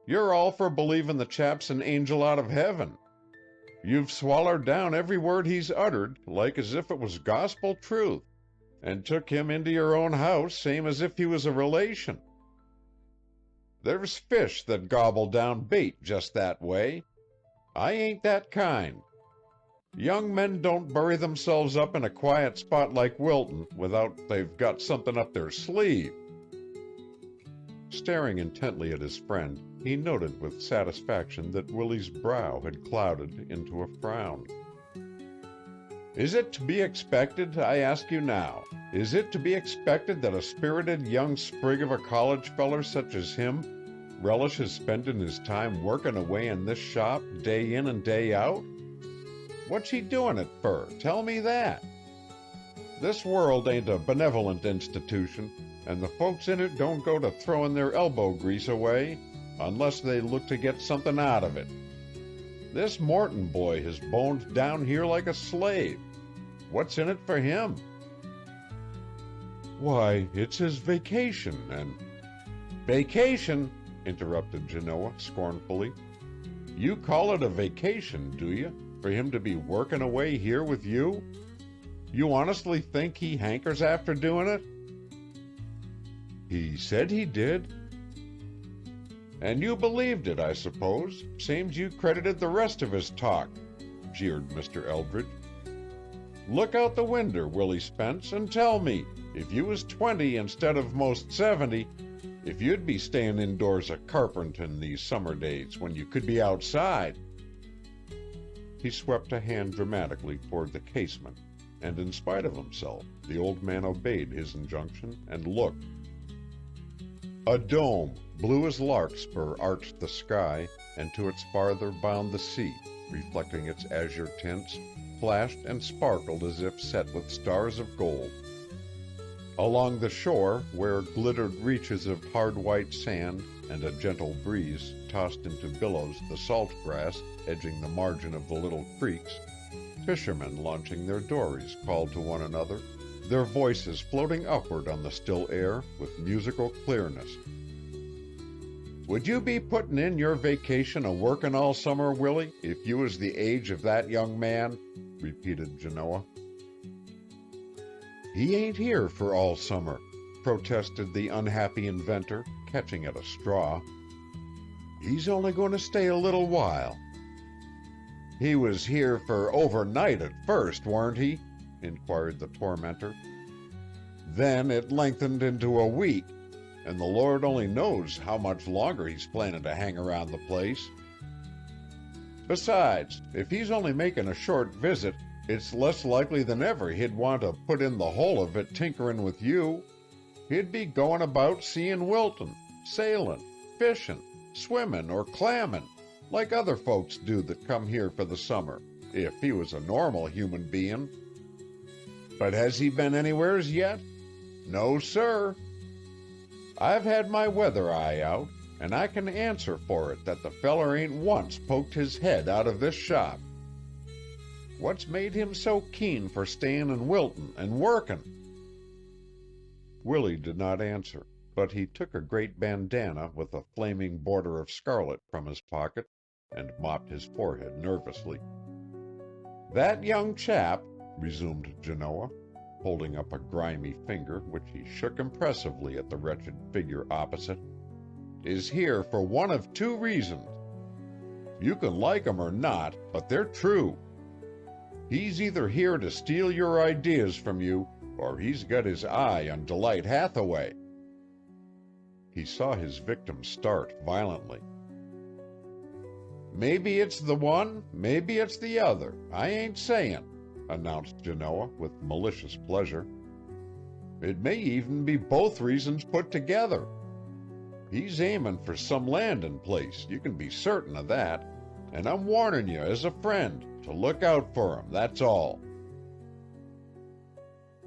You're all for believing the chap's an angel out of heaven. You've swallowed down every word he's uttered, like as if it was gospel truth, and took him into your own house same as if he was a relation. There's fish that gobble down bait just that way. I ain't that kind. Young men don't bury themselves up in a quiet spot like Wilton without they've got something up their sleeve. Staring intently at his friend, he noted with satisfaction that Willie's brow had clouded into a frown. Is it to be expected, I ask you now, is it to be expected that a spirited young sprig of a college feller such as him relishes spending his time working away in this shop day in and day out? What's he doing it for? Tell me that. This world ain't a benevolent institution, and the folks in it don't go to throwing their elbow grease away unless they look to get something out of it. This Morton boy has boned down here like a slave. What's in it for him? Why, it's his vacation, and... Vacation? Interrupted Genoa scornfully. You call it a vacation, do you, for him to be working away here with you? You honestly think he hankers after doing it? He said he did. And you believed it, I suppose, same's you credited the rest of his talk, jeered Mr. Eldridge. Look out the winder, Willie Spence, and tell me, if you was 20 instead of most 70, if you'd be staying indoors a carpentin' these summer days when you could be outside. He swept a hand dramatically toward the casement, and in spite of himself, the old man obeyed his injunction and looked. A dome, blue as larkspur, arched the sky, and to its farther bound the sea, reflecting its azure tints, flashed and sparkled as if set with stars of gold. Along the shore, where glittered reaches of hard white sand and a gentle breeze tossed into billows the salt grass edging the margin of the little creeks, fishermen launching their dories called to one another, their voices floating upward on the still air with musical clearness. Would you be putting in your vacation a-working all summer, Willie, if you was the age of that young man? Repeated Genoa. He ain't here for all summer, protested the unhappy inventor, catching at a straw. He's only going to stay a little while. He was here for overnight at first, weren't he? Inquired the tormentor. Then it lengthened into a week, and the Lord only knows how much longer he's planning to hang around the place. Besides, if he's only making a short visit, it's less likely than ever he'd want to put in the whole of it tinkering with you. He'd be going about seeing Wilton, sailing, fishing, swimming, or clamming, like other folks do that come here for the summer, if he was a normal human being. But has he been anywheres yet? No, sir. I've had my weather eye out, and I can answer for it that the feller ain't once poked his head out of this shop. What's made him so keen for staying in Wilton and working? Willie did not answer, but he took a great bandana with a flaming border of scarlet from his pocket and mopped his forehead nervously. That young chap, resumed Genoa, holding up a grimy finger which he shook impressively at the wretched figure opposite, is here for one of two reasons. You can like 'em or not, but they're true. He's either here to steal your ideas from you, or he's got his eye on Delight Hathaway. He saw his victim start violently. Maybe it's the one, maybe it's the other, I ain't saying, announced Genoa with malicious pleasure. It may even be both reasons put together. He's aiming for some landing place, you can be certain of that, and I'm warning you as a friend to look out for him, that's all."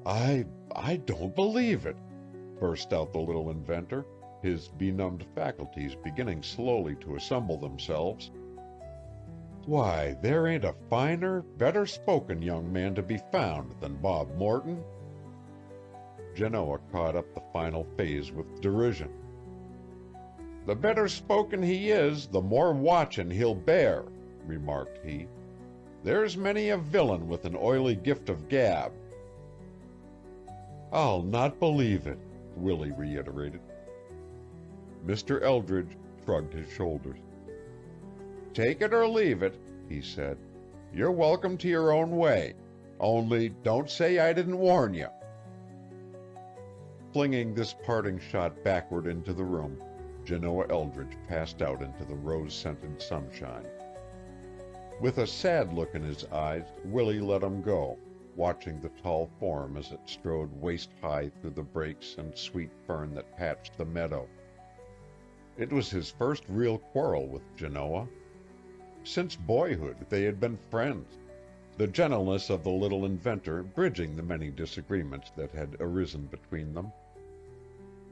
I don't believe it," burst out the little inventor, his benumbed faculties beginning slowly to assemble themselves. "Why, there ain't a finer, better-spoken young man to be found than Bob Morton." Genoa caught up the final phase with derision. "The better spoken he is, the more watchin' he'll bear," remarked he. "There's many a villain with an oily gift of gab." "I'll not believe it," Willie reiterated. Mr. Eldridge shrugged his shoulders. "Take it or leave it," he said. "You're welcome to your own way. Only don't say I didn't warn you." Flinging this parting shot backward into the room, Genoa Eldridge passed out into the rose-scented sunshine. With a sad look in his eyes, Willie let him go, watching the tall form as it strode waist-high through the brakes and sweet fern that patched the meadow. It was his first real quarrel with Genoa. Since boyhood they had been friends, the gentleness of the little inventor bridging the many disagreements that had arisen between them.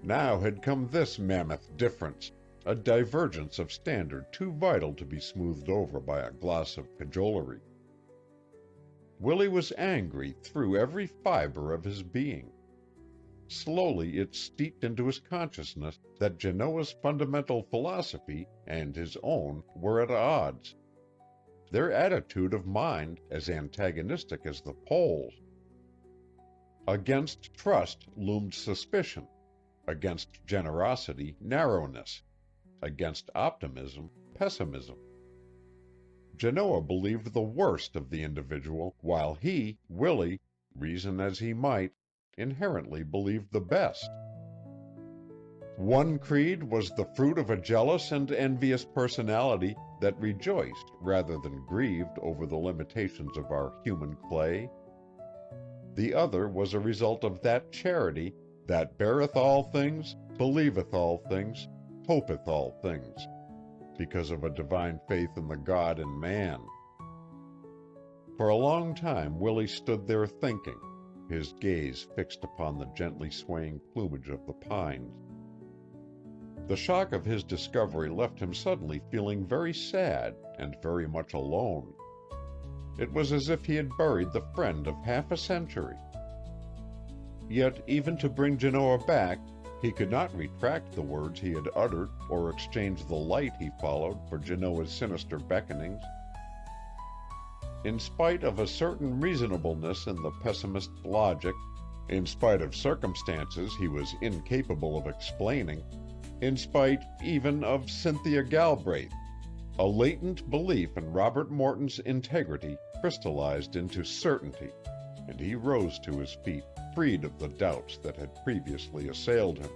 Now had come this mammoth difference, a divergence of standard too vital to be smoothed over by a gloss of cajolery. Willie was angry through every fiber of his being. Slowly it steeped into his consciousness that Genoa's fundamental philosophy and his own were at odds, their attitude of mind as antagonistic as the poles. Against trust loomed suspicion, against generosity narrowness, against optimism pessimism. Genoa believed the worst of the individual, while he, Willie, reason as he might, inherently believed the best. One creed was the fruit of a jealous and envious personality that rejoiced rather than grieved over the limitations of our human clay. The other was a result of that charity that beareth all things, believeth all things, hopeth all things, because of a divine faith in the God in man. For a long time Willie stood there thinking, his gaze fixed upon the gently swaying plumage of the pines. The shock of his discovery left him suddenly feeling very sad and very much alone. It was as if he had buried the friend of half a century. Yet even to bring Genoa back, he could not retract the words he had uttered or exchange the light he followed for Genoa's sinister beckonings. In spite of a certain reasonableness in the pessimist's logic, in spite of circumstances he was incapable of explaining, in spite even of Cynthia Galbraith, a latent belief in Robert Morton's integrity crystallized into certainty, and he rose to his feet, freed of the doubts that had previously assailed him.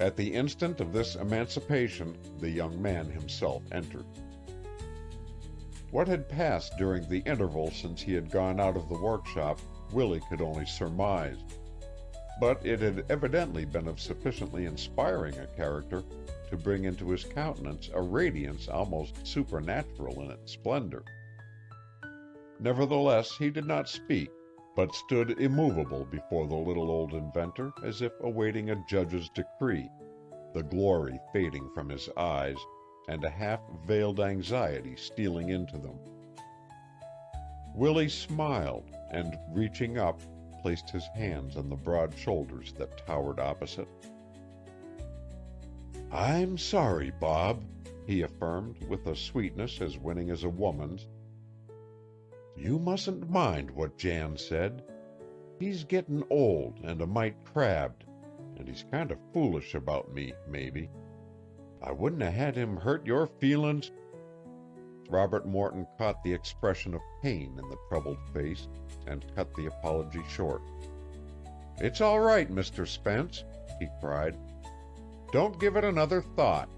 At the instant of this emancipation, the young man himself entered. What had passed during the interval since he had gone out of the workshop, Willie could only surmise, but it had evidently been of sufficiently inspiring a character to bring into his countenance a radiance almost supernatural in its splendor. Nevertheless, he did not speak, but stood immovable before the little old inventor as if awaiting a judge's decree, the glory fading from his eyes and a half-veiled anxiety stealing into them. Willie smiled, and, reaching up, placed his hands on the broad shoulders that towered opposite. "I'm sorry, Bob," he affirmed, with a sweetness as winning as a woman's. "You mustn't mind what Jan said. He's gettin' old and a mite crabbed, and he's kind of foolish about me, maybe. I wouldn't have had him hurt your feelin's." Robert Morton caught the expression of pain in the troubled face and cut the apology short. "It's all right, Mr. Spence," he cried. "Don't give it another thought.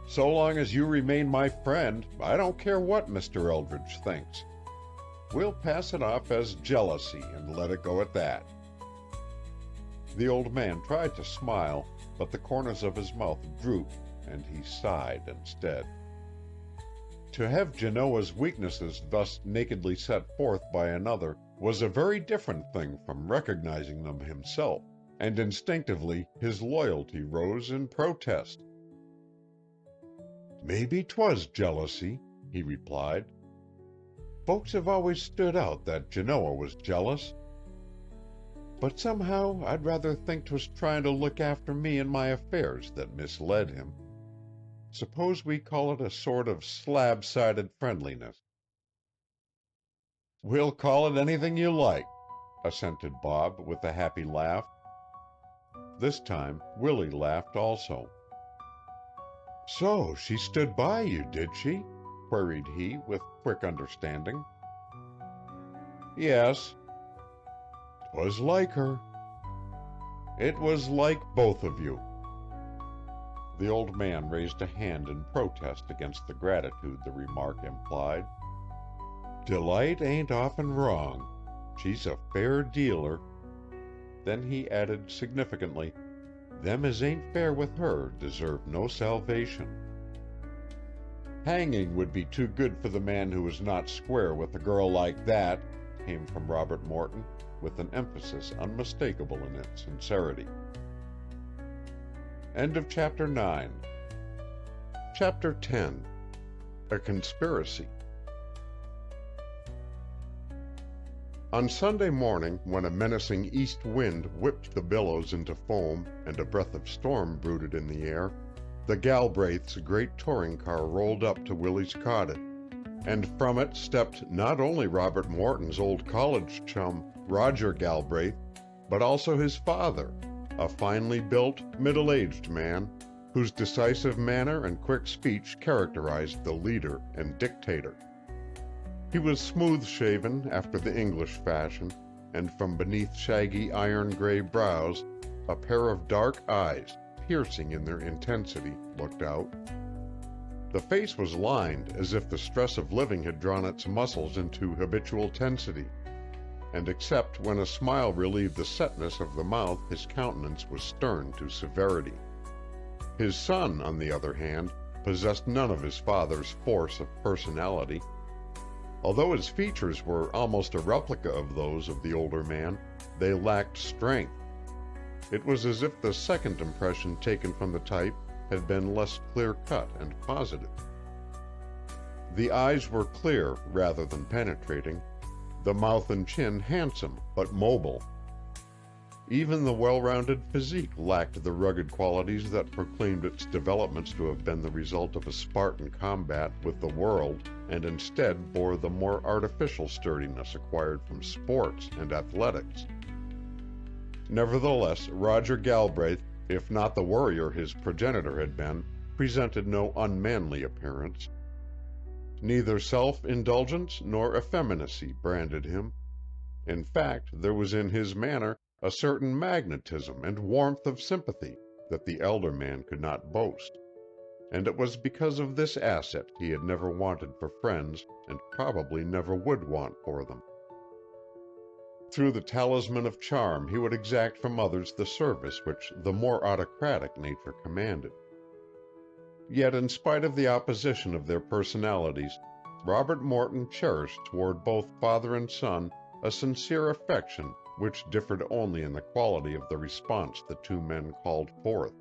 So long as you remain my friend, I don't care what Mr. Eldridge thinks. We'll pass it off as jealousy and let it go at that." The old man tried to smile, but the corners of his mouth drooped, and he sighed instead. To have Genoa's weaknesses thus nakedly set forth by another was a very different thing from recognizing them himself, and instinctively his loyalty rose in protest. "Maybe 'twas jealousy," he replied. "Folks have always stood out that Genoa was jealous. But somehow I'd rather think 'twas trying to look after me and my affairs that misled him. Suppose we call it a sort of slab-sided friendliness." "We'll call it anything you like," assented Bob with a happy laugh. This time Willie laughed also. "So she stood by you, did she?" queried he with quick understanding. "Yes." "'Twas like her." "It was like both of you." The old man raised a hand in protest against the gratitude the remark implied. "Delight ain't often wrong. She's a fair dealer." Then he added significantly, "Them as ain't fair with her deserve no salvation." "Hanging would be too good for the man who was not square with a girl like that," came from Robert Morton, with an emphasis unmistakable in its sincerity. End of Chapter 9. Chapter 10. A Conspiracy. On Sunday morning, when a menacing east wind whipped the billows into foam and a breath of storm brooded in the air, the Galbraith's great touring car rolled up to Willie's cottage, and from it stepped not only Robert Morton's old college chum, Roger Galbraith, but also his father, a finely built, middle-aged man whose decisive manner and quick speech characterized the leader and dictator. He was smooth-shaven after the English fashion, and from beneath shaggy iron-gray brows a pair of dark eyes, piercing in their intensity, looked out. The face was lined as if the stress of living had drawn its muscles into habitual tensity, and except when a smile relieved the setness of the mouth, his countenance was stern to severity. His son, on the other hand, possessed none of his father's force of personality. Although his features were almost a replica of those of the older man, they lacked strength. It was as if the second impression taken from the type had been less clear-cut and positive. The eyes were clear rather than penetrating, the mouth and chin handsome but mobile. Even the well-rounded physique lacked the rugged qualities that proclaimed its developments to have been the result of a Spartan combat with the world, and instead bore the more artificial sturdiness acquired from sports and athletics. Nevertheless, Roger Galbraith, if not the warrior his progenitor had been, presented no unmanly appearance. Neither self-indulgence nor effeminacy branded him. In fact, there was in his manner a certain magnetism and warmth of sympathy that the elder man could not boast, and it was because of this asset he had never wanted for friends and probably never would want for them. Through the talisman of charm he would exact from others the service which the more autocratic nature commanded. Yet in spite of the opposition of their personalities, Robert Morton cherished toward both father and son a sincere affection which differed only in the quality of the response the two men called forth.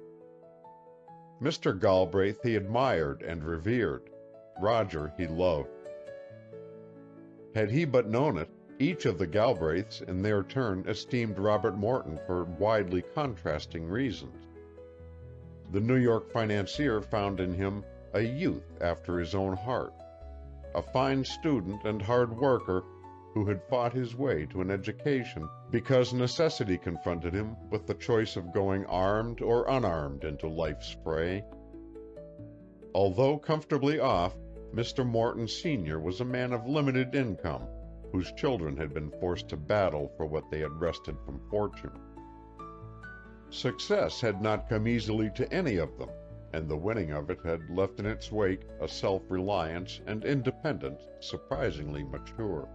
Mr. Galbraith he admired and revered. Roger he loved. Had he but known it, each of the Galbraiths in their turn esteemed Robert Morton for widely contrasting reasons. The New York financier found in him a youth after his own heart, a fine student and hard worker who had fought his way to an education because necessity confronted him with the choice of going armed or unarmed into life's fray. Although comfortably off, Mr. Morton Sr. was a man of limited income, whose children had been forced to battle for what they had wrested from fortune. Success had not come easily to any of them, and the winning of it had left in its wake a self-reliance and independence surprisingly mature.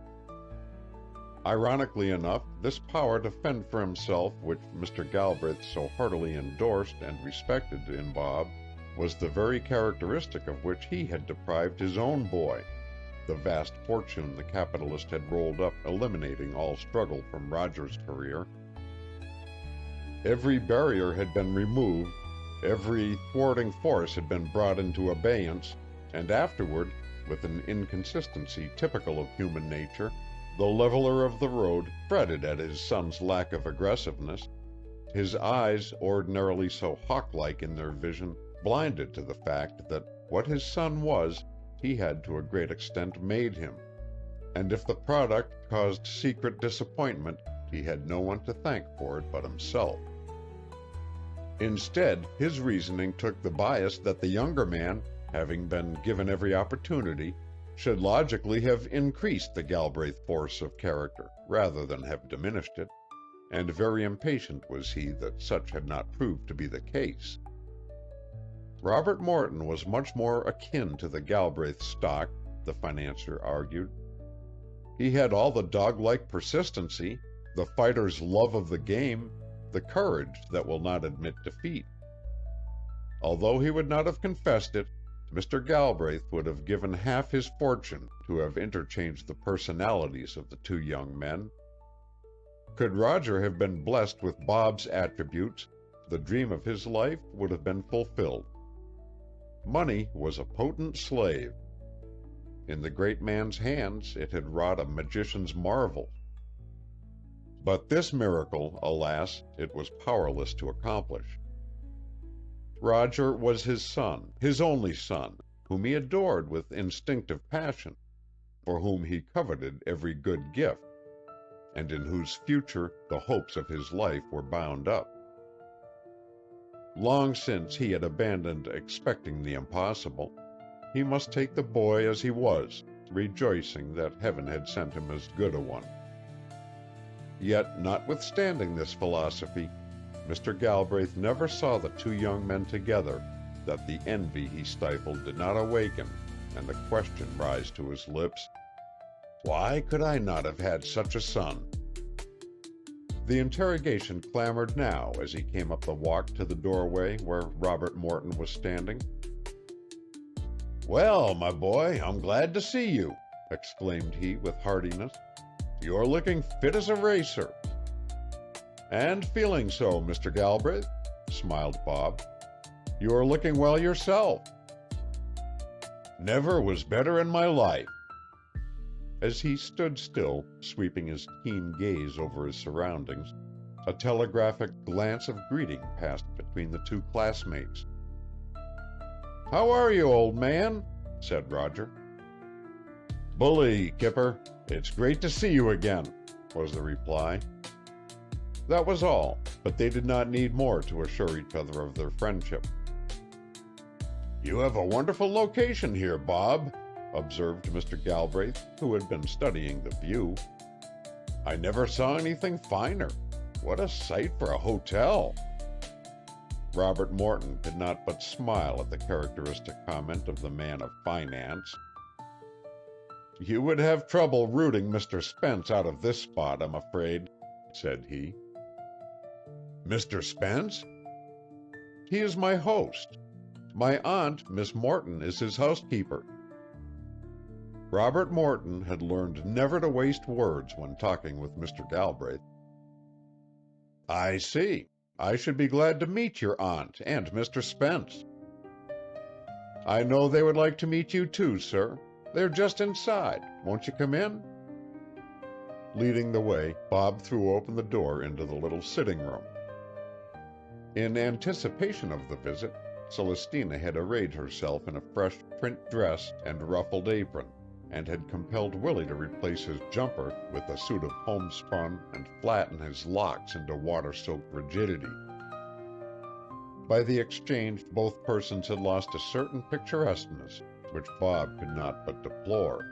Ironically enough, this power to fend for himself, which Mr. Galbraith so heartily endorsed and respected in Bob, was the very characteristic of which he had deprived his own boy, the vast fortune the capitalist had rolled up, eliminating all struggle from Roger's career. Every barrier had been removed, every thwarting force had been brought into abeyance, and afterward, with an inconsistency typical of human nature, the leveler of the road fretted at his son's lack of aggressiveness, his eyes, ordinarily so hawk-like in their vision, blinded to the fact that what his son was, he had to a great extent made him, and if the product caused secret disappointment, he had no one to thank for it but himself. Instead, his reasoning took the bias that the younger man, having been given every opportunity, should logically have increased the Galbraith force of character rather than have diminished it, and very impatient was he that such had not proved to be the case. Robert Morton was much more akin to the Galbraith stock, the financier argued. He had all the dog-like persistency, the fighter's love of the game, the courage that will not admit defeat. Although he would not have confessed it, Mr. Galbraith would have given half his fortune to have interchanged the personalities of the two young men. Could Roger have been blessed with Bob's attributes, the dream of his life would have been fulfilled. Money was a potent slave. In the great man's hands it had wrought a magician's marvel. But this miracle, alas, it was powerless to accomplish. Roger was his son, his only son, whom he adored with instinctive passion, for whom he coveted every good gift, and in whose future the hopes of his life were bound up. Long since he had abandoned expecting the impossible. He must take the boy as he was, rejoicing that heaven had sent him as good a one. Yet, notwithstanding this philosophy, Mr. Galbraith never saw the two young men together, that the envy he stifled did not awaken, and the question rise to his lips, "Why could I not have had such a son?" The interrogation clamored now as he came up the walk to the doorway where Robert Morton was standing. "Well, my boy, I'm glad to see you," exclaimed he with heartiness. "You're looking fit as a racer." "And feeling so, Mr. Galbraith," smiled Bob. "You are looking well yourself." "Never was better in my life." As he stood still, sweeping his keen gaze over his surroundings, a telegraphic glance of greeting passed between the two classmates. "How are you, old man?" said Roger. "Bully, Kipper. It's great to see you again," was the reply. That was all, but they did not need more to assure each other of their friendship. "You have a wonderful location here, Bob," observed Mr. Galbraith, who had been studying the view. "I never saw anything finer. What a site for a hotel!" Robert Morton could not but smile at the characteristic comment of the man of finance. "You would have trouble rooting Mr. Spence out of this spot, I'm afraid," said he. "Mr. Spence?" "He is my host. My aunt, Miss Morton, is his housekeeper." Robert Morton had learned never to waste words when talking with Mr. Galbraith. "I see. I should be glad to meet your aunt and Mr. Spence." "I know they would like to meet you too, sir. They're just inside. Won't you come in?" Leading the way, Bob threw open the door into the little sitting room. In anticipation of the visit, Celestina had arrayed herself in a fresh print dress and ruffled apron, and had compelled Willie to replace his jumper with a suit of homespun and flatten his locks into water-soaked rigidity. By the exchange, both persons had lost a certain picturesqueness, which Bob could not but deplore.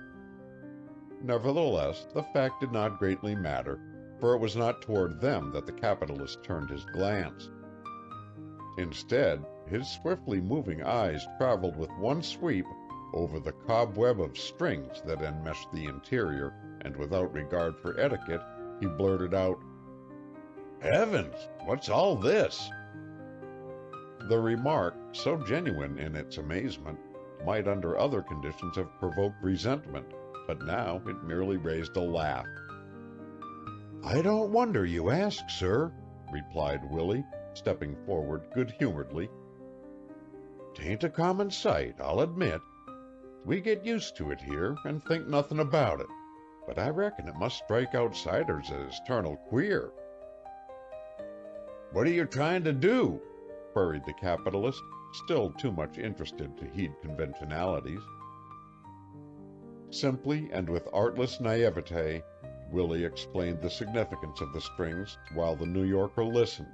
Nevertheless, the fact did not greatly matter, for it was not toward them that the capitalist turned his glance. Instead, his swiftly moving eyes traveled with one sweep over the cobweb of strings that enmeshed the interior, and without regard for etiquette, he blurted out, "Heavens, what's all this?" The remark, so genuine in its amazement, might under other conditions have provoked resentment, but now it merely raised a laugh. "I don't wonder you ask, sir," replied Willie, stepping forward good-humoredly. "'Tain't a common sight, I'll admit. We get used to it here and think nothing about it, but I reckon it must strike outsiders as tarnal queer." "What are you trying to do?" queried the capitalist, still too much interested to heed conventionalities. Simply and with artless naivete, Willie explained the significance of the strings while the New Yorker listened,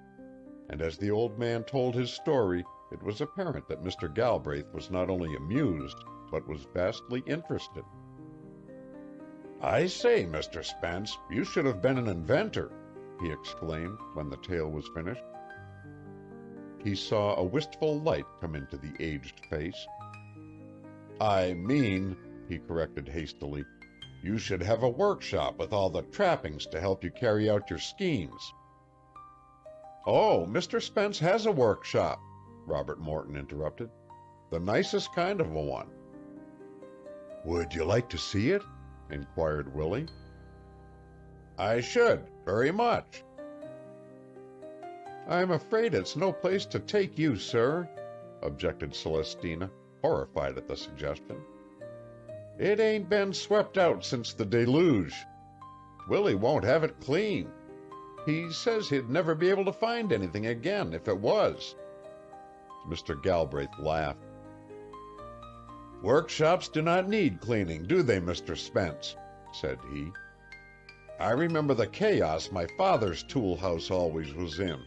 and as the old man told his story, it was apparent that Mr. Galbraith was not only amused, but was vastly interested. "I say, Mr. Spence, you should have been an inventor," he exclaimed when the tale was finished. He saw a wistful light come into the aged face. "I mean," he corrected hastily, "you should have a workshop with all the trappings to help you carry out your schemes." "Oh, Mr. Spence has a workshop," Robert Morton interrupted. "The nicest kind of a one." "Would you like to see it?" inquired Willie. "I should, very much." "I'm afraid it's no place to take you, sir," objected Celestina, horrified at the suggestion. "It ain't been swept out since the deluge. Willie won't have it clean. He says he'd never be able to find anything again if it was." Mr. Galbraith laughed. "Workshops do not need cleaning, do they, Mr. Spence?" said he. "I remember the chaos my father's tool house always was in.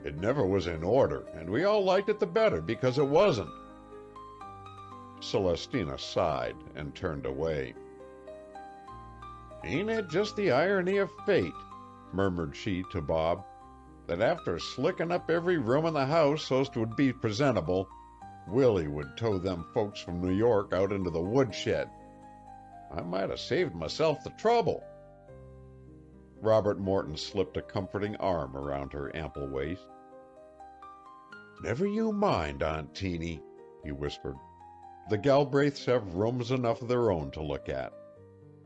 It never was in order, and we all liked it the better because it wasn't." Celestina sighed and turned away. "Ain't it just the irony of fate," murmured she to Bob, "that after slicking up every room in the house so's 'twould be presentable, Willie would tow them folks from New York out into the woodshed. I might have saved myself the trouble." Robert Morton slipped a comforting arm around her ample waist. "Never you mind, Aunt Teeny," he whispered. "The Galbraiths have rooms enough of their own to look at.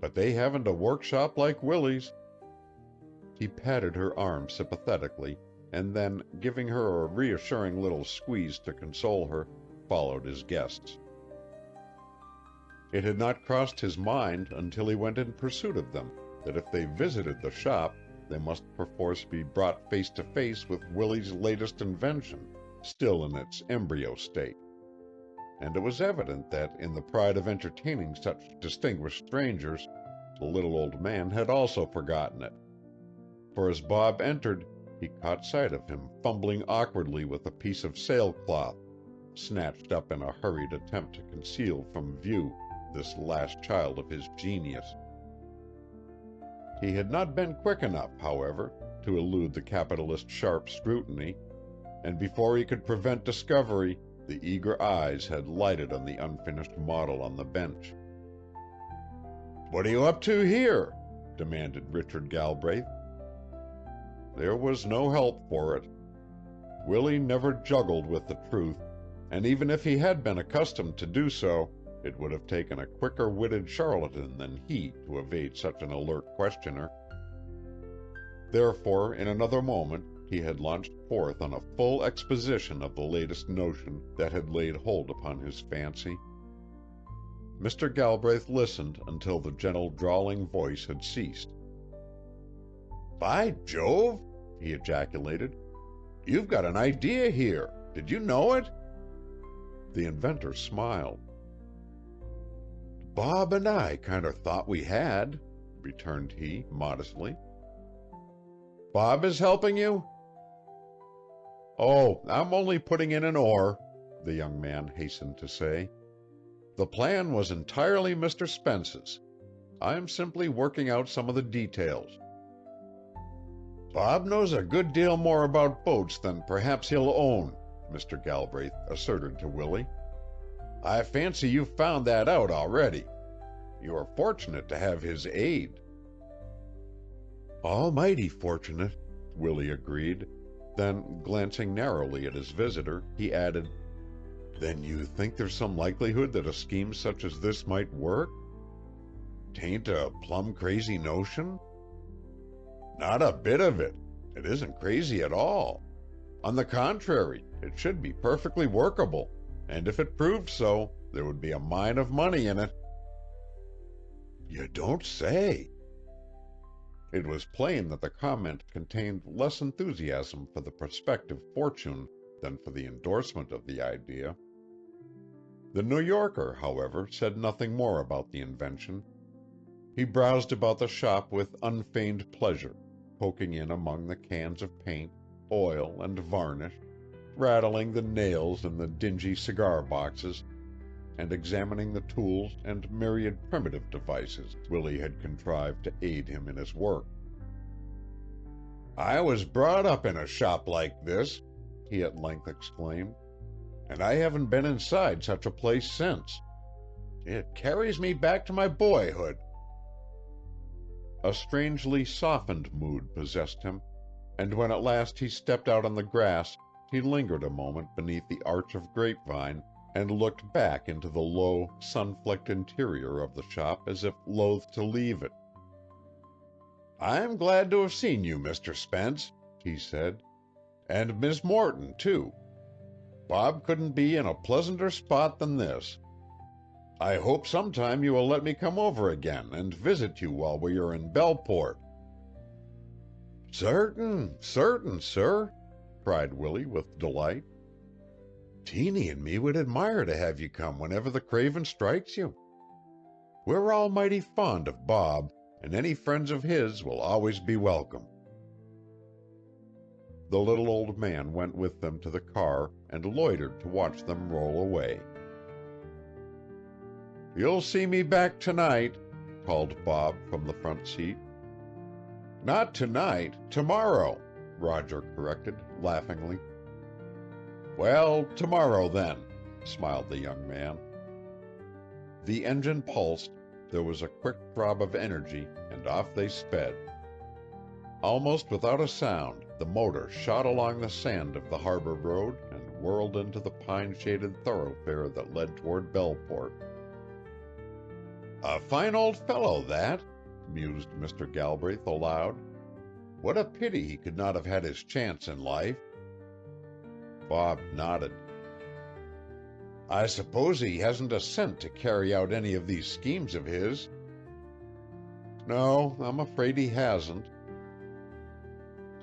But they haven't a workshop like Willie's." He patted her arm sympathetically, and then, giving her a reassuring little squeeze to console her, followed his guests. It had not crossed his mind until he went in pursuit of them that if they visited the shop, they must perforce be brought face to face with Willie's latest invention, still in its embryo state. And it was evident that, in the pride of entertaining such distinguished strangers, the little old man had also forgotten it. For as Bob entered, he caught sight of him fumbling awkwardly with a piece of sailcloth, snatched up in a hurried attempt to conceal from view this last child of his genius. He had not been quick enough, however, to elude the capitalist's sharp scrutiny, and before he could prevent discovery, the eager eyes had lighted on the unfinished model on the bench. "What are you up to here?" demanded Richard Galbraith. There was no help for it. Willie never juggled with the truth, and even if he had been accustomed to do so, it would have taken a quicker-witted charlatan than he to evade such an alert questioner. Therefore, in another moment, he had launched forth on a full exposition of the latest notion that had laid hold upon his fancy. Mr. Galbraith listened until the gentle drawling voice had ceased. "By Jove!" he ejaculated. "You've got an idea here. Did you know it?" The inventor smiled. "Bob and I kinder thought we had," returned he, modestly. "Bob is helping you?" "Oh, I'm only putting in an oar," the young man hastened to say. "The plan was entirely Mr. Spence's. I'm simply working out some of the details." "Bob knows a good deal more about boats than perhaps he'll own," Mr. Galbraith asserted to Willie. I fancy you've found that out already. You are fortunate to have his aid." "Almighty fortunate," Willie agreed. Then, glancing narrowly at his visitor, he added, "Then you think there's some likelihood that a scheme such as this might work? 'Tain't a plumb crazy notion?" "Not a bit of it. It isn't crazy at all. On the contrary, it should be perfectly workable, and if it proved so, there would be a mine of money in it." "You don't say!" It was plain that the comment contained less enthusiasm for the prospective fortune than for the endorsement of the idea. The New Yorker, however, said nothing more about the invention. He browsed about the shop with unfeigned pleasure, poking in among the cans of paint, oil, and varnish, rattling the nails in the dingy cigar boxes, and examining the tools and myriad primitive devices Willie had contrived to aid him in his work. "I was brought up in a shop like this," he at length exclaimed, "and I haven't been inside such a place since. It carries me back to my boyhood." A strangely softened mood possessed him, and when at last he stepped out on the grass, he lingered a moment beneath the arch of grapevine and looked back into the low, sun-flecked interior of the shop as if loath to leave it. "I'm glad to have seen you, Mr. Spence," he said, "and Miss Morton, too. Bob couldn't be in a pleasanter spot than this. I hope sometime you will let me come over again and visit you while we are in Belport." Certain, sir," cried Willie with delight. "Teeny and me would admire to have you come whenever the craving strikes you. We're all mighty fond of Bob, and any friends of his will always be welcome." The little old man went with them to the car and loitered to watch them roll away. "You'll see me back tonight," called Bob from the front seat. "Not tonight, tomorrow," Roger corrected, laughingly. "Well, tomorrow then," smiled the young man. The engine pulsed, there was a quick throb of energy, and off they sped. Almost without a sound, the motor shot along the sand of the harbor road and whirled into the pine-shaded thoroughfare that led toward Belport. "A fine old fellow, that," mused Mr. Galbraith aloud. "What a pity he could not have had his chance in life." Bob nodded. "I suppose he hasn't a cent to carry out any of these schemes of his?" "No, I'm afraid he hasn't."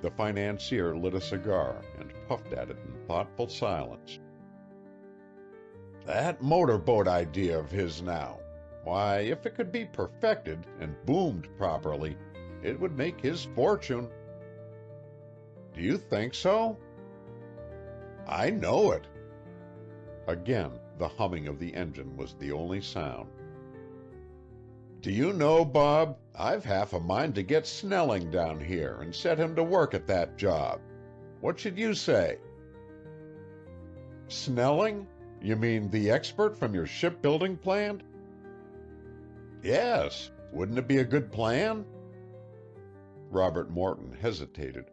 The financier lit a cigar and puffed at it in thoughtful silence. "That motorboat idea of his now, why, if it could be perfected and boomed properly, it would make his fortune." "Do you think so?" "I know it." Again, the humming of the engine was the only sound. "Do you know, Bob, I've half a mind to get Snelling down here and set him to work at that job. What should you say?" "Snelling? You mean the expert from your shipbuilding plant?" "Yes. Wouldn't it be a good plan?" Robert Morton hesitated.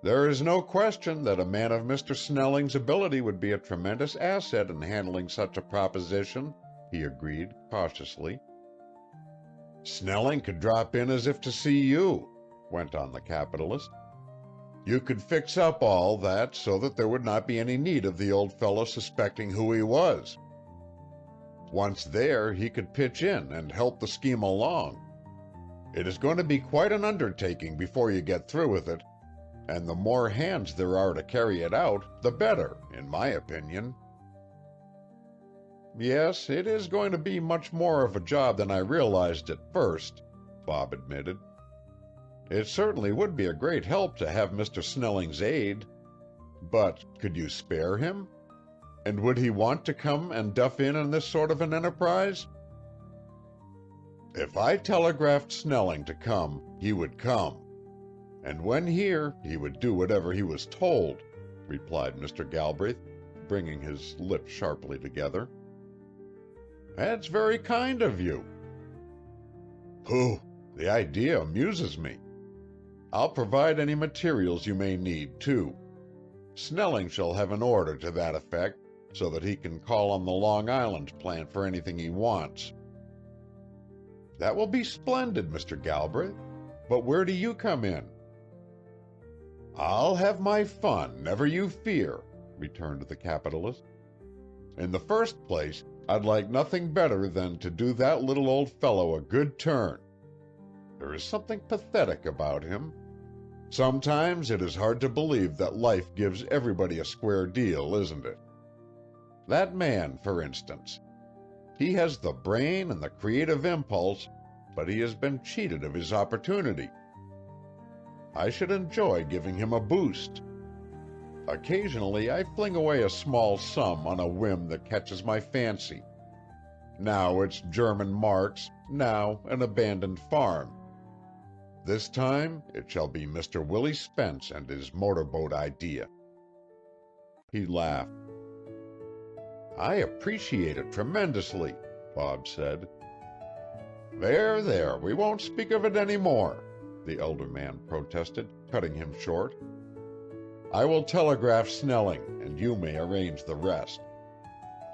"There is no question that a man of Mr. Snelling's ability would be a tremendous asset in handling such a proposition," he agreed cautiously. "Snelling could drop in as if to see you," went on the capitalist. "You could fix up all that so that there would not be any need of the old fellow suspecting who he was. Once there, he could pitch in and help the scheme along. It is going to be quite an undertaking before you get through with it, and the more hands there are to carry it out, the better, in my opinion." "Yes, it is going to be much more of a job than I realized at first," Bob admitted. "It certainly would be a great help to have Mr. Snelling's aid. But could you spare him? And would he want to come and duff in on this sort of an enterprise?" "If I telegraphed Snelling to come, he would come. And when here, he would do whatever he was told," replied Mr. Galbraith, bringing his lips sharply together. "That's very kind of you." "Pooh, the idea amuses me. I'll provide any materials you may need, too. Snelling shall have an order to that effect, so that he can call on the Long Island plant for anything he wants." "That will be splendid, Mr. Galbraith. But where do you come in?" "I'll have my fun, never you fear," returned the capitalist. "In the first place, I'd like nothing better than to do that little old fellow a good turn. There is something pathetic about him. Sometimes it is hard to believe that life gives everybody a square deal, isn't it? That man, for instance. He has the brain and the creative impulse, but he has been cheated of his opportunity. I should enjoy giving him a boost. Occasionally I fling away a small sum on a whim that catches my fancy. Now it's German marks, now an abandoned farm. This time it shall be Mr. Willie Spence and his motorboat idea." He laughed. "I appreciate it tremendously," Bob said. "There, there, we won't speak of it any more," the elder man protested, cutting him short. "I will telegraph Snelling, and you may arrange the rest.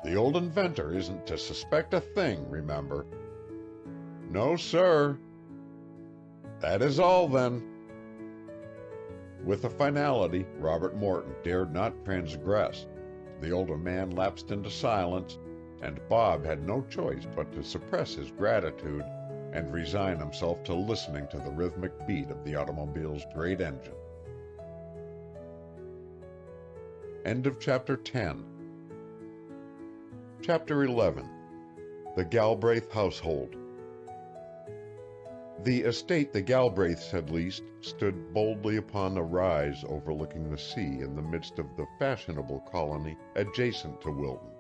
The old inventor isn't to suspect a thing, remember." "No, sir." "That is all, then." With a finality Robert Morton dared not transgress, the older man lapsed into silence, and Bob had no choice but to suppress his gratitude and resign himself to listening to the rhythmic beat of the automobile's great engine. End of Chapter 10. Chapter 11. The Galbraith Household. The estate the Galbraiths had leased stood boldly upon a rise overlooking the sea in the midst of the fashionable colony adjacent to Wilton,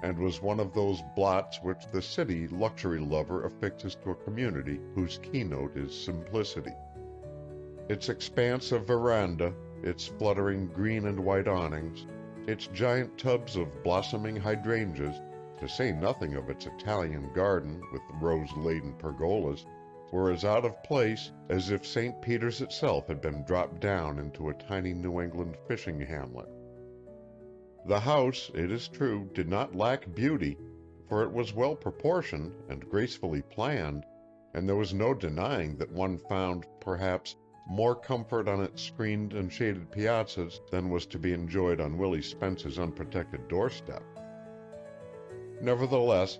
and was one of those blots which the city luxury lover affixes to a community whose keynote is simplicity. Its expanse of veranda, its fluttering green and white awnings, its giant tubs of blossoming hydrangeas, to say nothing of its Italian garden with rose-laden pergolas, were as out of place as if St. Peter's itself had been dropped down into a tiny New England fishing hamlet. The house, it is true, did not lack beauty, for it was well proportioned and gracefully planned, and there was no denying that one found, perhaps, more comfort on its screened and shaded piazzas than was to be enjoyed on Willie Spence's unprotected doorstep. Nevertheless,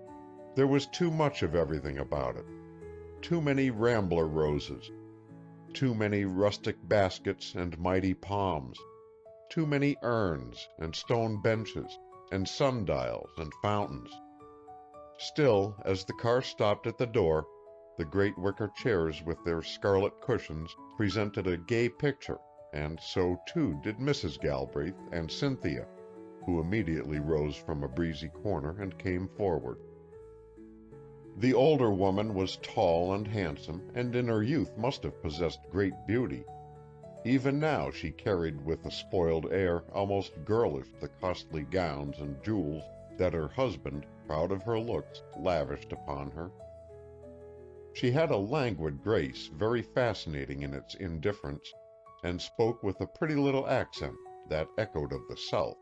there was too much of everything about it. Too many rambler roses, too many rustic baskets and mighty palms, too many urns and stone benches and sundials and fountains. Still, as the car stopped at the door, the great wicker chairs with their scarlet cushions presented a gay picture, and so too did Mrs. Galbraith and Cynthia, who immediately rose from a breezy corner and came forward. The older woman was tall and handsome, and in her youth must have possessed great beauty. Even now she carried with a spoiled air, almost girlish, the costly gowns and jewels that her husband, proud of her looks, lavished upon her. She had a languid grace, very fascinating in its indifference, and spoke with a pretty little accent that echoed of the South.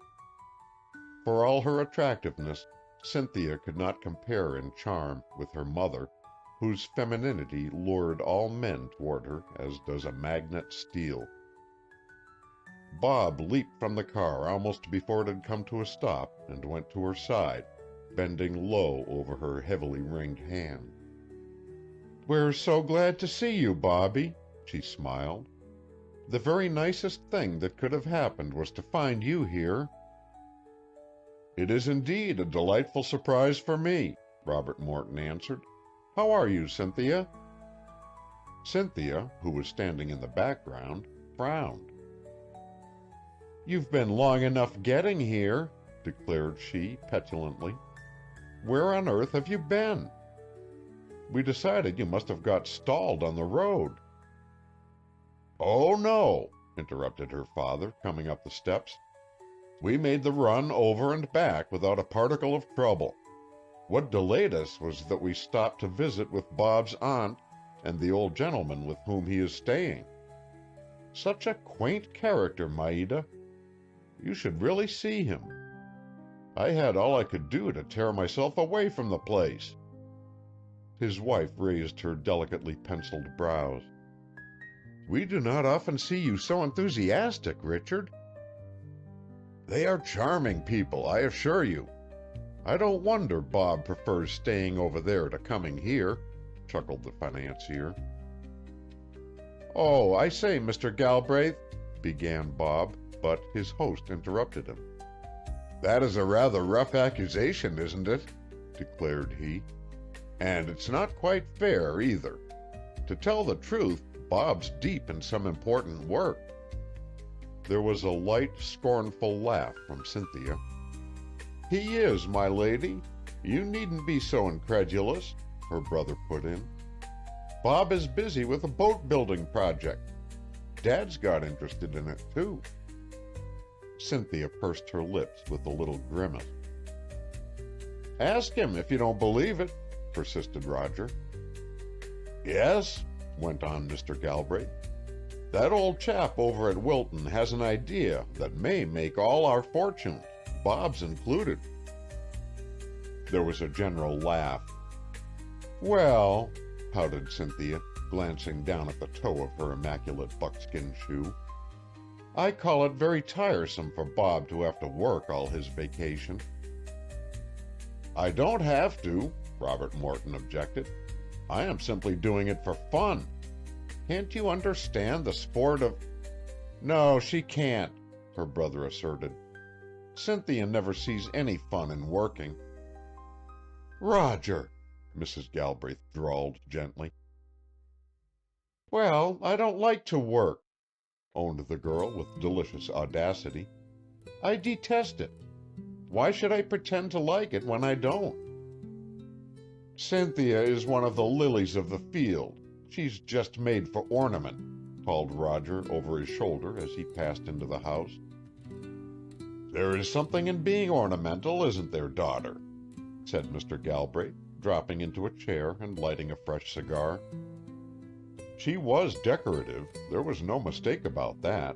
For all her attractiveness, Cynthia could not compare in charm with her mother, whose femininity lured all men toward her as does a magnet steel. Bob leaped from the car almost before it had come to a stop and went to her side, bending low over her heavily ringed hand. "We're so glad to see you, Bobby," she smiled. "The very nicest thing that could have happened was to find you here." "It is indeed a delightful surprise for me," Robert Morton answered. "How are you, Cynthia?" Cynthia, who was standing in the background, frowned. "You've been long enough getting here," declared she petulantly. "Where on earth have you been? We decided you must have got stalled on the road." "Oh, no," interrupted her father, coming up the steps. We made the run over and back without a particle of trouble. What delayed us was that we stopped to visit with Bob's aunt and the old gentleman with whom he is staying. Such a quaint character, Maida. You should really see him. I had all I could do to tear myself away from the place." His wife raised her delicately penciled brows. "We do not often see you so enthusiastic, Richard." "They are charming people, I assure you. I don't wonder Bob prefers staying over there to coming here," chuckled the financier. "Oh, I say, Mr. Galbraith," began Bob, but his host interrupted him. "That is a rather rough accusation, isn't it?" declared he. "And it's not quite fair, either. To tell the truth, Bob's deep in some important work." There was a light, scornful laugh from Cynthia. "He is, my lady. You needn't be so incredulous," her brother put in. "Bob is busy with a boat-building project. Dad's got interested in it, too." Cynthia pursed her lips with a little grimace. "Ask him if you don't believe it," persisted Roger. "Yes," went on Mr. Galbraith, "that old chap over at Wilton has an idea that may make all our fortunes, Bob's included." There was a general laugh. "Well," pouted Cynthia, glancing down at the toe of her immaculate buckskin shoe, "I call it very tiresome for Bob to have to work all his vacation." "I don't have to," Robert Morton objected. "I am simply doing it for fun. Can't you understand the sport of—" "No, she can't," her brother asserted. "Cynthia never sees any fun in working." "Roger," Mrs. Galbraith drawled gently. "Well, I don't like to work," owned the girl with delicious audacity. "I detest it. Why should I pretend to like it when I don't?" "Cynthia is one of the lilies of the field. She's just made for ornament," called Roger over his shoulder as he passed into the house. "There is something in being ornamental, isn't there, daughter?" said Mr. Galbraith, dropping into a chair and lighting a fresh cigar. She was decorative, there was no mistake about that.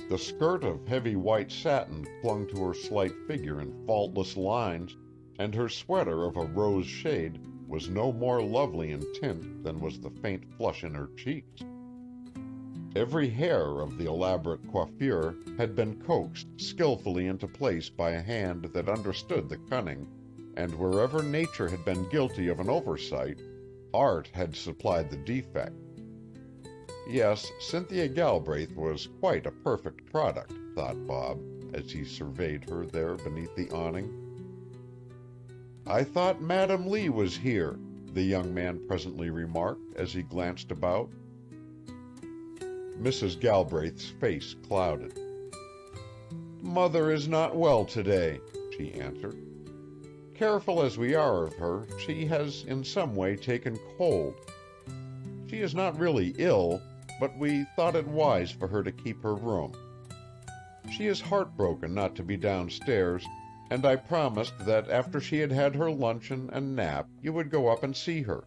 The skirt of heavy white satin clung to her slight figure in faultless lines, and her sweater of a rose shade was no more lovely in tint than was the faint flush in her cheeks. Every hair of the elaborate coiffure had been coaxed skillfully into place by a hand that understood the cunning, and wherever nature had been guilty of an oversight, art had supplied the defect. Yes, Cynthia Galbraith was quite a perfect product, thought Bob, as he surveyed her there beneath the awning. "I thought Madam Lee was here," the young man presently remarked as he glanced about. Mrs. Galbraith's face clouded. "Mother is not well today," she answered. "Careful as we are of her, she has in some way taken cold. She is not really ill, but we thought it wise for her to keep her room. She is heartbroken not to be downstairs, and I promised that after she had had her luncheon and nap, you would go up and see her."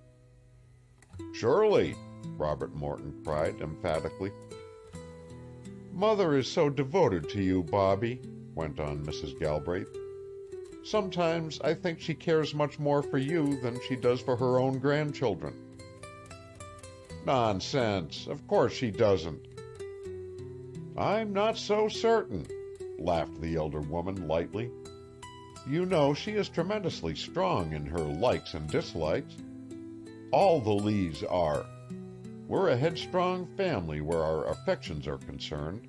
"Surely," Robert Morton cried emphatically. "Mother is so devoted to you, Bobby," went on Mrs. Galbraith. "Sometimes I think she cares much more for you than she does for her own grandchildren." "Nonsense! Of course she doesn't." "I'm not so certain," laughed the elder woman lightly. "You know she is tremendously strong in her likes and dislikes. All the Lees are. We're a headstrong family where our affections are concerned.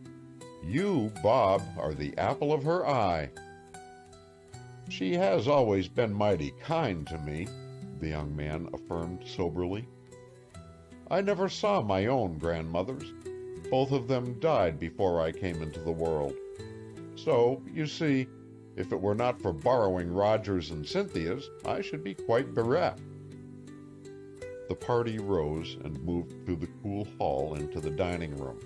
You, Bob, are the apple of her eye." "She has always been mighty kind to me," the young man affirmed soberly. "I never saw my own grandmothers. Both of them died before I came into the world. So, you see, if it were not for borrowing Roger's and Cynthia's, I should be quite bereft." The party rose and moved through the cool hall into the dining room.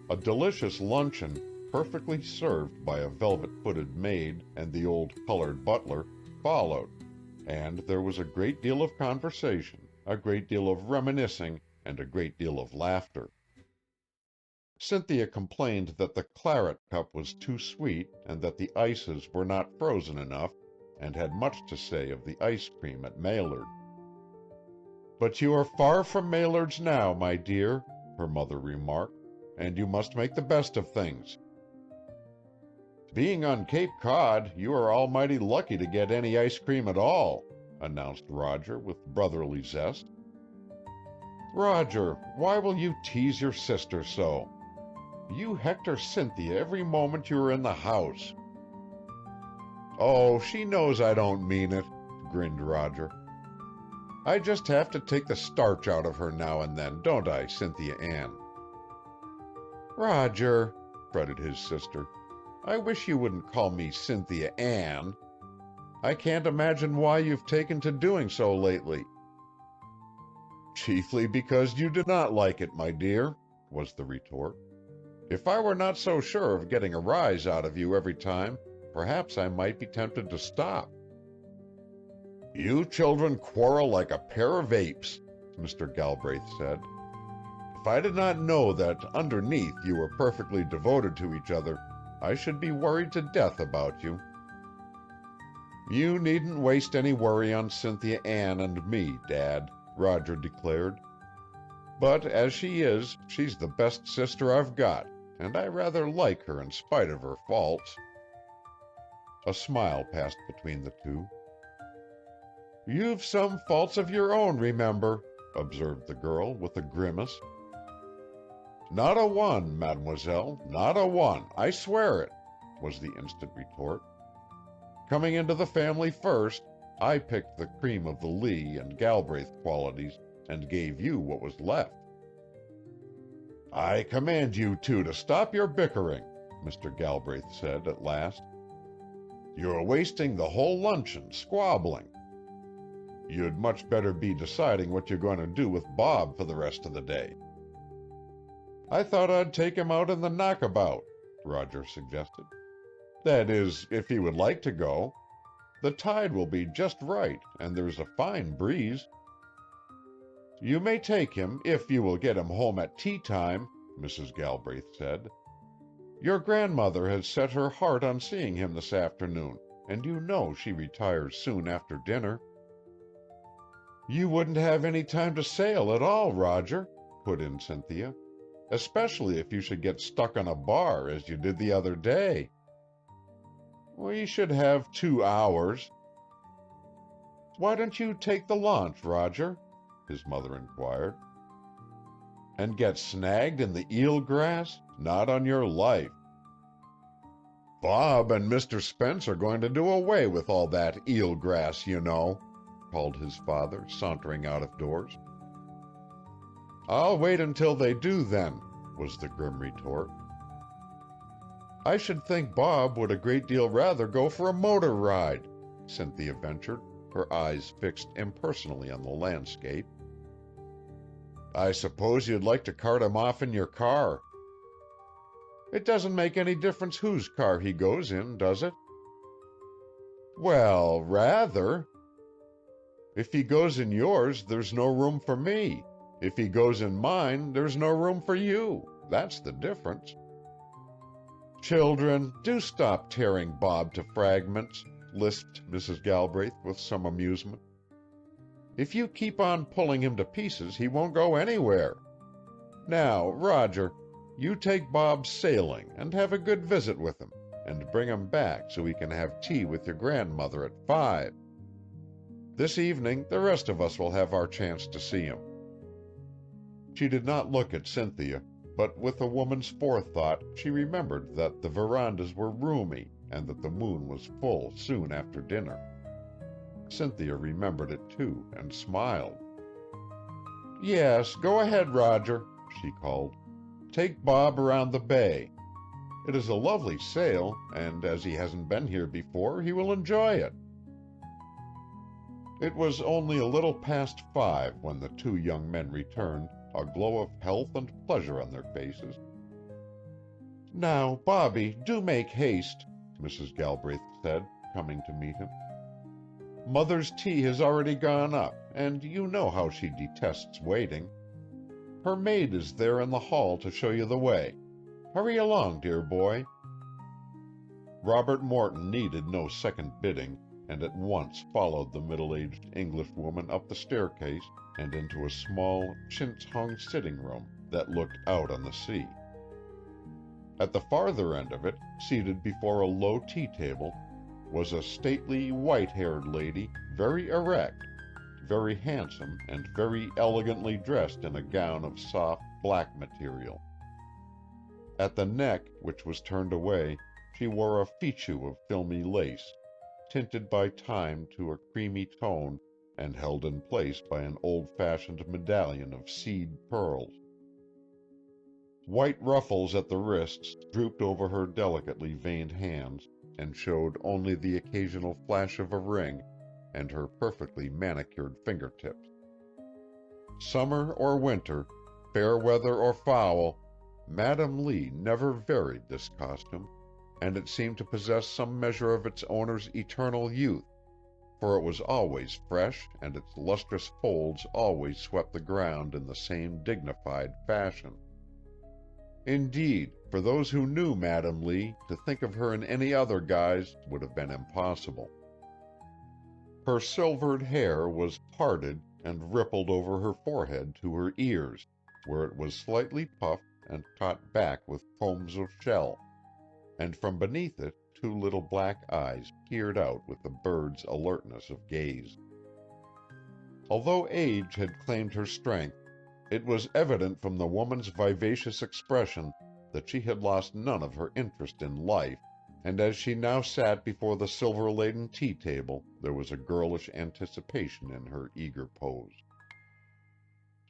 A delicious luncheon, perfectly served by a velvet-footed maid and the old colored butler, followed, and there was a great deal of conversation, a great deal of reminiscing, and a great deal of laughter. Cynthia complained that the claret cup was too sweet and that the ices were not frozen enough, and had much to say of the ice cream at Maillard. "But you are far from Maillard's now, my dear," her mother remarked, "and you must make the best of things." "Being on Cape Cod, you are almighty lucky to get any ice cream at all," announced Roger with brotherly zest. "Roger, why will you tease your sister so? You hector Cynthia every moment you are in the house." "Oh, she knows I don't mean it," grinned Roger. "I just have to take the starch out of her now and then, don't I, Cynthia Ann?" "Roger," fretted his sister, "I wish you wouldn't call me Cynthia Ann. I can't imagine why you've taken to doing so lately." "Chiefly because you do not like it, my dear," was the retort. "If I were not so sure of getting a rise out of you every time, perhaps I might be tempted to stop." "You children quarrel like a pair of apes," Mr. Galbraith said. "If I did not know that underneath you were perfectly devoted to each other, I should be worried to death about you." "You needn't waste any worry on Cynthia Ann and me, Dad," Roger declared. "But as she is, she's the best sister I've got, and I rather like her in spite of her faults." A smile passed between the two. "You've some faults of your own, remember," observed the girl with a grimace. "Not a one, mademoiselle, not a one, I swear it," was the instant retort. "Coming into the family first, I picked the cream of the Lee and Galbraith qualities, and gave you what was left." "I command you two to stop your bickering," Mr. Galbraith said at last. "You're wasting the whole luncheon squabbling. You'd much better be deciding what you're going to do with Bob for the rest of the day." "I thought I'd take him out in the knockabout," Roger suggested. "That is, if he would like to go. The tide will be just right, and there's a fine breeze." "You may take him, if you will get him home at tea time," Mrs. Galbraith said. "Your grandmother has set her heart on seeing him this afternoon, and you know she retires soon after dinner." "You wouldn't have any time to sail at all, Roger," put in Cynthia, "especially if you should get stuck on a bar, as you did the other day." "We should have 2 hours." "Why don't you take the launch, Roger?" his mother inquired. "And get snagged in the eel grass? Not on your life." "Bob and Mr. Spence are going to do away with all that eel grass, you know," called his father, sauntering out of doors. "I'll wait until they do, then," was the grim retort. "I should think Bob would a great deal rather go for a motor ride," Cynthia ventured, her eyes fixed impersonally on the landscape. "I suppose you'd like to cart him off in your car." "It doesn't make any difference whose car he goes in, does it?" "Well, rather. If he goes in yours, there's no room for me. If he goes in mine, there's no room for you. That's the difference." "Children, do stop tearing Bob to fragments," lisped Mrs. Galbraith with some amusement. "If you keep on pulling him to pieces, he won't go anywhere. Now, Roger, you take Bob sailing and have a good visit with him, and bring him back so we can have tea with your grandmother at 5. This evening the rest of us will have our chance to see him." She did not look at Cynthia, but with a woman's forethought she remembered that the verandas were roomy and that the moon was full soon after dinner. Cynthia remembered it too, and smiled. "Yes, go ahead, Roger," she called. "Take Bob around the bay. It is a lovely sail, and as he hasn't been here before, he will enjoy it." It was only a little past 5 when the two young men returned, a glow of health and pleasure on their faces. "Now, Bobby, do make haste," Mrs. Galbraith said, coming to meet him. "Mother's tea has already gone up, and you know how she detests waiting. Her maid is there in the hall to show you the way. Hurry along, dear boy." Robert Morton needed no second bidding, and at once followed the middle-aged Englishwoman up the staircase and into a small, chintz-hung sitting-room that looked out on the sea. At the farther end of it, seated before a low tea-table, was a stately, white-haired lady, very erect, very handsome, and very elegantly dressed in a gown of soft, black material. At the neck, which was turned away, she wore a fichu of filmy lace, tinted by time to a creamy tone and held in place by an old-fashioned medallion of seed pearls. White ruffles at the wrists drooped over her delicately veined hands and showed only the occasional flash of a ring and her perfectly manicured fingertips. Summer or winter, fair weather or foul, Madam Lee never varied this costume, and it seemed to possess some measure of its owner's eternal youth, for it was always fresh and its lustrous folds always swept the ground in the same dignified fashion. Indeed, for those who knew Madam Lee, to think of her in any other guise would have been impossible. Her silvered hair was parted and rippled over her forehead to her ears, where it was slightly puffed and caught back with combs of shell, and from beneath it 2 little black eyes peered out with a bird's alertness of gaze. Although age had claimed her strength, it was evident from the woman's vivacious expression that she had lost none of her interest in life, and as she now sat before the silver-laden tea-table, there was a girlish anticipation in her eager pose.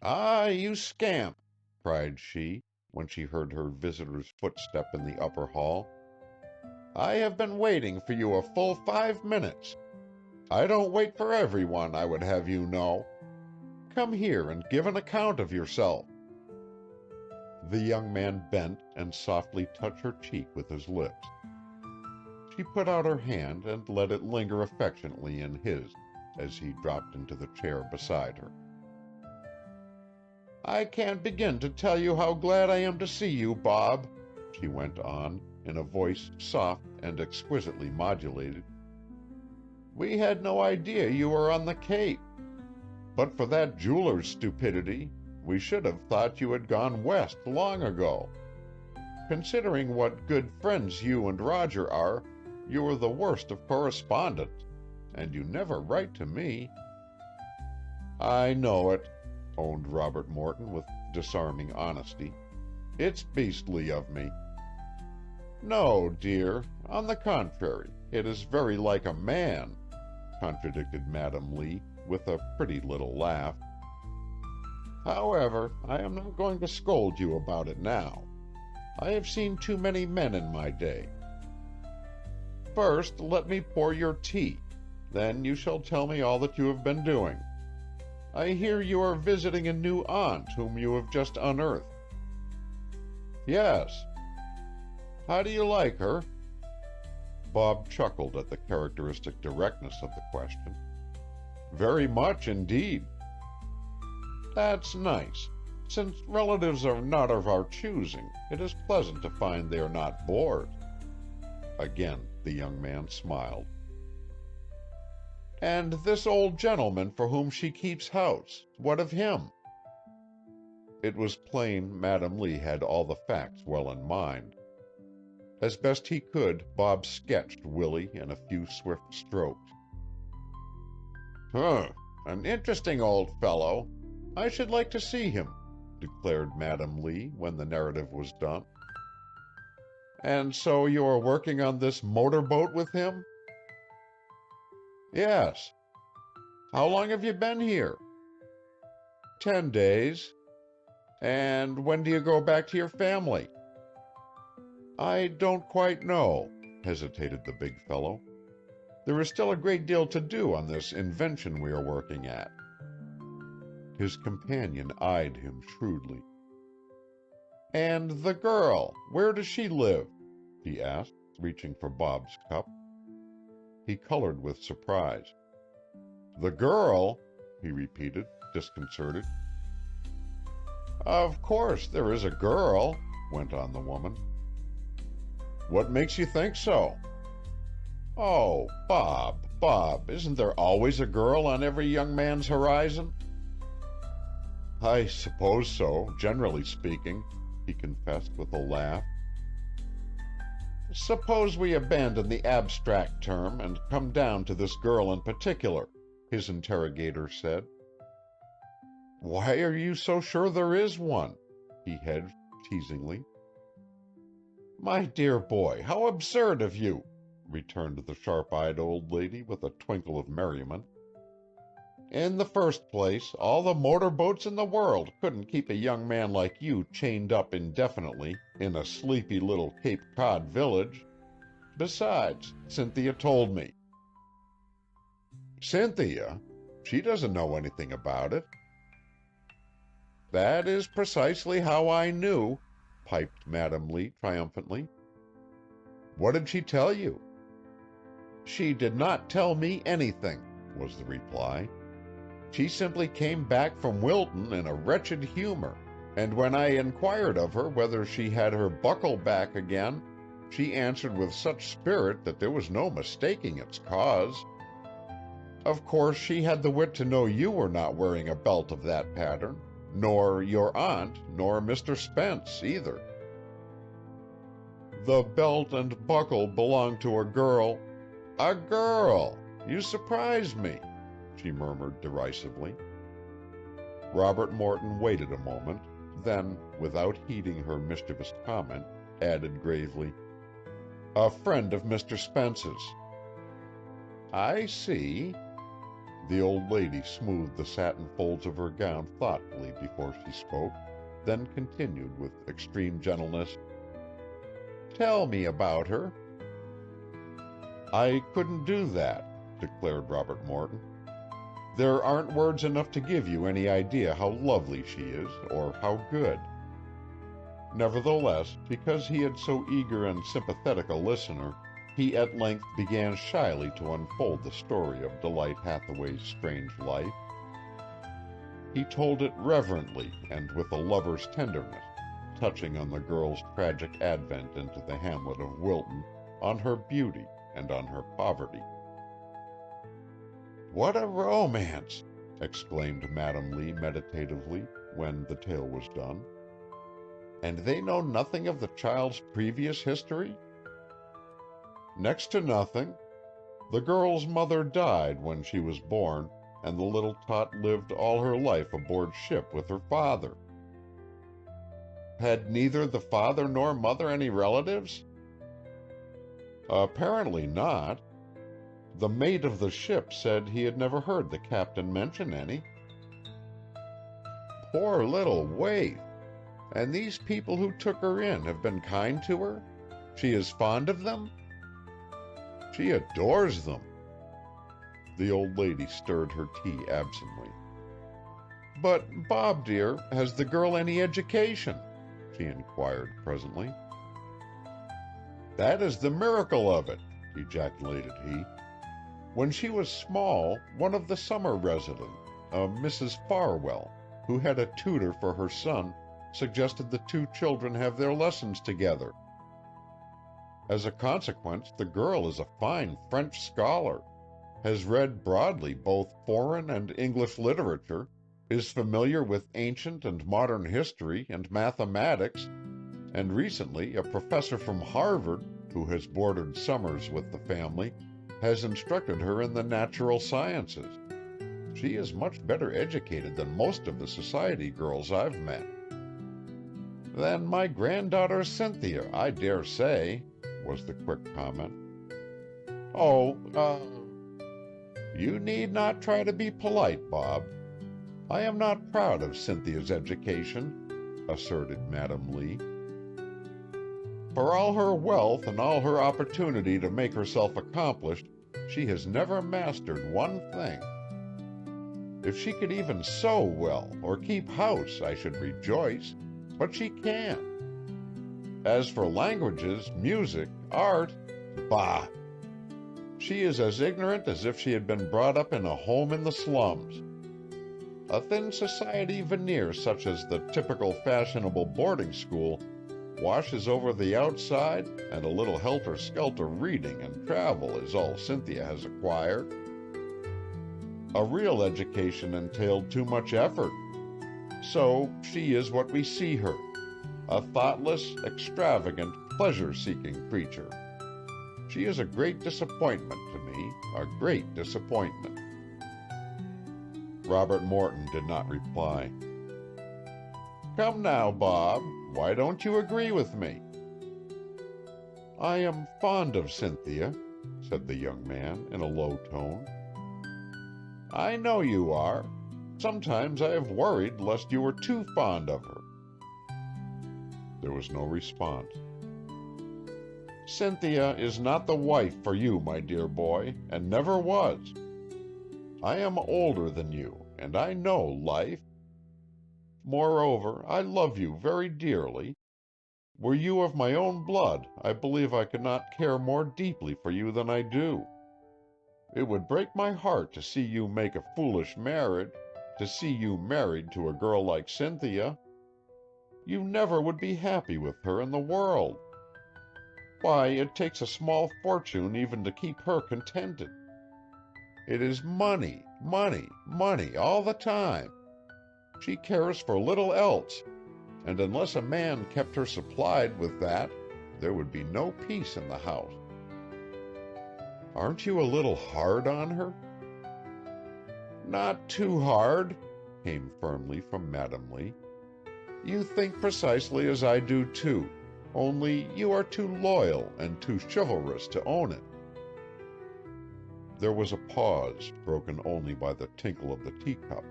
"Ah, you scamp!" cried she, when she heard her visitor's footstep in the upper hall. "I have been waiting for you a full 5 minutes. I don't wait for everyone, I would have you know. Come here and give an account of yourself." The young man bent and softly touched her cheek with his lips. She put out her hand and let it linger affectionately in his as he dropped into the chair beside her. "I can't begin to tell you how glad I am to see you, Bob," she went on, in a voice soft and exquisitely modulated. "We had no idea you were on the Cape. But for that jeweler's stupidity, we should have thought you had gone west long ago. Considering what good friends you and Roger are, you are the worst of correspondents, and you never write to me." "I know it," owned Robert Morton with disarming honesty. "It's beastly of me." "No, dear. On the contrary, it is very like a man," contradicted Madam Lee, with a pretty little laugh. "However, I am not going to scold you about it now. I have seen too many men in my day. First, let me pour your tea. Then you shall tell me all that you have been doing. I hear you are visiting a new aunt whom you have just unearthed." "Yes." "How do you like her?" Bob chuckled at the characteristic directness of the question. "Very much indeed." "That's nice. Since relatives are not of our choosing, it is pleasant to find they are not bored." Again the young man smiled. "And this old gentleman for whom she keeps house, what of him?" It was plain Madam Lee had all the facts well in mind. As best he could, Bob sketched Willie in a few swift strokes. "An interesting old fellow. I should like to see him," declared Madam Lee when the narrative was done. "And so you are working on this motor-boat with him?" "Yes." "How long have you been here?" 10 days. "And when do you go back to your family?" "I don't quite know," hesitated the big fellow. "There is still a great deal to do on this invention we are working at." His companion eyed him shrewdly. And the girl, where does she live? He asked, reaching for Bob's cup. He colored with surprise. The girl? He repeated, disconcerted. Of course there is a girl, went on the woman. What makes you think so? Oh, Bob, isn't there always a girl on every young man's horizon? I suppose so, generally speaking, he confessed with a laugh. Suppose we abandon the abstract term and come down to this girl in particular, his interrogator said. Why are you so sure there is one? He hedged teasingly. My dear boy, how absurd of you, returned the sharp-eyed old lady with a twinkle of merriment. In the first place, all the motorboats in the world couldn't keep a young man like you chained up indefinitely in a sleepy little Cape Cod village. Besides, Cynthia told me. Cynthia? She doesn't know anything about it. That is precisely how I knew, piped Madame Lee triumphantly. What did she tell you? She did not tell me anything, was the reply. She simply came back from Wilton in a wretched humor, and when I inquired of her whether she had her buckle back again, she answered with such spirit that there was no mistaking its cause. Of course, she had the wit to know you were not wearing a belt of that pattern, nor your aunt, nor Mr. Spence, either. The belt and buckle belonged to a girl. A girl! You surprise me, she murmured derisively. Robert Morton waited a moment, then, without heeding her mischievous comment, added gravely, A friend of Mr. Spence's. I see. The old lady smoothed the satin folds of her gown thoughtfully before she spoke, then continued with extreme gentleness, Tell me about her. I couldn't do that, declared Robert Morton. There aren't words enough to give you any idea how lovely she is, or how good. Nevertheless, because he had so eager and sympathetic a listener, he at length began shyly to unfold the story of Delight Hathaway's strange life. He told it reverently and with a lover's tenderness, touching on the girl's tragic advent into the hamlet of Wilton, on her beauty and on her poverty. What a romance! Exclaimed Madame Lee meditatively, when the tale was done. And they know nothing of the child's previous history? Next to nothing. The girl's mother died when she was born, and the little tot lived all her life aboard ship with her father. Had neither the father nor mother any relatives? Apparently not. The mate of the ship said he had never heard the captain mention any. Poor little waif! And these people who took her in have been kind to her? She is fond of them? She adores them. The old lady stirred her tea absently. But, Bob, dear, has the girl any education? She inquired presently. That is the miracle of it, ejaculated he. When she was small, one of the summer residents, a Mrs. Farwell, who had a tutor for her son, suggested the two children have their lessons together. As a consequence, the girl is a fine French scholar, has read broadly both foreign and English literature, is familiar with ancient and modern history and mathematics, and recently a professor from Harvard, who has boarded summers with the family, has instructed her in the natural sciences. She is much better educated than most of the society girls I've met. Then my granddaughter Cynthia, I dare say, was the quick comment. Oh, you need not try to be polite, Bob. I am not proud of Cynthia's education, asserted Madame Lee. For all her wealth and all her opportunity to make herself accomplished, she has never mastered one thing. If she could even sew well or keep house, I should rejoice, but she can't. As for languages, music, art, bah! She is as ignorant as if she had been brought up in a home in the slums. A thin society veneer such as the typical fashionable boarding school washes over the outside, and a little helter-skelter reading and travel is all Cynthia has acquired. A real education entailed too much effort. So she is what we see her, a thoughtless, extravagant, pleasure-seeking creature. She is a great disappointment to me, a great disappointment. Robert Morton did not reply. Come now, Bob, why don't you agree with me? I am fond of Cynthia, said the young man in a low tone. I know you are. Sometimes I have worried lest you were too fond of her. There was no response. Cynthia is not the wife for you, my dear boy, and never was. I am older than you, and I know life. Moreover, I love you very dearly. Were you of my own blood, I believe I could not care more deeply for you than I do. It would break my heart to see you make a foolish marriage, to see you married to a girl like Cynthia. You never would be happy with her in the world. Why, it takes a small fortune even to keep her contented. It is money, money, money all the time. She cares for little else, and unless a man kept her supplied with that, there would be no peace in the house. Aren't you a little hard on her? Not too hard, came firmly from Madame Lee. You think precisely as I do too, only you are too loyal and too chivalrous to own it. There was a pause, broken only by the tinkle of the teacup.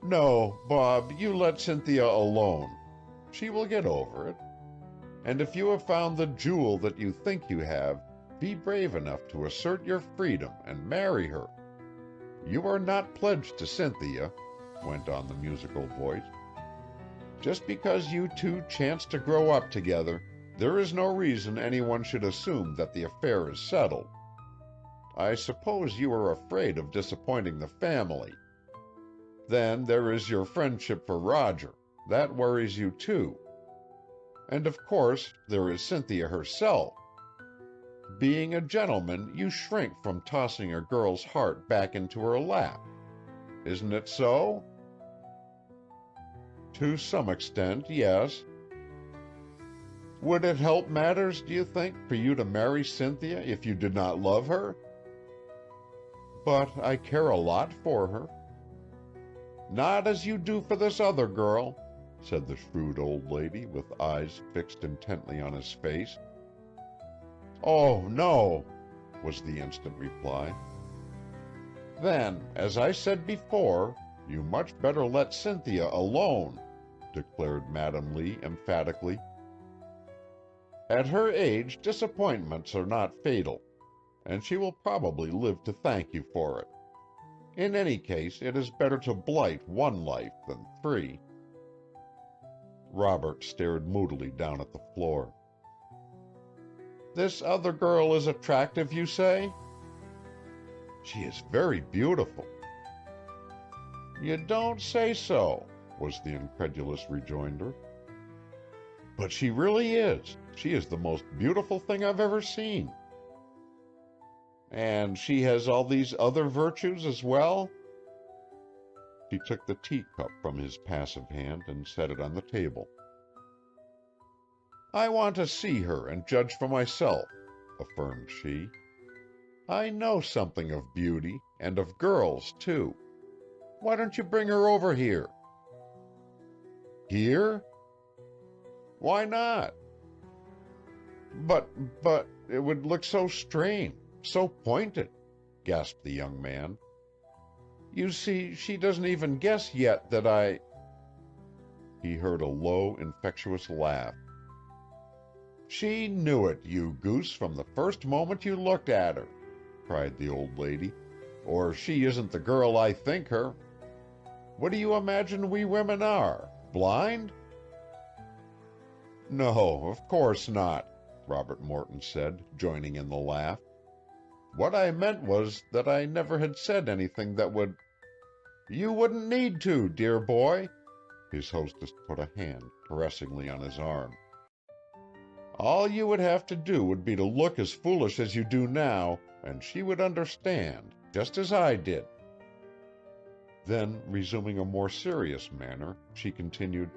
No, Bob, you let Cynthia alone. She will get over it. And if you have found the jewel that you think you have, be brave enough to assert your freedom and marry her. You are not pledged to Cynthia, went on the musical voice. Just because you two chance to grow up together, there is no reason anyone should assume that the affair is settled. I suppose you are afraid of disappointing the family. Then there is your friendship for Roger. That worries you too. And of course, there is Cynthia herself. Being a gentleman, you shrink from tossing a girl's heart back into her lap. Isn't it so? To some extent, yes. Would it help matters, do you think, for you to marry Cynthia if you did not love her? But I care a lot for her. Not as you do for this other girl, said the shrewd old lady, with eyes fixed intently on his face. Oh, no, was the instant reply. Then, as I said before, you much better let Cynthia alone, declared Madame Lee emphatically. At her age, disappointments are not fatal, and she will probably live to thank you for it. In any case, it is better to blight one life than 3. Robert stared moodily down at the floor. This other girl is attractive, you say? She is very beautiful. You don't say so, was the incredulous rejoinder. But she really is. She is the most beautiful thing I've ever seen. And she has all these other virtues as well? He took the teacup from his passive hand and set it on the table. I want to see her and judge for myself, affirmed she. I know something of beauty, and of girls, too. Why don't you bring her over here? Here? Why not? But, it would look so strange, so pointed, gasped the young man. You see, she doesn't even guess yet that I... He heard a low, infectious laugh. She knew it, you goose, from the first moment you looked at her, cried the old lady, or she isn't the girl I think her. What do you imagine we women are? Blind? No, of course not, Robert Morton said, joining in the laugh. What I meant was that I never had said anything that would— You wouldn't need to, dear boy. His hostess put a hand caressingly on his arm. All you would have to do would be to look as foolish as you do now, and she would understand, just as I did. Then, resuming a more serious manner, she continued,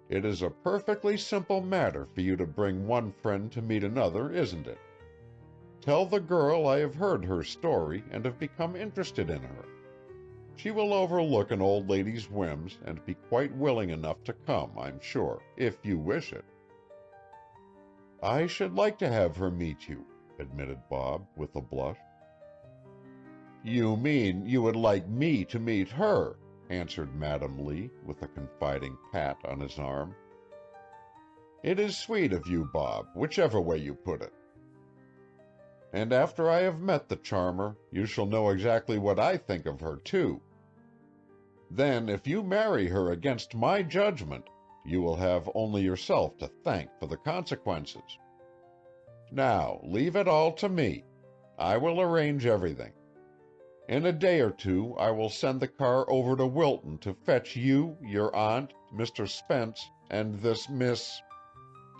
It is a perfectly simple matter for you to bring one friend to meet another, isn't it? Tell the girl I have heard her story and have become interested in her. She will overlook an old lady's whims and be quite willing enough to come, I'm sure, if you wish it. I should like to have her meet you, admitted Bob, with a blush. You mean you would like me to meet her, answered Madam Lee, with a confiding pat on his arm. It is sweet of you, Bob, whichever way you put it. And after I have met the charmer, you shall know exactly what I think of her, too. Then, if you marry her against my judgment, you will have only yourself to thank for the consequences. Now, leave it all to me. I will arrange everything. In a day or two, I will send the car over to Wilton to fetch you, your aunt, Mr. Spence, and this Miss—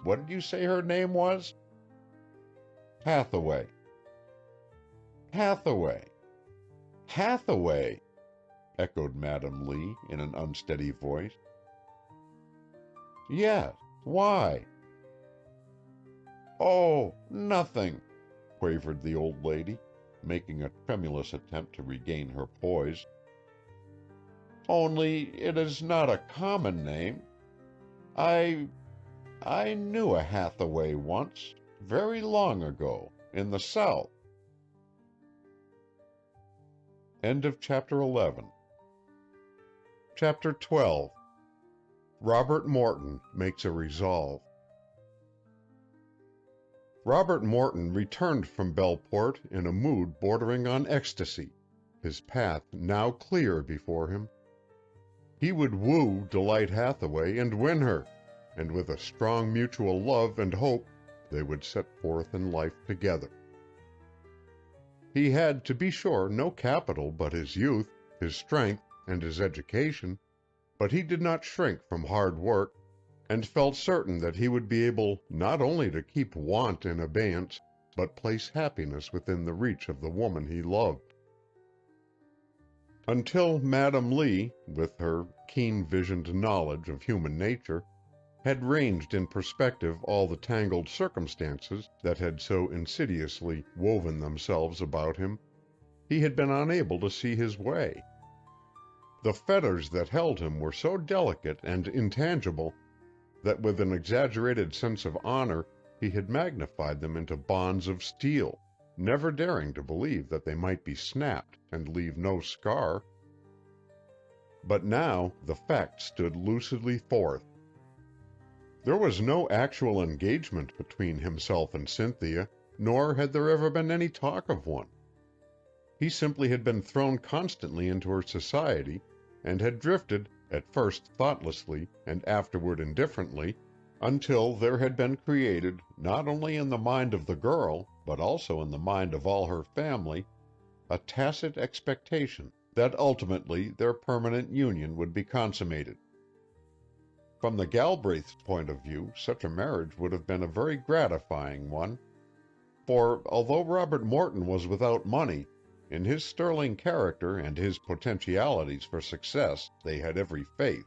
What did you say her name was? Hathaway. Hathaway. Hathaway, echoed Madam Lee in an unsteady voice. Yes, why? Oh, nothing, quavered the old lady, making a tremulous attempt to regain her poise. Only it is not a common name. I knew a Hathaway once, very long ago, in the South. End of Chapter 11. Chapter 12. Robert Morton makes a resolve. Robert Morton returned from Belport in a mood bordering on ecstasy, his path now clear before him. He would woo Delight Hathaway and win her, and with a strong mutual love and hope they would set forth in life together. He had, to be sure, no capital but his youth, his strength, and his education, but he did not shrink from hard work, and felt certain that he would be able not only to keep want in abeyance, but place happiness within the reach of the woman he loved. Until Madam Lee, with her keen-visioned knowledge of human nature, had ranged in perspective all the tangled circumstances that had so insidiously woven themselves about him, he had been unable to see his way. The fetters that held him were so delicate and intangible that with an exaggerated sense of honor he had magnified them into bonds of steel, never daring to believe that they might be snapped and leave no scar. But now the fact stood lucidly forth. There was no actual engagement between himself and Cynthia, nor had there ever been any talk of one. He simply had been thrown constantly into her society, and had drifted, at first thoughtlessly and afterward indifferently, until there had been created, not only in the mind of the girl, but also in the mind of all her family, a tacit expectation that ultimately their permanent union would be consummated. From the Galbraiths' point of view, such a marriage would have been a very gratifying one, for although Robert Morton was without money, in his sterling character and his potentialities for success they had every faith.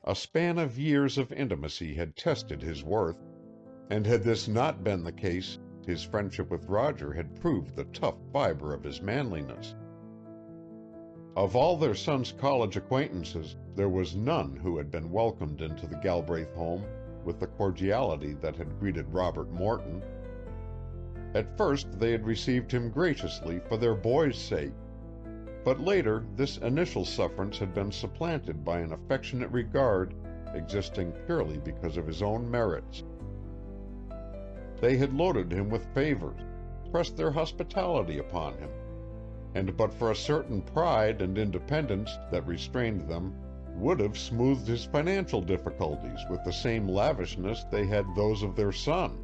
A span of years of intimacy had tested his worth, and had this not been the case, his friendship with Roger had proved the tough fiber of his manliness. Of all their son's college acquaintances, there was none who had been welcomed into the Galbraith home with the cordiality that had greeted Robert Morton. At first they had received him graciously for their boy's sake, but later this initial sufferance had been supplanted by an affectionate regard existing purely because of his own merits. They had loaded him with favors, pressed their hospitality upon him, and but for a certain pride and independence that restrained them, would have smoothed his financial difficulties with the same lavishness they had those of their son.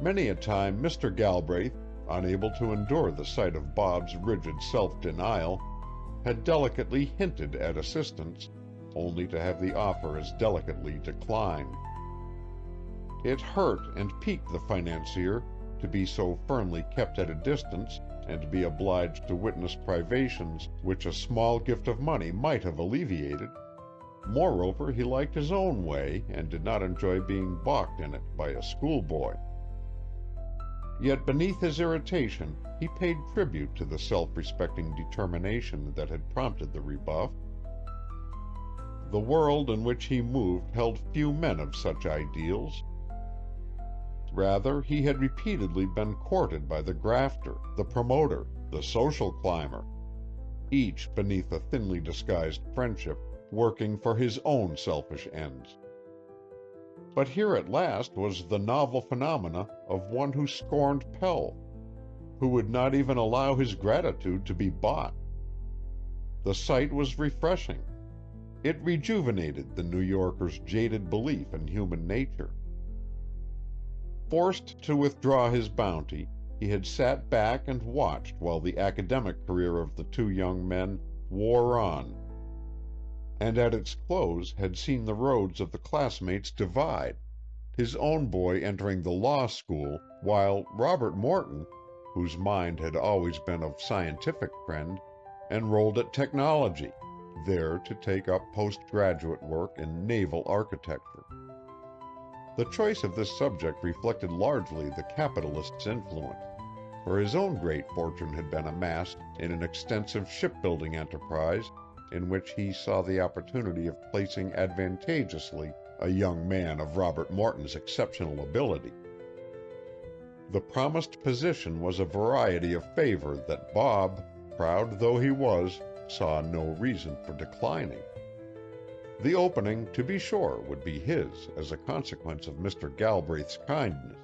Many a time Mr. Galbraith, unable to endure the sight of Bob's rigid self-denial, had delicately hinted at assistance, only to have the offer as delicately declined. It hurt and piqued the financier to be so firmly kept at a distance and to be obliged to witness privations which a small gift of money might have alleviated. Moreover, he liked his own way and did not enjoy being balked in it by a schoolboy. Yet beneath his irritation, he paid tribute to the self-respecting determination that had prompted the rebuff. The world in which he moved held few men of such ideals. Rather, he had repeatedly been courted by the grafter, the promoter, the social climber, each beneath a thinly disguised friendship, working for his own selfish ends. But here at last was the novel phenomena of one who scorned pelf, who would not even allow his gratitude to be bought. The sight was refreshing. It rejuvenated the New Yorker's jaded belief in human nature. Forced to withdraw his bounty, he had sat back and watched while the academic career of the two young men wore on, and at its close had seen the roads of the classmates divide, his own boy entering the law school, while Robert Morton, whose mind had always been of scientific trend, enrolled at technology, there to take up postgraduate work in naval architecture. The choice of this subject reflected largely the capitalist's influence, for his own great fortune had been amassed in an extensive shipbuilding enterprise in which he saw the opportunity of placing advantageously a young man of Robert Morton's exceptional ability. The promised position was a variety of favor that Bob, proud though he was, saw no reason for declining. The opening, to be sure, would be his as a consequence of Mr. Galbraith's kindness,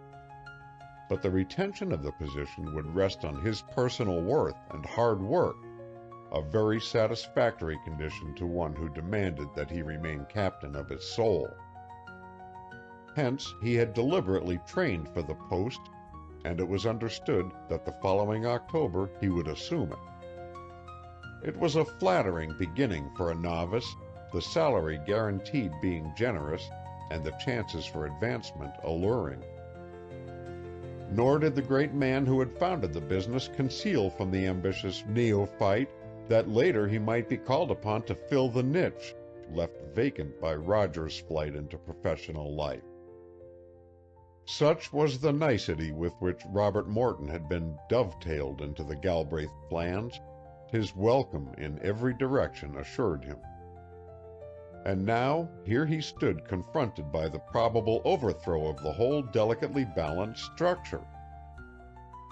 but the retention of the position would rest on his personal worth and hard work, a very satisfactory condition to one who demanded that he remain captain of his soul. Hence he had deliberately trained for the post, and it was understood that the following October he would assume it. It was a flattering beginning for a novice, the salary guaranteed being generous and the chances for advancement alluring. Nor did the great man who had founded the business conceal from the ambitious neophyte that later he might be called upon to fill the niche left vacant by Roger's flight into professional life. Such was the nicety with which Robert Morton had been dovetailed into the Galbraith plans, his welcome in every direction assured him. And now here he stood confronted by the probable overthrow of the whole delicately balanced structure.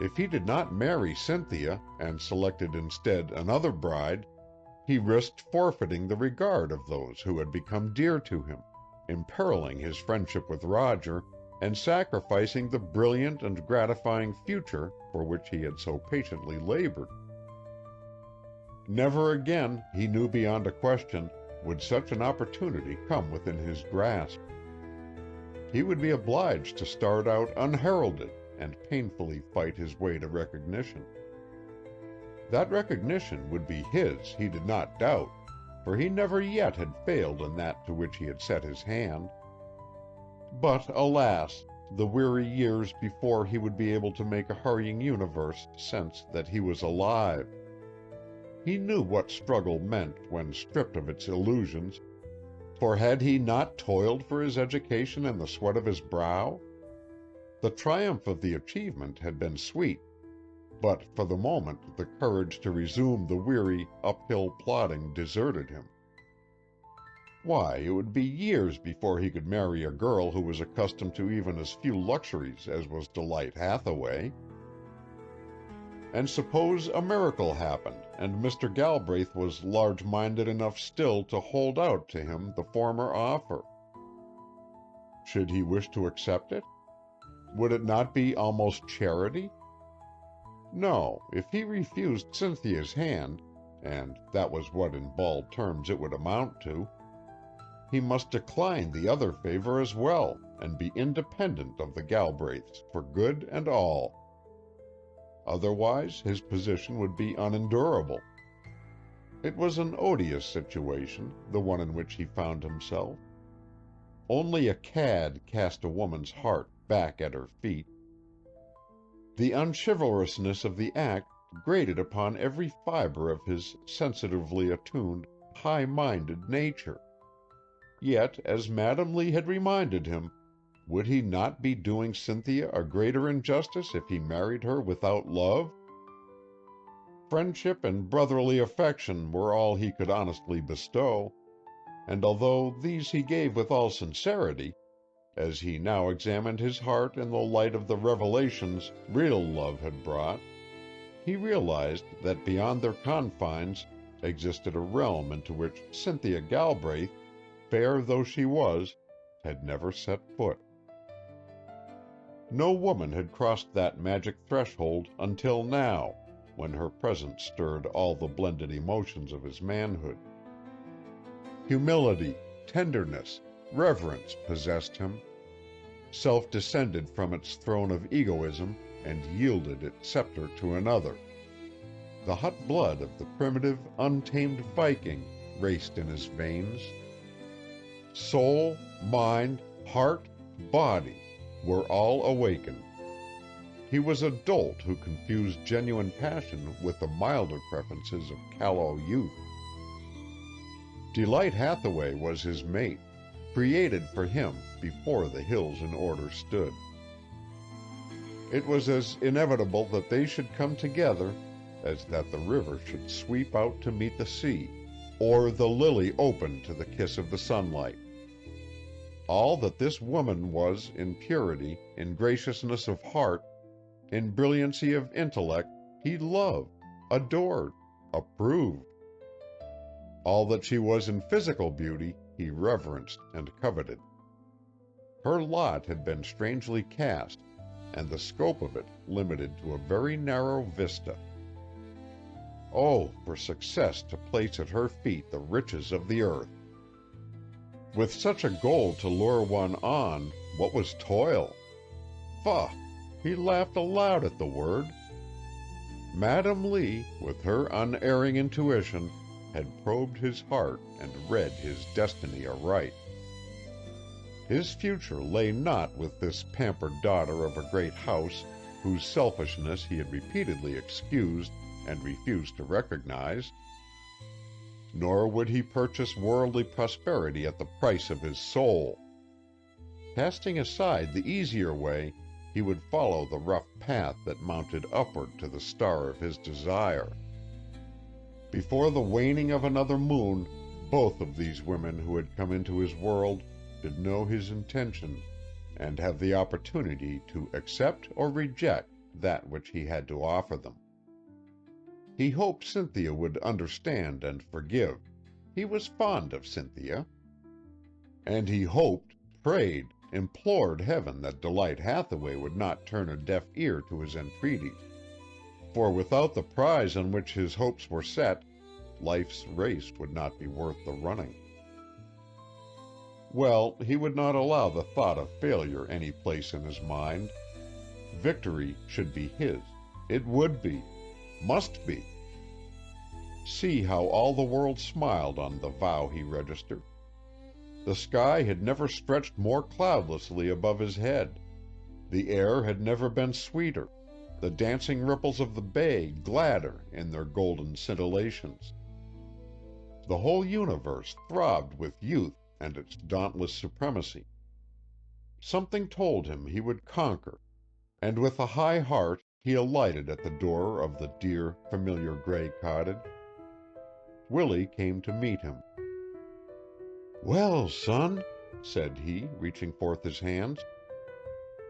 If he did not marry Cynthia and selected instead another bride, he risked forfeiting the regard of those who had become dear to him, imperiling his friendship with Roger, and sacrificing the brilliant and gratifying future for which he had so patiently labored. Never again, he knew beyond a question, would such an opportunity come within his grasp. He would be obliged to start out unheralded and painfully fight his way to recognition. That recognition would be his, he did not doubt, for he never yet had failed in that to which he had set his hand. But, alas, the weary years before he would be able to make a hurrying universe sense that he was alive. He knew what struggle meant when stripped of its illusions, for had he not toiled for his education in the sweat of his brow? The triumph of the achievement had been sweet, but for the moment the courage to resume the weary, uphill plodding deserted him. Why, it would be years before he could marry a girl who was accustomed to even as few luxuries as was Delight Hathaway. And suppose a miracle happened, and Mr. Galbraith was large-minded enough still to hold out to him the former offer. Should he wish to accept it? Would it not be almost charity? No, if he refused Cynthia's hand, and that was what in bald terms it would amount to, he must decline the other favor as well, and be independent of the Galbraiths for good and all. Otherwise, his position would be unendurable. It was an odious situation, the one in which he found himself. Only a cad cast a woman's heart back at her feet. The unchivalrousness of the act grated upon every fiber of his sensitively attuned, high-minded nature. Yet, as Madam Lee had reminded him, would he not be doing Cynthia a greater injustice if he married her without love? Friendship and brotherly affection were all he could honestly bestow, and although these he gave with all sincerity, as he now examined his heart in the light of the revelations real love had brought, he realized that beyond their confines existed a realm into which Cynthia Galbraith, fair though she was, had never set foot. No woman had crossed that magic threshold until now, when her presence stirred all the blended emotions of his manhood. Humility, tenderness, reverence possessed him. Self descended from its throne of egoism and yielded its scepter to another. The hot blood of the primitive, untamed Viking raced in his veins. Soul, mind, heart, body were all awakened. He was a dolt who confused genuine passion with the milder preferences of callow youth. Delight Hathaway was his mate, created for him before the hills in order stood. It was as inevitable that they should come together as that the river should sweep out to meet the sea, or the lily open to the kiss of the sunlight. All that this woman was in purity, in graciousness of heart, in brilliancy of intellect, he loved, adored, approved. All that she was in physical beauty, he reverenced and coveted. Her lot had been strangely cast, and the scope of it limited to a very narrow vista. Oh, for success to place at her feet the riches of the earth! With such a goal to lure one on, what was toil? Faugh! He laughed aloud at the word. Madam Lee, with her unerring intuition, had probed his heart and read his destiny aright. His future lay not with this pampered daughter of a great house, whose selfishness he had repeatedly excused and refused to recognize. Nor would he purchase worldly prosperity at the price of his soul. Casting aside the easier way, he would follow the rough path that mounted upward to the star of his desire. Before the waning of another moon, both of these women who had come into his world should know his intentions, and have the opportunity to accept or reject that which he had to offer them. He hoped Cynthia would understand and forgive. He was fond of Cynthia. And he hoped, prayed, implored heaven that Delight Hathaway would not turn a deaf ear to his entreaties, for without the prize on which his hopes were set, life's race would not be worth the running. Well, he would not allow the thought of failure any place in his mind. Victory should be his. It would be. Must be. See how all the world smiled on the vow he registered. The sky had never stretched more cloudlessly above his head. The air had never been sweeter, the dancing ripples of the bay gladder in their golden scintillations. The whole universe throbbed with youth and its dauntless supremacy. Something told him he would conquer, and with a high heart he alighted at the door of the dear, familiar gray cottage. Willie came to meet him. "Well, son," said he, reaching forth his hands,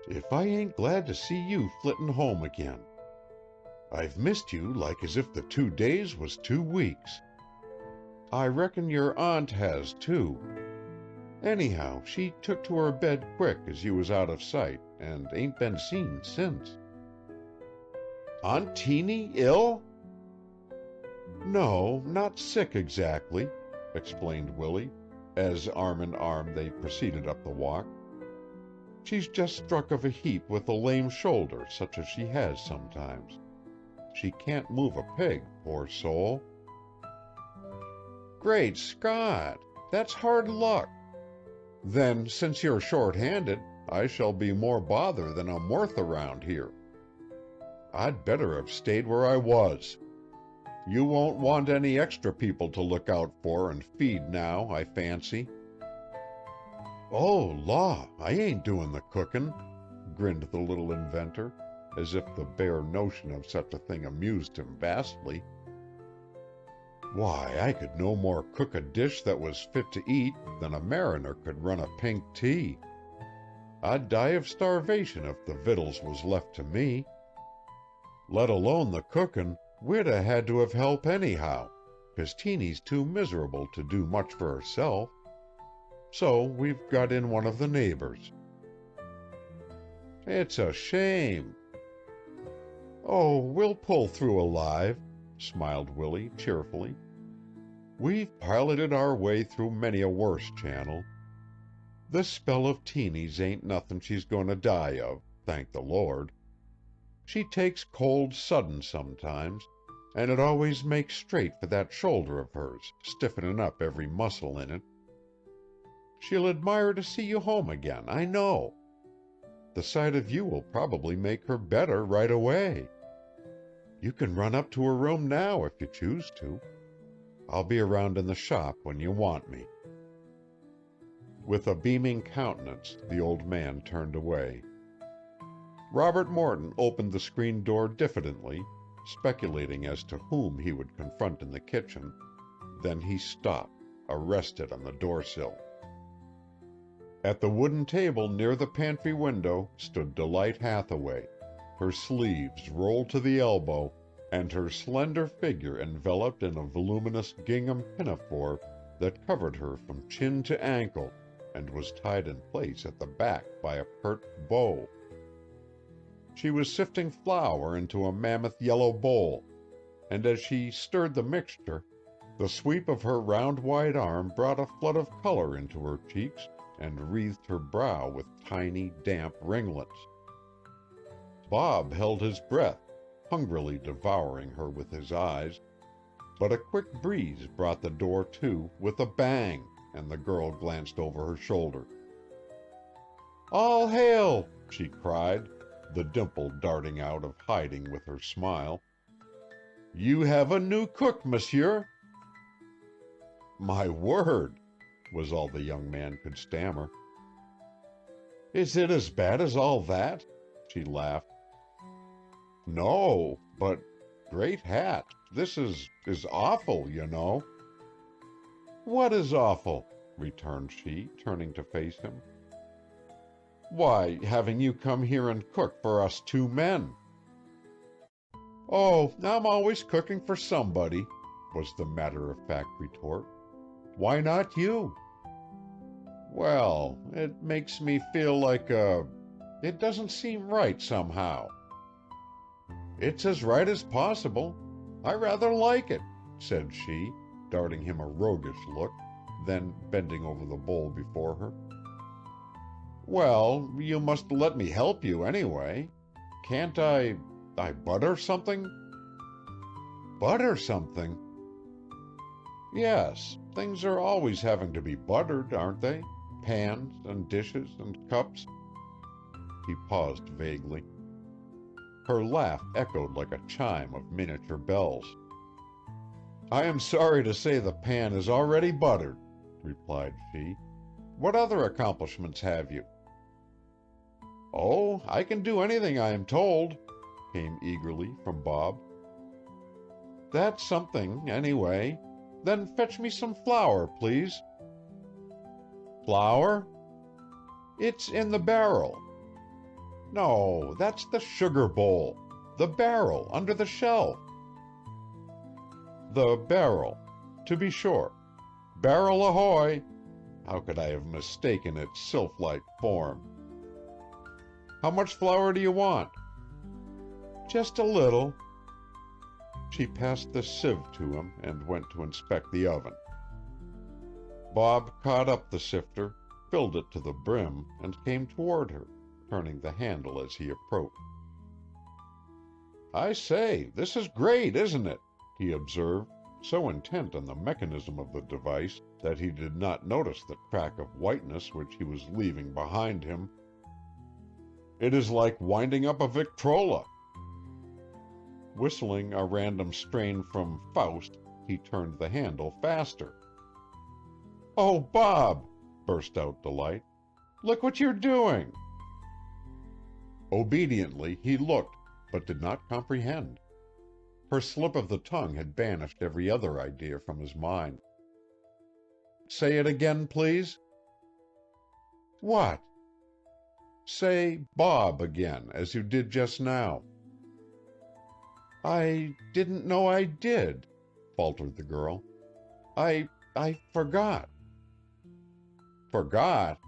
"if I ain't glad to see you flittin' home again. I've missed you like as if the 2 days was 2 weeks. I reckon your aunt has, too. Anyhow, she took to her bed quick as you was out of sight, and ain't been seen since." "Aunt Teeny ill?" "No, not sick exactly," explained Willie, as arm in arm they proceeded up the walk. "She's just struck of a heap with a lame shoulder such as she has sometimes. She can't move a peg, poor soul." "Great Scott! That's hard luck. Then, since you're short-handed, I shall be more bother than I'm worth around here. I'd better have stayed where I was. You won't want any extra people to look out for and feed now, I fancy." "Oh, law, I ain't doing the cookin'," grinned the little inventor, as if the bare notion of such a thing amused him vastly. "Why, I could no more cook a dish that was fit to eat than a mariner could run a pink tea. I'd die of starvation if the victuals was left to me. Let alone the cookin', we'd 'a' had to have help anyhow, 'cause Teeny's too miserable to do much for herself. So we've got in one of the neighbors." "It's a shame." "Oh, we'll pull through alive," smiled Willie cheerfully. "We've piloted our way through many a worse channel. This spell of Teeny's ain't nothin' she's goin' to die of, thank the Lord. She takes cold sudden sometimes, and it always makes straight for that shoulder of hers, stiffening up every muscle in it. She'll admire to see you home again, I know. The sight of you will probably make her better right away. You can run up to her room now if you choose to. I'll be around in the shop when you want me." With a beaming countenance, the old man turned away. Robert Morton opened the screen door diffidently, speculating as to whom he would confront in the kitchen. Then he stopped, arrested on the doorsill. At the wooden table near the pantry window stood Delight Hathaway, her sleeves rolled to the elbow, and her slender figure enveloped in a voluminous gingham pinafore that covered her from chin to ankle and was tied in place at the back by a pert bow. She was sifting flour into a mammoth yellow bowl, and as she stirred the mixture, the sweep of her round white arm brought a flood of color into her cheeks and wreathed her brow with tiny, damp ringlets. Bob held his breath, hungrily devouring her with his eyes, but a quick breeze brought the door to with a bang, and the girl glanced over her shoulder. "All hail!" she cried, the dimple darting out of hiding with her smile. "You have a new cook, monsieur." "My word!" was all the young man could stammer. "Is it as bad as all that?" she laughed. "No, but great hat, this is awful, you know." "What is awful?" returned she, turning to face him. "Why, having you come here and cook for us two men." "Oh, I'm always cooking for somebody," was the matter-of-fact retort. "Why not you?" "Well, it makes me feel like it doesn't seem right somehow." "It's as right as possible. I rather like it," said she, darting him a roguish look, then bending over the bowl before her. "Well, you must let me help you anyway. Can't I butter something?" "Butter something?" "Yes, things are always having to be buttered, aren't they? Pans and dishes and cups." He paused vaguely. Her laugh echoed like a chime of miniature bells. "I am sorry to say the pan is already buttered," replied she. "What other accomplishments have you?" "Oh, I can do anything I am told," came eagerly from Bob. "That's something, anyway. Then fetch me some flour, please." "Flour?" "It's in the barrel." "No, that's the sugar bowl. The barrel, under the shelf." "The barrel. To be sure. Barrel ahoy! How could I have mistaken its sylph-like form? How much flour do you want?" "Just a little." She passed the sieve to him and went to inspect the oven. Bob caught up the sifter, filled it to the brim, and came toward her, turning the handle as he approached. "I say, this is great, isn't it?" he observed, so intent on the mechanism of the device that he did not notice the track of whiteness which he was leaving behind him. "It is like winding up a Victrola." Whistling a random strain from Faust, he turned the handle faster. "Oh, Bob!" burst out Delight. "Look what you're doing!" Obediently he looked, but did not comprehend. Her slip of the tongue had banished every other idea from his mind. "Say it again, please." "What?" "Say Bob again, as you did just now." "I didn't know I did," faltered the girl. I forgot." "Forgot?"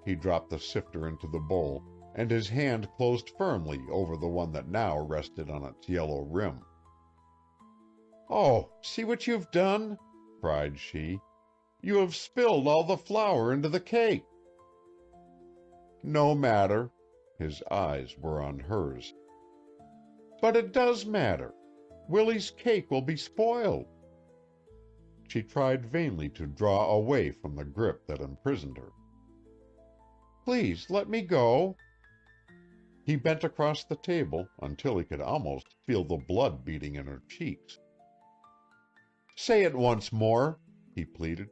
He dropped the sifter into the bowl, and his hand closed firmly over the one that now rested on its yellow rim. "Oh, see what you've done!" cried she. "You have spilled all the flour into the cake." "No matter." His eyes were on hers. "But it does matter. Willie's cake will be spoiled." She tried vainly to draw away from the grip that imprisoned her. "Please let me go." He bent across the table until he could almost feel the blood beating in her cheeks. "Say it once more," he pleaded.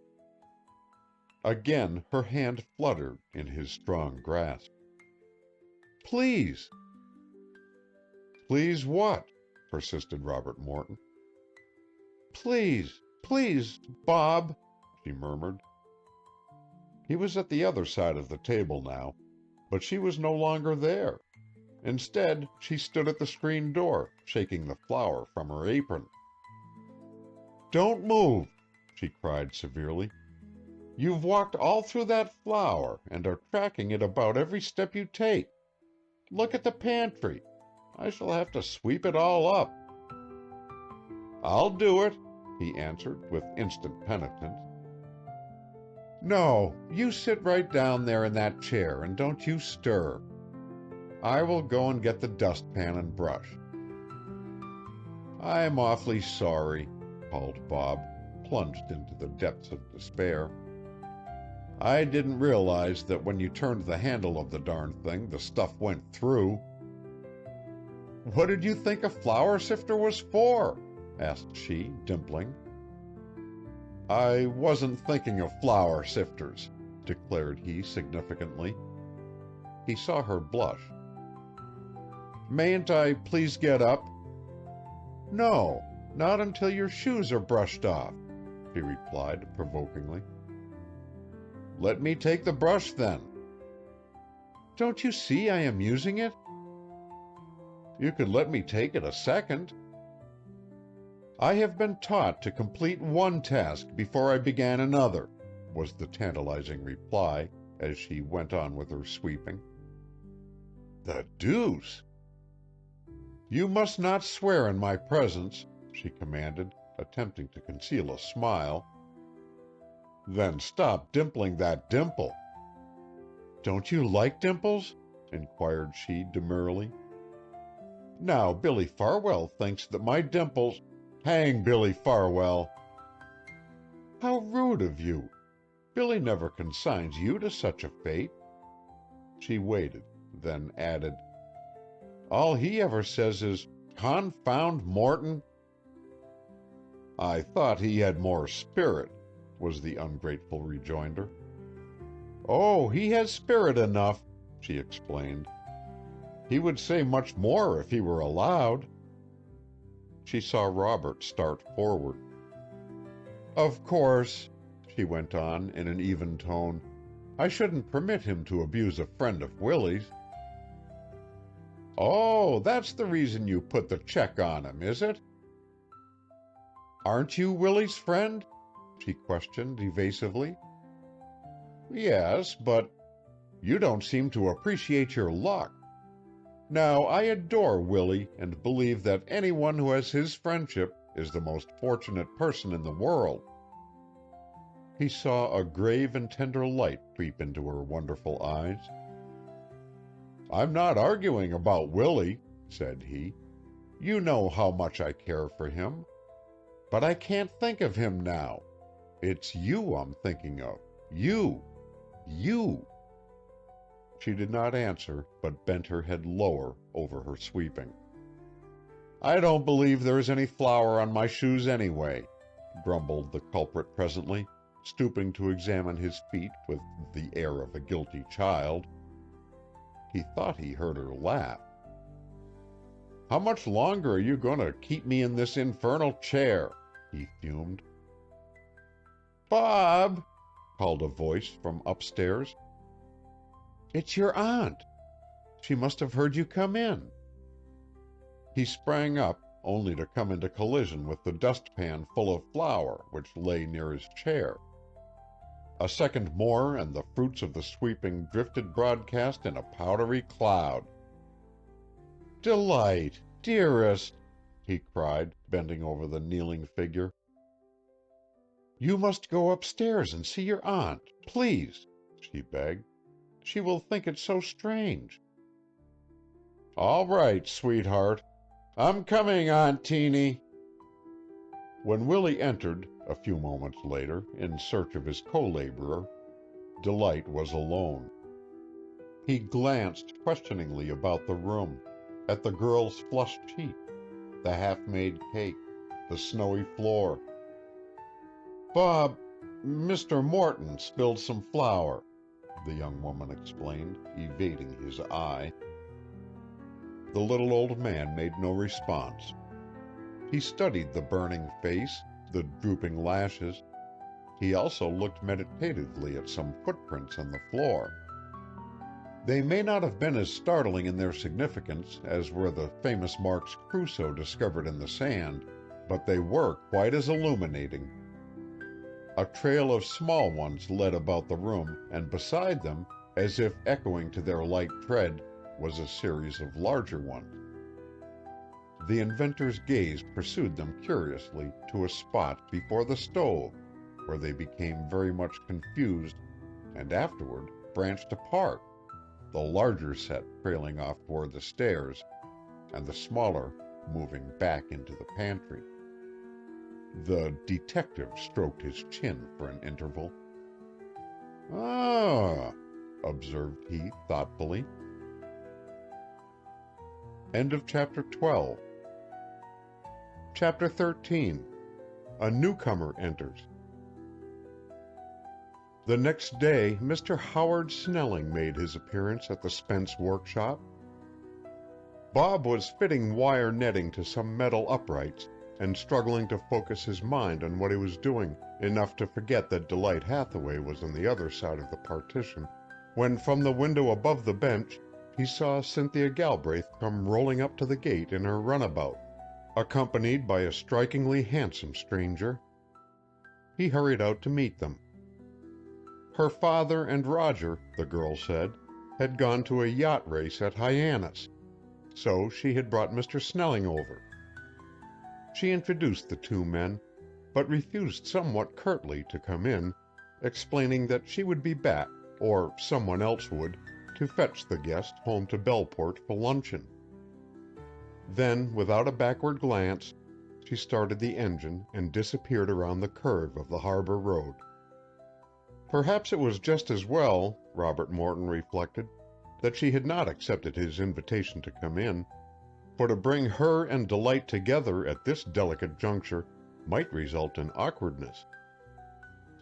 Again her hand fluttered in his strong grasp. "Please." "Please what?" persisted Robert Morton. "Please, please, Bob," she murmured. He was at the other side of the table now, but she was no longer there. Instead, she stood at the screen door, shaking the flour from her apron. "Don't move," she cried severely. "You've walked all through that flour, and are tracking it about every step you take. Look at the pantry. I shall have to sweep it all up." "I'll do it," he answered with instant penitence. "No, you sit right down there in that chair, and don't you stir. I will go and get the dustpan and brush." "I'm awfully sorry," called Bob, plunged into the depths of despair. "I didn't realize that when you turned the handle of the darn thing, the stuff went through." "What did you think a flour sifter was for?" asked she, dimpling. "I wasn't thinking of flour sifters," declared he significantly. He saw her blush. "Mayn't I please get up?" "No, not until your shoes are brushed off," she replied provokingly. "Let me take the brush, then." "Don't you see I am using it?" "You could let me take it a second." "I have been taught to complete one task before I began another," was the tantalizing reply, as she went on with her sweeping. "The deuce!" "You must not swear in my presence," she commanded, attempting to conceal a smile. "Then stop dimpling that dimple." "Don't you like dimples?" inquired she demurely. "Now Billy Farwell thinks that my dimples—" "Hang Billy Farwell!" "How rude of you! Billy never consigns you to such a fate." She waited, then added, "All he ever says is, 'Confound Morton!'" "I thought he had more spirit," was the ungrateful rejoinder. "Oh, he has spirit enough," she explained. "He would say much more if he were allowed." She saw Robert start forward. "Of course," she went on in an even tone, "I shouldn't permit him to abuse a friend of Willie's." "Oh, that's the reason you put the check on him, is it?" "Aren't you Willie's friend?" she questioned evasively. "Yes, but you don't seem to appreciate your luck. Now, I adore Willie and believe that anyone who has his friendship is the most fortunate person in the world." He saw a grave and tender light creep into her wonderful eyes. "I'm not arguing about Willie," said he. "You know how much I care for him. But I can't think of him now. It's you I'm thinking of. You. You." She did not answer, but bent her head lower over her sweeping. "I don't believe there is any flour on my shoes anyway," grumbled the culprit presently, stooping to examine his feet with the air of a guilty child. He thought he heard her laugh. "How much longer are you going to keep me in this infernal chair?" he fumed. "Bob!" called a voice from upstairs. "It's your aunt. She must have heard you come in." He sprang up, only to come into collision with the dustpan full of flour which lay near his chair. A second more, and the fruits of the sweeping drifted broadcast in a powdery cloud. "Delight, dearest!" he cried, bending over the kneeling figure. "You must go upstairs and see your aunt, please," she begged. "She will think it so strange." "All right, sweetheart. I'm coming, Aunt Teeny." When Willie entered, a few moments later, in search of his co-laborer, Delight was alone. He glanced questioningly about the room, at the girl's flushed cheek, the half-made cake, the snowy floor. "Bob, Mr. Morton spilled some flour," the young woman explained, evading his eye. The little old man made no response. He studied the burning face, the drooping lashes. He also looked meditatively at some footprints on the floor. They may not have been as startling in their significance as were the famous marks Crusoe discovered in the sand, but they were quite as illuminating. A trail of small ones led about the room, and beside them, as if echoing to their light tread, was a series of larger ones. The inventor's gaze pursued them curiously to a spot before the stove, where they became very much confused, and afterward branched apart, the larger set trailing off toward the stairs, and the smaller moving back into the pantry. The detective stroked his chin for an interval. "Ah," observed he thoughtfully. End of chapter 12. Chapter 13. A newcomer enters. The next day, Mr. Howard Snelling made his appearance at the Spence workshop. Bob was fitting wire netting to some metal uprights and struggling to focus his mind on what he was doing, enough to forget that Delight Hathaway was on the other side of the partition, when from the window above the bench he saw Cynthia Galbraith come rolling up to the gate in her runabout, accompanied by a strikingly handsome stranger. He hurried out to meet them. Her father and Roger, the girl said, had gone to a yacht race at Hyannis, so she had brought Mr. Snelling over. She introduced the two men, but refused somewhat curtly to come in, explaining that she would be back, or someone else would, to fetch the guest home to Belport for luncheon. Then, without a backward glance, she started the engine and disappeared around the curve of the harbor road. Perhaps it was just as well, Robert Morton reflected, that she had not accepted his invitation to come in, for to bring her and Delight together at this delicate juncture might result in awkwardness.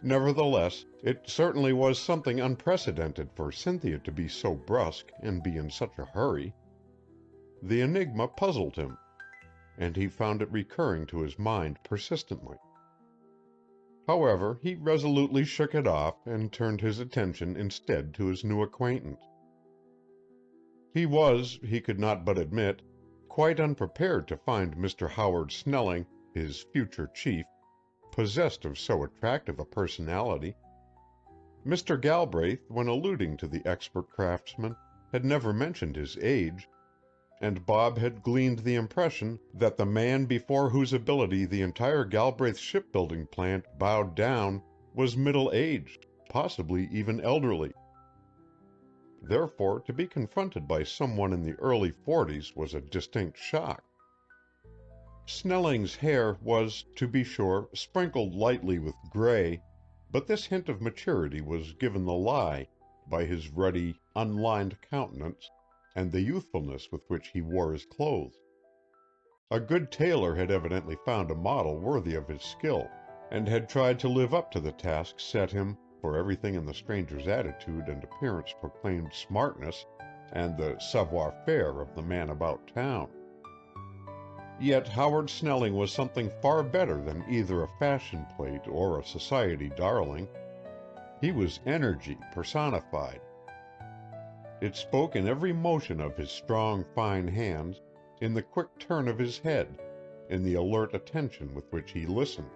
Nevertheless, it certainly was something unprecedented for Cynthia to be so brusque and be in such a hurry. The enigma puzzled him, and he found it recurring to his mind persistently. However, he resolutely shook it off and turned his attention instead to his new acquaintance. He was, he could not but admit, quite unprepared to find Mr. Howard Snelling, his future chief, possessed of so attractive a personality. Mr. Galbraith, when alluding to the expert craftsman, had never mentioned his age, and Bob had gleaned the impression that the man before whose ability the entire Galbraith shipbuilding plant bowed down was middle-aged, possibly even elderly. Therefore, to be confronted by someone in the early 40s was a distinct shock. Snelling's hair was, to be sure, sprinkled lightly with gray, but this hint of maturity was given the lie by his ruddy, unlined countenance and the youthfulness with which he wore his clothes. A good tailor had evidently found a model worthy of his skill, and had tried to live up to the task set him, for everything in the stranger's attitude and appearance proclaimed smartness and the savoir-faire of the man about town. Yet Howard Snelling was something far better than either a fashion plate or a society darling. He was energy personified. It spoke in every motion of his strong, fine hands, in the quick turn of his head, in the alert attention with which he listened.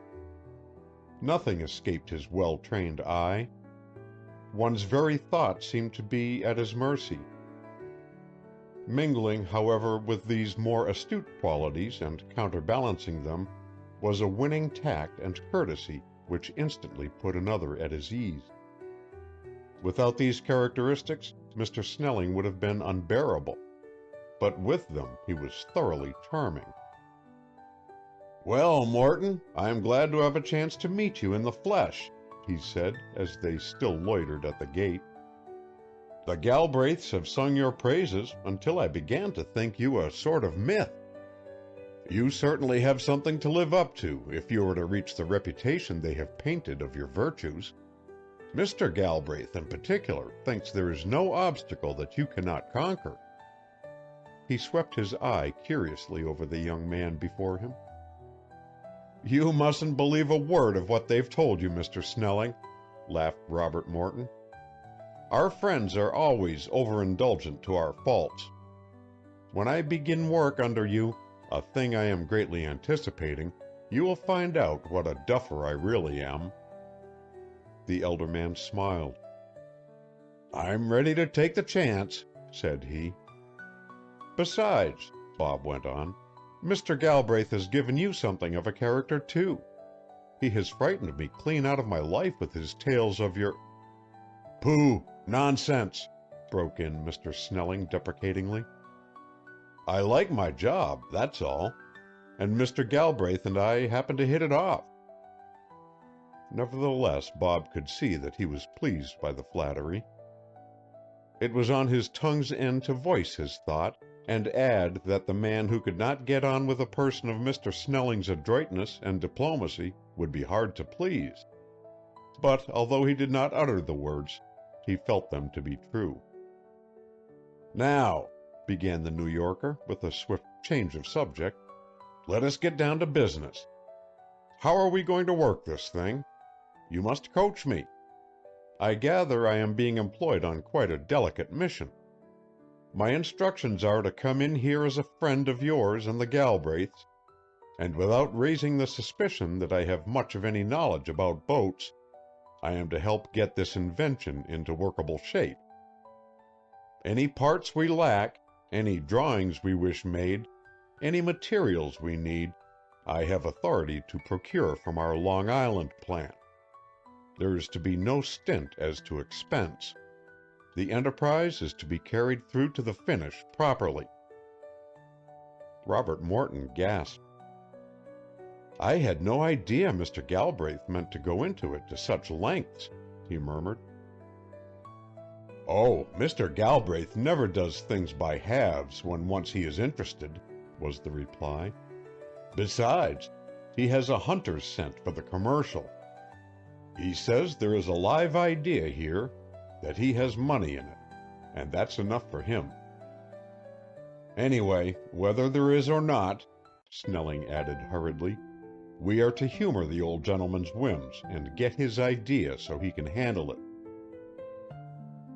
Nothing escaped his well-trained eye. One's very thoughts seemed to be at his mercy. Mingling, however, with these more astute qualities and counterbalancing them was a winning tact and courtesy which instantly put another at his ease. Without these characteristics, Mr. Snelling would have been unbearable, but with them he was thoroughly charming. "Well, Morton, I am glad to have a chance to meet you in the flesh," he said, as they still loitered at the gate. "The Galbraiths have sung your praises until I began to think you a sort of myth. You certainly have something to live up to if you were to reach the reputation they have painted of your virtues. Mr. Galbraith, in particular, thinks there is no obstacle that you cannot conquer." He swept his eye curiously over the young man before him. "You mustn't believe a word of what they've told you, Mr. Snelling," laughed Robert Morton. "Our friends are always overindulgent to our faults. When I begin work under you, a thing I am greatly anticipating, you will find out what a duffer I really am." The elder man smiled. "I'm ready to take the chance," said he. "Besides," Bob went on, "Mr. Galbraith has given you something of a character, too. He has frightened me clean out of my life with his tales of your—" "Pooh! Nonsense!" broke in Mr. Snelling deprecatingly. "I like my job, that's all, and Mr. Galbraith and I happen to hit it off." Nevertheless, Bob could see that he was pleased by the flattery. It was on his tongue's end to voice his thought, and add that the man who could not get on with a person of Mr. Snelling's adroitness and diplomacy would be hard to please. But although he did not utter the words, he felt them to be true. "Now," began the New Yorker, with a swift change of subject, "let us get down to business. How are we going to work this thing? You must coach me. I gather I am being employed on quite a delicate mission. My instructions are to come in here as a friend of yours and the Galbraiths, and without raising the suspicion that I have much of any knowledge about boats, I am to help get this invention into workable shape. Any parts we lack, any drawings we wish made, any materials we need, I have authority to procure from our Long Island plant. There is to be no stint as to expense. The enterprise is to be carried through to the finish properly." Robert Morton gasped. "I had no idea Mr. Galbraith meant to go into it to such lengths," he murmured. "Oh, Mr. Galbraith never does things by halves when once he is interested," was the reply. "Besides, he has a hunter's scent for the commercial. He says there is a live idea here, that he has money in it, and that's enough for him. Anyway, whether there is or not," Snelling added hurriedly, "we are to humor the old gentleman's whims and get his idea so he can handle it."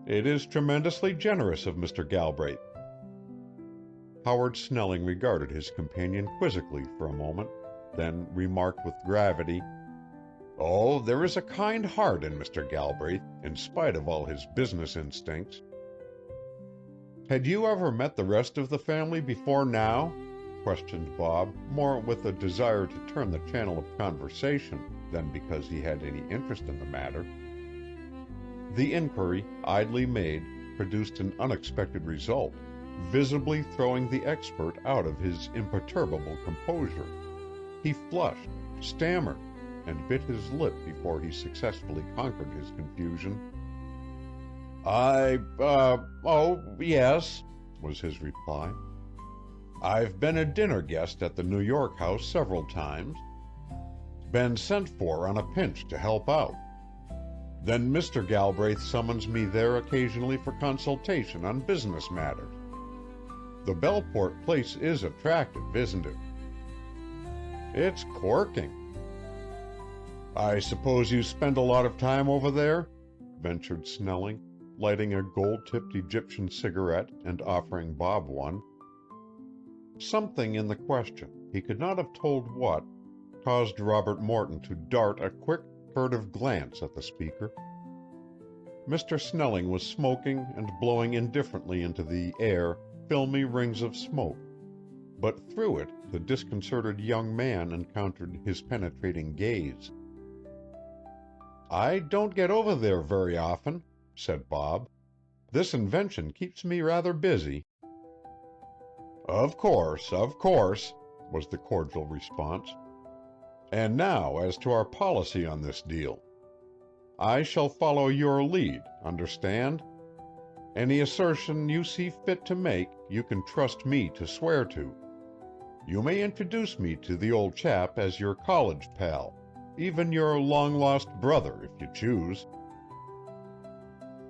"It is tremendously generous of Mr. Galbraith." Howard Snelling regarded his companion quizzically for a moment, then remarked with gravity, "Oh, there is a kind heart in Mr. Galbraith, in spite of all his business instincts." Had you ever met the rest of the family before now? Questioned Bob, more with a desire to turn the channel of conversation than because he had any interest in the matter. The inquiry, idly made, produced an unexpected result, visibly throwing the expert out of his imperturbable composure. He flushed, stammered, and bit his lip before he successfully conquered his confusion. Oh, yes, was his reply. I've been a dinner guest at the New York house several times. Been sent for on a pinch to help out. Then Mr. Galbraith summons me there occasionally for consultation on business matters. The Bellport place is attractive, isn't it? It's corking. I suppose you spend a lot of time over there? Ventured Snelling, lighting a gold-tipped Egyptian cigarette and offering Bob one. Something in the question, he could not have told what, caused Robert Morton to dart a quick, furtive glance at the speaker. Mr. Snelling was smoking and blowing indifferently into the air filmy rings of smoke, but through it the disconcerted young man encountered his penetrating gaze. I don't get over there very often, said Bob. This invention keeps me rather busy. Of course, was the cordial response. And now as to our policy on this deal. I shall follow your lead, understand? Any assertion you see fit to make, you can trust me to swear to. You may introduce me to the old chap as your college pal, even your long-lost brother, if you choose.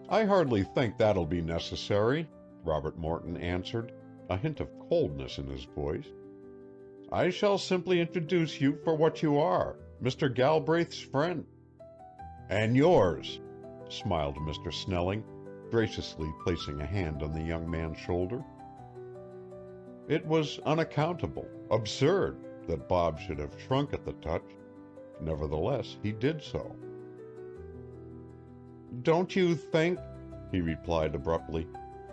I hardly think that'll be necessary, Robert Morton answered, a hint of coldness in his voice. I shall simply introduce you for what you are, Mr. Galbraith's friend. And yours, smiled Mr. Snelling, graciously placing a hand on the young man's shoulder. It was unaccountable, absurd, that Bob should have shrunk at the touch. Nevertheless, he did so. Don't you think, he replied abruptly,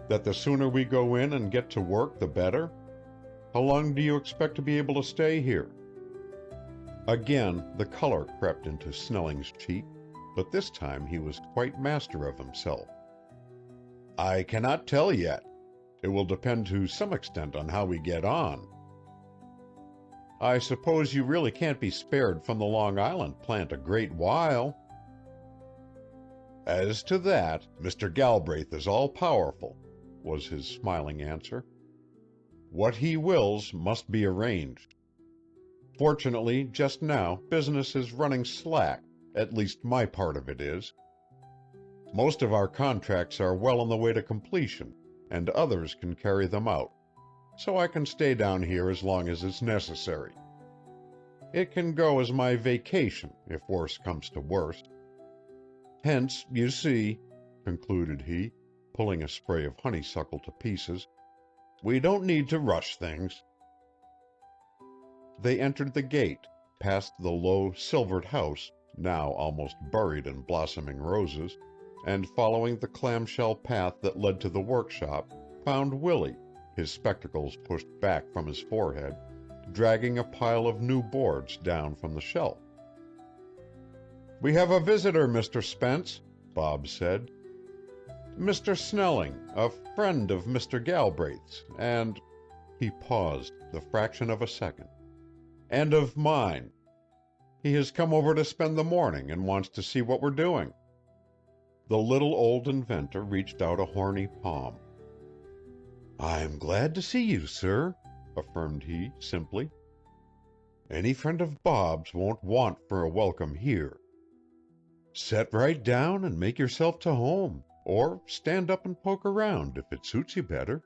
that the sooner we go in and get to work, the better? How long do you expect to be able to stay here? Again, the color crept into Snelling's cheek, but this time he was quite master of himself. I cannot tell yet. It will depend to some extent on how we get on. I suppose you really can't be spared from the Long Island plant a great while. As to that, Mr. Galbraith is all-powerful, was his smiling answer. What he wills must be arranged. Fortunately, just now, business is running slack, at least my part of it is. Most of our contracts are well on the way to completion, and others can carry them out, so I can stay down here as long as it's necessary. It can go as my vacation, if worse comes to worst. Hence, you see, concluded he, pulling a spray of honeysuckle to pieces, we don't need to rush things. They entered the gate, past the low, silvered house, now almost buried in blossoming roses, and following the clamshell path that led to the workshop, found Willie, his spectacles pushed back from his forehead, dragging a pile of new boards down from the shelf. We have a visitor, Mr. Spence, Bob said. Mr. Snelling, a friend of Mr. Galbraith's, and he paused the fraction of a second, and of mine. He has come over to spend the morning and wants to see what we're doing. The little old inventor reached out a horny palm. I'm glad to see you, sir, affirmed he, simply. Any friend of Bob's won't want for a welcome here. Set right down and make yourself to home, or stand up and poke around if it suits you better.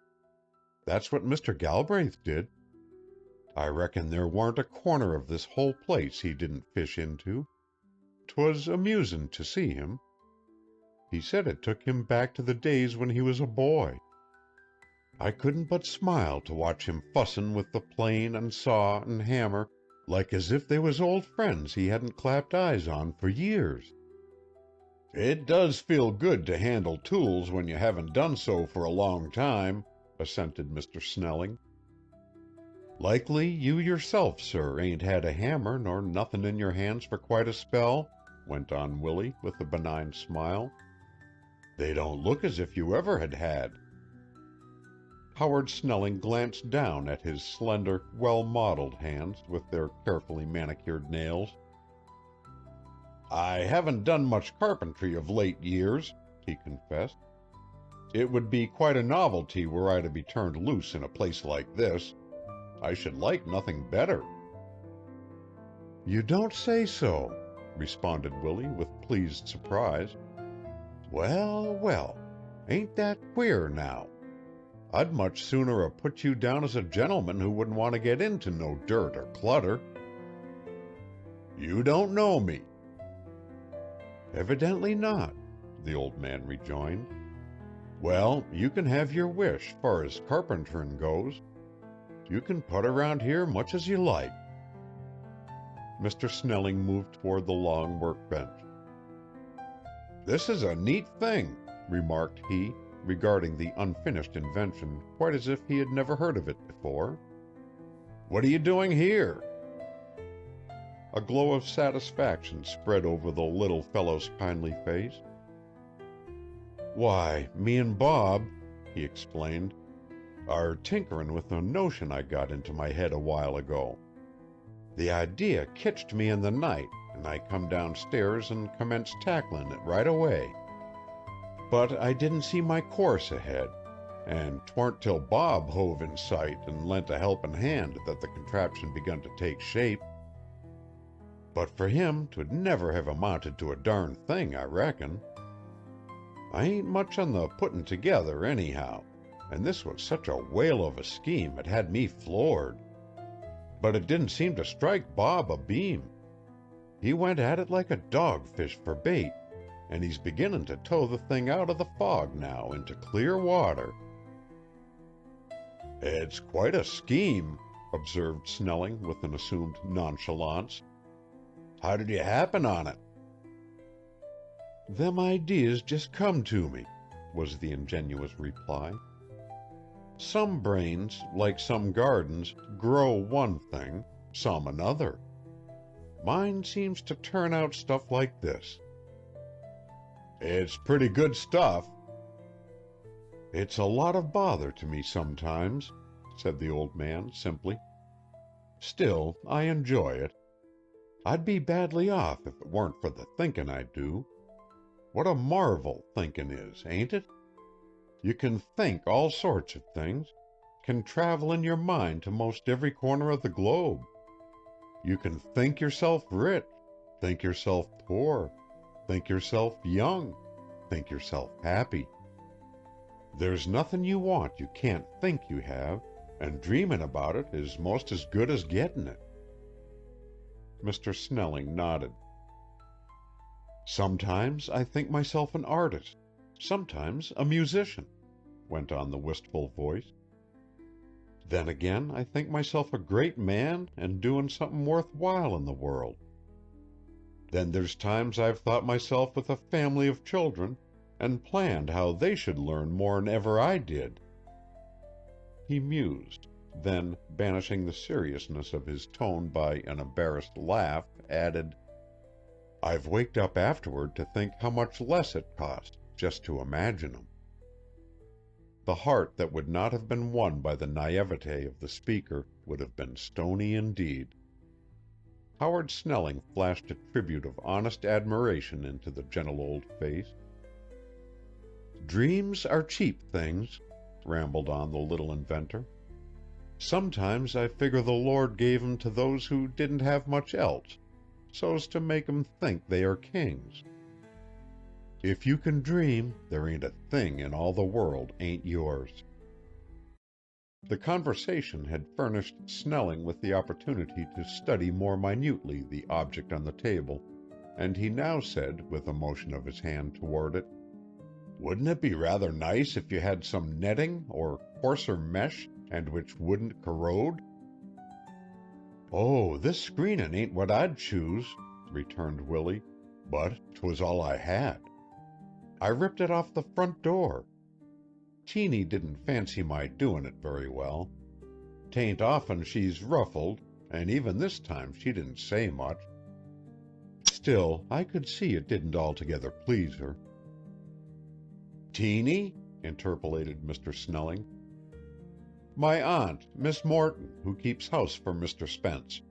That's what Mr. Galbraith did. I reckon there warn't a corner of this whole place he didn't fish into. 'Twas amusin' to see him. He said it took him back to the days when he was a boy. I couldn't but smile to watch him fussin' with the plane and saw and hammer like as if they was old friends he hadn't clapped eyes on for years. "It does feel good to handle tools when you haven't done so for a long time," assented Mr. Snelling. "Likely you yourself, sir, ain't had a hammer nor nothin' in your hands for quite a spell," went on Willie with a benign smile. "They don't look as if you ever had." Howard Snelling glanced down at his slender, well-modeled hands with their carefully manicured nails. "I haven't done much carpentry of late years," he confessed. "It would be quite a novelty were I to be turned loose in a place like this. I should like nothing better." "You don't say so," responded Willie with pleased surprise. "Well, well, ain't that queer now? I'd much sooner have put you down as a gentleman who wouldn't want to get into no dirt or clutter." "You don't know me." "Evidently not," the old man rejoined. "Well, you can have your wish, far as carpenterin' goes. You can put around here much as you like." Mr. Snelling moved toward the long workbench. "This is a neat thing," remarked he, regarding the unfinished invention quite as if he had never heard of it before. "What are you doing here?" A glow of satisfaction spread over the little fellow's kindly face. "Why, me and Bob," he explained, "are tinkerin' with a notion I got into my head a while ago. The idea ketched me in the night, and I come downstairs and commenced tacklin' it right away. But I didn't see my course ahead, and 'twarn't till Bob hove in sight and lent a helpin' hand that the contraption begun to take shape. But for him 'twould never have amounted to a darn thing, I reckon. I ain't much on the puttin' together, anyhow, and this was such a whale of a scheme it had me floored. But it didn't seem to strike Bob a beam. He went at it like a dogfish for bait, and he's beginnin' to tow the thing out of the fog now into clear water." "It's quite a scheme," observed Snelling with an assumed nonchalance. "How did you happen on it?" "Them ideas just come to me," was the ingenuous reply. "Some brains, like some gardens, grow one thing, some another. Mine seems to turn out stuff like this." "It's pretty good stuff." "It's a lot of bother to me sometimes," said the old man simply. "Still, I enjoy it. I'd be badly off if it weren't for the thinkin' I do. What a marvel thinkin' is, ain't it? You can think all sorts of things, can travel in your mind to most every corner of the globe. You can think yourself rich, think yourself poor, think yourself young, think yourself happy. There's nothing you want you can't think you have, and dreamin' about it is most as good as gettin' it." Mr. Snelling nodded. "Sometimes I think myself an artist, sometimes a musician," went on the wistful voice. "Then again I think myself a great man and doin' something worth while in the world. Then there's times I've thought myself with a family of children and planned how they should learn more'n ever I did." He mused, then, banishing the seriousness of his tone by an embarrassed laugh, added, "I've waked up afterward to think how much less it cost just to imagine 'em." The heart that would not have been won by the naivete of the speaker would have been stony indeed. Howard Snelling flashed a tribute of honest admiration into the gentle old face. "Dreams are cheap things," rambled on the little inventor. "Sometimes I figure the Lord gave 'em to those who didn't have much else, so's to make 'em think they are kings. If you can dream, there ain't a thing in all the world ain't yours." The conversation had furnished Snelling with the opportunity to study more minutely the object on the table, and he now said, with a motion of his hand toward it, "Wouldn't it be rather nice if you had some netting or coarser mesh, and which wouldn't corrode?" "Oh, this screenin' ain't what I'd choose," returned Willie, "but 'twas all I had. I ripped it off the front door. Teeny didn't fancy my doin' it very well. 'Tain't often she's ruffled, and even this time she didn't say much. Still, I could see it didn't altogether please her. Teeny? Interpolated Mr. Snelling. My aunt, Miss Morton, who keeps house for Mr. Spence,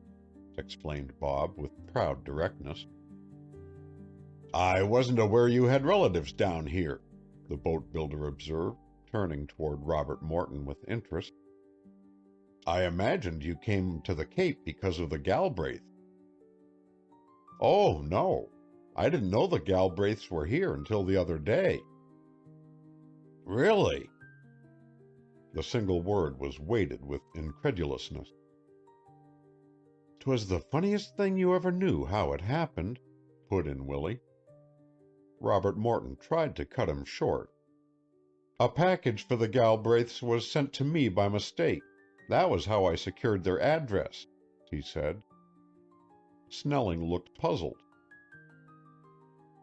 explained Bob with proud directness. I wasn't aware you had relatives down here, the boat builder observed, turning toward Robert Morton with interest. I imagined you came to the Cape because of the Galbraith. Oh, no. I didn't know the Galbraiths were here until the other day. Really? The single word was weighted with incredulousness. 'Twas the funniest thing you ever knew how it happened, put in Willie. Robert Morton tried to cut him short. A package for the Galbraiths was sent to me by mistake. That was how I secured their address, he said. Snelling looked puzzled.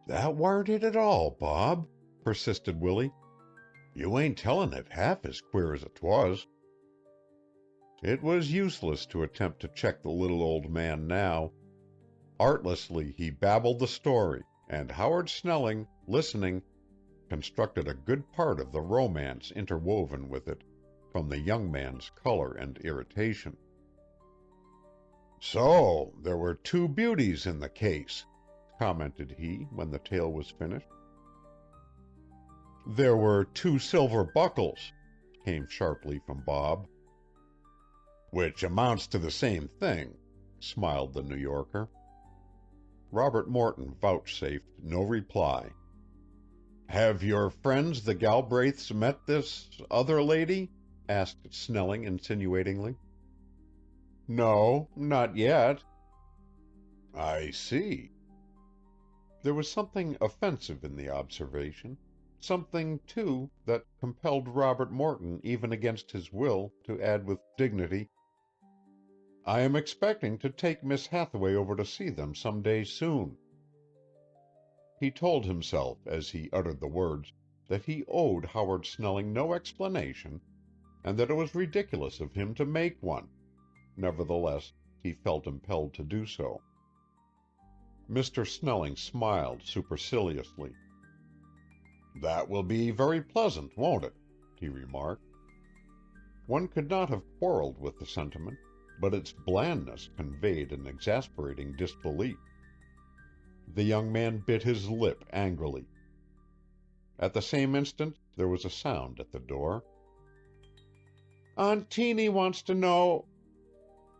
That warn't it at all, Bob, persisted Willie. You ain't tellin' it half as queer as it was. It was useless to attempt to check the little old man now. Artlessly he babbled the story, and Howard Snelling, listening, constructed a good part of the romance interwoven with it, from the young man's color and irritation. So there were two beauties in the case, commented he when the tale was finished. There were two silver buckles, came sharply from Bob. Which amounts to the same thing, smiled the New Yorker. Robert Morton vouchsafed no reply. Have your friends the Galbraiths met this other lady? Asked Snelling insinuatingly. No, not yet. I see. There was something offensive in the observation, something, too, that compelled Robert Morton, even against his will, to add with dignity, I am expecting to take Miss Hathaway over to see them some day soon. He told himself, as he uttered the words, that he owed Howard Snelling no explanation, and that it was ridiculous of him to make one. Nevertheless, he felt impelled to do so. Mr. Snelling smiled superciliously. That will be very pleasant, won't it? He remarked. One could not have quarreled with the sentiment, but its blandness conveyed an exasperating disbelief. The young man bit his lip angrily. At the same instant there was a sound at the door. Aunt Teeny wants to know.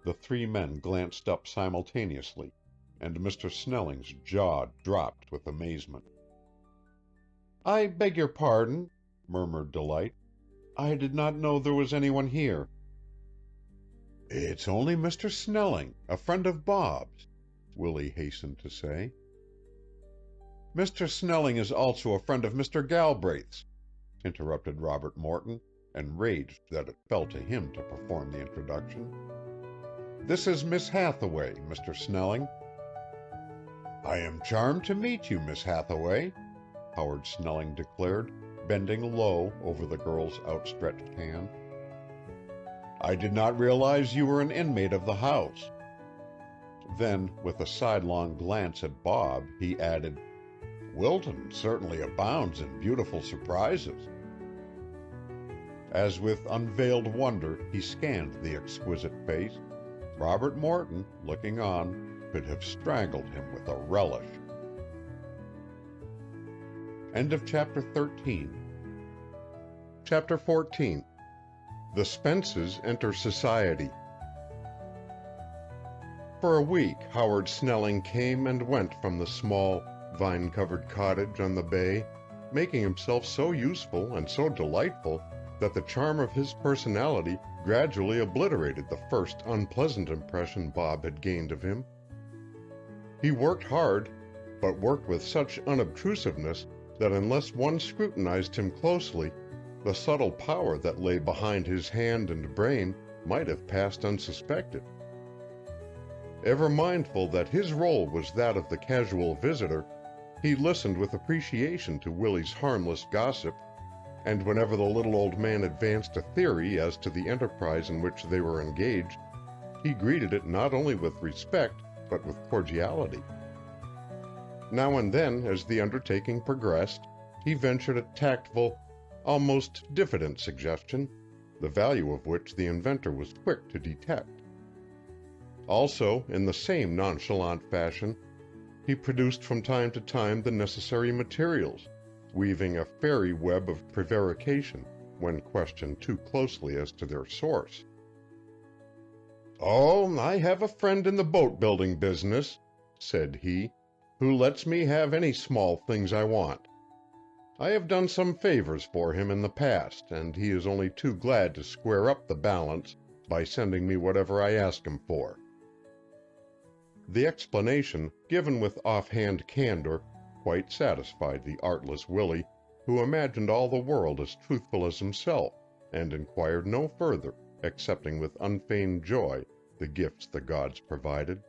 The three men glanced up simultaneously, and Mr. Snelling's jaw dropped with amazement. I beg your pardon, murmured Delight. I did not know there was anyone here. It's only Mr. Snelling, a friend of Bob's, Willie hastened to say. Mr. Snelling is also a friend of Mr. Galbraith's, interrupted Robert Morton, enraged that it fell to him to perform the introduction. This is Miss Hathaway, Mr. Snelling. I am charmed to meet you, Miss Hathaway, Howard Snelling declared, bending low over the girl's outstretched hand. I did not realize you were an inmate of the house. Then, with a sidelong glance at Bob, he added, Wilton certainly abounds in beautiful surprises. As with unveiled wonder he scanned the exquisite face, Robert Morton, looking on, could have strangled him with a relish. End of Chapter 13. Chapter 14. The Spences Enter Society. For a week Howard Snelling came and went from the small, vine-covered cottage on the bay, making himself so useful and so delightful that the charm of his personality gradually obliterated the first unpleasant impression Bob had gained of him. He worked hard, but worked with such unobtrusiveness that unless one scrutinized him closely, the subtle power that lay behind his hand and brain might have passed unsuspected. Ever mindful that his role was that of the casual visitor, He listened with appreciation to Willie's harmless gossip, and whenever the little old man advanced a theory as to the enterprise in which they were engaged, he greeted it not only with respect, but with cordiality. Now and then, as the undertaking progressed, he ventured a tactful, almost diffident suggestion, the value of which the inventor was quick to detect. Also, in the same nonchalant fashion, he produced from time to time the necessary materials, weaving a fairy web of prevarication when questioned too closely as to their source. "Oh, I have a friend in the boat-building business," said he, "who lets me have any small things I want. I have done some favors for him in the past, and he is only too glad to square up the balance by sending me whatever I ask him for." The explanation, given with offhand candor, quite satisfied the artless Willie, who imagined all the world as truthful as himself, and inquired no further, accepting with unfeigned joy the gifts the gods provided.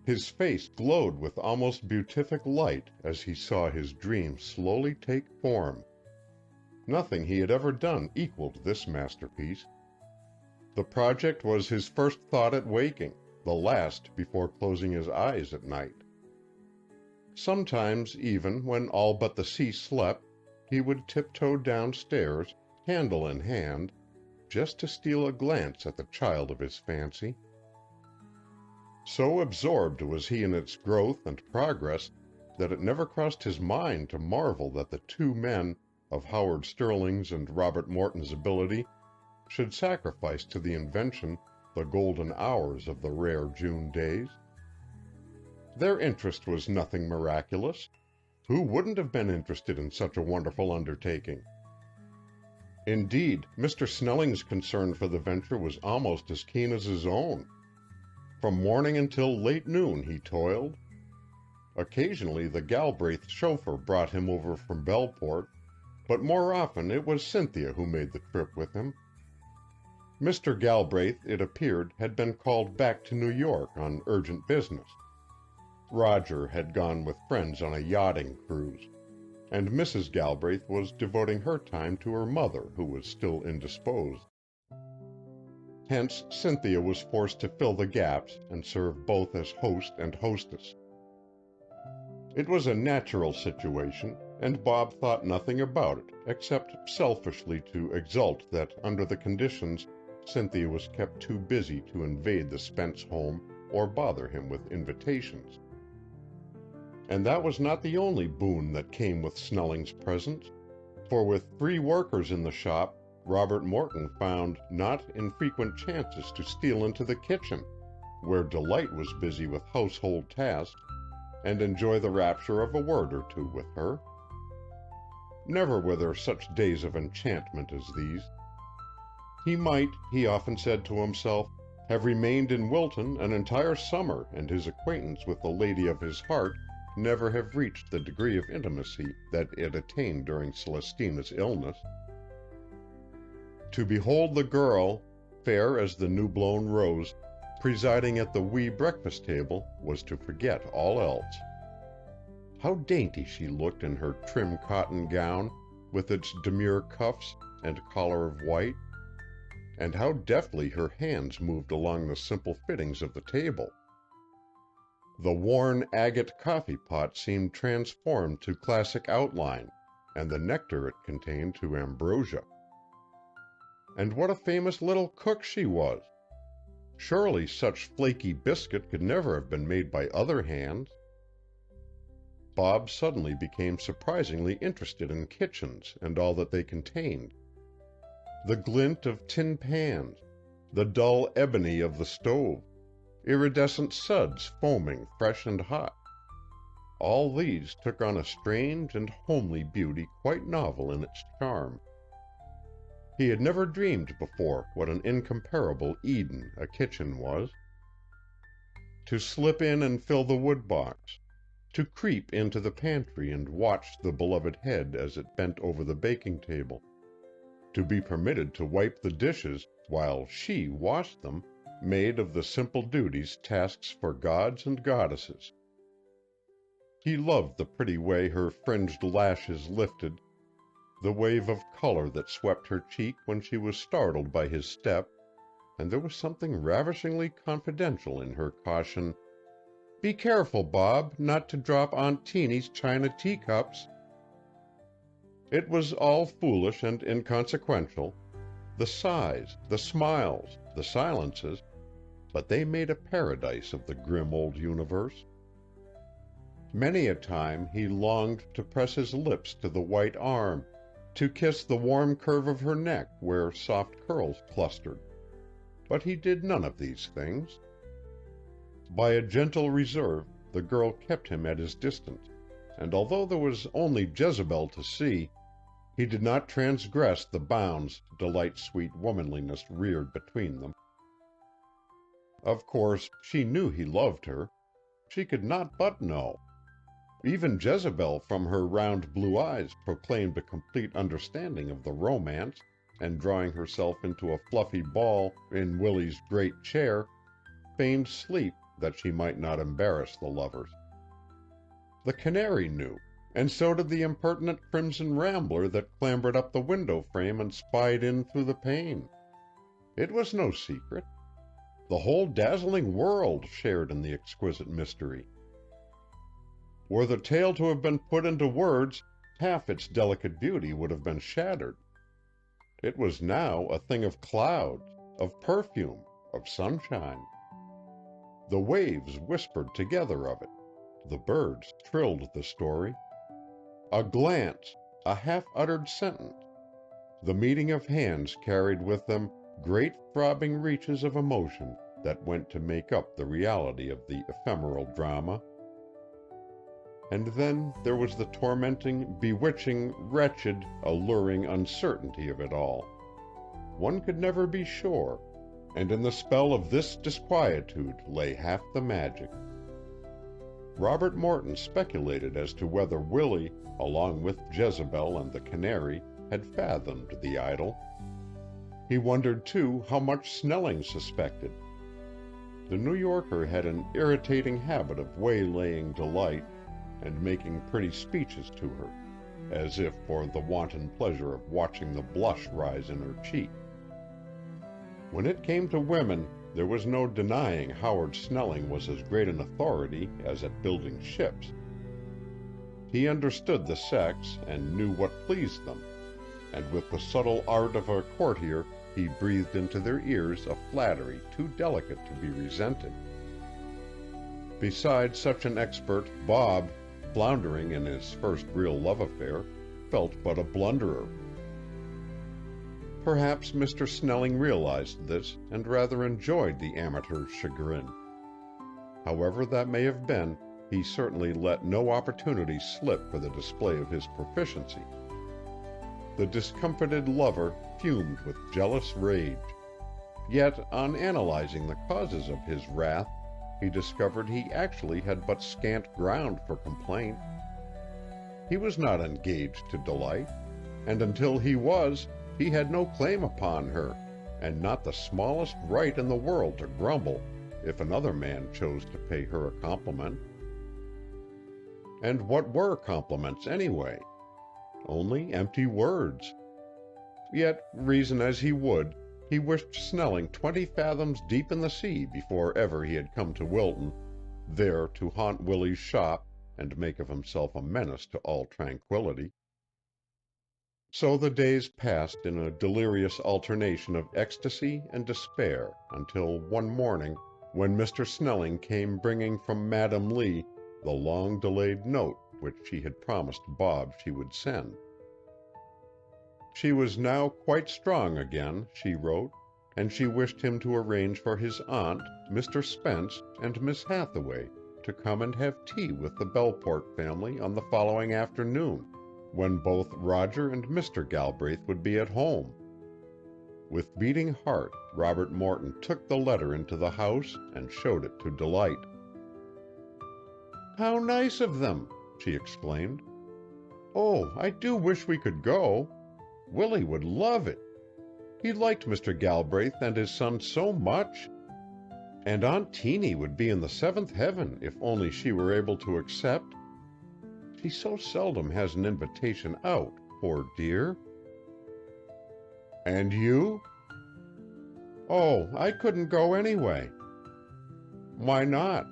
His face glowed with almost beatific light as he saw his dream slowly take form. Nothing he had ever done equaled this masterpiece. The project was his first thought at waking, the last before closing his eyes at night. Sometimes, even when all but the sea slept, he would tiptoe downstairs, candle in hand, just to steal a glance at the child of his fancy. So absorbed was he in its growth and progress that it never crossed his mind to marvel that the two men of Howard Sterling's and Robert Morton's ability should sacrifice to the invention the golden hours of the rare June days. Their interest was nothing miraculous. Who wouldn't have been interested in such a wonderful undertaking? Indeed, Mr. Snelling's concern for the venture was almost as keen as his own. From morning until late noon he toiled. Occasionally the Galbraith chauffeur brought him over from Bellport, but more often it was Cynthia who made the trip with him. Mr. Galbraith, it appeared, had been called back to New York on urgent business. Roger had gone with friends on a yachting cruise, and Mrs. Galbraith was devoting her time to her mother, who was still indisposed. Hence Cynthia was forced to fill the gaps and serve both as host and hostess. It was a natural situation, and Bob thought nothing about it, except selfishly to exult that under the conditions Cynthia was kept too busy to invade the Spence home or bother him with invitations. And that was not the only boon that came with Snelling's presence, for with 3 workers in the shop, Robert Morton found not infrequent chances to steal into the kitchen, where Delight was busy with household tasks, and enjoy the rapture of a word or two with her. Never were there such days of enchantment as these. He might, he often said to himself, have remained in Wilton an entire summer, and his acquaintance with the lady of his heart never have reached the degree of intimacy that it attained during Celestina's illness. To behold the girl, fair as the new-blown rose, presiding at the wee breakfast table was to forget all else. How dainty she looked in her trim cotton gown, with its demure cuffs and collar of white, and how deftly her hands moved along the simple fittings of the table. The worn agate coffee-pot seemed transformed to classic outline, and the nectar it contained to ambrosia. And what a famous little cook she was! Surely such flaky biscuit could never have been made by other hands. Bob suddenly became surprisingly interested in kitchens and all that they contained. The glint of tin pans, the dull ebony of the stove, iridescent suds foaming fresh and hot. All these took on a strange and homely beauty quite novel in its charm. He had never dreamed before what an incomparable Eden a kitchen was. To slip in and fill the wood-box, to creep into the pantry and watch the beloved head as it bent over the baking table, to be permitted to wipe the dishes while she washed them, made of the simple duties tasks for gods and goddesses. He loved the pretty way her fringed lashes lifted, the wave of color that swept her cheek when she was startled by his step, and there was something ravishingly confidential in her caution, "Be careful, Bob, not to drop Aunt Teeny's china teacups." It was all foolish and inconsequential, the sighs, the smiles, the silences, but they made a paradise of the grim old universe. Many a time he longed to press his lips to the white arm, to kiss the warm curve of her neck where soft curls clustered, but he did none of these things. By a gentle reserve the girl kept him at his distance, and although there was only Jezebel to see, he did not transgress the bounds Delight's sweet womanliness reared between them. Of course, she knew he loved her. She could not but know. Even Jezebel from her round blue eyes proclaimed a complete understanding of the romance, and drawing herself into a fluffy ball in Willie's great chair, feigned sleep that she might not embarrass the lovers. The canary knew, and so did the impertinent crimson rambler that clambered up the window frame and spied in through the pane. It was no secret. The whole dazzling world shared in the exquisite mystery. Were the tale to have been put into words, half its delicate beauty would have been shattered. It was now a thing of clouds, of perfume, of sunshine. The waves whispered together of it. The birds trilled the story. A glance, a half-uttered sentence, the meeting of hands carried with them great throbbing reaches of emotion that went to make up the reality of the ephemeral drama. And then there was the tormenting, bewitching, wretched, alluring uncertainty of it all. One could never be sure, and in the spell of this disquietude lay half the magic. Robert Morton speculated as to whether Willie, along with Jezebel and the canary, had fathomed the idyll. He wondered, too, how much Snelling suspected. The New Yorker had an irritating habit of waylaying Delight and making pretty speeches to her, as if for the wanton pleasure of watching the blush rise in her cheek. When it came to women, there was no denying Howard Snelling was as great an authority as at building ships. He understood the sex and knew what pleased them, and with the subtle art of a courtier he breathed into their ears a flattery too delicate to be resented. Besides such an expert, Bob, floundering in his first real love affair, felt but a blunderer. Perhaps Mr. Snelling realized this and rather enjoyed the amateur's chagrin. However that may have been, he certainly let no opportunity slip for the display of his proficiency. The discomfited lover fumed with jealous rage. Yet, on analyzing the causes of his wrath, he discovered he actually had but scant ground for complaint. He was not engaged to Delight, and until he was, he had no claim upon her, and not the smallest right in the world to grumble if another man chose to pay her a compliment. And what were compliments, anyway? Only empty words. Yet, reason as he would, he wished Snelling 20 fathoms deep in the sea before ever he had come to Wilton, there to haunt Willie's shop and make of himself a menace to all tranquility. So the days passed in a delirious alternation of ecstasy and despair until one morning, when Mr. Snelling came bringing from Madam Lee the long-delayed note which she had promised Bob she would send. She was now quite strong again, she wrote, and she wished him to arrange for his aunt, Mr. Spence, and Miss Hathaway to come and have tea with the Belport family on the following afternoon, when both Roger and Mr. Galbraith would be at home. With beating heart, Robert Morton took the letter into the house and showed it to Delight. "How nice of them!" she exclaimed. "Oh, I do wish we could go. Willie would love it. He liked Mr. Galbraith and his son so much. And Aunt Teeny would be in the seventh heaven if only she were able to accept. She so seldom has an invitation out, poor dear. And you? Oh, I couldn't go anyway. Why not?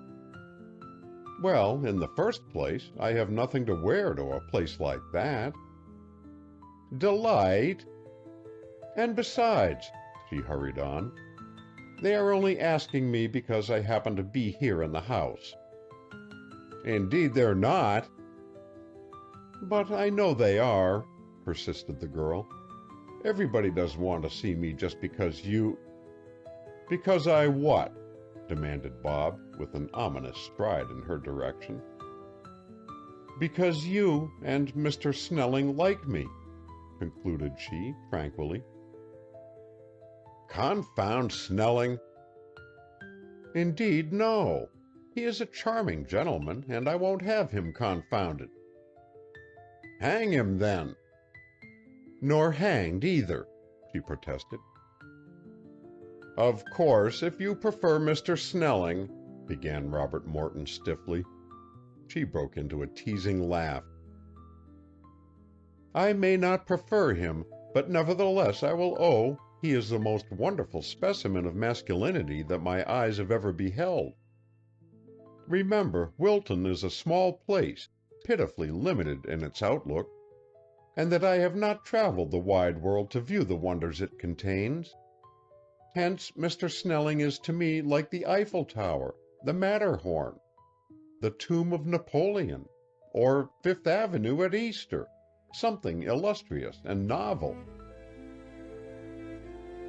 Well, in the first place, I have nothing to wear to a place like that. Delight! And besides, she hurried on, they are only asking me because I happen to be here in the house. Indeed they're not. But I know they are, persisted the girl. Everybody doesn't want to see me just because you... Because I what? Demanded Bob, with an ominous stride in her direction. Because you and Mr. Snelling like me, concluded she, tranquilly. Confound Snelling! Indeed, no. He is a charming gentleman, and I won't have him confounded. Hang him, then. Nor hanged, either, she protested. Of course, if you prefer Mr. Snelling, began Robert Morton stiffly. She broke into a teasing laugh. I may not prefer him, but nevertheless I will own he is the most wonderful specimen of masculinity that my eyes have ever beheld. Remember, Wilton is a small place, pitifully limited in its outlook, and that I have not traveled the wide world to view the wonders it contains. Hence, Mr. Snelling is to me like the Eiffel Tower, the Matterhorn, the tomb of Napoleon, or Fifth Avenue at Easter, something illustrious and novel.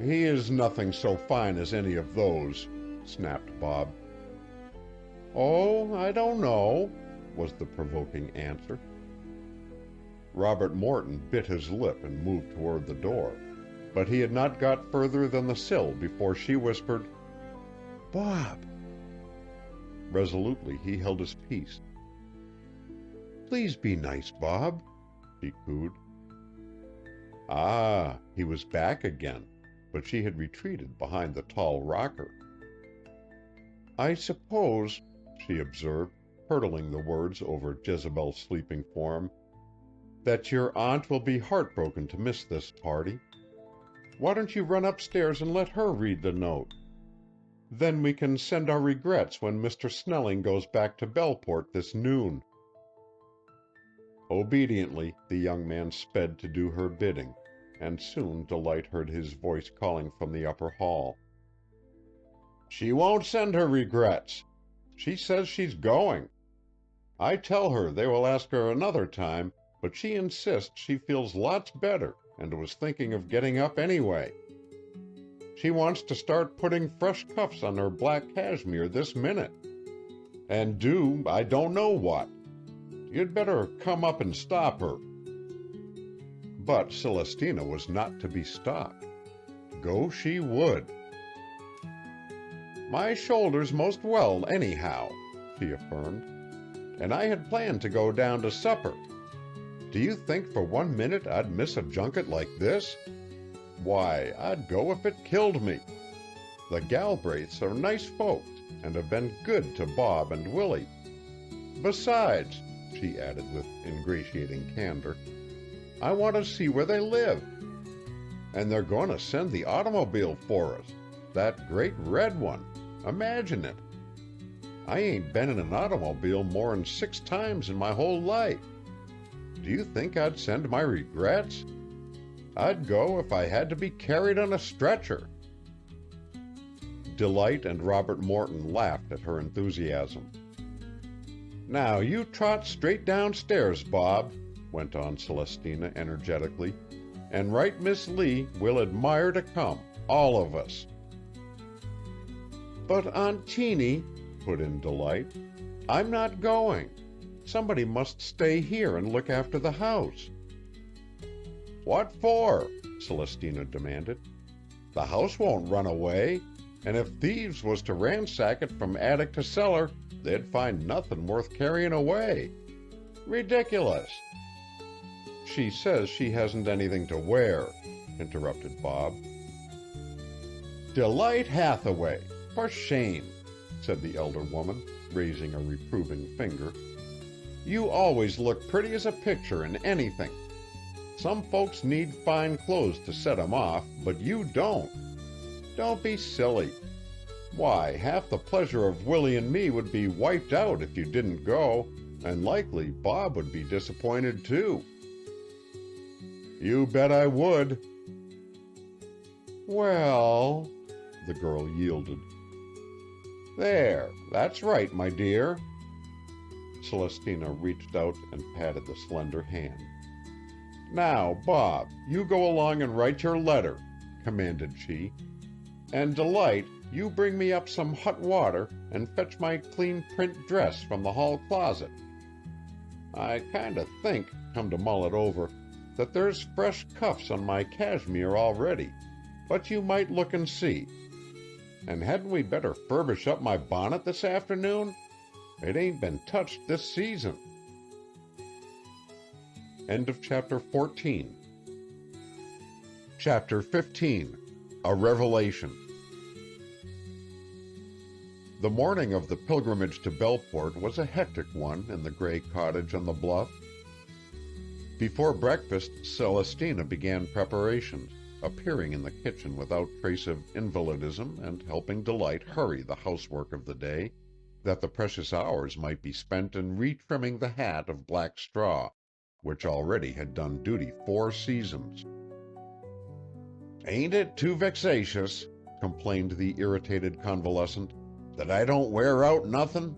He is nothing so fine as any of those, snapped Bob. Oh, I don't know, was the provoking answer. Robert Morton bit his lip and moved toward the door, but he had not got further than the sill before she whispered, Bob. Resolutely he held his peace. Please be nice, Bob, she cooed. Ah, he was back again, but she had retreated behind the tall rocker. I suppose, she observed, hurtling the words over Jezebel's sleeping form, that your aunt will be heartbroken to miss this party. Why don't you run upstairs and let her read the note? Then we can send our regrets when Mr. Snelling goes back to Belport this noon. Obediently, the young man sped to do her bidding, and soon Delight heard his voice calling from the upper hall. She won't send her regrets. She says she's going. I tell her they will ask her another time, but she insists she feels lots better and was thinking of getting up anyway. She wants to start putting fresh cuffs on her black cashmere this minute. And do I don't know what. You'd better come up and stop her. But Celestina was not to be stopped. Go she would. My shoulder's most well, anyhow, she affirmed, and I had planned to go down to supper. Do you think for 1 minute I'd miss a junket like this? Why, I'd go if it killed me. The Galbraiths are nice folks, and have been good to Bob and Willie. Besides, she added with ingratiating candor, I want to see where they live. And they're going to send the automobile for us, that great red one. Imagine it. I ain't been in an automobile more'n 6 times in my whole life. Do you think I'd send my regrets? I'd go if I had to be carried on a stretcher. Delight and Robert Morton laughed at her enthusiasm. Now you trot straight downstairs, Bob, went on Celestina energetically, and right Miss Lee will admire to come, all of us. But Aunt Teeny, put in Delight, I'm not going. Somebody must stay here and look after the house. What for? Celestina demanded. The house won't run away, and if thieves was to ransack it from attic to cellar, they'd find nothing worth carrying away. Ridiculous. She says she hasn't anything to wear, interrupted Bob. Delight Hathaway, for shame, said the elder woman, raising a reproving finger. You always look pretty as a picture in anything. Some folks need fine clothes to set 'em off, but you don't. Don't be silly. Why, half the pleasure of Willie and me would be wiped out if you didn't go, and likely Bob would be disappointed too." "You bet I would." "Well," the girl yielded. "There, that's right, my dear." Celestina reached out and patted the slender hand. "Now, Bob, you go along and write your letter," commanded she. "And Delight, you bring me up some hot water and fetch my clean print dress from the hall closet. I kinda think, come to mull it over, that there's fresh cuffs on my cashmere already, but you might look and see. And hadn't we better furbish up my bonnet this afternoon? It ain't been touched this season." End of Chapter 14. Chapter 15. A Revelation. The morning of the pilgrimage to Belport was a hectic one in the gray cottage on the bluff. Before breakfast, Celestina began preparations, appearing in the kitchen without trace of invalidism and helping Delight hurry the housework of the day, that the precious hours might be spent in retrimming the hat of black straw, which already had done duty 4 seasons. "Ain't it too vexatious," complained the irritated convalescent, "that I don't wear out nothin'?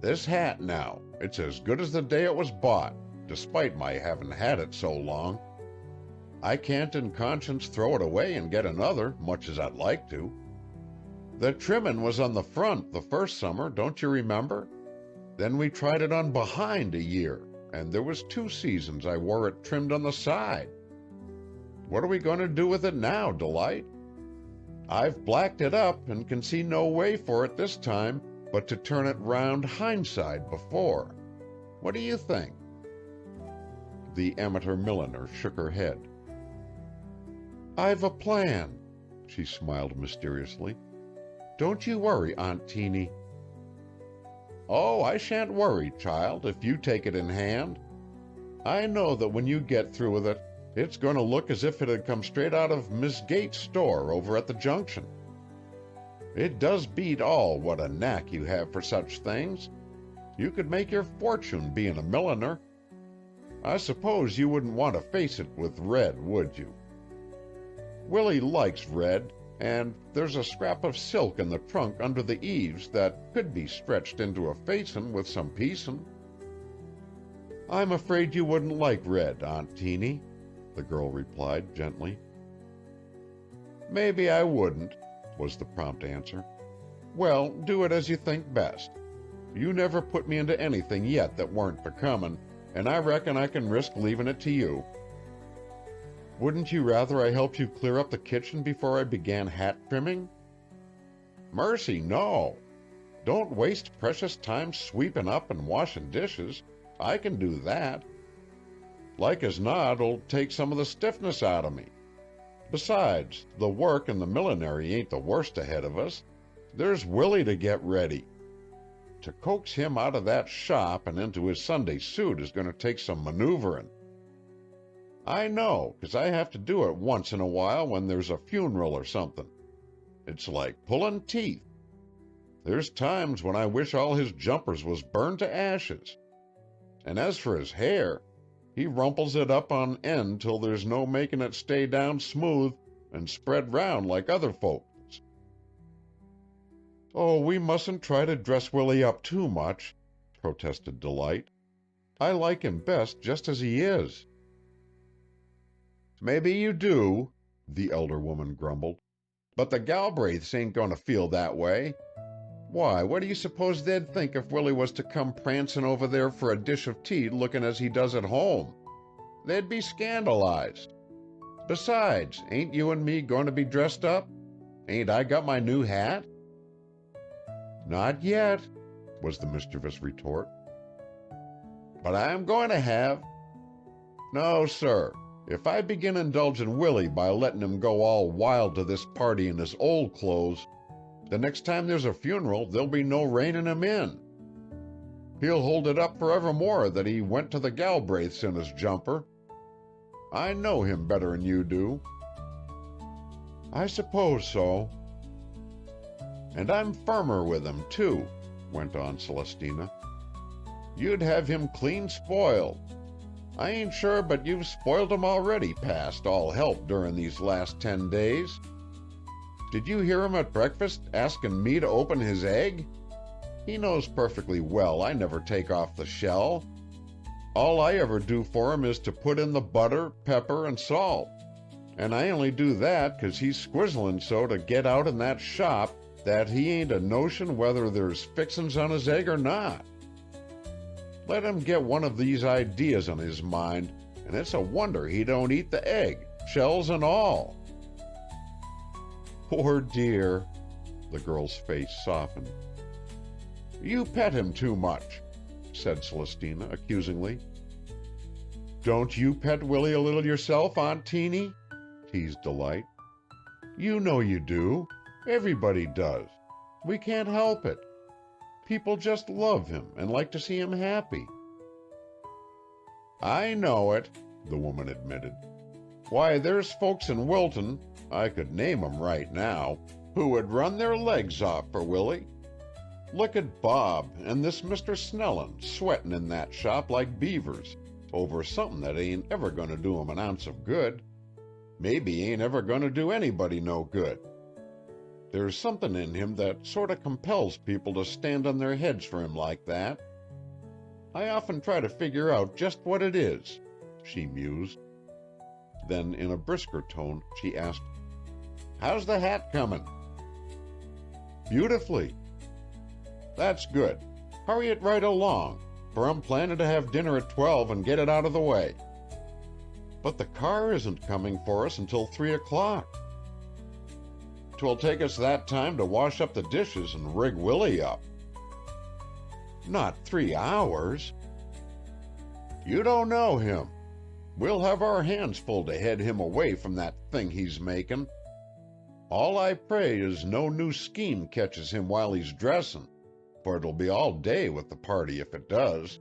This hat, now, it's as good as the day it was bought, despite my having had it so long. I can't in conscience throw it away and get another, much as I'd like to. The trimmin' was on the front the first summer, don't you remember? Then we tried it on behind a year, and there was 2 seasons I wore it trimmed on the side. What are we going to do with it now, Delight? I've blacked it up and can see no way for it this time but to turn it round hindside before. What do you think?" The amateur milliner shook her head. "I've a plan," she smiled mysteriously. "Don't you worry, Aunt Teeny." "Oh, I shan't worry, child, if you take it in hand. I know that when you get through with it, it's going to look as if it had come straight out of Miss Gates' store over at the junction. It does beat all what a knack you have for such things. You could make your fortune being a milliner. I suppose you wouldn't want to face it with red, would you? Willie likes red, and there's a scrap of silk in the trunk under the eaves that could be stretched into a facin' with some piecin'." "I'm afraid you wouldn't like red, Aunt Teeny," the girl replied gently. "Maybe I wouldn't," was the prompt answer. "Well, do it as you think best. You never put me into anything yet that weren't becomin', and I reckon I can risk leaving it to you. Wouldn't you rather I helped you clear up the kitchen before I began hat trimming?" "Mercy, no. Don't waste precious time sweeping up and washing dishes. I can do that. Like as not, it'll take some of the stiffness out of me. Besides, the work and the millinery ain't the worst ahead of us. There's Willie to get ready. To coax him out of that shop and into his Sunday suit is going to take some maneuvering. I know, 'cause I have to do it once in a while when there's a funeral or something. It's like pulling teeth. There's times when I wish all his jumpers was burned to ashes. And as for his hair, he rumples it up on end till there's no making it stay down smooth and spread round like other folks." "Oh, we mustn't try to dress Willie up too much," protested Delight. "I like him best just as he is." "Maybe you do," the elder woman grumbled, "but the Galbraiths ain't going to feel that way. Why, what do you suppose they'd think if Willie was to come prancing over there for a dish of tea looking as he does at home? They'd be scandalized. Besides, ain't you and me going to be dressed up? Ain't I got my new hat?" "Not yet," was the mischievous retort. "But I'm going to have. No, sir. If I begin indulging Willie by letting him go all wild to this party in his old clothes, the next time there's a funeral there'll be no reining him in. He'll hold it up forevermore that he went to the Galbraiths in his jumper. I know him better'n you do." "I suppose so." "And I'm firmer with him, too," went on Celestina. "You'd have him clean spoiled. I ain't sure but you've spoiled him already past all help during these last 10 days. Did you hear him at breakfast asking me to open his egg? He knows perfectly well I never take off the shell. All I ever do for him is to put in the butter, pepper, and salt. And I only do that 'cause he's squizzling so to get out in that shop that he ain't a notion whether there's fixin's on his egg or not. Let him get one of these ideas on his mind, and it's a wonder he don't eat the egg, shells and all." "Poor dear," the girl's face softened. "You pet him too much," said Celestina accusingly. "Don't you pet Willie a little yourself, Aunt Teeny?" teased Delight. "You know you do. Everybody does. We can't help it. People just love him and like to see him happy." "I know it," the woman admitted. "Why, there's folks in Wilton, I could name 'em right now, who would run their legs off for Willie. Look at Bob and this Mr. Snellin sweatin' in that shop like beavers over something that ain't ever going to do 'em an ounce of good. Maybe ain't ever going to do anybody no good. There's something in him that sort of compels people to stand on their heads for him like that. I often try to figure out just what it is," she mused. Then in a brisker tone she asked, "How's the hat coming?" "Beautifully." "That's good. Hurry it right along, for I'm planning to have dinner at 12 and get it out of the way." "But the car isn't coming for us until 3 o'clock. "'Twill take us that time to wash up the dishes and rig Willie up." "Not 3 hours." "You don't know him. We'll have our hands full to head him away from that thing he's making. All I pray is no new scheme catches him while he's dressing, for it'll be all day with the party if it does."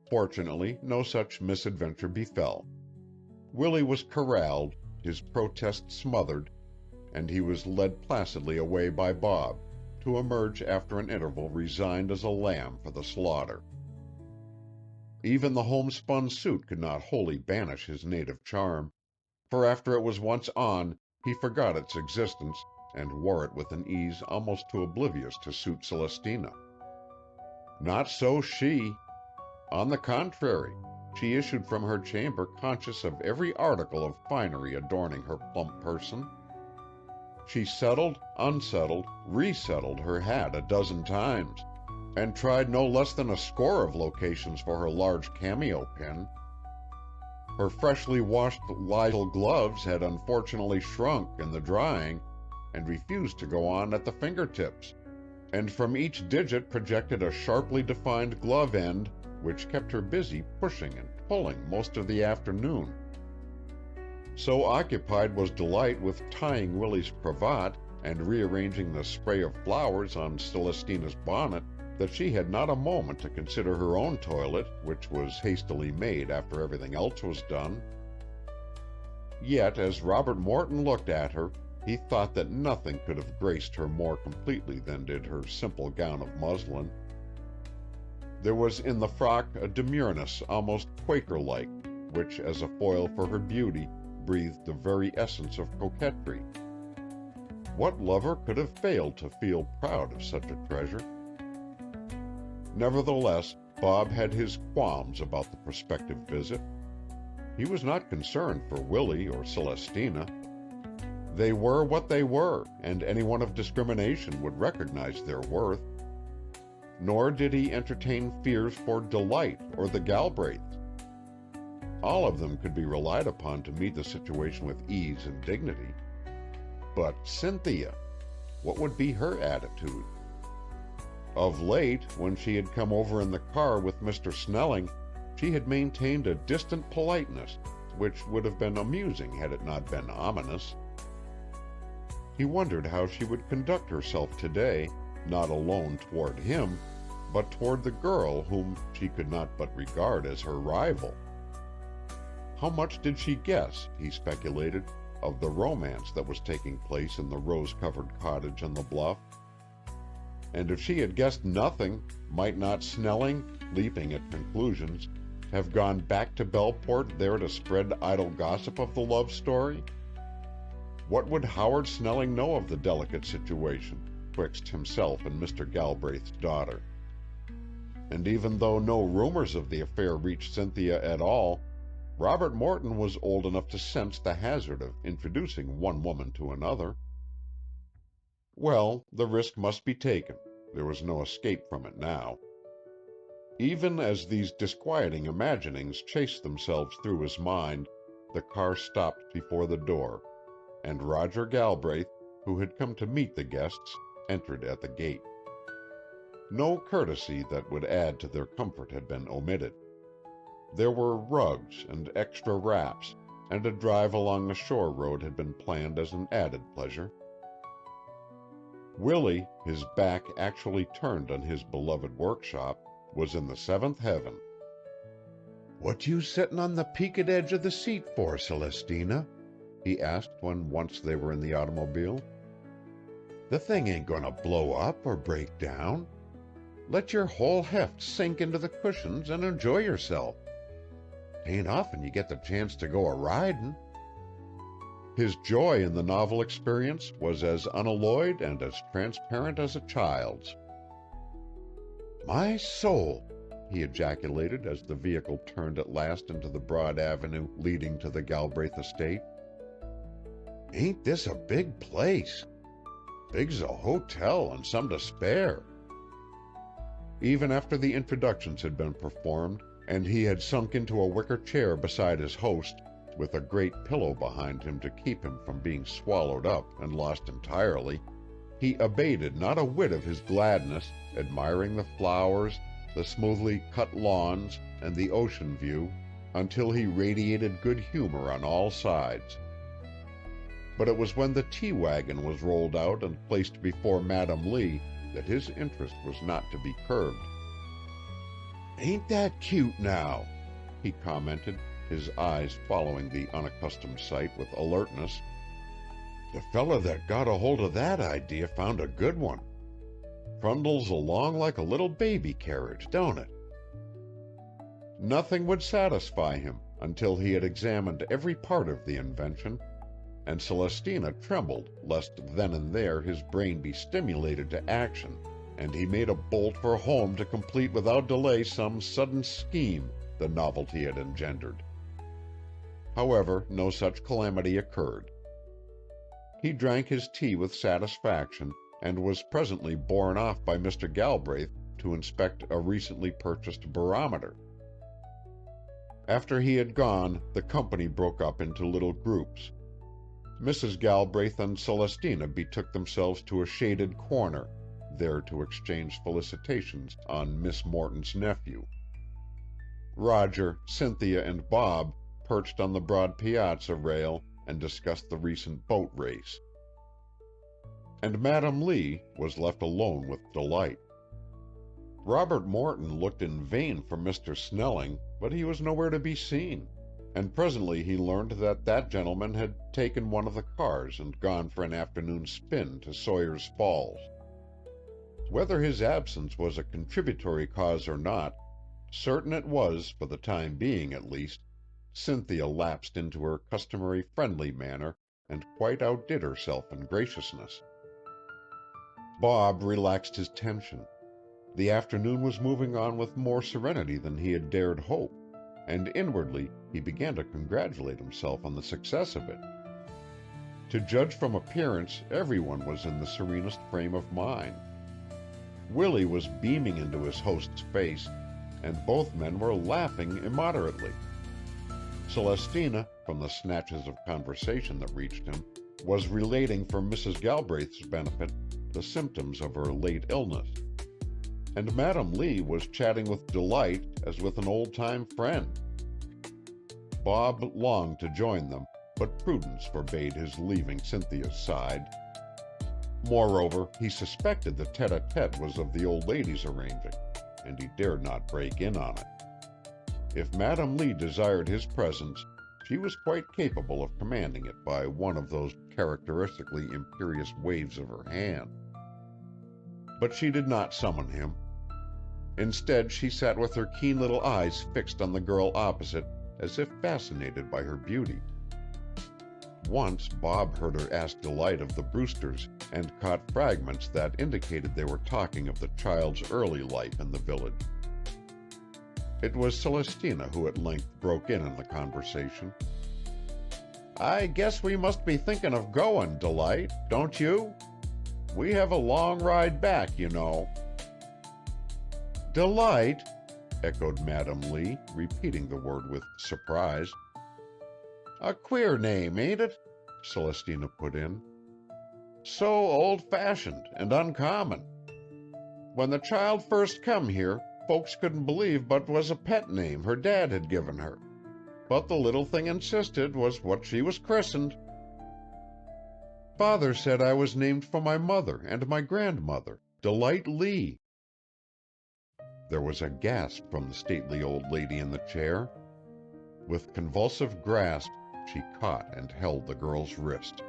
Fortunately, no such misadventure befell. Willie was corralled, his protest smothered, and he was led placidly away by Bob, to emerge after an interval resigned as a lamb for the slaughter. Even the homespun suit could not wholly banish his native charm, for after it was once on, he forgot its existence and wore it with an ease almost too oblivious to suit Celestina. Not so she. On the contrary, she issued from her chamber conscious of every article of finery adorning her plump person. She settled, unsettled, resettled her hat a dozen times, and tried no less than a score of locations for her large cameo pin. Her freshly washed lisle gloves had unfortunately shrunk in the drying and refused to go on at the fingertips, and from each digit projected a sharply defined glove end which kept her busy pushing and pulling most of the afternoon. So occupied was Delight with tying Willie's cravat and rearranging the spray of flowers on Celestina's bonnet that she had not a moment to consider her own toilet, which was hastily made after everything else was done. Yet, as Robert Morton looked at her, he thought that nothing could have graced her more completely than did her simple gown of muslin. There was in the frock a demureness almost Quaker-like, which, as a foil for her beauty, breathed the very essence of coquetry. What lover could have failed to feel proud of such a treasure? Nevertheless, Bob had his qualms about the prospective visit. He was not concerned for Willie or Celestina. They were what they were, and anyone of discrimination would recognize their worth. Nor did he entertain fears for Delight or the Galbraiths. All of them could be relied upon to meet the situation with ease and dignity. But Cynthia, what would be her attitude? Of late, when she had come over in the car with Mr. Snelling, she had maintained a distant politeness, which would have been amusing had it not been ominous. He wondered how she would conduct herself today, not alone toward him, but toward the girl whom she could not but regard as her rival. How much did she guess, he speculated, of the romance that was taking place in the rose-covered cottage on the bluff? And if she had guessed nothing, might not Snelling, leaping at conclusions, have gone back to Belport there to spread idle gossip of the love story? What would Howard Snelling know of the delicate situation twixt himself and Mr. Galbraith's daughter? And even though no rumors of the affair reached Cynthia at all, Robert Morton was old enough to sense the hazard of introducing one woman to another. Well, the risk must be taken. There was no escape from it now. Even as these disquieting imaginings chased themselves through his mind, the car stopped before the door, and Roger Galbraith, who had come to meet the guests, entered at the gate. No courtesy that would add to their comfort had been omitted. There were rugs and extra wraps, and a drive along the shore road had been planned as an added pleasure. Willie, his back actually turned on his beloved workshop, was in the seventh heaven. "What you sittin' on the peaked edge of the seat for, Celestina?" he asked when once they were in the automobile. "The thing ain't gonna blow up or break down. Let your whole heft sink into the cushions and enjoy yourself. Ain't often you get the chance to go a-ridin'." His joy in the novel experience was as unalloyed and as transparent as a child's. "My soul!" he ejaculated as the vehicle turned at last into the broad avenue leading to the Galbraith estate. "Ain't this a big place? Big's a hotel and some to spare." Even after the introductions had been performed, and he had sunk into a wicker chair beside his host, with a great pillow behind him to keep him from being swallowed up and lost entirely, he abated not a whit of his gladness, admiring the flowers, the smoothly cut lawns, and the ocean view, until he radiated good humor on all sides. But it was when the tea wagon was rolled out and placed before Madam Lee that his interest was not to be curbed. "Ain't that cute now?" he commented, his eyes following the unaccustomed sight with alertness. "The feller that got a hold of that idea found a good one. Trundles along like a little baby carriage, don't it?" Nothing would satisfy him until he had examined every part of the invention, and Celestina trembled lest then and there his brain be stimulated to action, and he made a bolt for home to complete without delay some sudden scheme the novelty had engendered. However, no such calamity occurred. He drank his tea with satisfaction, and was presently borne off by Mr. Galbraith to inspect a recently purchased barometer. After he had gone, the company broke up into little groups. Mrs. Galbraith and Celestina betook themselves to a shaded corner, there to exchange felicitations on Miss Morton's nephew. Roger, Cynthia, and Bob perched on the broad piazza rail and discussed the recent boat race. And Madam Lee was left alone with Delight. Robert Morton looked in vain for Mr. Snelling, but he was nowhere to be seen, and presently he learned that that gentleman had taken one of the cars and gone for an afternoon spin to Sawyer's Falls. Whether his absence was a contributory cause or not, certain it was, for the time being at least, Cynthia lapsed into her customary friendly manner and quite outdid herself in graciousness. Bob relaxed his tension. The afternoon was moving on with more serenity than he had dared hope, and inwardly he began to congratulate himself on the success of it. To judge from appearance, everyone was in the serenest frame of mind. Willie was beaming into his host's face, and both men were laughing immoderately. Celestina, from the snatches of conversation that reached him, was relating for Mrs. Galbraith's benefit the symptoms of her late illness, and Madam Lee was chatting with Delight as with an old-time friend. Bob longed to join them, but prudence forbade his leaving Cynthia's side. Moreover, he suspected the tête-à-tête was of the old lady's arranging, and he dared not break in on it. If Madame Lee desired his presence, she was quite capable of commanding it by one of those characteristically imperious waves of her hand. But she did not summon him. Instead, she sat with her keen little eyes fixed on the girl opposite, as if fascinated by her beauty. Once Bob heard her ask Delight of the Brewsters, and caught fragments that indicated they were talking of the child's early life in the village. It was Celestina who at length broke in on the conversation. "I guess we must be thinking of going, Delight, don't you? We have a long ride back, you know." "Delight?" echoed Madame Lee, repeating the word with surprise. "A queer name, ain't it?" Celestina put in. "So old-fashioned and uncommon. When the child first come here, folks couldn't believe but 'twas a pet name her dad had given her. But the little thing insisted was what she was christened." "Father said I was named for my mother and my grandmother, Delight Lee." There was a gasp from the stately old lady in the chair. With convulsive grasp, she caught and held the girl's wrist.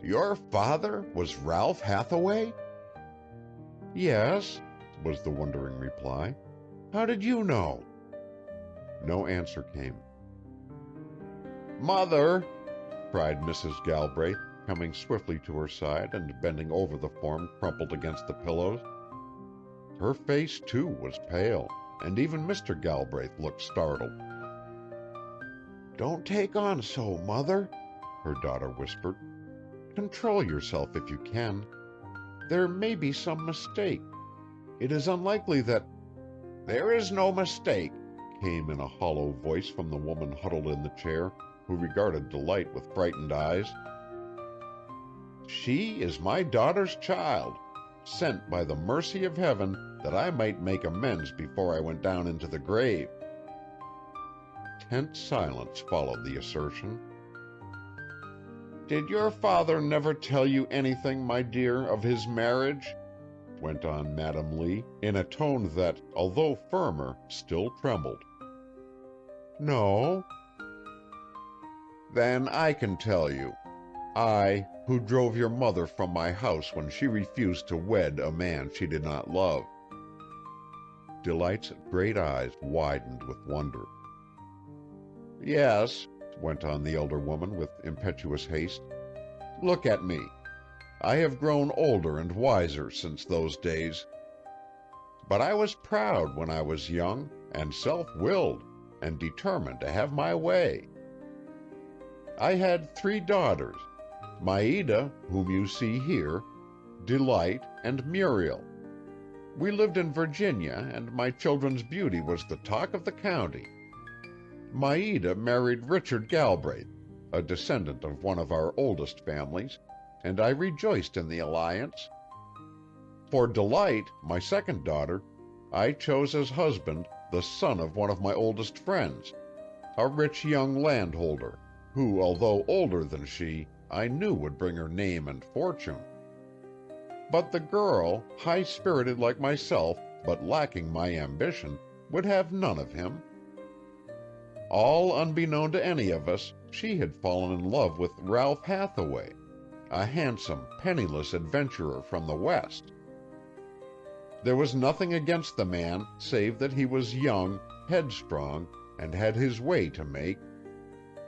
"Your father was Ralph Hathaway?" "Yes," was the wondering reply. "How did you know?" No answer came. "Mother!" cried Mrs. Galbraith, coming swiftly to her side and bending over the form crumpled against the pillows. Her face, too, was pale, and even Mr. Galbraith looked startled. "Don't take on so, Mother," her daughter whispered. "Control yourself if you can. There may be some mistake. It is unlikely that—" "There is no mistake," came in a hollow voice from the woman huddled in the chair, who regarded Delight with frightened eyes. "She is my daughter's child, sent by the mercy of heaven that I might make amends before I went down into the grave." Tense silence followed the assertion. "Did your father never tell you anything, my dear, of his marriage?" went on Madame Lee, in a tone that, although firmer, still trembled. "No." "Then I can tell you. I, who drove your mother from my house when she refused to wed a man she did not love." Delight's great eyes widened with wonder. "Yes," went on the elder woman with impetuous haste. "Look at me. I have grown older and wiser since those days. But I was proud when I was young, and self-willed, and determined to have my way. I had 3 daughters, Maida, whom you see here, Delight, and Muriel. We lived in Virginia, and my children's beauty was the talk of the county. Maida married Richard Galbraith, a descendant of one of our oldest families, and I rejoiced in the alliance. For Delight, my second daughter, I chose as husband the son of one of my oldest friends, a rich young landholder, who, although older than she, I knew would bring her name and fortune. But the girl, high-spirited like myself, but lacking my ambition, would have none of him. All unbeknown to any of us, she had fallen in love with Ralph Hathaway, a handsome, penniless adventurer from the West. There was nothing against the man save that he was young, headstrong, and had his way to make.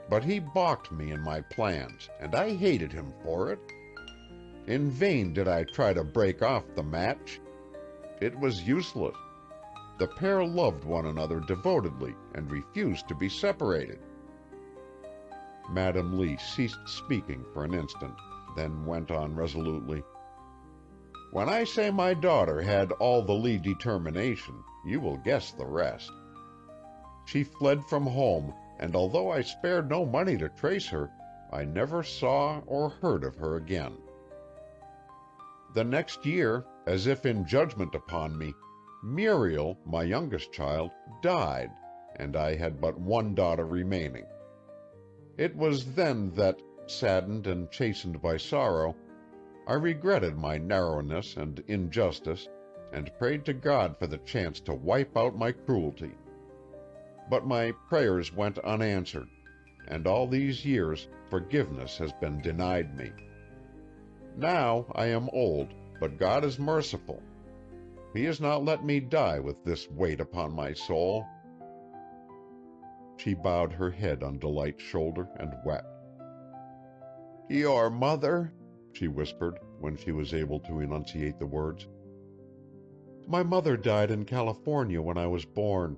But he balked me in my plans, and I hated him for it. In vain did I try to break off the match. It was useless. The pair loved one another devotedly and refused to be separated." Madame Lee ceased speaking for an instant, then went on resolutely. "When I say my daughter had all the Lee determination, you will guess the rest. She fled from home, and although I spared no money to trace her, I never saw or heard of her again. The next year, as if in judgment upon me, Muriel, my youngest child, died, and I had but one daughter remaining. It was then that, saddened and chastened by sorrow, I regretted my narrowness and injustice, and prayed to God for the chance to wipe out my cruelty. But my prayers went unanswered, and all these years forgiveness has been denied me. Now I am old, but God is merciful. He has not let me die with this weight upon my soul." She bowed her head on Delight's shoulder and wept. "Your mother?" she whispered, when she was able to enunciate the words. "My mother died in California when I was born.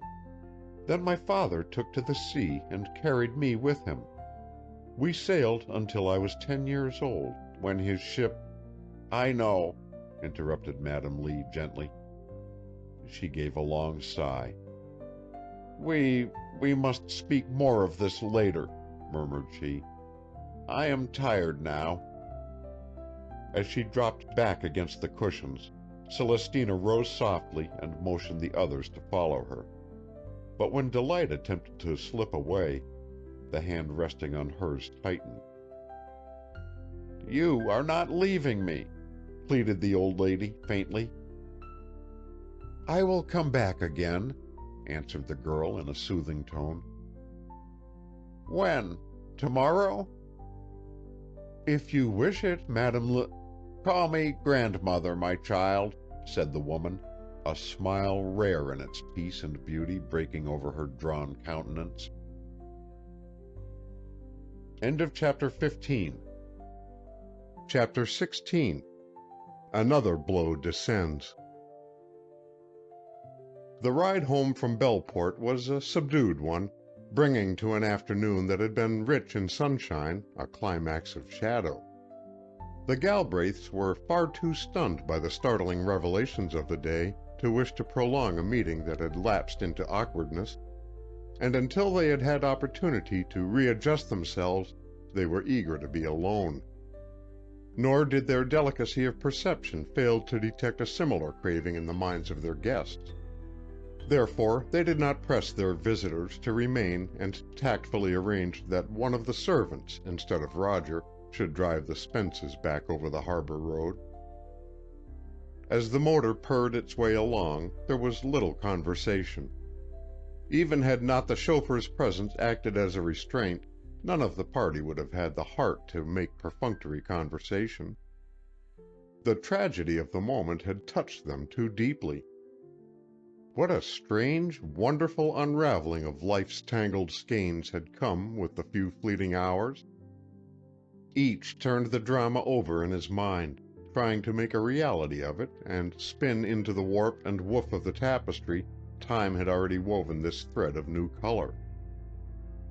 Then my father took to the sea and carried me with him. We sailed until I was 10 years old, when his ship—" "I know," interrupted Madame Lee gently. She gave a long sigh. We must speak more of this later," murmured she. "I am tired now." As she dropped back against the cushions, Celestina rose softly and motioned the others to follow her. But when Delight attempted to slip away, the hand resting on hers tightened. "You are not leaving me," pleaded the old lady faintly. "I will come back again," answered the girl in a soothing tone. "When? Tomorrow?" "If you wish it, Madame "Call me grandmother, my child," said the woman, a smile rare in its peace and beauty breaking over her drawn countenance. End of Chapter 15. Chapter 16. Another blow descends. The ride home from Belport was a subdued one, bringing to an afternoon that had been rich in sunshine a climax of shadow. The Galbraiths were far too stunned by the startling revelations of the day to wish to prolong a meeting that had lapsed into awkwardness, and until they had had opportunity to readjust themselves, they were eager to be alone. Nor did their delicacy of perception fail to detect a similar craving in the minds of their guests. Therefore, they did not press their visitors to remain, and tactfully arranged that one of the servants, instead of Roger, should drive the Spences back over the harbor road. As the motor purred its way along, there was little conversation. Even had not the chauffeur's presence acted as a restraint, none of the party would have had the heart to make perfunctory conversation. The tragedy of the moment had touched them too deeply. What a strange, wonderful unraveling of life's tangled skeins had come with the few fleeting hours. Each turned the drama over in his mind, trying to make a reality of it and spin into the warp and woof of the tapestry time had already woven this thread of new color.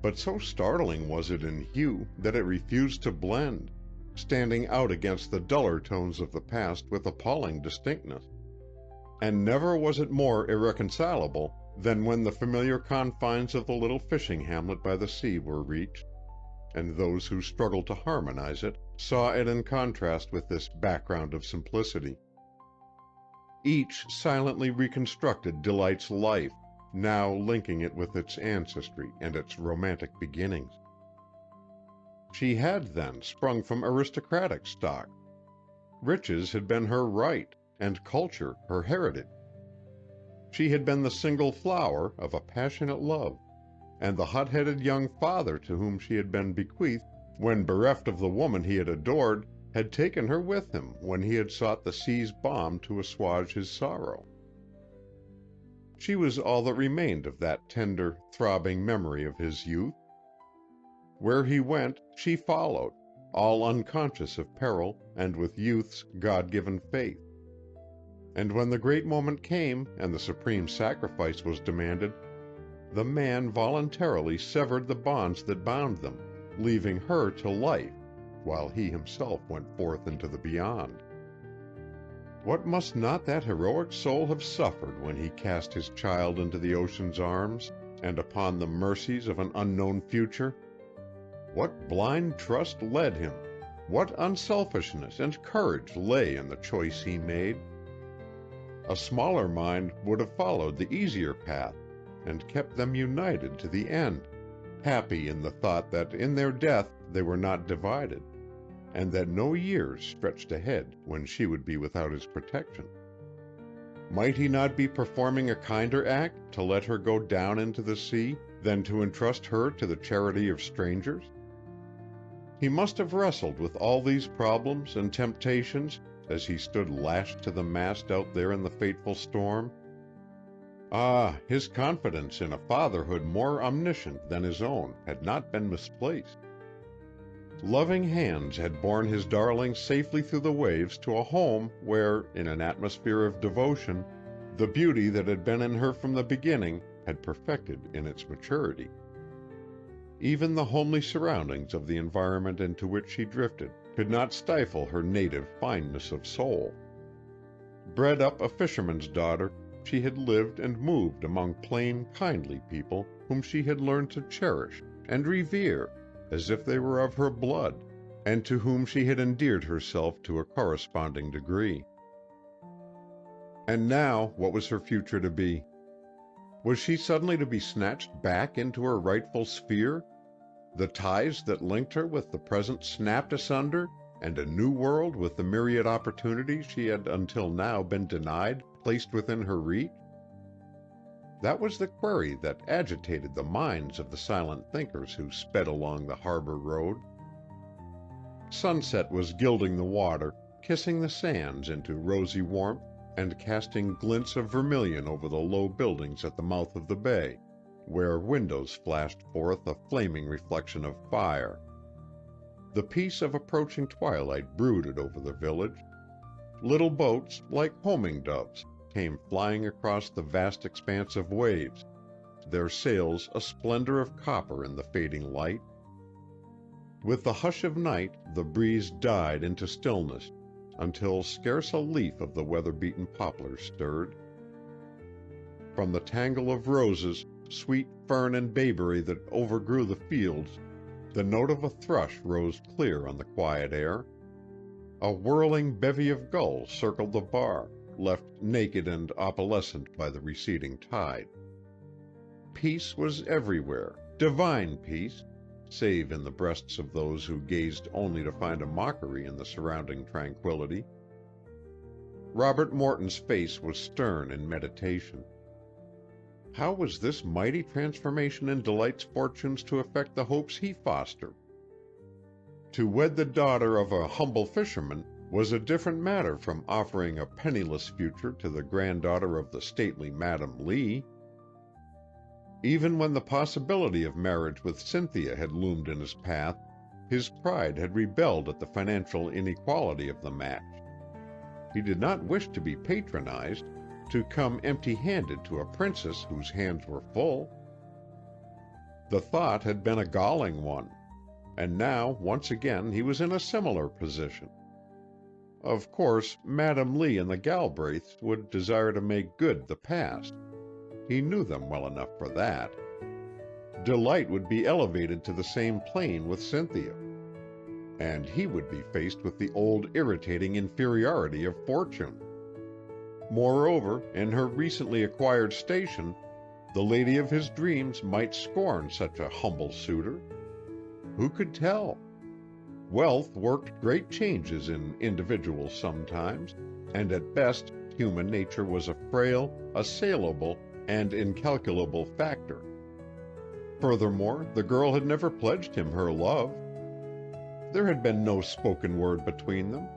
But so startling was it in hue that it refused to blend, standing out against the duller tones of the past with appalling distinctness. And never was it more irreconcilable than when the familiar confines of the little fishing hamlet by the sea were reached, and those who struggled to harmonize it saw it in contrast with this background of simplicity. Each silently reconstructed Delight's life, now linking it with its ancestry and its romantic beginnings. She had, then, sprung from aristocratic stock. Riches had been her right, and culture her heritage. She had been the single flower of a passionate love, and the hot-headed young father to whom she had been bequeathed, when bereft of the woman he had adored, had taken her with him when he had sought the sea's balm to assuage his sorrow. She was all that remained of that tender, throbbing memory of his youth. Where he went, she followed, all unconscious of peril and with youth's God-given faith. And when the great moment came and the supreme sacrifice was demanded, the man voluntarily severed the bonds that bound them, leaving her to life, while he himself went forth into the beyond. What must not that heroic soul have suffered when he cast his child into the ocean's arms, and upon the mercies of an unknown future? What blind trust led him? What unselfishness and courage lay in the choice he made? A smaller mind would have followed the easier path, and kept them united to the end, happy in the thought that in their death they were not divided, and that no years stretched ahead when she would be without his protection. Might he not be performing a kinder act to let her go down into the sea than to entrust her to the charity of strangers? He must have wrestled with all these problems and temptations as he stood lashed to the mast out there in the fateful storm. Ah, his confidence in a fatherhood more omniscient than his own had not been misplaced. Loving hands had borne his darling safely through the waves to a home where, in an atmosphere of devotion, the beauty that had been in her from the beginning had perfected in its maturity. Even the homely surroundings of the environment into which she drifted could not stifle her native fineness of soul. Bred up a fisherman's daughter, she had lived and moved among plain, kindly people whom she had learned to cherish and revere as if they were of her blood, and to whom she had endeared herself to a corresponding degree. And now, what was her future to be? Was she suddenly to be snatched back into her rightful sphere? The ties that linked her with the present snapped asunder, and a new world with the myriad opportunities she had until now been denied placed within her reach? That was the query that agitated the minds of the silent thinkers who sped along the harbor road. Sunset was gilding the water, kissing the sands into rosy warmth, and casting glints of vermilion over the low buildings at the mouth of the bay, where windows flashed forth a flaming reflection of fire. The peace of approaching twilight brooded over the village. Little boats, like homing doves, came flying across the vast expanse of waves, their sails a splendor of copper in the fading light. With the hush of night, the breeze died into stillness, until scarce a leaf of the weather-beaten poplars stirred. From the tangle of roses, sweet fern and bayberry that overgrew the fields, the note of a thrush rose clear on the quiet air. A whirling bevy of gulls circled the bar, left naked and opalescent by the receding tide. Peace was everywhere, divine peace, save in the breasts of those who gazed only to find a mockery in the surrounding tranquility. Robert Morton's face was stern in meditation. How was this mighty transformation in Delight's fortunes to affect the hopes he fostered? To wed the daughter of a humble fisherman was a different matter from offering a penniless future to the granddaughter of the stately Madam Lee. Even when the possibility of marriage with Cynthia had loomed in his path, his pride had rebelled at the financial inequality of the match. He did not wish to be patronized, to come empty-handed to a princess whose hands were full. The thought had been a galling one, and now once again he was in a similar position. Of course, Madam Lee and the Galbraiths would desire to make good the past. He knew them well enough for that. Delight would be elevated to the same plane with Cynthia, and he would be faced with the old irritating inferiority of fortune. Moreover, in her recently acquired station, the lady of his dreams might scorn such a humble suitor. Who could tell? Wealth worked great changes in individuals sometimes, and at best human nature was a frail, assailable, and incalculable factor. Furthermore, the girl had never pledged him her love. There had been no spoken word between them.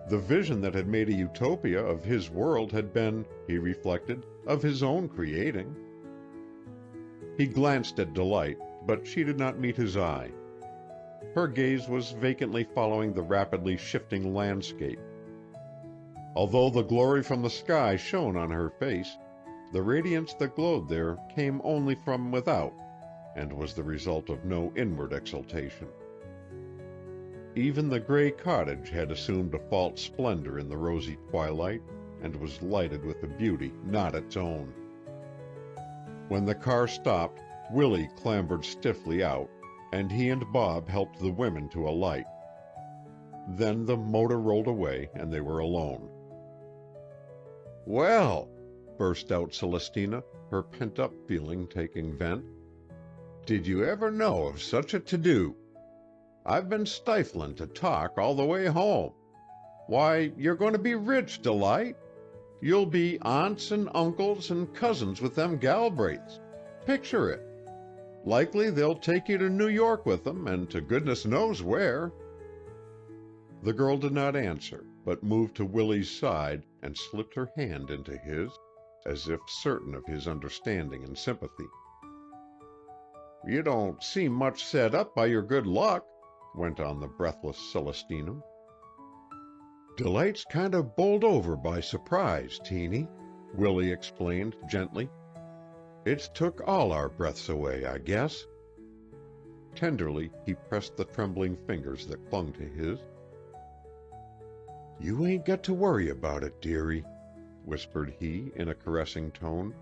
The vision that had made a utopia of his world had been, he reflected, of his own creating. He glanced at Delight, but she did not meet his eye. Her gaze was vacantly following the rapidly shifting landscape. Although the glory from the sky shone on her face, the radiance that glowed there came only from without, and was the result of no inward exaltation. Even the gray cottage had assumed a false splendor in the rosy twilight, and was lighted with a beauty not its own. When the car stopped, Willie clambered stiffly out, and he and Bob helped the women to alight. Then the motor rolled away, and they were alone. "Well," burst out Celestina, her pent-up feeling taking vent, "did you ever know of such a to-do? I've been stiflin' to talk all the way home. Why, you're going to be rich, Delight. You'll be aunts and uncles and cousins with them Galbraiths. Picture it. Likely they'll take you to New York with them, and to goodness knows where." The girl did not answer, but moved to Willie's side and slipped her hand into his, as if certain of his understanding and sympathy. "You don't seem much set up by your good luck," went on the breathless Celestina. "Delight's kind of bowled over by surprise, Teeny," Willie explained gently. "It's took all our breaths away, I guess." Tenderly he pressed the trembling fingers that clung to his. "You ain't got to worry about it, dearie," whispered he in a caressing tone.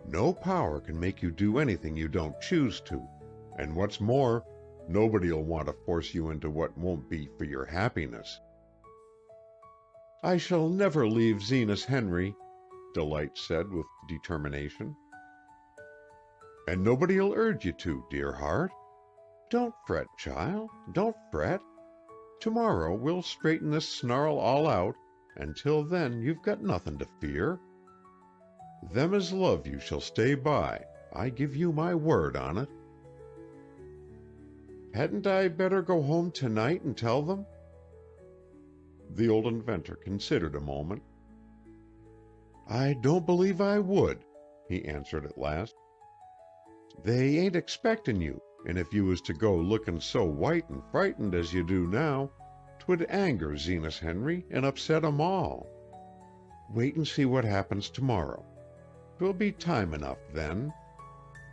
"No power can make you do anything you don't choose to, and what's more, nobody'll want to force you into what won't be for your happiness." "I shall never leave Zenas Henry," Delight said with determination. "And nobody'll urge you to, dear heart. Don't fret, child, don't fret. Tomorrow we'll straighten this snarl all out, and till then you've got nothing to fear. Them as love you shall stay by, I give you my word on it." "Hadn't I better go home tonight and tell them?" The old inventor considered a moment. "I don't believe I would," he answered at last. "They ain't expectin' you, and if you was to go lookin' so white and frightened as you do now, 'twould anger Zenas Henry and upset 'em all. Wait and see what happens tomorrow. 'Twill be time enough then.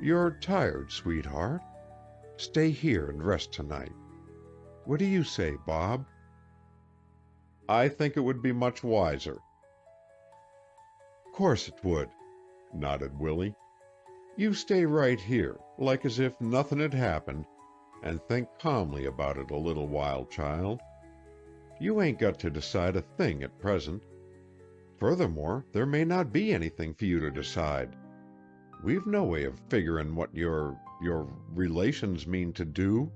You're tired, sweetheart. Stay here and rest tonight. What do you say, Bob?" "I think it would be much wiser." "Course it would," nodded Willie. "You stay right here, like as if nothin' had happened, and think calmly about it a little while, child. You ain't got to decide a thing at present. Furthermore, there may not be anything for you to decide. We've no way of figuring what your relations mean to do.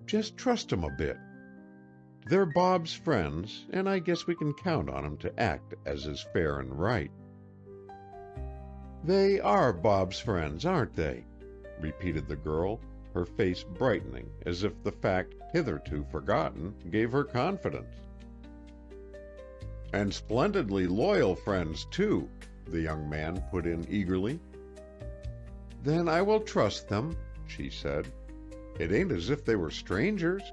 Just trust 'em a bit. They're Bob's friends, and I guess we can count on 'em to act as is fair and right." "They are Bob's friends, aren't they?" repeated the girl, her face brightening as if the fact, hitherto forgotten, gave her confidence. "And splendidly loyal friends, too," the young man put in eagerly. "Then I will trust them," she said. "It ain't as if they were strangers."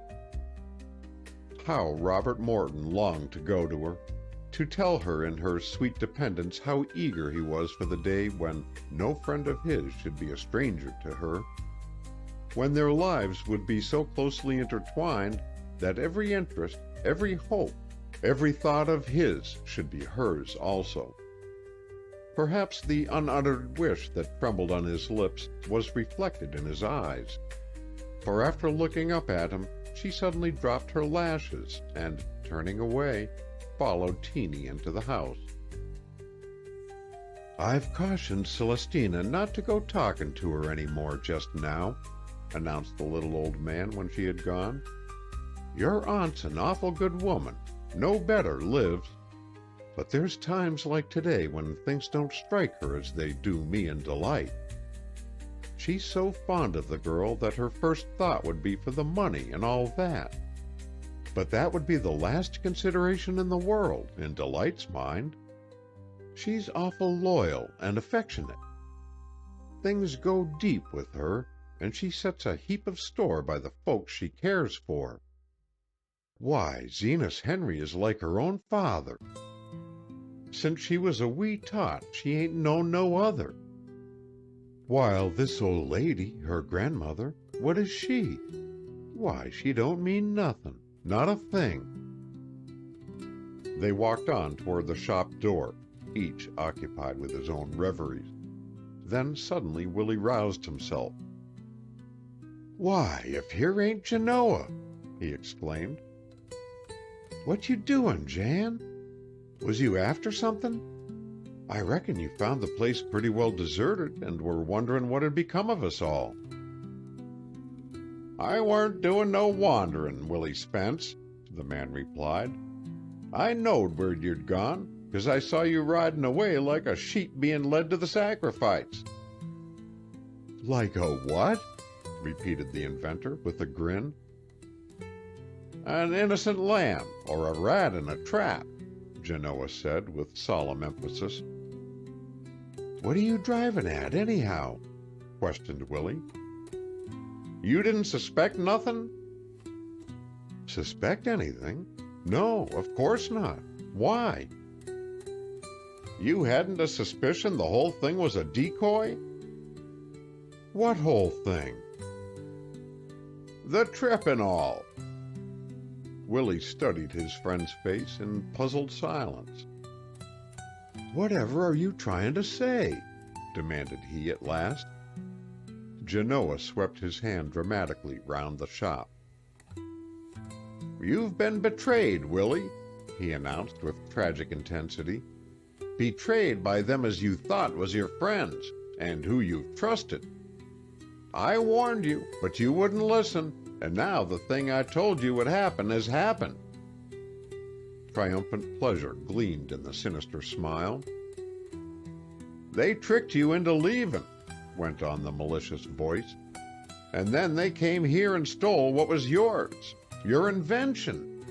How Robert Morton longed to go to her, to tell her in her sweet dependence how eager he was for the day when no friend of his should be a stranger to her, when their lives would be so closely intertwined that every interest, every hope, every thought of his should be hers also. Perhaps the unuttered wish that trembled on his lips was reflected in his eyes, for after looking up at him, she suddenly dropped her lashes and, turning away, followed Teeny into the house. "I've cautioned Celestina not to go talking to her any more just now," announced the little old man when she had gone. "Your aunt's an awful good woman, no better lives. But there's times like today when things don't strike her as they do me and Delight. She's so fond of the girl that her first thought would be for the money and all that. But that would be the last consideration in the world, in Delight's mind. She's awful loyal and affectionate. Things go deep with her, and she sets a heap of store by the folks she cares for. Why, Zenas Henry is like her own father. Since she was a wee tot, she ain't known no other. While this old lady, her grandmother, what is she? Why, she don't mean nothin', not a thing." They walked on toward the shop door, each occupied with his own reveries. Then suddenly Willie roused himself. "Why, if here ain't Genoa!" he exclaimed. "What you doin', Jan? Was you after something? I reckon you found the place pretty well deserted and were wonderin' what had become of us all." "I warn't doin' no wanderin', Willie Spence," the man replied. "I knowed where you'd gone, 'cause I saw you riding away like a sheep being led to the sacrifice." "Like a what?" repeated the inventor with a grin. "An innocent lamb, or a rat in a trap," Genoa said with solemn emphasis. "What are you driving at, anyhow?" questioned Willie. "You didn't suspect nothing?" "Suspect anything? No, of course not. Why?" "You hadn't a suspicion the whole thing was a decoy?" "What whole thing?" "The trip and all." Willie studied his friend's face in puzzled silence. "Whatever are you trying to say?" demanded he at last. Genoa swept his hand dramatically round the shop. "You've been betrayed, Willie," he announced with tragic intensity. "Betrayed by them as you thought was your friends, and who you've trusted. I warned you, but you wouldn't listen, and now the thing I told you would happen has happened." Triumphant pleasure gleamed in the sinister smile. "They tricked you into leaving," went on the malicious voice, "and then they came here and stole what was yours, your invention.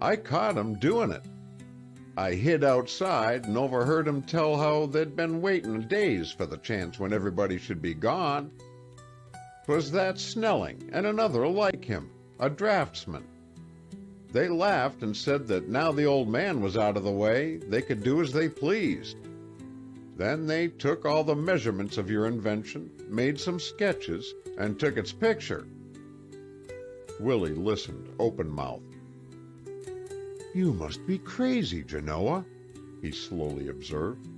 I caught 'em doing it. I hid outside and overheard 'em tell how they'd been waiting days for the chance when everybody should be gone. 'Twas that Snelling and another like him, a draftsman. They laughed and said that now the old man was out of the way, they could do as they pleased. Then they took all the measurements of your invention, made some sketches, and took its picture." Willie listened open-mouthed. "You must be crazy, Genoa," he slowly observed.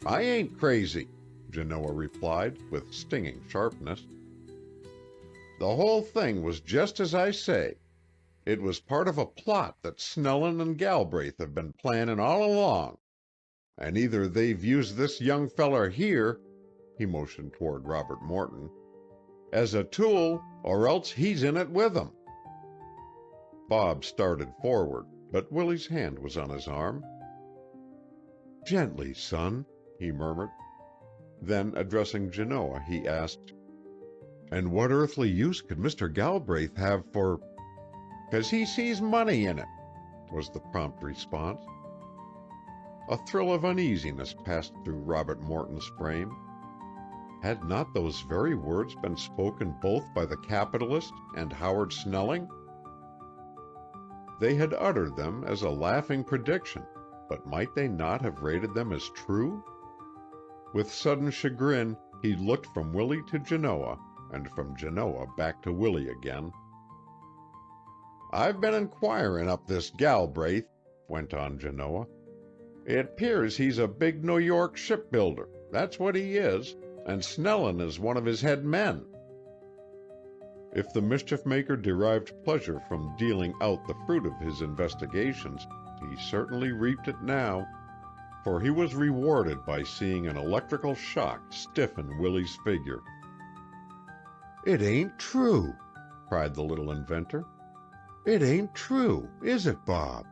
"I ain't crazy," Genoa replied with stinging sharpness. "The whole thing was just as I say. It was part of a plot that Snelling and Galbraith have been planning all along. And either they've used this young feller here," he motioned toward Robert Morton, "as a tool, or else he's in it with 'em." Bob started forward, but Willie's hand was on his arm. "Gently, son," he murmured. Then, addressing Genoa, he asked, "And what earthly use could Mr. Galbraith have for—" "'Cause he sees money in it," was the prompt response. A thrill of uneasiness passed through Robert Morton's frame. Had not those very words been spoken both by the capitalist and Howard Snelling? They had uttered them as a laughing prediction, but might they not have rated them as true? With sudden chagrin, he looked from Willie to Genoa, and from Genoa back to Willie again. "I've been inquiring up this Galbraith," went on Genoa. "It 'pears he's a big New York shipbuilder, that's what he is, and Snelling is one of his head men." If the mischief-maker derived pleasure from dealing out the fruit of his investigations, he certainly reaped it now, for he was rewarded by seeing an electrical shock stiffen Willie's figure. "It ain't true," cried the little inventor. "It ain't true, is it, Bob?"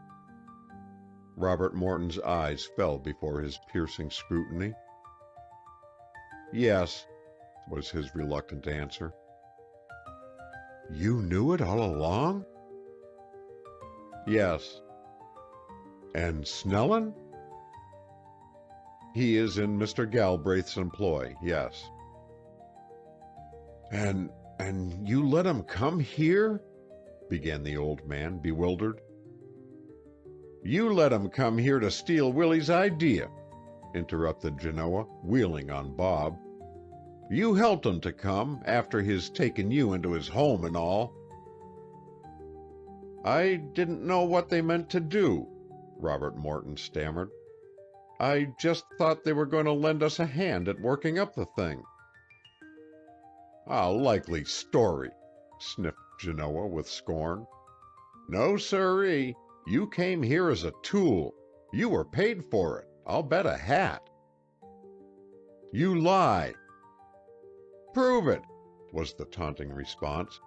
Robert Morton's eyes fell before his piercing scrutiny. "Yes," was his reluctant answer. "You knew it all along?" "Yes." "And Snelling?" "He is in Mr. Galbraith's employ, yes." And you let him come here?" began the old man, bewildered. "You let him come here to steal Willie's idea," interrupted Genoa, wheeling on Bob. "You helped him to come, after his taking you into his home and all." "I didn't know what they meant to do," Robert Morton stammered. "I just thought they were going to lend us a hand at working up the thing." "A likely story," sniffed Genoa with scorn. "No, sirree. You came here as a tool. You were paid for it, I'll bet a hat." "You lie." "Prove it," was the taunting response.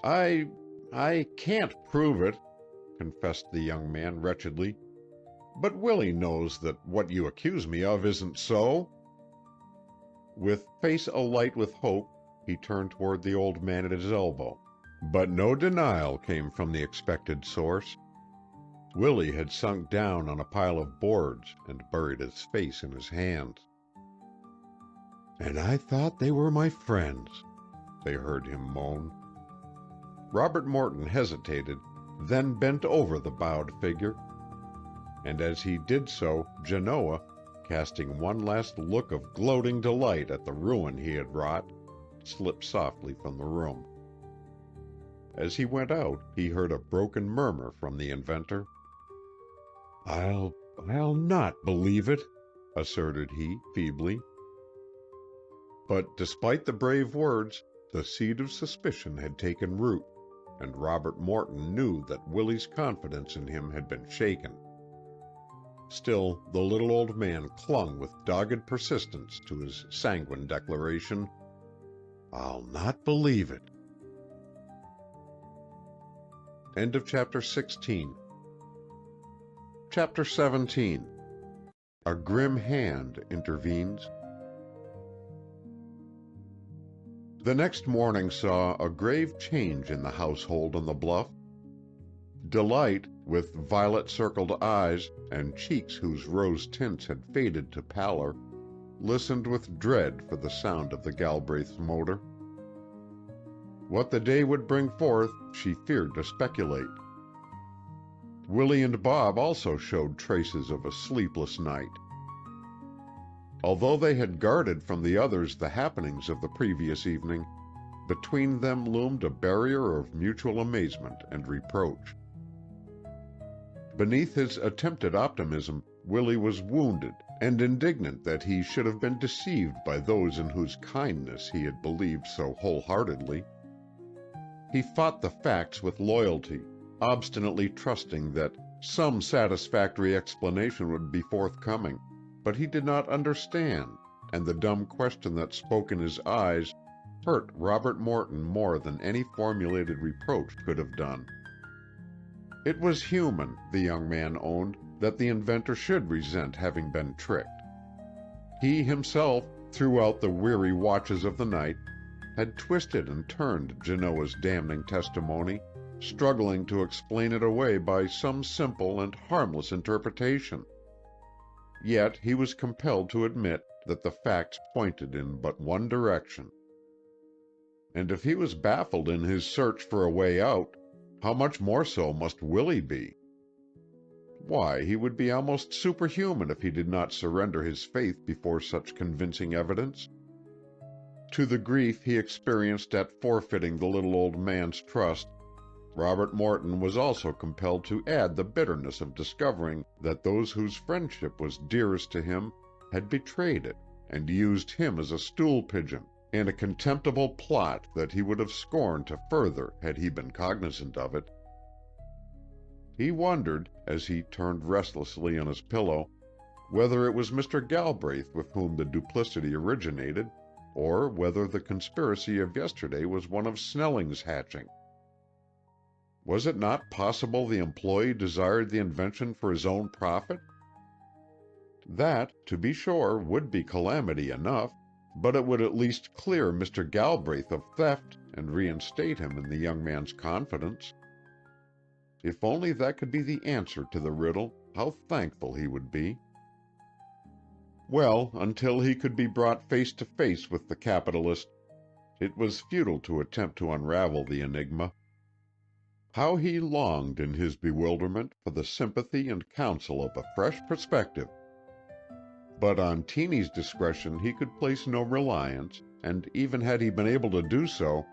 I can't prove it," confessed the young man wretchedly. But Willie knows that what you accuse me of isn't so." With face alight with hope, he turned toward the old man at his elbow, but no denial came from the expected source. Willie had sunk down on a pile of boards and buried his face in his hands. "And I thought they were my friends," they heard him moan. Robert Morton hesitated, then bent over the bowed figure, and as he did so, Genoa, casting one last look of gloating delight at the ruin he had wrought, slipped softly from the room. As he went out, he heard a broken murmur from the inventor. I'll not believe it," asserted he, feebly. But despite the brave words, the seed of suspicion had taken root, and Robert Morton knew that Willie's confidence in him had been shaken. Still, the little old man clung with dogged persistence to his sanguine declaration, "I'll not believe it." End of Chapter 16. Chapter 17. A grim hand intervenes. The next morning saw a grave change in the household on the bluff. Delight, with violet-circled eyes and cheeks whose rose tints had faded to pallor, listened with dread for the sound of the Galbraith's motor. What the day would bring forth she feared to speculate. Willie and Bob also showed traces of a sleepless night. Although they had guarded from the others the happenings of the previous evening, between them loomed a barrier of mutual amazement and reproach. Beneath his attempted optimism, Willie was wounded and indignant that he should have been deceived by those in whose kindness he had believed so wholeheartedly. He fought the facts with loyalty, obstinately trusting that some satisfactory explanation would be forthcoming, but he did not understand, and the dumb question that spoke in his eyes hurt Robert Morton more than any formulated reproach could have done. It was human, the young man owned, that the inventor should resent having been tricked. He himself, throughout the weary watches of the night, had twisted and turned Genoa's damning testimony, struggling to explain it away by some simple and harmless interpretation. Yet he was compelled to admit that the facts pointed in but one direction. And if he was baffled in his search for a way out, how much more so must Willie be? Why, he would be almost superhuman if he did not surrender his faith before such convincing evidence. To the grief he experienced at forfeiting the little old man's trust, Robert Morton was also compelled to add the bitterness of discovering that those whose friendship was dearest to him had betrayed it and used him as a stool pigeon in a contemptible plot that he would have scorned to further had he been cognizant of it. He wondered, as he turned restlessly on his pillow, whether it was Mr. Galbraith with whom the duplicity originated, or whether the conspiracy of yesterday was one of Snelling's hatching. Was it not possible the employee desired the invention for his own profit? That, to be sure, would be calamity enough, but it would at least clear Mr. Galbraith of theft and reinstate him in the young man's confidence. If only that could be the answer to the riddle, how thankful he would be. Well, until he could be brought face to face with the capitalist, it was futile to attempt to unravel the enigma. How he longed in his bewilderment for the sympathy and counsel of a fresh perspective! But on Teeny's discretion he could place no reliance, and even had he been able to do so,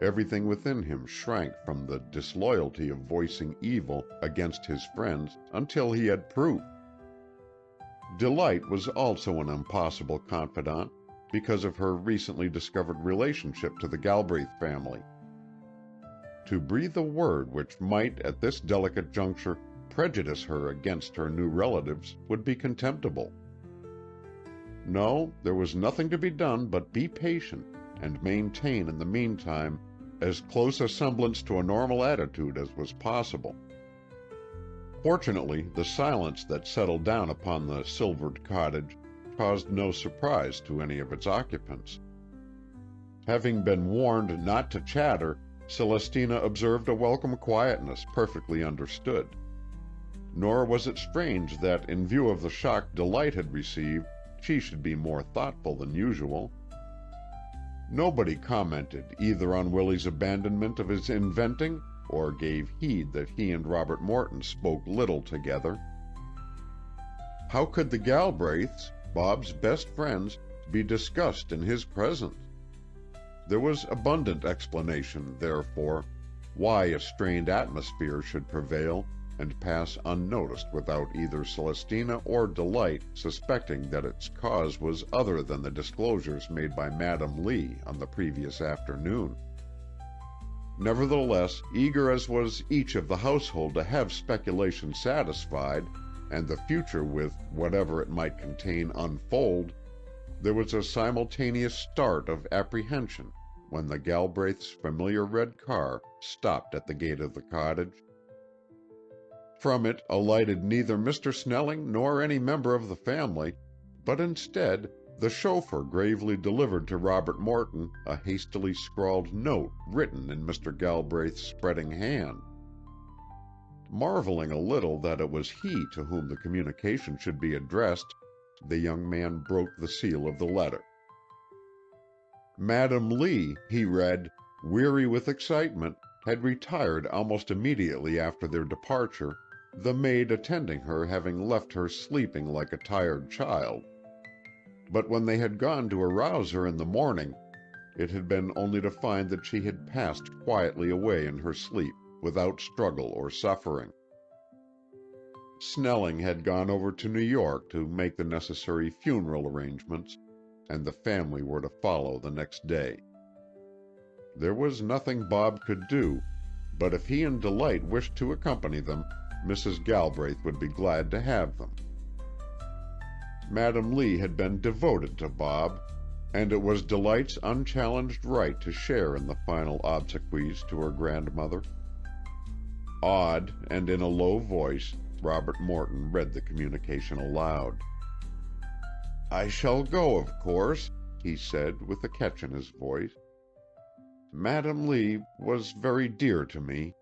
everything within him shrank from the disloyalty of voicing evil against his friends until he had proof. Delight was also an impossible confidant because of her recently discovered relationship to the Galbraith family. To breathe a word which might, at this delicate juncture, prejudice her against her new relatives would be contemptible. No, there was nothing to be done but be patient and maintain in the meantime as close a semblance to a normal attitude as was possible. Fortunately, the silence that settled down upon the silvered cottage caused no surprise to any of its occupants. Having been warned not to chatter, Celestina observed a welcome quietness perfectly understood. Nor was it strange that, in view of the shock Delight had received, she should be more thoughtful than usual. Nobody commented either on Willie's abandonment of his inventing or gave heed that he and Robert Morton spoke little together. How could the Galbraiths, Bob's best friends, be discussed in his presence? There was abundant explanation, therefore, why a strained atmosphere should prevail and pass unnoticed without either Celestina or Delight suspecting that its cause was other than the disclosures made by Madam Lee on the previous afternoon. Nevertheless, eager as was each of the household to have speculation satisfied, and the future with whatever it might contain unfold, there was a simultaneous start of apprehension when the Galbraith's familiar red car stopped at the gate of the cottage. From it alighted neither Mr. Snelling nor any member of the family, but instead the chauffeur gravely delivered to Robert Morton a hastily scrawled note written in Mr. Galbraith's spreading hand. Marveling a little that it was he to whom the communication should be addressed, the young man broke the seal of the letter. Madam Lee, he read, weary with excitement, had retired almost immediately after their departure, the maid attending her having left her sleeping like a tired child. But when they had gone to arouse her in the morning, it had been only to find that she had passed quietly away in her sleep, without struggle or suffering. Snelling had gone over to New York to make the necessary funeral arrangements, and the family were to follow the next day. There was nothing Bob could do, but if he and Delight wished to accompany them, Mrs. Galbraith would be glad to have them. Madam Lee had been devoted to Bob, and it was Delight's unchallenged right to share in the final obsequies to her grandmother. Awed, and in a low voice, Robert Morton read the communication aloud. "I shall go, of course," he said, with a catch in his voice. "Madam Lee was very dear to me.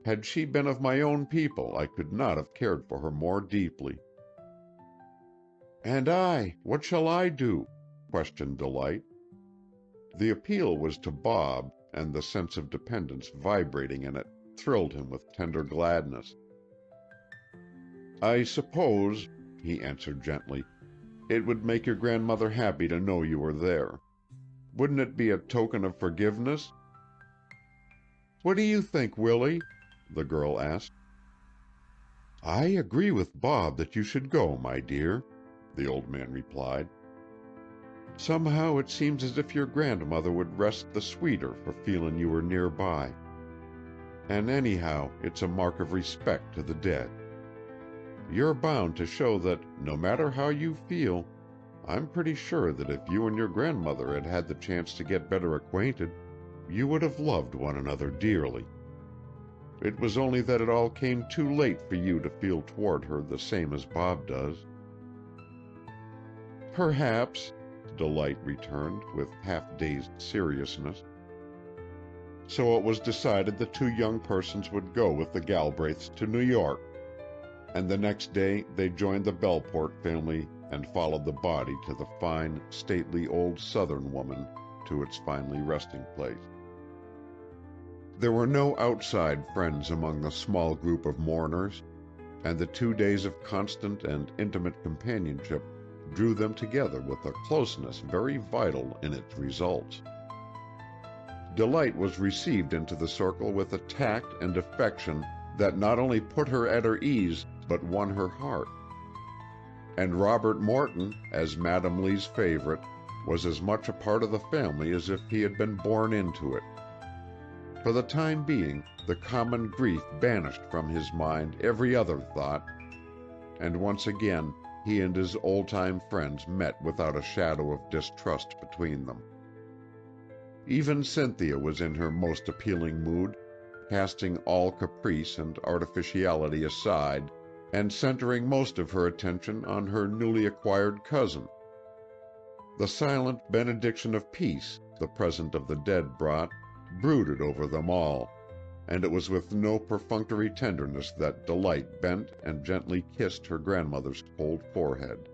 Had she been of my own people, I could not have cared for her more deeply." "And I, what shall I do?" questioned Delight. The appeal was to Bob, and the sense of dependence vibrating in it thrilled him with tender gladness. "I suppose," he answered gently, "it would make your grandmother happy to know you were there. Wouldn't it be a token of forgiveness?" "What do you think, Willie?" the girl asked. "I agree with Bob that you should go, my dear," the old man replied. "Somehow it seems as if your grandmother would rest the sweeter for feeling you were nearby. And anyhow, it's a mark of respect to the dead. You're bound to show that, no matter how you feel, I'm pretty sure that if you and your grandmother had had the chance to get better acquainted, you would have loved one another dearly. It was only that it all came too late for you to feel toward her the same as Bob does." "Perhaps," Delight returned, with half-dazed seriousness. So it was decided the two young persons would go with the Galbraiths to New York, and the next day they joined the Belport family and followed the body to the fine, stately old Southern woman to its finally resting place. There were no outside friends among the small group of mourners, and the 2 days of constant and intimate companionship drew them together with a closeness very vital in its results. Delight was received into the circle with a tact and affection that not only put her at her ease, but won her heart. And Robert Morton, as Madam Lee's favorite, was as much a part of the family as if he had been born into it. For the time being, the common grief banished from his mind every other thought, and once again he and his old-time friends met without a shadow of distrust between them. Even Cynthia was in her most appealing mood, casting all caprice and artificiality aside, and centering most of her attention on her newly acquired cousin. The silent benediction of peace the present of the dead brought brooded over them all, and it was with no perfunctory tenderness that Delight bent and gently kissed her grandmother's cold forehead.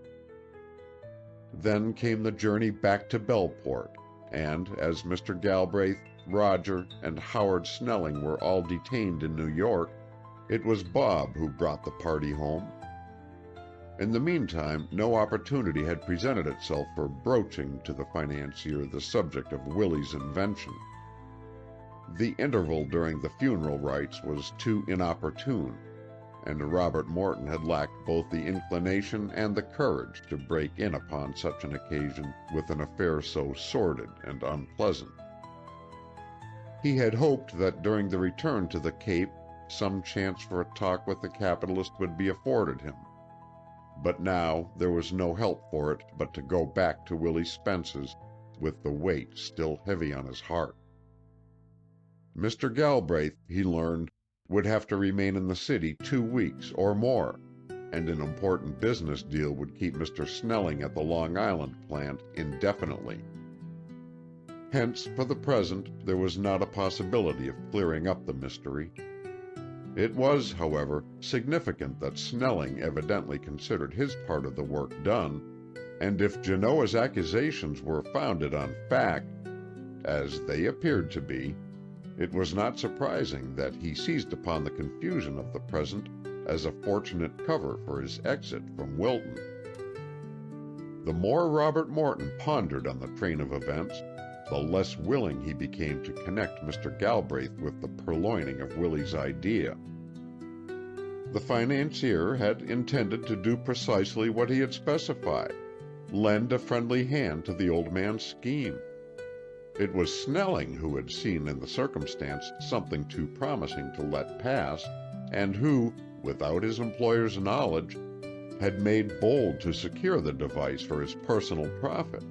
Then came the journey back to Belport, and as Mr. Galbraith, Roger, and Howard Snelling were all detained in New York, it was Bob who brought the party home. In the meantime, no opportunity had presented itself for broaching to the financier the subject of Willie's invention. The interval during the funeral rites was too inopportune, and Robert Morton had lacked both the inclination and the courage to break in upon such an occasion with an affair so sordid and unpleasant. He had hoped that during the return to the Cape some chance for a talk with the capitalist would be afforded him. But now there was no help for it but to go back to Willie Spence's with the weight still heavy on his heart. Mr. Galbraith, he learned, would have to remain in the city 2 weeks or more, and an important business deal would keep Mr. Snelling at the Long Island plant indefinitely. Hence, for the present, there was not a possibility of clearing up the mystery. It was, however, significant that Snelling evidently considered his part of the work done, and if Genoa's accusations were founded on fact, as they appeared to be, it was not surprising that he seized upon the confusion of the present as a fortunate cover for his exit from Wilton. The more Robert Morton pondered on the train of events, the less willing he became to connect Mr. Galbraith with the purloining of Willie's idea. The financier had intended to do precisely what he had specified, lend a friendly hand to the old man's scheme. It was Snelling who had seen in the circumstance something too promising to let pass, and who, without his employer's knowledge, had made bold to secure the device for his personal profit.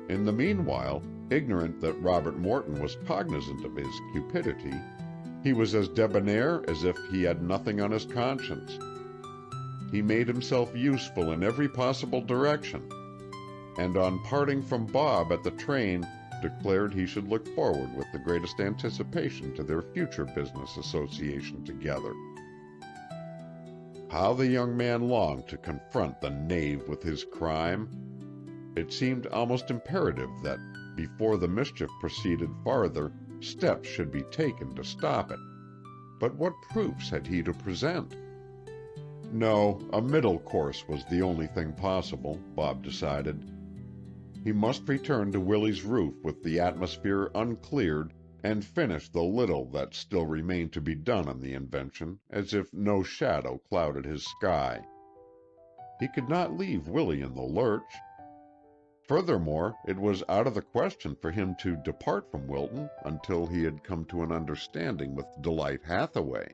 In the meanwhile, ignorant that Robert Morton was cognizant of his cupidity, he was as debonair as if he had nothing on his conscience. He made himself useful in every possible direction, and on parting from Bob at the train, declared he should look forward with the greatest anticipation to their future business association together. How the young man longed to confront the knave with his crime! It seemed almost imperative that, before the mischief proceeded farther, steps should be taken to stop it. But what proofs had he to present? No, a middle course was the only thing possible, Bob decided. He must return to Willie's roof with the atmosphere uncleared and finish the little that still remained to be done on the invention, as if no shadow clouded his sky. He could not leave Willie in the lurch. Furthermore, it was out of the question for him to depart from Wilton until he had come to an understanding with Delight Hathaway.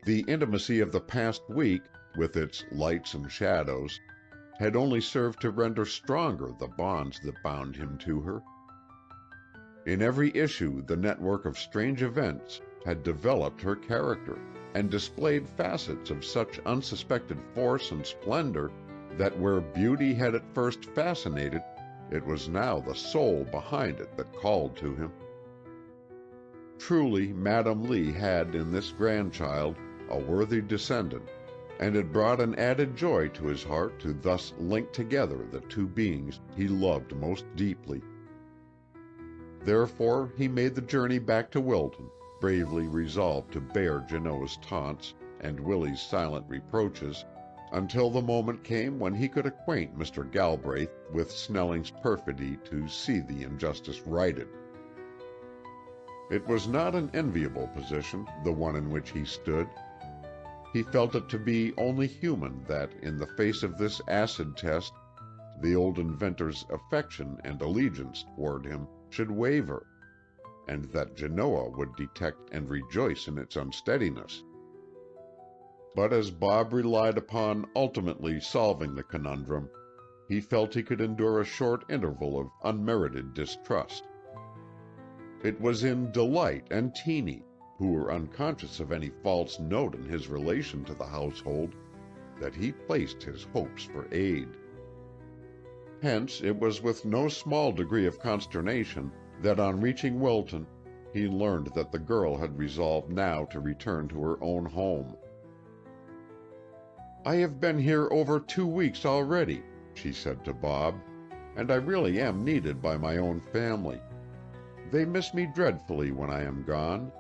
The intimacy of the past week, with its lights and shadows, had only served to render stronger the bonds that bound him to her. In every issue, the network of strange events had developed her character, and displayed facets of such unsuspected force and splendor that where beauty had at first fascinated, it was now the soul behind it that called to him. Truly, Madam Lee had in this grandchild a worthy descendant, and it brought an added joy to his heart to thus link together the two beings he loved most deeply. Therefore he made the journey back to Wilton, bravely resolved to bear Genoa's taunts and Willie's silent reproaches, until the moment came when he could acquaint Mr. Galbraith with Snelling's perfidy to see the injustice righted. It was not an enviable position, the one in which he stood. He felt it to be only human that, in the face of this acid test, the old inventor's affection and allegiance toward him should waver, and that Genoa would detect and rejoice in its unsteadiness. But as Bob relied upon ultimately solving the conundrum, he felt he could endure a short interval of unmerited distrust. It was in Delight and Teeny, who were unconscious of any false note in his relation to the household, that he placed his hopes for aid. Hence, it was with no small degree of consternation that on reaching Wilton, he learned that the girl had resolved now to return to her own home. "I have been here over 2 weeks already," she said to Bob, "and I really am needed by my own family. They miss me dreadfully when I am gone.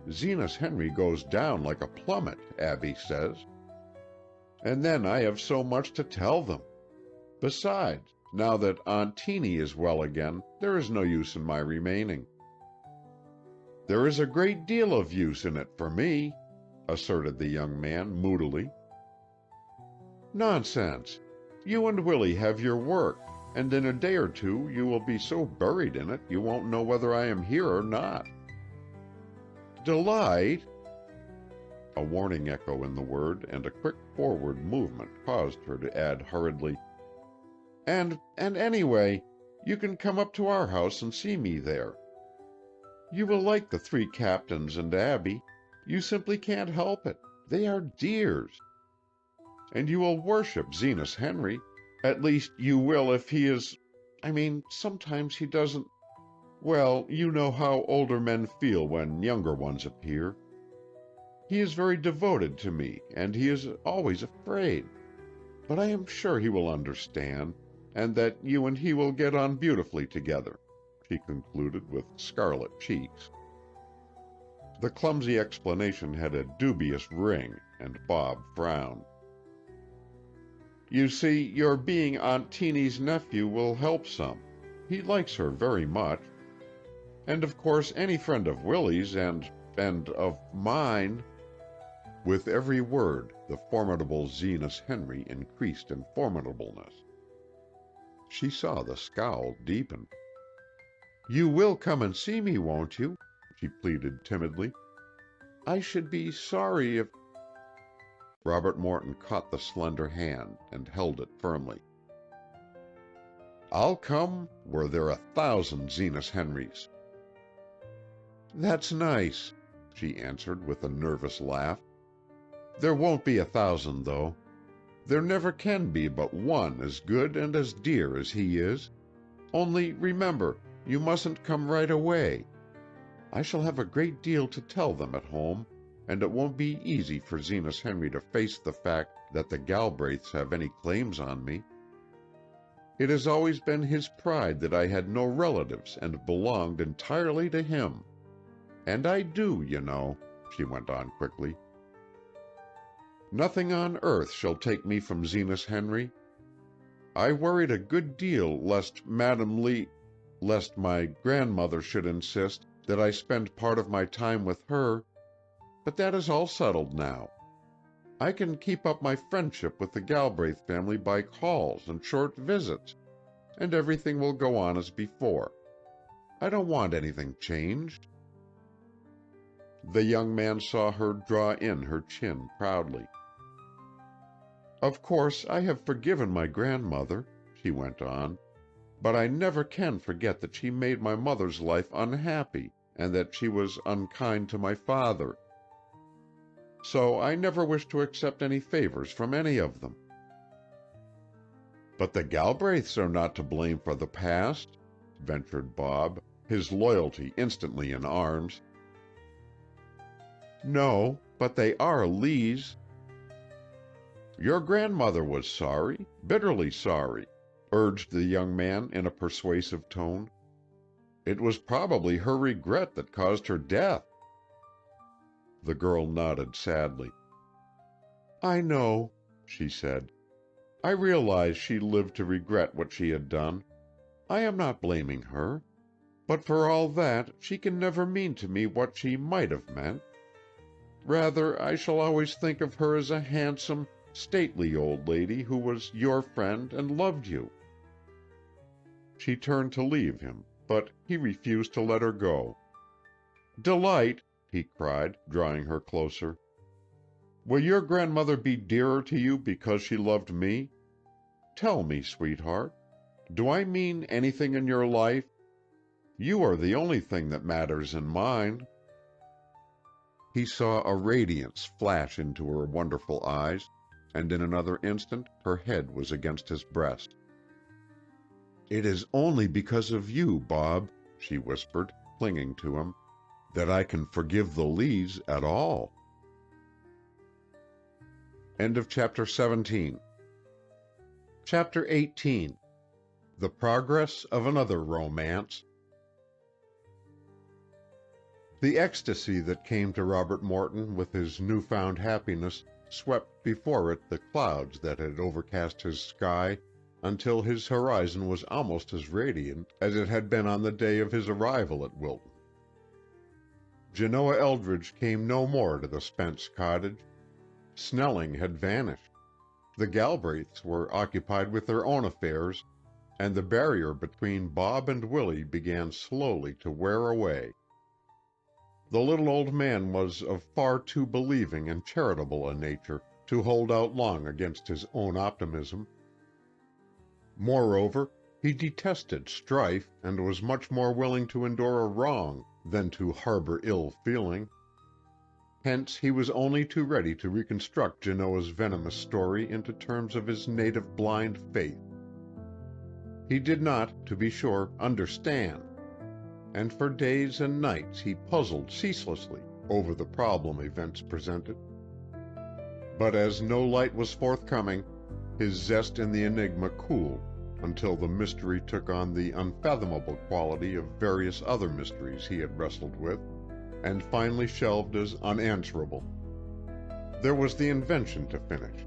Zenas Henry goes down like a plummet, Abby says. And then I have so much to tell them. Besides, now that Aunt Teeny is well again, there is no use in my remaining." "There is a great deal of use in it for me," asserted the young man moodily. "Nonsense! You and Willie have your work, and in a day or two you will be so buried in it you won't know whether I am here or not." "Delight!" A warning echo in the word and a quick forward movement caused her to add hurriedly, And anyway, you can come up to our house and see me there. You will like the 3 captains and Abby. You simply can't help it. They are dears. And you will worship Zenas Henry. At least you will if he is... sometimes he doesn't... Well, you know how older men feel when younger ones appear. He is very devoted to me, and he is always afraid. But I am sure he will understand, and that you and he will get on beautifully together," she concluded with scarlet cheeks. The clumsy explanation had a dubious ring, and Bob frowned. "You see, your being Aunt Teeny's nephew will help some. He likes her very much. And of course any friend of Willie's and of mine—" With every word, the formidable Zenas Henry increased in formidableness. She saw the scowl deepen. "You will come and see me, won't you?" she pleaded timidly. "I should be sorry if—" Robert Morton caught the slender hand and held it firmly. "I'll come were there 1,000 Zenas Henrys." "That's nice," she answered with a nervous laugh. "There won't be 1,000, though. There never can be but one as good and as dear as he is. Only remember, you mustn't come right away. I shall have a great deal to tell them at home, and it won't be easy for Zenas Henry to face the fact that the Galbraiths have any claims on me. It has always been his pride that I had no relatives and belonged entirely to him. And I do, you know," she went on quickly. "Nothing on earth shall take me from Zenas Henry. I worried a good deal lest my grandmother should insist that I spend part of my time with her, but that is all settled now. I can keep up my friendship with the Galbraith family by calls and short visits, and everything will go on as before. I don't want anything changed." The young man saw her draw in her chin proudly. "Of course I have forgiven my grandmother," she went on, "but I never can forget that she made my mother's life unhappy and that she was unkind to my father. So I never wish to accept any favors from any of them." "But the Galbraiths are not to blame for the past," ventured Bob, his loyalty instantly in arms. "No, but they are Lees." "Your grandmother was sorry, bitterly sorry," urged the young man in a persuasive tone. "It was probably her regret that caused her death." The girl nodded sadly. "I know," she said. "I realize she lived to regret what she had done. I am not blaming her. But for all that, she can never mean to me what she might have meant. Rather, I shall always think of her as a handsome, stately old lady who was your friend and loved you." She turned to leave him, but he refused to let her go. "Delight," he cried, drawing her closer, "will your grandmother be dearer to you because she loved me? Tell me, sweetheart, do I mean anything in your life? You are the only thing that matters in mine." He saw a radiance flash into her wonderful eyes, and in another instant her head was against his breast. "It is only because of you, Bob," she whispered, clinging to him, "that I can forgive the Lees at all." End of chapter 17. Chapter 18. The Progress of Another Romance. The ecstasy that came to Robert Morton with his newfound happiness swept before it the clouds that had overcast his sky until his horizon was almost as radiant as it had been on the day of his arrival at Wilton. Genoa Eldridge came no more to the Spence cottage. Snelling had vanished. The Galbraiths were occupied with their own affairs, and the barrier between Bob and Willie began slowly to wear away. The little old man was of far too believing and charitable a nature to hold out long against his own optimism. Moreover, he detested strife and was much more willing to endure a wrong than to harbor ill feeling. Hence he was only too ready to reconstruct Genoa's venomous story into terms of his native blind faith. He did not, to be sure, understand, and for days and nights he puzzled ceaselessly over the problem events presented. But as no light was forthcoming, his zest in the enigma cooled until the mystery took on the unfathomable quality of various other mysteries he had wrestled with, and finally shelved as unanswerable. There was the invention to finish,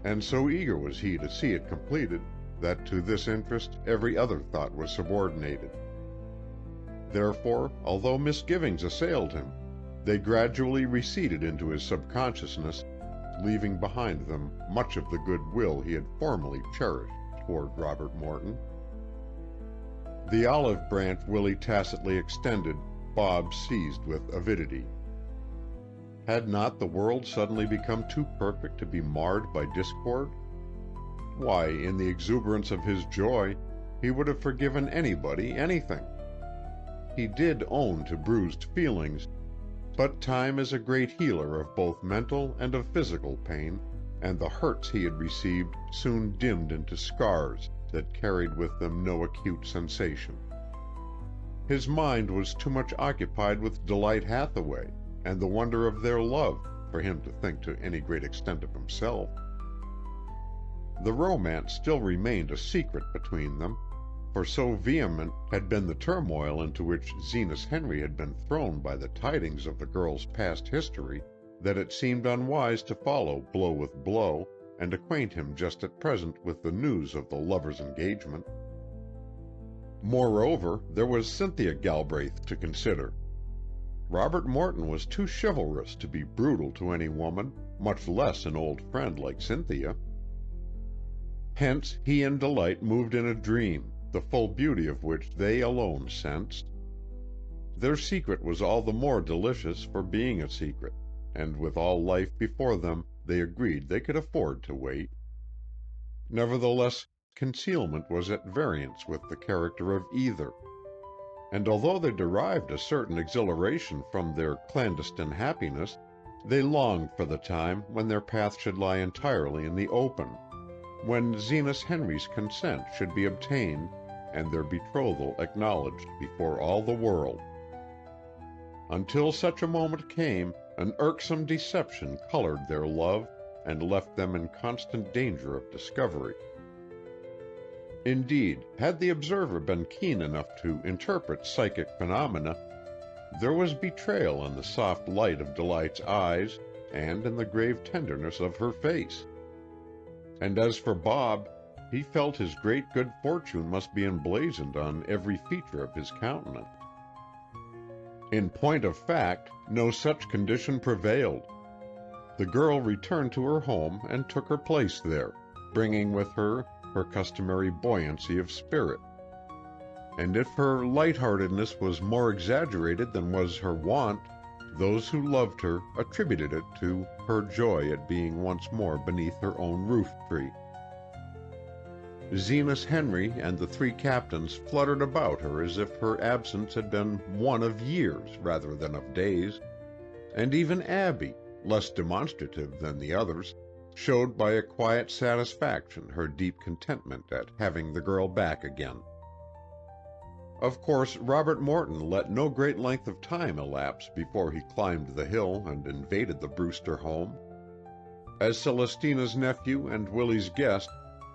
and so eager was he to see it completed that to this interest every other thought was subordinated. Therefore, although misgivings assailed him, they gradually receded into his subconsciousness, leaving behind them much of the good will he had formerly cherished toward Robert Morton. The olive branch Willie tacitly extended, Bob seized with avidity. Had not the world suddenly become too perfect to be marred by discord? Why, in the exuberance of his joy, he would have forgiven anybody anything. He did own to bruised feelings, but time is a great healer of both mental and of physical pain, and the hurts he had received soon dimmed into scars that carried with them no acute sensation. His mind was too much occupied with Delight Hathaway and the wonder of their love for him to think to any great extent of himself. The romance still remained a secret between them, for so vehement had been the turmoil into which Zenas Henry had been thrown by the tidings of the girl's past history that it seemed unwise to follow blow with blow and acquaint him just at present with the news of the lovers' engagement. Moreover, there was Cynthia Galbraith to consider. Robert Morton was too chivalrous to be brutal to any woman, much less an old friend like Cynthia. Hence he and Delight moved in a dream, the full beauty of which they alone sensed. Their secret was all the more delicious for being a secret, and with all life before them they agreed they could afford to wait. Nevertheless, concealment was at variance with the character of either, and although they derived a certain exhilaration from their clandestine happiness, they longed for the time when their path should lie entirely in the open, when Zenas Henry's consent should be obtained and their betrothal acknowledged before all the world. Until such a moment came, an irksome deception colored their love and left them in constant danger of discovery. Indeed, had the observer been keen enough to interpret psychic phenomena, there was betrayal in the soft light of Delight's eyes and in the grave tenderness of her face. And as for Bob, he felt his great good fortune must be emblazoned on every feature of his countenance. In point of fact, no such condition prevailed. The girl returned to her home and took her place there, bringing with her her customary buoyancy of spirit. And if her lightheartedness was more exaggerated than was her wont, those who loved her attributed it to her joy at being once more beneath her own roof-tree. Zenas Henry and the three captains fluttered about her as if her absence had been one of years rather than of days, and even Abby, less demonstrative than the others, showed by a quiet satisfaction her deep contentment at having the girl back again. Of course, Robert Morton let no great length of time elapse before he climbed the hill and invaded the Brewster home. As Celestina's nephew and Willie's guest,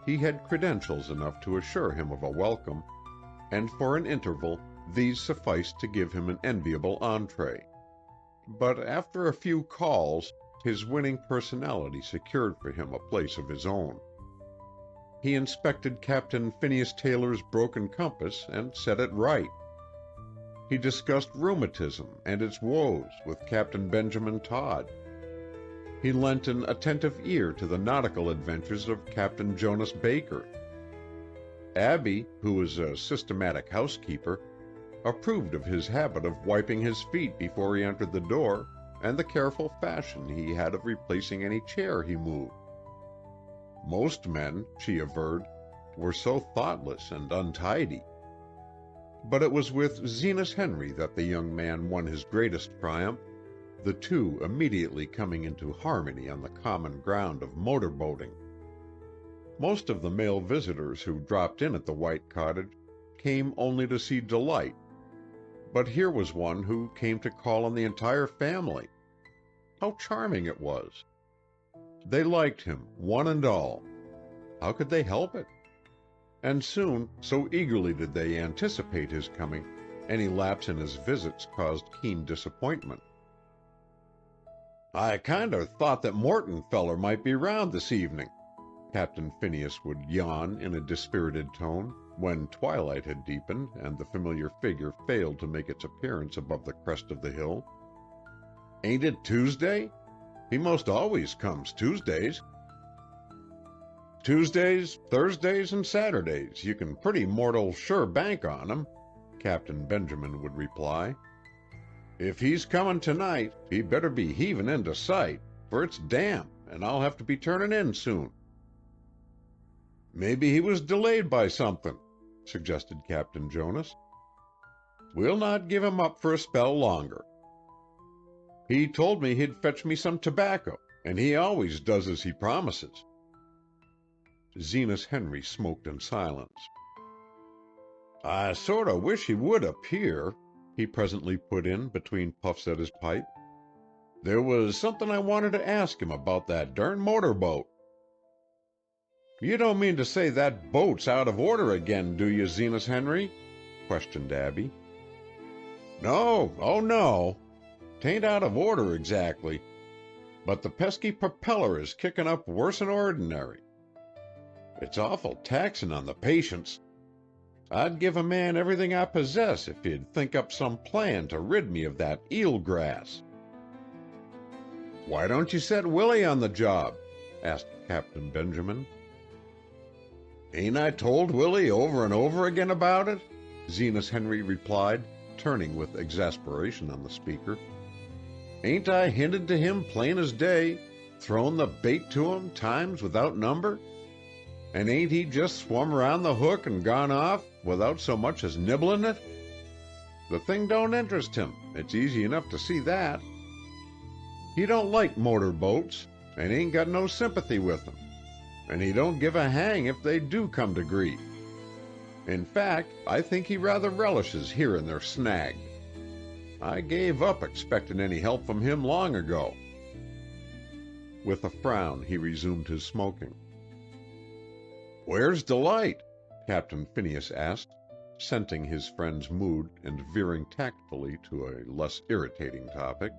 he had credentials enough to assure him of a welcome, and for an interval these sufficed to give him an enviable entree. But after a few calls, his winning personality secured for him a place of his own. He inspected Captain Phineas Taylor's broken compass and set it right. He discussed rheumatism and its woes with Captain Benjamin Todd. He lent an attentive ear to the nautical adventures of Captain Jonas Baker. Abby, who was a systematic housekeeper, approved of his habit of wiping his feet before he entered the door, and the careful fashion he had of replacing any chair he moved. Most men, she averred, were so thoughtless and untidy. But it was with Zenas Henry that the young man won his greatest triumph, the two immediately coming into harmony on the common ground of motorboating. Most of the male visitors who dropped in at the White Cottage came only to see Delight, but here was one who came to call on the entire family. How charming it was! They liked him, one and all. How could they help it? And soon, so eagerly did they anticipate his coming, any lapse in his visits caused keen disappointment. "I kinder thought that Morton feller might be round this evening," Captain Phineas would yawn in a dispirited tone, when twilight had deepened and the familiar figure failed to make its appearance above the crest of the hill. "Ain't it Tuesday? He most always comes Tuesdays." "Tuesdays, Thursdays, and Saturdays, you can pretty mortal sure bank on him," Captain Benjamin would reply. "If he's comin' tonight, he better be heavin' into sight, for it's damp, and I'll have to be turnin' in soon." "Maybe he was delayed by somethin'," suggested Captain Jonas. "We'll not give him up for a spell longer. He told me he'd fetch me some tobacco, and he always does as he promises." Zenas Henry smoked in silence. "I sorter wish he would appear," he presently put in between puffs at his pipe. "There was something I wanted to ask him about that darn motorboat." "You don't mean to say that boat's out of order again, do you, Zenas Henry?" questioned Abby. "No, oh no. 'Tain't out of order exactly, but the pesky propeller is kickin' up worse'n ordinary. It's awful taxin' on the patience. I'd give a man everything I possess if he'd think up some plan to rid me of that eelgrass." "Why don't you set Willie on the job?" asked Captain Benjamin. "Ain't I told Willie over and over again about it?" Zenas Henry replied, turning with exasperation on the speaker. "Ain't I hinted to him plain as day, thrown the bait to him times without number? And ain't he just swum around the hook and gone off without so much as nibbling it? The thing don't interest him, it's easy enough to see that. He don't like motor boats, and ain't got no sympathy with them, and he don't give a hang if they do come to grief. In fact, I think he rather relishes hearing they're snagged. I gave up expecting any help from him long ago." With a frown he resumed his smoking. "Where's Delight?" Captain Phineas asked, scenting his friend's mood and veering tactfully to a less irritating topic.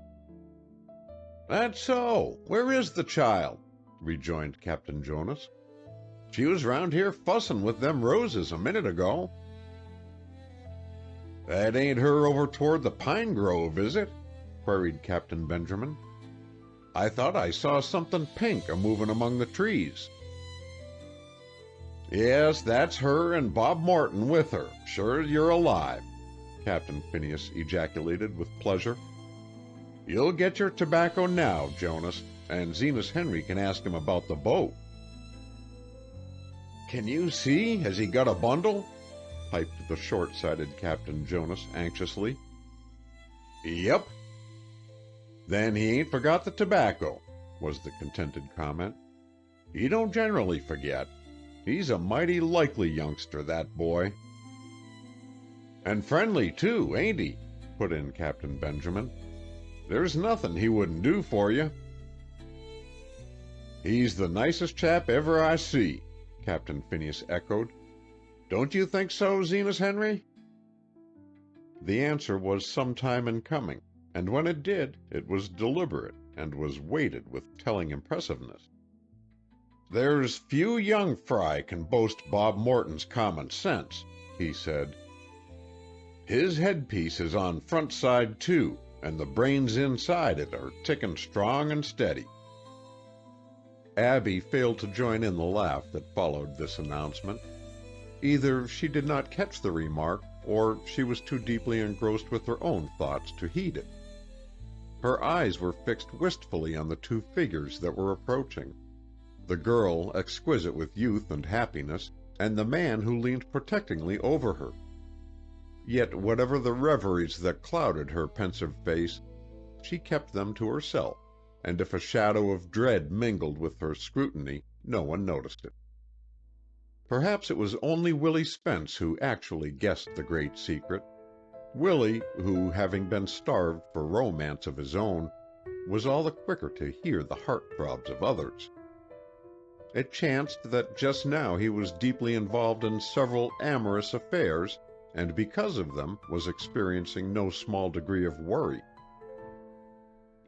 "That's so. Where is the child?" rejoined Captain Jonas. "She was round here fussin' with them roses a minute ago." "That ain't her over toward the pine grove, is it?" queried Captain Benjamin. "I thought I saw something pink a-movin' among the trees." "Yes, that's her and Bob Morton with her, sure you're alive," Captain Phineas ejaculated with pleasure. "You'll get your tobacco now, Jonas, and Zenas Henry can ask him about the boat." Can you see? Has he got a bundle? Piped the short-sighted Captain Jonas anxiously. Yep. Then he ain't forgot the tobacco, was the contented comment. He don't generally forget. He's a mighty likely youngster, that boy. And friendly, too, ain't he? Put in Captain Benjamin. There's nothing he wouldn't do for you. He's the nicest chap ever I see, Captain Phineas echoed. Don't you think so, Zenas Henry? The answer was some time in coming, and when it did, it was deliberate and was weighted with telling impressiveness. There's few young fry can boast Bob Morton's common sense, he said. His headpiece is on front side, too, and the brains inside it are ticking strong and steady. Abby failed to join in the laugh that followed this announcement. Either she did not catch the remark, or she was too deeply engrossed with her own thoughts to heed it. Her eyes were fixed wistfully on the two figures that were approaching, the girl exquisite with youth and happiness, and the man who leaned protectingly over her. Yet whatever the reveries that clouded her pensive face, she kept them to herself, and if a shadow of dread mingled with her scrutiny, no one noticed it. Perhaps it was only Willie Spence who actually guessed the great secret. Willie, who, having been starved for romance of his own, was all the quicker to hear the heart-throbs of others. It chanced that just now he was deeply involved in several amorous affairs, and because of them was experiencing no small degree of worry.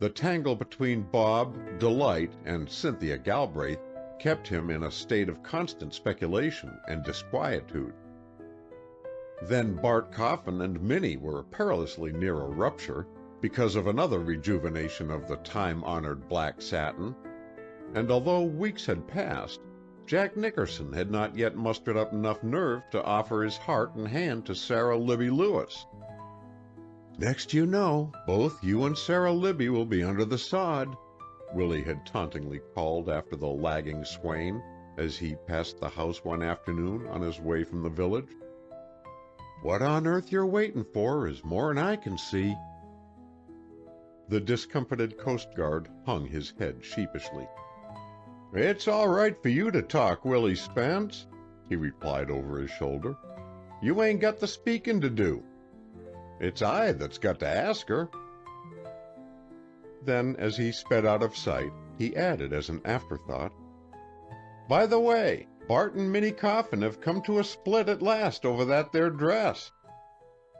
The tangle between Bob, Delight, and Cynthia Galbraith kept him in a state of constant speculation and disquietude. Then Bart Coffin and Minnie were perilously near a rupture because of another rejuvenation of the time-honored black satin, and although weeks had passed, Jack Nickerson had not yet mustered up enough nerve to offer his heart and hand to Sara Libby Lewis. Next you know, both you and Sara Libby will be under the sod, Willie had tauntingly called after the lagging swain as he passed the house one afternoon on his way from the village. What on earth you're waiting for is more'n I can see. The discomfited Coast Guard hung his head sheepishly. It's all right for you to talk, Willie Spence, he replied over his shoulder. You ain't got the speaking to do. It's I that's got to ask her. Then, as he sped out of sight, he added as an afterthought, By the way, Bart and Minnie Coffin have come to a split at last over that there dress.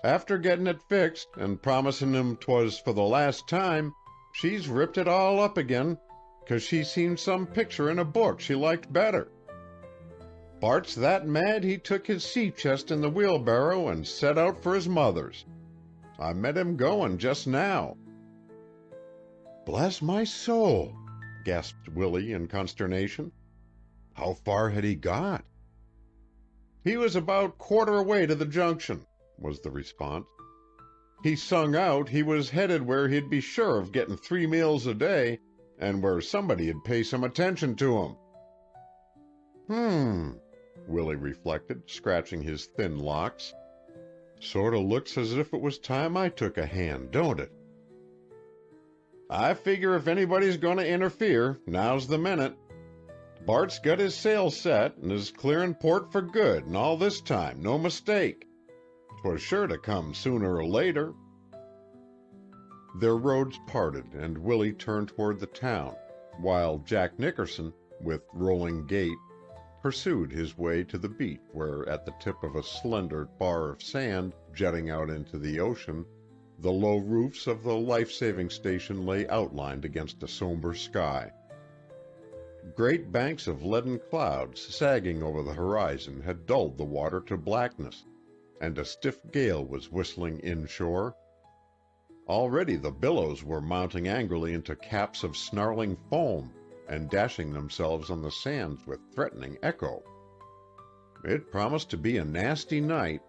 After getting it fixed and promising him 'twas for the last time, she's ripped it all up again, 'cause she seen some picture in a book she liked better. Bart's that mad he took his sea chest in the wheelbarrow and set out for his mother's. I met him going just now. Bless my soul, gasped Willie in consternation. How far had he got? He was about quarter way to the junction, was the response. He sung out he was headed where he'd be sure of getting 3 meals a day, and where somebody'd pay some attention to him. Willie reflected, scratching his thin locks. Sorta looks as if it was time I took a hand, don't it? I figure if anybody's going to interfere, now's the minute. Bart's got his sails set and is clearing port for good, and all this time, no mistake. 'Twas sure to come sooner or later. Their roads parted, and Willie turned toward the town, while Jack Nickerson, with rolling gait, pursued his way to the beach where, at the tip of a slender bar of sand jutting out into the ocean, the low roofs of the life-saving station lay outlined against a somber sky. Great banks of leaden clouds sagging over the horizon had dulled the water to blackness, and a stiff gale was whistling inshore. Already the billows were mounting angrily into caps of snarling foam, and dashing themselves on the sands with threatening echo. It promised to be a nasty night,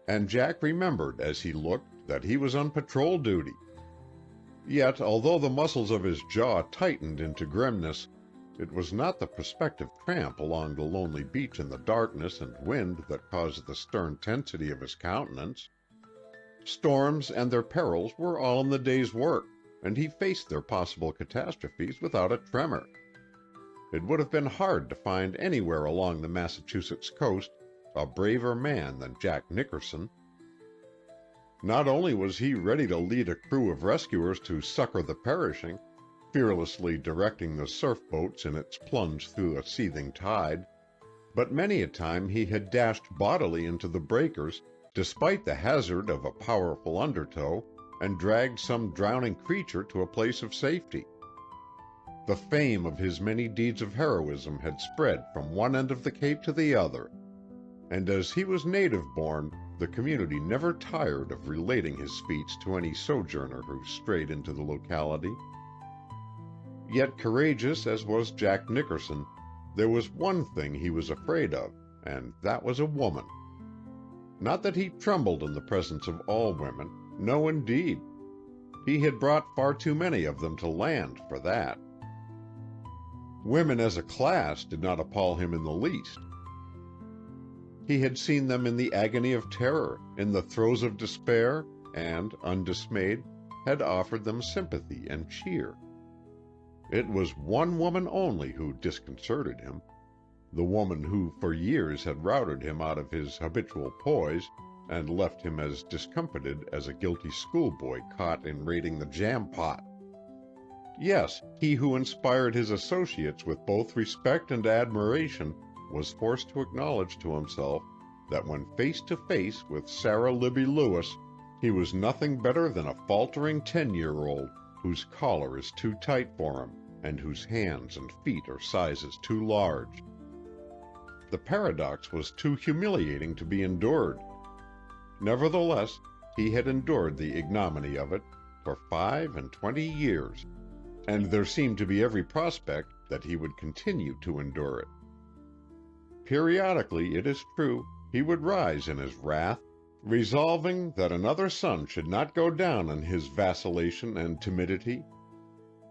and Jack remembered as he looked that he was on patrol duty. Yet, although the muscles of his jaw tightened into grimness, It was not the prospective tramp along the lonely beach in the darkness and wind that caused the stern tensity of his countenance. Storms and their perils were all in the day's work, and he faced their possible catastrophes without a tremor. It would have been hard to find anywhere along the Massachusetts coast a braver man than Jack Nickerson. Not only was he ready to lead a crew of rescuers to succor the perishing, fearlessly directing the surf boats in its plunge through a seething tide, but many a time he had dashed bodily into the breakers, despite the hazard of a powerful undertow, and dragged some drowning creature to a place of safety. The fame of his many deeds of heroism had spread from one end of the Cape to the other, and as he was native-born, the community never tired of relating his feats to any sojourner who strayed into the locality. Yet courageous as was Jack Nickerson, there was one thing he was afraid of, and that was a woman. Not that he trembled in the presence of all women, no indeed. He had brought far too many of them to land for that. Women as a class did not appall him in the least. He had seen them in the agony of terror, in the throes of despair, and, undismayed, had offered them sympathy and cheer. It was one woman only who disconcerted him, the woman who for years had routed him out of his habitual poise and left him as discomfited as a guilty schoolboy caught in raiding the jam-pot. Yes, he who inspired his associates with both respect and admiration was forced to acknowledge to himself that when face to face with Sara Libby Lewis, he was nothing better than a faltering 10-year-old whose collar is too tight for him and whose hands and feet are sizes too large. The paradox was too humiliating to be endured. Nevertheless, he had endured the ignominy of it for 25 years, and there seemed to be every prospect that he would continue to endure it. Periodically, it is true, he would rise in his wrath, resolving that another sun should not go down on his vacillation and timidity.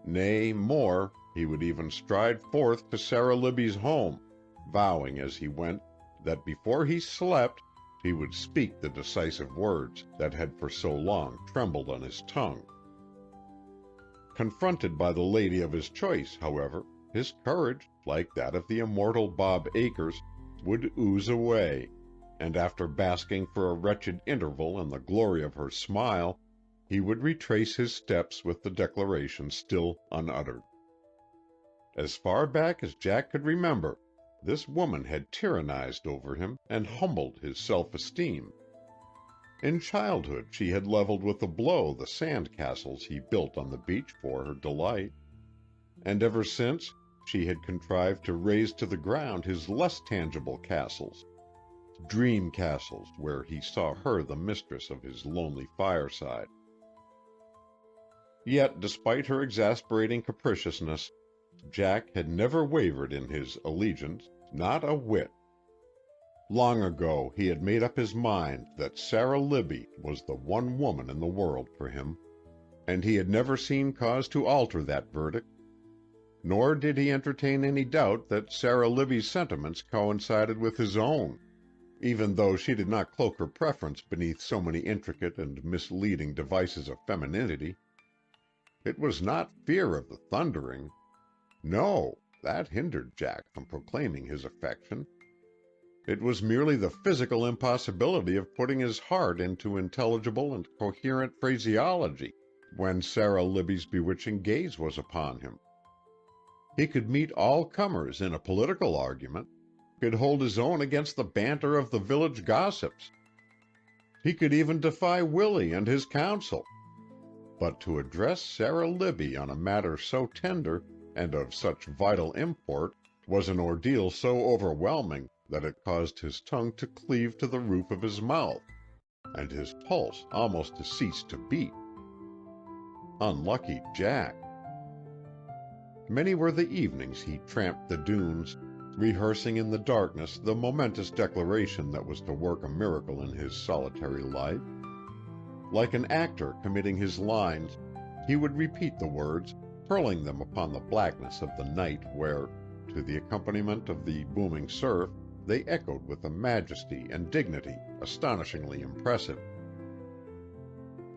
Nay, more, he would even stride forth to Sara Libby's home, vowing as he went that before he slept he would speak the decisive words that had for so long trembled on his tongue. Confronted by the lady of his choice, however, his courage, like that of the immortal Bob Acres, would ooze away, and after basking for a wretched interval in the glory of her smile, he would retrace his steps with the declaration still unuttered. As far back as Jack could remember, this woman had tyrannized over him and humbled his self-esteem. In childhood she had leveled with a blow the sand castles he built on the beach for her delight, and ever since she had contrived to raze to the ground his less tangible castles, dream castles where he saw her the mistress of his lonely fireside. Yet, despite her exasperating capriciousness, Jack had never wavered in his allegiance, not a whit. Long ago he had made up his mind that Sara Libby was the one woman in the world for him, and he had never seen cause to alter that verdict. Nor did he entertain any doubt that Sara Libby's sentiments coincided with his own, even though she did not cloak her preference beneath so many intricate and misleading devices of femininity. It was not fear of the thundering. No, that hindered Jack from proclaiming his affection. It was merely the physical impossibility of putting his heart into intelligible and coherent phraseology when Sara Libby's bewitching gaze was upon him. He could meet all comers in a political argument, could hold his own against the banter of the village gossips. He could even defy Willie and his counsel. But to address Sara Libby on a matter so tender and of such vital import was an ordeal so overwhelming that it caused his tongue to cleave to the roof of his mouth, and his pulse almost to cease to beat. Unlucky Jack! Many were the evenings he tramped the dunes, rehearsing in the darkness the momentous declaration that was to work a miracle in his solitary life. Like an actor committing his lines, he would repeat the words, hurling them upon the blackness of the night where, to the accompaniment of the booming surf, they echoed with a majesty and dignity astonishingly impressive.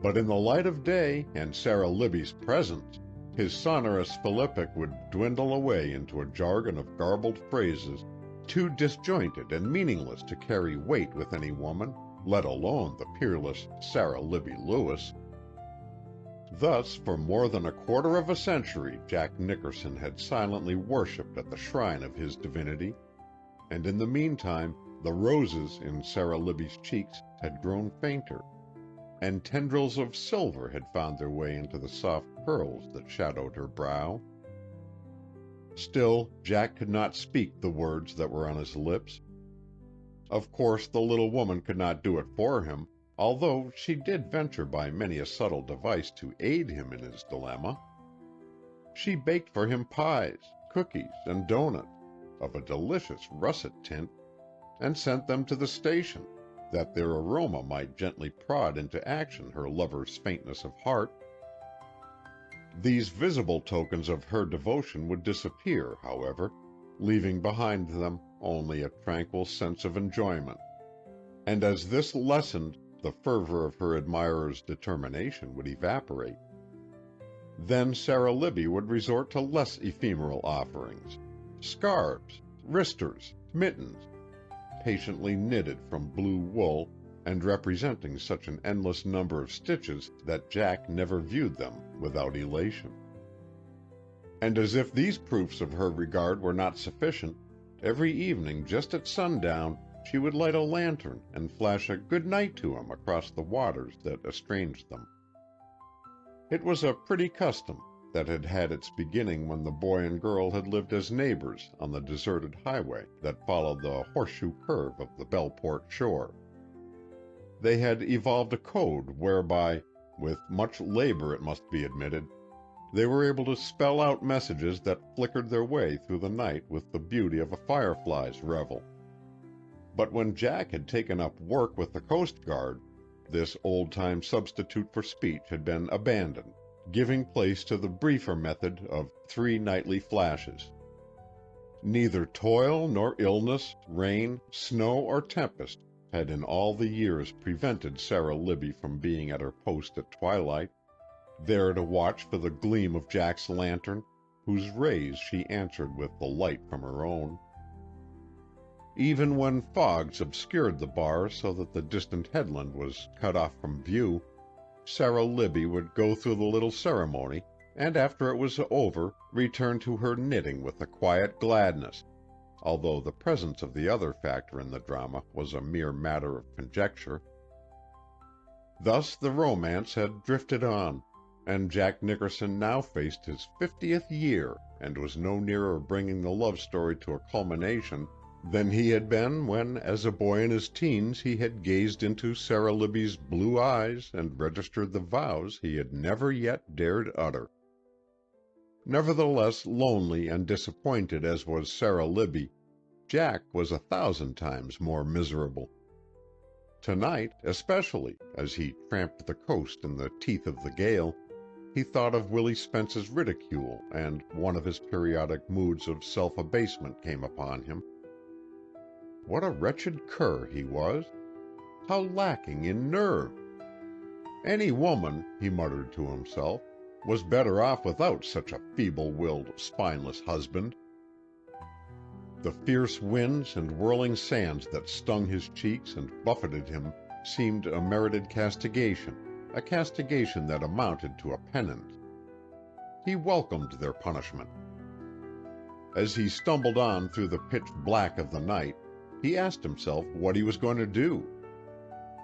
But in the light of day and Sara Libby's presence, his sonorous philippic would dwindle away into a jargon of garbled phrases too disjointed and meaningless to carry weight with any woman, let alone the peerless Sara Libby Lewis. Thus, for more than a quarter of a century, Jack Nickerson had silently worshipped at the shrine of his divinity, and in the meantime the roses in Sara Libby's cheeks had grown fainter, and tendrils of silver had found their way into the soft curls that shadowed her brow. Still, Jack could not speak the words that were on his lips. Of course, the little woman could not do it for him, although she did venture by many a subtle device to aid him in his dilemma. She baked for him pies, cookies, and doughnuts, of a delicious russet tint, and sent them to the station, that their aroma might gently prod into action her lover's faintness of heart. These visible tokens of her devotion would disappear, however, leaving behind them only a tranquil sense of enjoyment, and as this lessened, the fervor of her admirer's determination would evaporate. Then Sara Libby would resort to less ephemeral offerings, scarves, wristers, mittens, patiently knitted from blue wool and representing such an endless number of stitches that Jack never viewed them without elation. And as if these proofs of her regard were not sufficient, every evening just at sundown she would light a lantern and flash a good night to him across the waters that estranged them. It was a pretty custom that had had its beginning when the boy and girl had lived as neighbors on the deserted highway that followed the horseshoe curve of the Bellport shore. They had evolved a code whereby, with much labor it must be admitted, they were able to spell out messages that flickered their way through the night with the beauty of a firefly's revel. But when Jack had taken up work with the Coast Guard, this old-time substitute for speech had been abandoned, giving place to the briefer method of 3 nightly flashes. Neither toil nor illness, rain, snow, or tempest had in all the years prevented Sara Libby from being at her post at twilight, there to watch for the gleam of Jack's lantern, whose rays she answered with the light from her own. Even when fogs obscured the bar so that the distant headland was cut off from view, Sara Libby would go through the little ceremony, and after it was over, return to her knitting with a quiet gladness, although the presence of the other factor in the drama was a mere matter of conjecture. Thus the romance had drifted on, and Jack Nickerson now faced his 50th year and was no nearer bringing the love story to a culmination than he had been when, as a boy in his teens, he had gazed into Sara Libby's blue eyes and registered the vows he had never yet dared utter. Nevertheless, lonely and disappointed as was Sara Libby, Jack was 1,000 times more miserable. Tonight, especially, as he tramped the coast in the teeth of the gale, he thought of Willie Spence's ridicule, and one of his periodic moods of self-abasement came upon him. What a wretched cur he was! How lacking in nerve! Any woman, he muttered to himself, was better off without such a feeble-willed, spineless husband. The fierce winds and whirling sands that stung his cheeks and buffeted him seemed a merited castigation, a castigation that amounted to a penance. He welcomed their punishment. As he stumbled on through the pitch black of the night, he asked himself what he was going to do.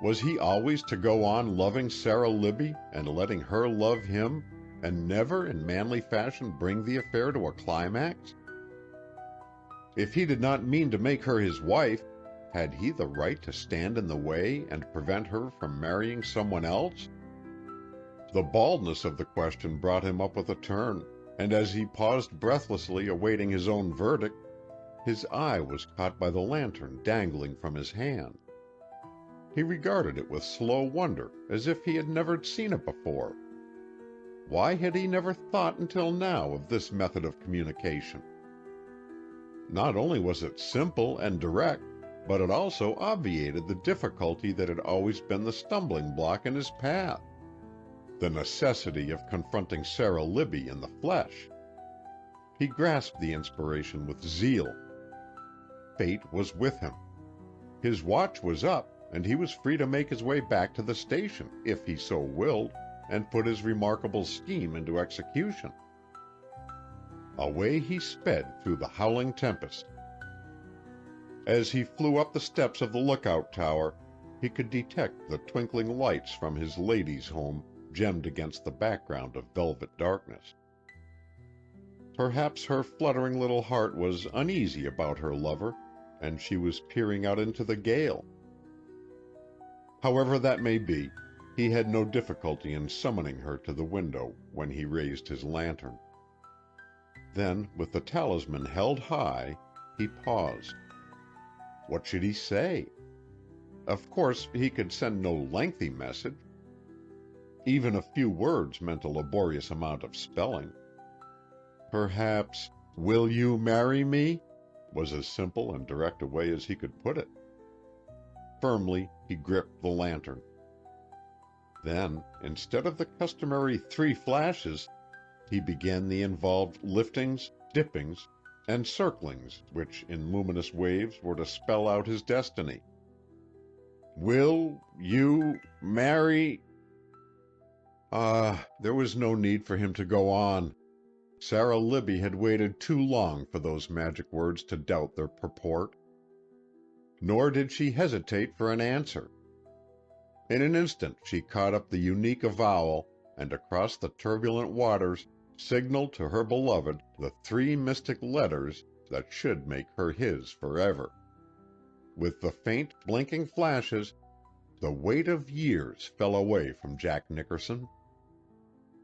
Was he always to go on loving Sara Libby and letting her love him, and never in manly fashion bring the affair to a climax? If he did not mean to make her his wife, had he the right to stand in the way and prevent her from marrying someone else? The baldness of the question brought him up with a turn, and as he paused breathlessly awaiting his own verdict, his eye was caught by the lantern dangling from his hand. He regarded it with slow wonder, as if he had never seen it before. Why had he never thought until now of this method of communication? Not only was it simple and direct, but it also obviated the difficulty that had always been the stumbling block in his path: the necessity of confronting Sara Libby in the flesh. He grasped the inspiration with zeal. Fate was with him. His watch was up, and he was free to make his way back to the station, if he so willed, and put his remarkable scheme into execution. Away he sped through the howling tempest. As he flew up the steps of the lookout tower, he could detect the twinkling lights from his lady's home gemmed against the background of velvet darkness. Perhaps her fluttering little heart was uneasy about her lover, and she was peering out into the gale. However that may be, he had no difficulty in summoning her to the window when he raised his lantern. Then, with the talisman held high, he paused. What should he say? Of course, he could send no lengthy message. Even a few words meant a laborious amount of spelling. Perhaps, "Will you marry me?" was as simple and direct a way as he could put it. Firmly, he gripped the lantern. Then, instead of the customary 3 flashes, he began the involved liftings, dippings, and circlings which in luminous waves were to spell out his destiny. "Will you marry—" there was no need for him to go on. Sara Libby had waited too long for those magic words to doubt their purport. Nor did she hesitate for an answer. In an instant she caught up the unique avowal, and across the turbulent waters signaled to her beloved the 3 mystic letters that should make her his forever. With the faint, blinking flashes, the weight of years fell away from Jack Nickerson.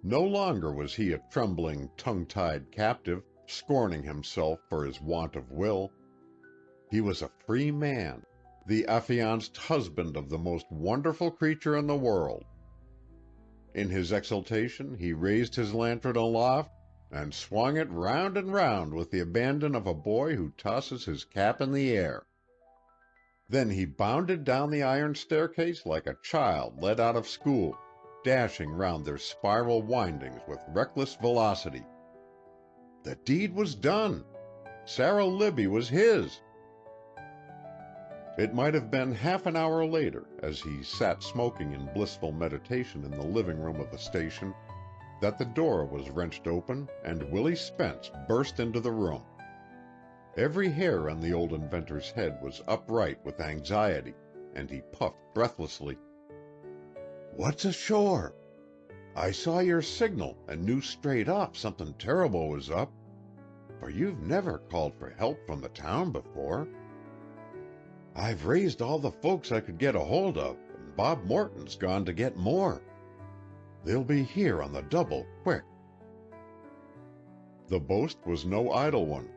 No longer was he a trembling, tongue-tied captive, scorning himself for his want of will. He was a free man, the affianced husband of the most wonderful creature in the world. In his exultation he raised his lantern aloft and swung it round and round with the abandon of a boy who tosses his cap in the air. Then he bounded down the iron staircase like a child let out of school, dashing round their spiral windings with reckless velocity. The deed was done. Sara Libby was his. It might have been half an hour later, as he sat smoking in blissful meditation in the living room of the station, that the door was wrenched open and Willie Spence burst into the room. Every hair on the old inventor's head was upright with anxiety, and he puffed breathlessly. "What's ashore? I saw your signal and knew straight off something terrible was up, for you've never called for help from the town before. I've raised all the folks I could get a hold of, and Bob Morton's gone to get more. They'll be here on the double, quick." The boast was no idle one.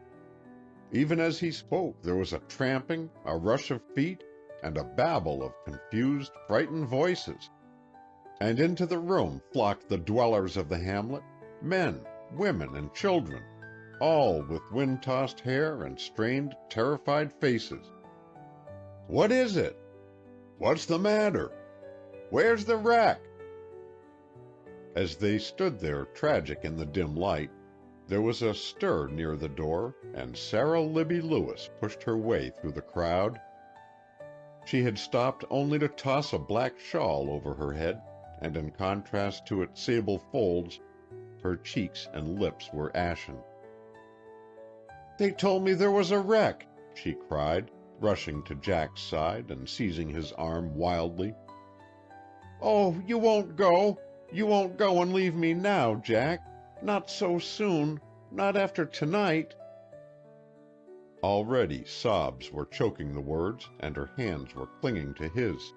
Even as he spoke, there was a tramping, a rush of feet, and a babble of confused, frightened voices. And into the room flocked the dwellers of the hamlet, men, women, and children, all with wind-tossed hair and strained, terrified faces. "What is it? What's the matter? Where's the wreck?" As they stood there tragic in the dim light, there was a stir near the door, and Sara Libby Lewis pushed her way through the crowd. She had stopped only to toss a black shawl over her head, and in contrast to its sable folds, her cheeks and lips were ashen. "They told me there was a wreck," she cried, rushing to Jack's side and seizing his arm wildly. "Oh, you won't go! You won't go and leave me now, Jack! Not so soon! Not after tonight!" Already sobs were choking the words, and her hands were clinging to his.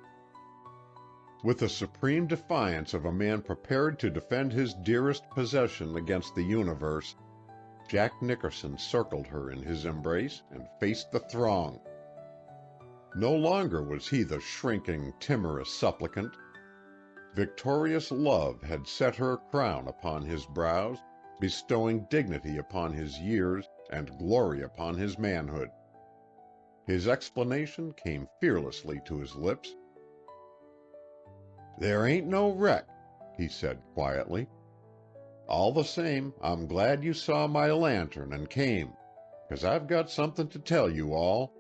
With the supreme defiance of a man prepared to defend his dearest possession against the universe, Jack Nickerson circled her in his embrace and faced the throng. No longer was he the shrinking, timorous supplicant. Victorious love had set her crown upon his brows, bestowing dignity upon his years and glory upon his manhood. His explanation came fearlessly to his lips. "There ain't no wreck," he said quietly. "All the same, I'm glad you saw my lantern and came, 'cause I've got something to tell you all.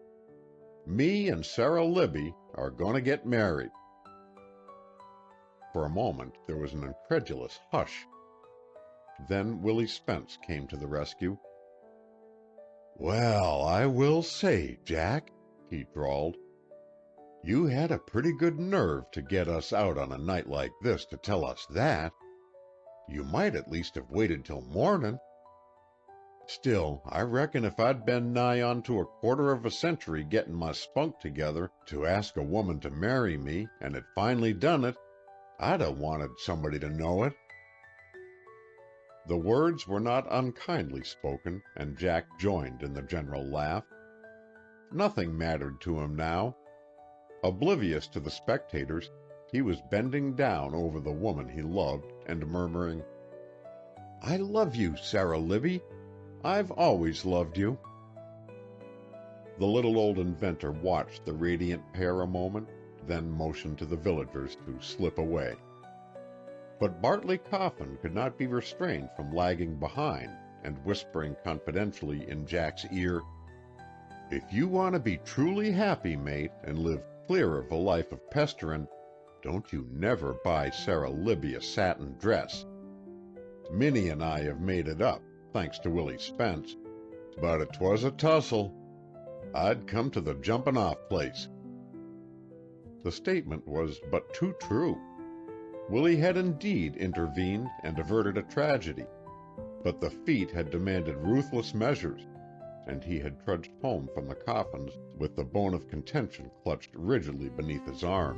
Me and Sara Libby are going to get married." For a moment there was an incredulous hush. Then Willie Spence came to the rescue. "Well, I will say, Jack," he drawled, "you had a pretty good nerve to get us out on a night like this to tell us that. You might at least have waited till morning. Still, I reckon if I'd been nigh on to a quarter of a century getting my spunk together to ask a woman to marry me and had finally done it, I'd have wanted somebody to know it." The words were not unkindly spoken, and Jack joined in the general laugh. Nothing mattered to him now. Oblivious to the spectators, he was bending down over the woman he loved and murmuring, "I love you, Sara Libby. I've always loved you." The little old inventor watched the radiant pair a moment, then motioned to the villagers to slip away. But Bartley Coffin could not be restrained from lagging behind and whispering confidentially in Jack's ear, "If you want to be truly happy, mate, and live clear of a life of pesterin', don't you never buy Sara Libby a satin dress. Minnie and I have made it up, thanks to Willie Spence, but 'twas a tussle. I'd come to the jumping-off place." The statement was but too true. Willie had indeed intervened and averted a tragedy, but the feat had demanded ruthless measures, and he had trudged home from the Coffins with the bone of contention clutched rigidly beneath his arm.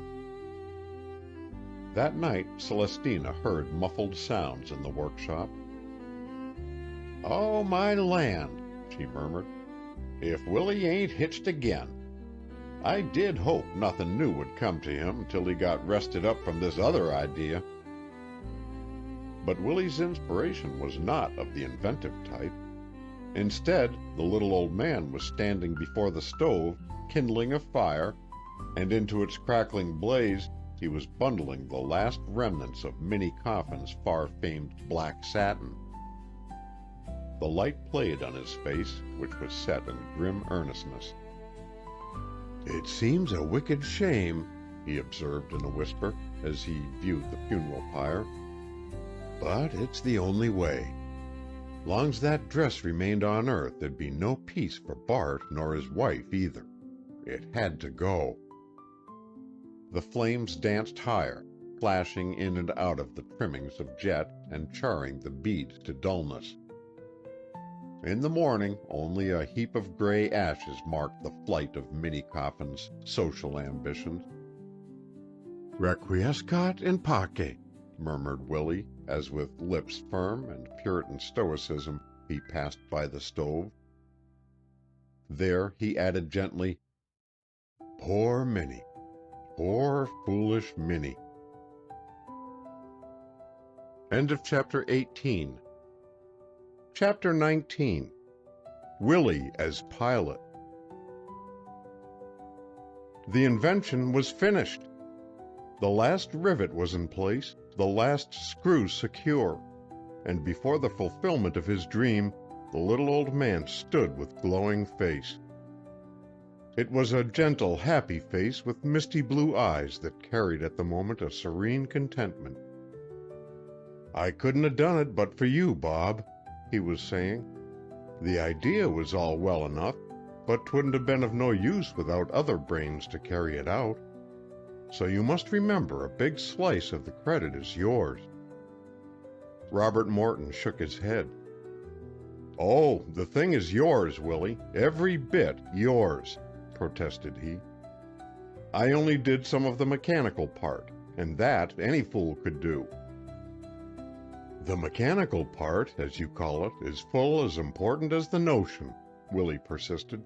That night Celestina heard muffled sounds in the workshop. "Oh, my land," she murmured, "if Willie ain't hitched again! I did hope nothing new would come to him till he got rested up from this other idea." But Willie's inspiration was not of the inventive type. Instead, the little old man was standing before the stove, kindling a fire, and into its crackling blaze he was bundling the last remnants of Minnie Coffin's far-famed black satin. The light played on his face, which was set in grim earnestness. "It seems a wicked shame," he observed in a whisper, as he viewed the funeral pyre. "But it's the only way. Long's that dress remained on earth, there'd be no peace for Bart nor his wife either. It had to go." The flames danced higher, flashing in and out of the trimmings of jet and charring the beads to dullness. In the morning, only a heap of gray ashes marked the flight of Minnie Coffin's social ambitions. "Requiescat in pace," murmured Willie, as with lips firm and Puritan stoicism he passed by the stove. There he added gently, "Poor Minnie, poor foolish Minnie." End of Chapter 18. Chapter 19. Willie as Pilot. The invention was finished. The last rivet was in place, the last screw secure, and before the fulfillment of his dream, the little old man stood with glowing face. It was a gentle, happy face with misty blue eyes that carried at the moment a serene contentment. "I couldn't have done it but for you, Bob," he was saying. "The idea was all well enough, but 'twouldn't have been of no use without other brains to carry it out. So you must remember a big slice of the credit is yours." Robert Morton shook his head. "Oh, the thing is yours, Willie, every bit yours," protested he. "I only did some of the mechanical part, and that any fool could do." "The mechanical part, as you call it, is full as important as the notion," Willie persisted.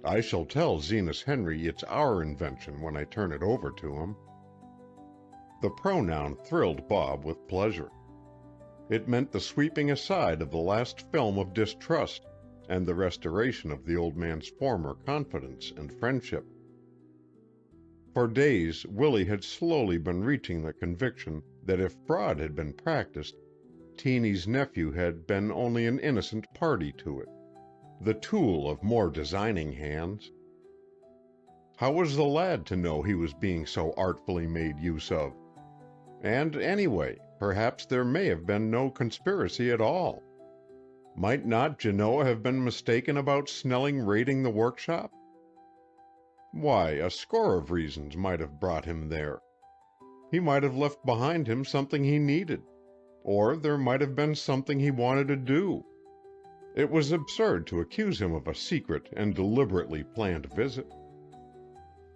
"I shall tell Zenas Henry it's our invention when I turn it over to him." The pronoun thrilled Bob with pleasure. It meant the sweeping aside of the last film of distrust and the restoration of the old man's former confidence and friendship. For days, Willie had slowly been reaching the conviction that if fraud had been practiced, Teeny's nephew had been only an innocent party to it, the tool of more designing hands. How was the lad to know he was being so artfully made use of? And anyway, perhaps there may have been no conspiracy at all. Might not Genoa have been mistaken about Snelling raiding the workshop? Why, a score of reasons might have brought him there. He might have left behind him something he needed, or there might have been something he wanted to do. It was absurd to accuse him of a secret and deliberately planned visit.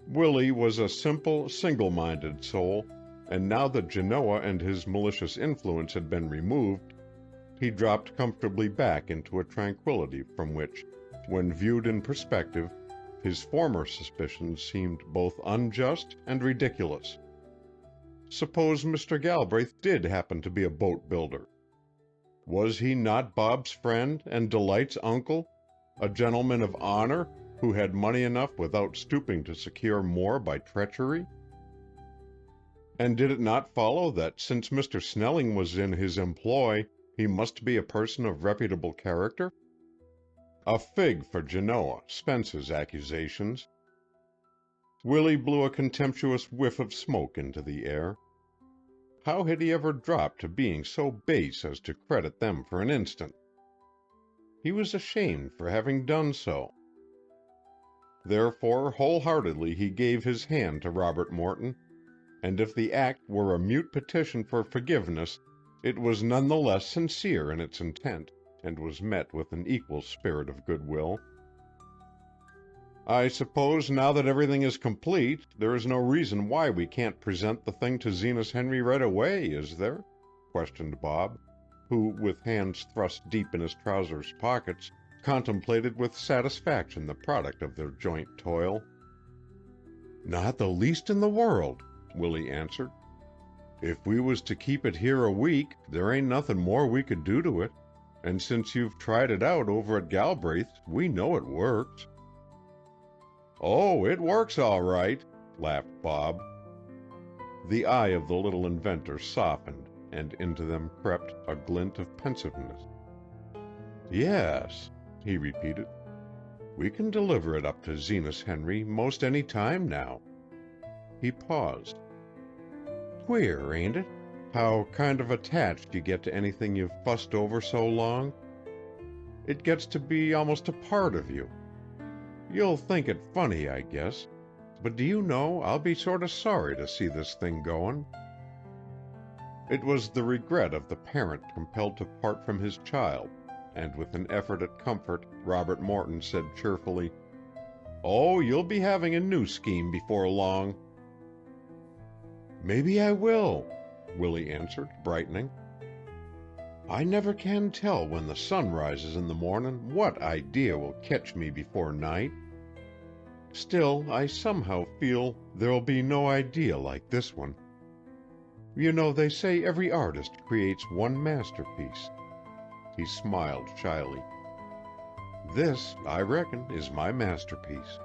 Willie was a simple, single-minded soul, and now that Genoa and his malicious influence had been removed, he dropped comfortably back into a tranquility from which, when viewed in perspective, his former suspicions seemed both unjust and ridiculous. Suppose Mr. Galbraith did happen to be a boat builder. Was he not Bob's friend and Delight's uncle, a gentleman of honor who had money enough without stooping to secure more by treachery? And did it not follow that since Mr. Snelling was in his employ, he must be a person of reputable character? A fig for Genoa, Spence's accusations. Willie blew a contemptuous whiff of smoke into the air. How had he ever dropped to being so base as to credit them for an instant? He was ashamed for having done so. Therefore, wholeheartedly he gave his hand to Robert Morton, and if the act were a mute petition for forgiveness, it was none the less sincere in its intent, and was met with an equal spirit of goodwill. I suppose now that everything is complete, there is no reason why we can't present the thing to Zenas Henry right away, is there? Questioned Bob, who, with hands thrust deep in his trousers pockets, contemplated with satisfaction the product of their joint toil. Not the least in the world, Willie answered. If we was to keep it here a week, there ain't nothing more we could do to it, and since you've tried it out over at Galbraith's, we know it works. Oh, it works all right, laughed Bob. The eye of the little inventor softened, and into them crept a glint of pensiveness. Yes, he repeated, we can deliver it up to Zenas Henry most any time now. He paused. Queer, ain't it? How kind of attached you get to anything you've fussed over so long. It gets to be almost a part of you. You'll think it funny, I guess, but do you know, I'll be sort of sorry to see this thing going. It was the regret of the parent compelled to part from his child, and with an effort at comfort, Robert Morton said cheerfully, Oh, you'll be having a new scheme before long. Maybe I will, Willie answered, brightening. I never can tell when the sun rises in the morning what idea will catch me before night. Still, I somehow feel there'll be no idea like this one. You know, they say every artist creates one masterpiece. He smiled shyly. This, I reckon, is my masterpiece.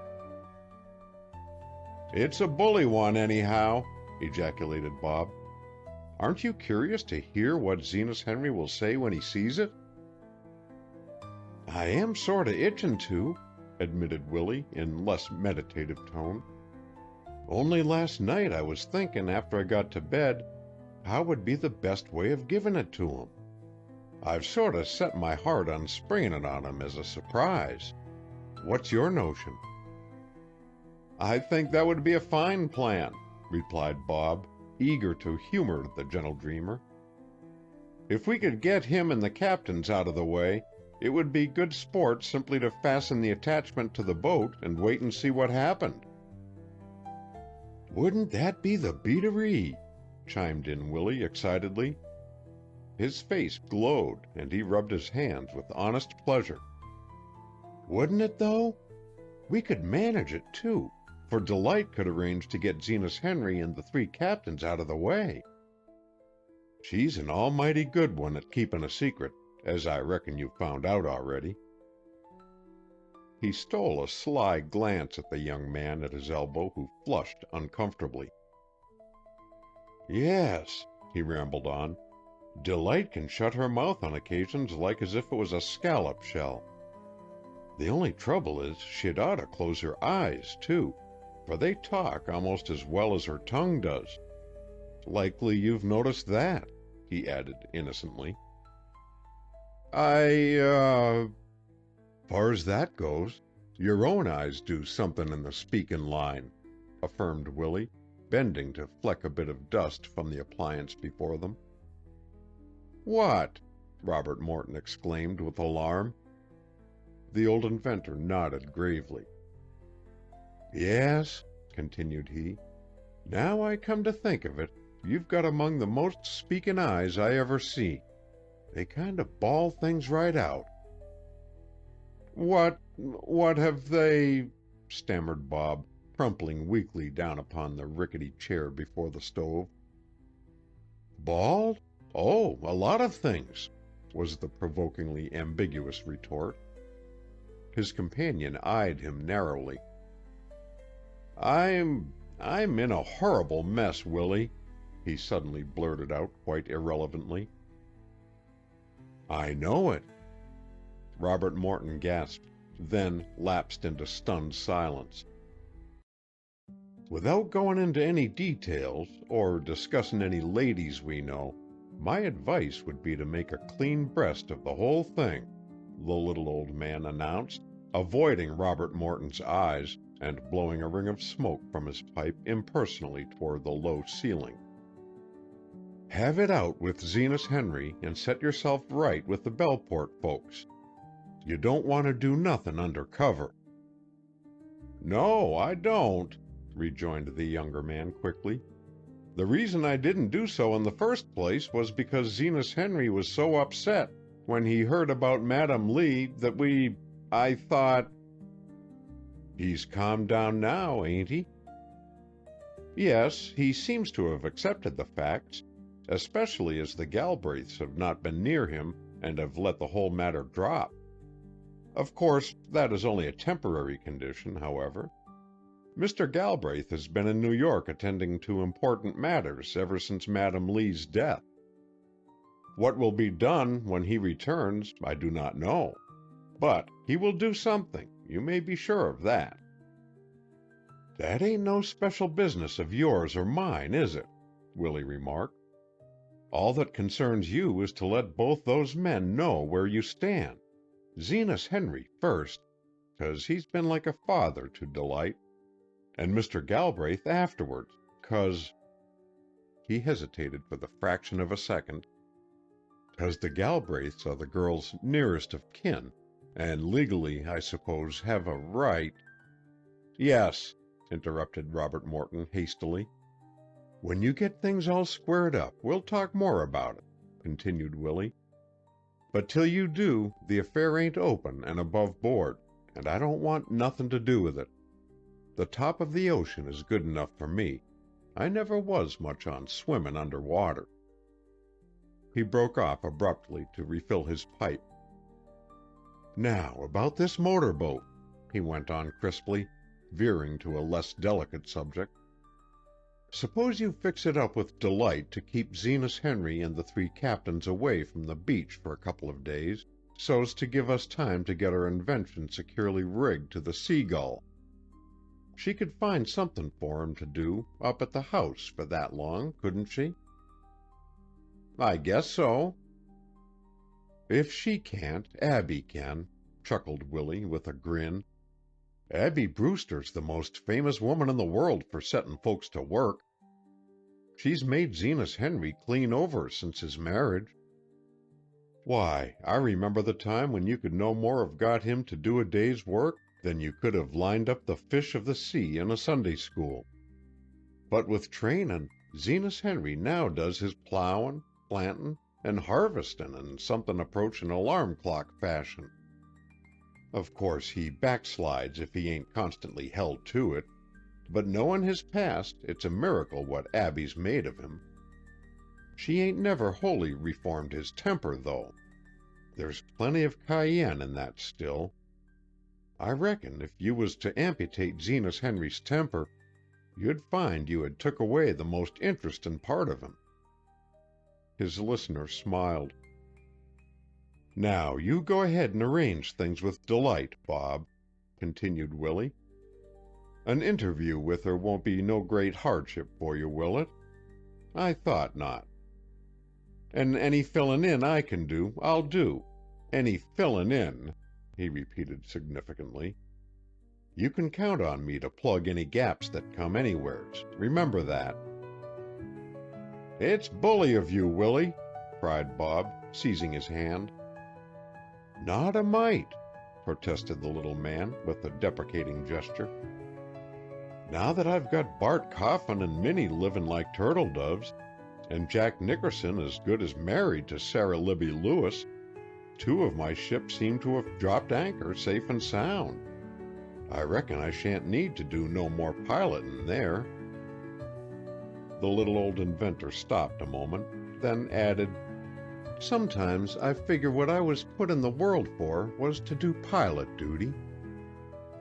It's a bully one, anyhow, ejaculated Bob. Aren't you curious to hear what Zenas Henry will say when he sees it? I am sort of itching to, admitted Willie in less meditative tone. Only last night I was thinking after I got to bed how would be the best way of giving it to him. I've sort of set my heart on springing it on him as a surprise. What's your notion? I think that would be a fine plan, replied Bob, eager to humor the gentle dreamer. If we could get him and the captains out of the way, it would be good sport simply to fasten the attachment to the boat and wait and see what happened. Wouldn't that be the beatery? Chimed in Willie excitedly. His face glowed, and he rubbed his hands with honest pleasure. Wouldn't it, though? We could manage it, too. for Delight could arrange to get Zenas Henry and the 3 captains out of the way. She's an almighty good one at keeping a secret, as I reckon you've found out already." He stole a sly glance at the young man at his elbow, who flushed uncomfortably. "Yes," he rambled on, "Delight can shut her mouth on occasions like as if it was a scallop shell. The only trouble is she'd ought to close her eyes, too, for they talk almost as well as her tongue does. Likely you've noticed that," he added innocently. "Far's that goes, your own eyes do somethin' in the speakin' line," affirmed Willie, bending to fleck a bit of dust from the appliance before them. "What?" Robert Morton exclaimed with alarm. The old inventor nodded gravely. "Yes," continued he, "now I come to think of it, you've got among the most speakin' eyes I ever see. They kind of bawl things right out." What have they—" stammered Bob, crumpling weakly down upon the rickety chair before the stove. "Bawled? Oh, a lot of things," was the provokingly ambiguous retort. His companion eyed him narrowly. I'm in a horrible mess, Willie," he suddenly blurted out quite irrelevantly. "I know it." Robert Morton gasped, then lapsed into stunned silence. "Without going into any details, or discussin' any ladies we know, my advice would be to make a clean breast of the whole thing," the little old man announced, avoiding Robert Morton's eyes and blowing a ring of smoke from his pipe impersonally toward the low ceiling. "Have it out with Zenas Henry and set yourself right with the Belport folks. You don't want to do nothin' under cover." "No, I don't," rejoined the younger man quickly. "The reason I didn't do so in the first place was because Zenas Henry was so upset when he heard about Madam Lee that I thought—" "He's calmed down now, ain't he?" "Yes, he seems to have accepted the facts, especially as the Galbraiths have not been near him and have let the whole matter drop. Of course, that is only a temporary condition, however. Mr. Galbraith has been in New York attending to important matters ever since Madam Lee's death. What will be done when he returns, I do not know. But he will do something, you may be sure of that." "That ain't no special business of yours or mine, is it?" Willie remarked. "All that concerns you is to let both those men know where you stand. Zenas Henry first, 'cause he's been like a father to Delight, and Mr. Galbraith afterwards, 'cause—" he hesitated for the fraction of a second, "'cause the Galbraiths are the girl's nearest of kin, and legally, I suppose, have a right—" "Yes," interrupted Robert Morton hastily. "When you get things all squared up, we'll talk more about it," continued Willie. "But till you do, the affair ain't open and above board, and I don't want nothin' to do with it. The top of the ocean is good enough for me. I never was much on swimmin' under water." He broke off abruptly to refill his pipe. "Now, about this motorboat," he went on crisply, veering to a less delicate subject. "Suppose you fix it up with Delight to keep Zenas Henry and the 3 captains away from the beach for a couple of days, so's to give us time to get our invention securely rigged to the Seagull. She could find something for him to do up at the house for that long, couldn't she?" "I guess so." "If she can't, Abby can," chuckled Willie with a grin. "Abby Brewster's the most famous woman in the world for settin' folks to work. She's made Zenas Henry clean over since his marriage. Why, I remember the time when you could no more have got him to do a day's work than you could have lined up the fish of the sea in a Sunday school. But with trainin', Zenas Henry now does his plowin', plantin', and harvestin' in somethin' approachin' alarm clock fashion. Of course he backslides if he ain't constantly held to it, but knowin' his past, it's a miracle what Abby's made of him. She ain't never wholly reformed his temper, though. There's plenty of cayenne in that still. I reckon if you was to amputate Zenas Henry's temper, you'd find you had took away the most interestin' part of him." His listener smiled. "Now you go ahead and arrange things with Delight, Bob," continued Willie. "An interview with her won't be no great hardship for you, will it? I thought not. And any fillin' in I can do, I'll do. Any fillin' in," he repeated significantly. "You can count on me to plug any gaps that come anywheres. Remember that." "It's bully of you, Willie," cried Bob, seizing his hand. "Not a mite," protested the little man, with a deprecating gesture. "Now that I've got Bart Coffin and Minnie livin' like turtle doves, and Jack Nickerson as good as married to Sara Libby Lewis, 2 of my ships seem to have dropped anchor safe and sound. I reckon I shan't need to do no more pilotin' there." The little old inventor stopped a moment, then added, "Sometimes I figure what I was put in the world for was to do pilot duty.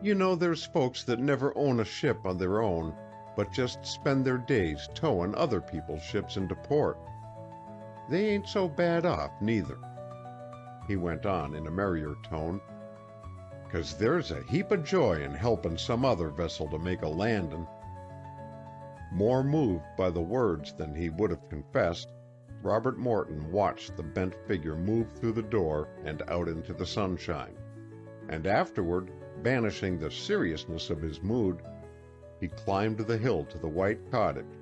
You know there's folks that never own a ship of their own, but just spend their days towin' other people's ships into port. They ain't so bad off, neither," he went on in a merrier tone, "'cause there's a heap of joy in helpin' some other vessel to make a landin'." More moved by the words than he would have confessed, Robert Morton watched the bent figure move through the door and out into the sunshine, and afterward, banishing the seriousness of his mood, he climbed the hill to the white cottage,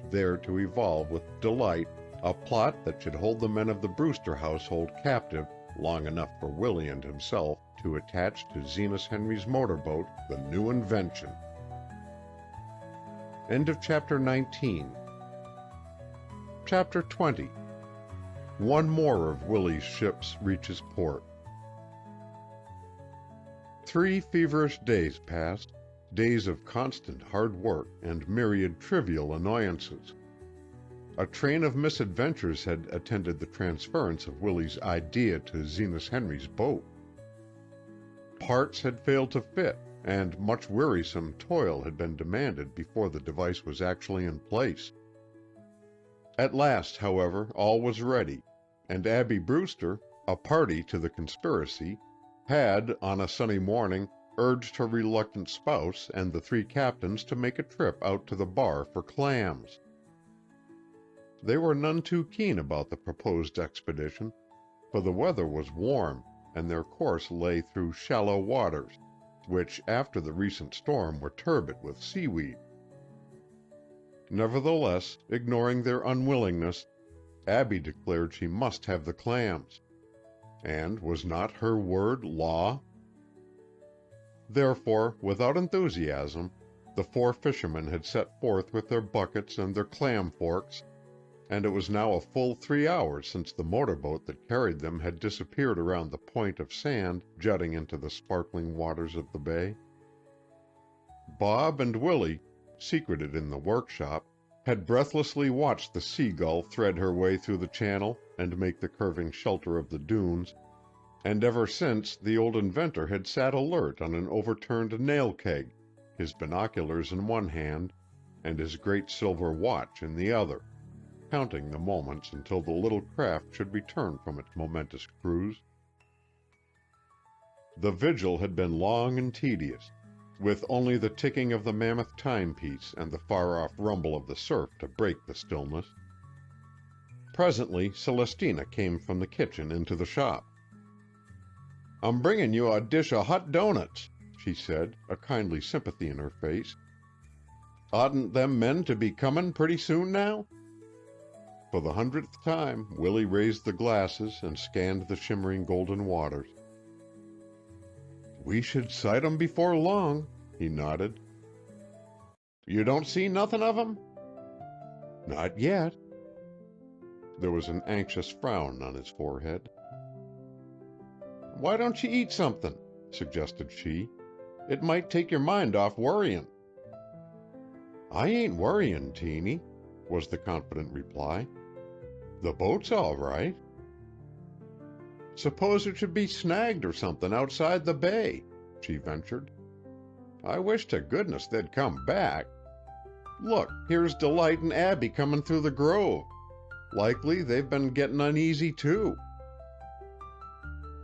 there to evolve with Delight a plot that should hold the men of the Brewster household captive long enough for Willie and himself to attach to Zenas Henry's motorboat the new invention. End of Chapter 19. Chapter 20. One more of Willie's ships reaches port. 3 feverish days passed, days of constant hard work and myriad trivial annoyances. A train of misadventures had attended the transference of Willie's idea to Zenas Henry's boat. Parts had failed to fit, and much wearisome toil had been demanded before the device was actually in place. At last, however, all was ready, and Abby Brewster, a party to the conspiracy, had, on a sunny morning, urged her reluctant spouse and the 3 captains to make a trip out to the bar for clams. They were none too keen about the proposed expedition, for the weather was warm, and their course lay through shallow waters, which after the recent storm were turbid with seaweed. Nevertheless, ignoring their unwillingness, Abby declared she must have the clams. And was not her word law? Therefore, without enthusiasm, the 4 fishermen had set forth with their buckets and their clam forks, and it was now a full 3 hours since the motorboat that carried them had disappeared around the point of sand jutting into the sparkling waters of the bay. Bob and Willie, secreted in the workshop, had breathlessly watched the Seagull thread her way through the channel and make the curving shelter of the dunes, and ever since the old inventor had sat alert on an overturned nail keg, his binoculars in one hand and his great silver watch in the other, counting the moments until the little craft should return from its momentous cruise. The vigil had been long and tedious, with only the ticking of the mammoth timepiece and the far-off rumble of the surf to break the stillness. Presently Celestina came from the kitchen into the shop. "I'm bringin' you a dish of hot doughnuts," she said, a kindly sympathy in her face. "Oughtn't them men to be comin' pretty soon now?" For the 100th time Willie raised the glasses and scanned the shimmering golden waters. "We should sight 'em before long," he nodded. "You don't see nothin' of 'em?" "Not yet." There was an anxious frown on his forehead. "Why don't you eat something?" suggested she. "It might take your mind off worryin'." "I ain't worrying, Teeny," was the confident reply. "The boat's all right." "Suppose it should be snagged or something outside the bay," she ventured. "I wish to goodness they'd come back. Look, here's Delight and Abby coming through the grove. Likely they've been getting uneasy, too."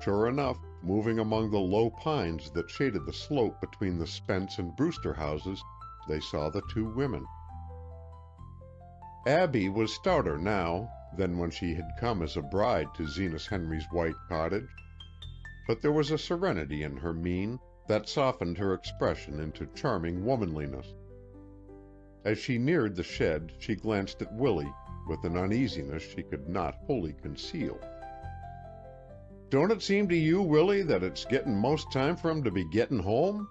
Sure enough, moving among the low pines that shaded the slope between the Spence and Brewster houses, they saw the two women. Abby was stouter now than when she had come as a bride to Zenas Henry's white cottage, but there was a serenity in her mien that softened her expression into charming womanliness. As she neared the shed, she glanced at Willie with an uneasiness she could not wholly conceal. "Don't it seem to you, Willie, that it's getting most time for him to be getting home?"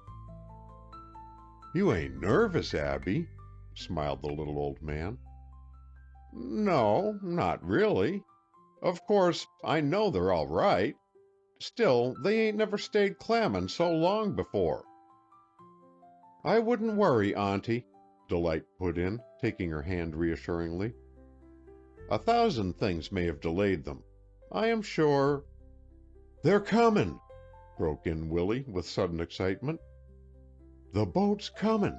"You ain't nervous, Abby," smiled the little old man. "No, not really. Of course, I know they're all right. Still, they ain't never stayed clammin' so long before." "I wouldn't worry, Auntie," Delight put in, taking her hand reassuringly. "A thousand things may have delayed them. I am sure—" "They're comin'!" broke in Willie with sudden excitement. "The boat's comin'.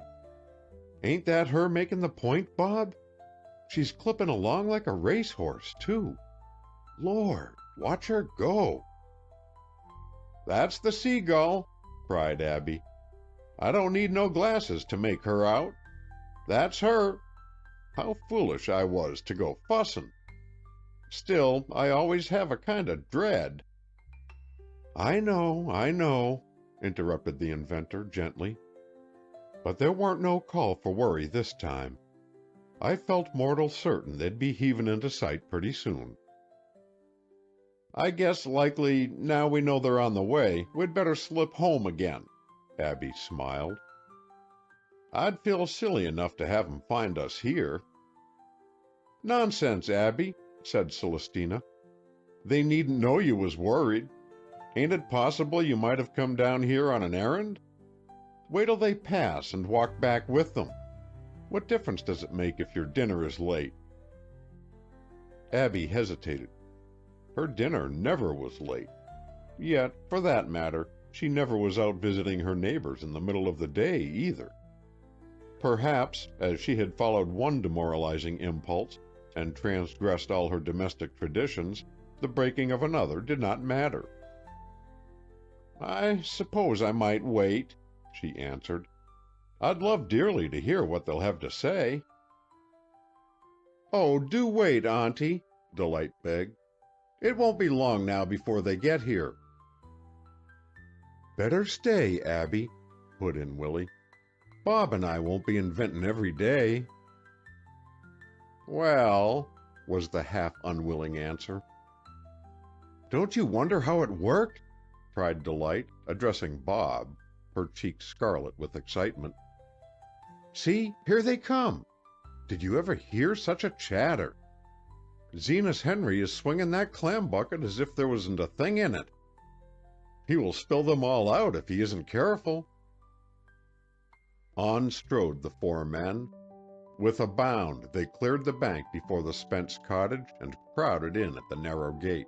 Ain't that her making the point, Bob? She's clippin' along like a racehorse, too. Lord, watch her go!" "That's the Seagull," cried Abby. "I don't need no glasses to make her out. That's her. How foolish I was to go fussin'. Still, I always have a kind of dread—" I know," interrupted the inventor gently. "But there warn't no call for worry this time. I felt mortal certain they'd be heavin' into sight pretty soon." "I guess likely, now we know they're on the way, we'd better slip home again," Abby smiled. "I'd feel silly enough to have 'em find us here." "Nonsense, Abby," said Celestina. "They needn't know you was worried. Ain't it possible you might have come down here on an errand? Wait till they pass and walk back with them. What difference does it make if your dinner is late?" Abby hesitated. Her dinner never was late. Yet, for that matter, she never was out visiting her neighbors in the middle of the day, either. Perhaps, as she had followed one demoralizing impulse and transgressed all her domestic traditions, the breaking of another did not matter. "I suppose I might wait," she answered. "I'd love dearly to hear what they'll have to say." "Oh, do wait, Auntie," Delight begged. "It won't be long now before they get here." "Better stay, Abby," put in Willie. "Bob and I won't be inventing every day." "Well," was the half-unwilling answer. "Don't you wonder how it worked?" cried Delight, addressing Bob, her cheeks scarlet with excitement. "See, here they come. Did you ever hear such a chatter? Zenas Henry is swinging that clam bucket as if there wasn't a thing in it. He will spill them all out if he isn't careful." On strode the four men. With a bound, they cleared the bank before the Spence cottage and crowded in at the narrow gate.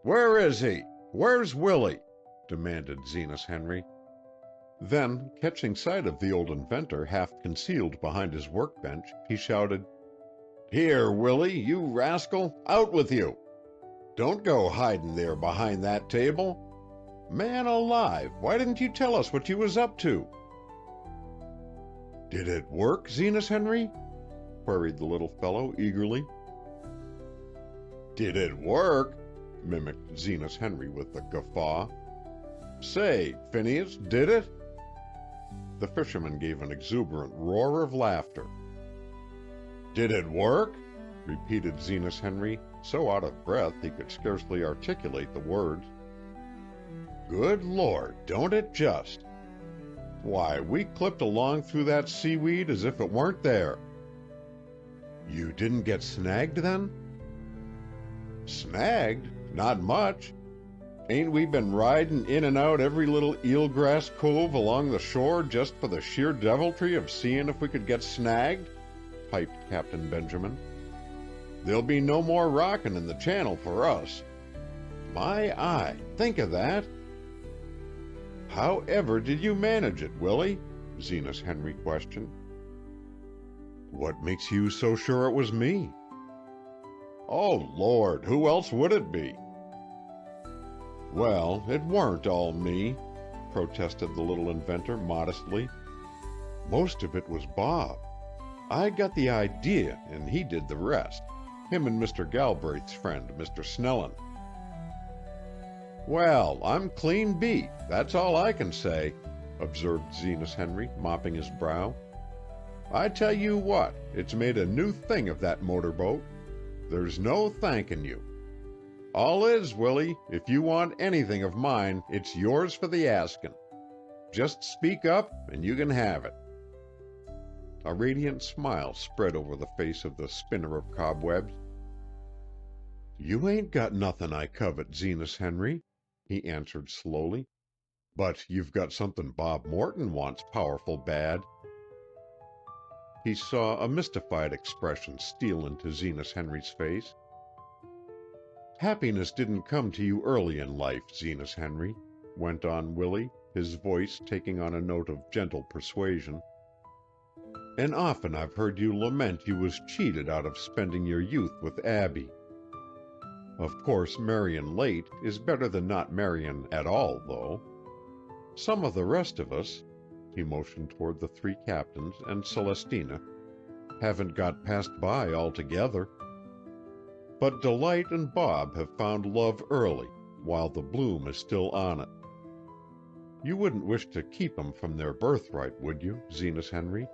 "Where is he? Where's Willie?" demanded Zenas Henry. Then, catching sight of the old inventor half concealed behind his workbench, he shouted, "Here, Willie, you rascal, out with you! Don't go hiding there behind that table. Man alive, why didn't you tell us what you was up to?" "Did it work, Zenas Henry?" queried the little fellow eagerly. "Did it work?" mimicked Zenas Henry with a guffaw. "Say, Phineas, did it?" The fisherman gave an exuberant roar of laughter. "Did it work?" repeated Zenas Henry, so out of breath he could scarcely articulate the words. "Good Lord, don't it just! Why, we clipped along through that seaweed as if it weren't there." "You didn't get snagged, then?" "Snagged? Not much. Ain't we been riding in and out every little eelgrass cove along the shore just for the sheer deviltry of seeing if we could get snagged?" piped Captain Benjamin. "There'll be no more rocking in the channel for us. My eye, think of that!" "How ever did you manage it, Willie?" Zenas Henry questioned. "What makes you so sure it was me?" "Oh, Lord, who else would it be?" "Well, it weren't all me," protested the little inventor modestly. "Most of it was Bob. I got the idea, and he did the rest. Him and Mr. Galbraith's friend, Mr. Snellen." "Well, I'm clean beat, that's all I can say," observed Zenas Henry, mopping his brow. "I tell you what, it's made a new thing of that motorboat. There's no thanking you. All is, Willie, if you want anything of mine, it's yours for the asking. Just speak up, and you can have it." A radiant smile spread over the face of the spinner of cobwebs. "You ain't got nothin' I covet, Zenas Henry," he answered slowly. "But you've got something Bob Morton wants powerful bad." He saw a mystified expression steal into Zenas Henry's face. "Happiness didn't come to you early in life, Zenas Henry," went on Willie, his voice taking on a note of gentle persuasion. "And often I've heard you lament you was cheated out of spending your youth with Abby. Of course, marryin' late is better than not marryin' at all, though. Some of the rest of us," he motioned toward the three captains and Celestina, "haven't got past by altogether. But Delight and Bob have found love early, while the bloom is still on it. You wouldn't wish to keep 'em from their birthright, would you, Zenas Henry?"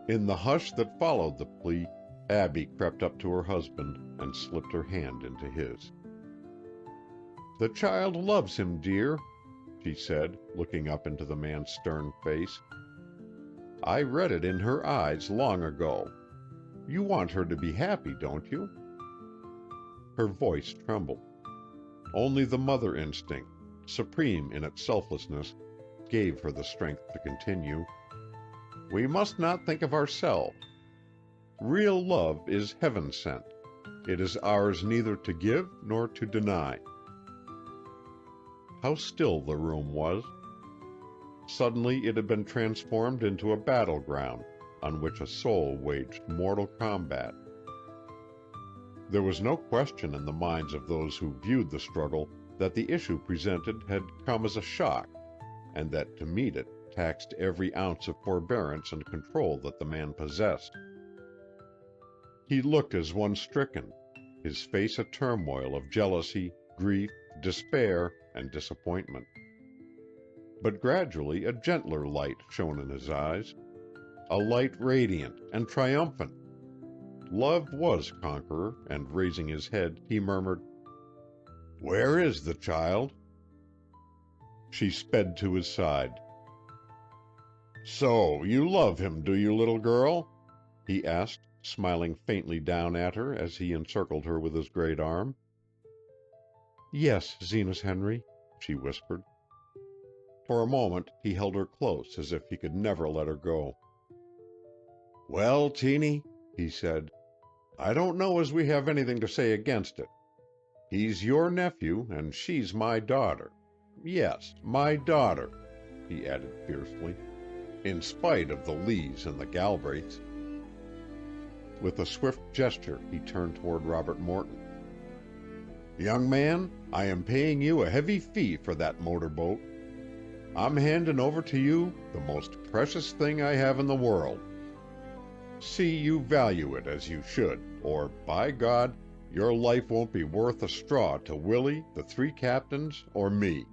In the hush that followed the plea, Abby crept up to her husband and slipped her hand into his. "The child loves him, dear," she said, looking up into the man's stern face. "I read it in her eyes long ago. You want her to be happy, don't you?" Her voice trembled. Only the mother instinct, supreme in its selflessness, gave her the strength to continue. "We must not think of ourselves. Real love is heaven sent. It is ours neither to give nor to deny." How still the room was! Suddenly it had been transformed into a battleground on which a soul waged mortal combat. There was no question in the minds of those who viewed the struggle that the issue presented had come as a shock, and that to meet it taxed every ounce of forbearance and control that the man possessed. He looked as one stricken, his face a turmoil of jealousy, grief, despair, and disappointment. But gradually a gentler light shone in his eyes, a light radiant and triumphant. Love was conqueror, and raising his head, he murmured, "Where is the child?" She sped to his side. "So you love him, do you, little girl?" he asked, smiling faintly down at her as he encircled her with his great arm. "Yes, Zenas Henry," she whispered. For a moment he held her close as if he could never let her go. "Well, Teeny," he said, "I don't know as we have anything to say against it. He's your nephew, and she's my daughter. Yes, my daughter," he added fiercely, "in spite of the Lees and the Galbraiths." With a swift gesture he turned toward Robert Morton. "Young man, I am paying you a heavy fee for that motorboat. I'm handing over to you the most precious thing I have in the world. See you value it as you should, or, by God, your life won't be worth a straw to Willie, the three captains, or me."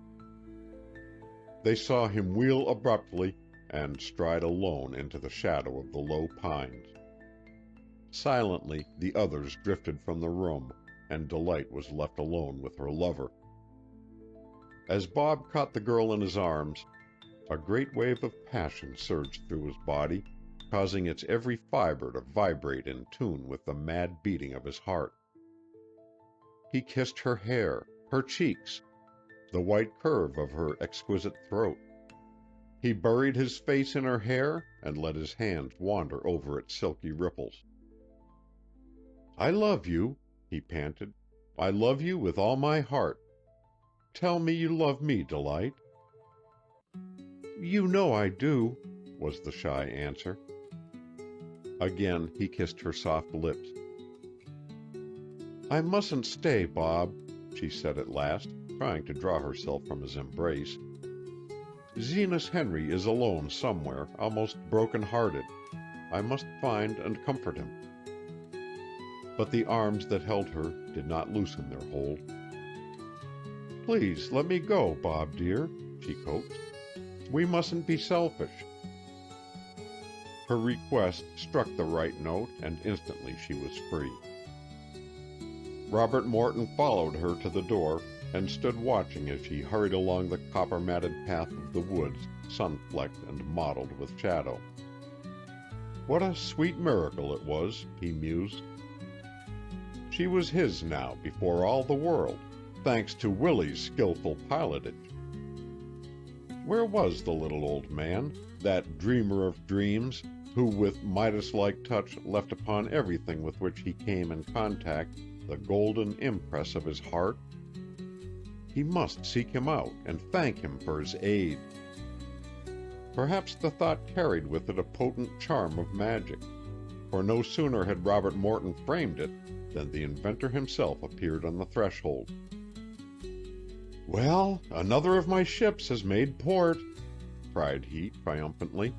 They saw him wheel abruptly and stride alone into the shadow of the low pines. Silently the others drifted from the room, and Delight was left alone with her lover. As Bob caught the girl in his arms, a great wave of passion surged through his body, causing its every fiber to vibrate in tune with the mad beating of his heart. He kissed her hair, her cheeks, the white curve of her exquisite throat. He buried his face in her hair and let his hands wander over its silky ripples. "I love you," he panted. "I love you with all my heart. Tell me you love me, Delight." "You know I do," was the shy answer. Again he kissed her soft lips. "I mustn't stay, Bob," she said at last, trying to draw herself from his embrace. "Zenas Henry is alone somewhere, almost broken-hearted. I must find and comfort him." But the arms that held her did not loosen their hold. "Please let me go, Bob dear," she coaxed. "We mustn't be selfish." Her request struck the right note, and instantly she was free. Robert Morton followed her to the door and stood watching as she hurried along the copper-matted path of the woods, sun-flecked and mottled with shadow. What a sweet miracle it was, he mused. She was his now before all the world, thanks to Willie's skillful pilotage. Where was the little old man, that dreamer of dreams, who with Midas-like touch left upon everything with which he came in contact the golden impress of his heart? He must seek him out and thank him for his aid. Perhaps the thought carried with it a potent charm of magic, for no sooner had Robert Morton framed it than the inventor himself appeared on the threshold. "Well, another of my ships has made port," cried he triumphantly.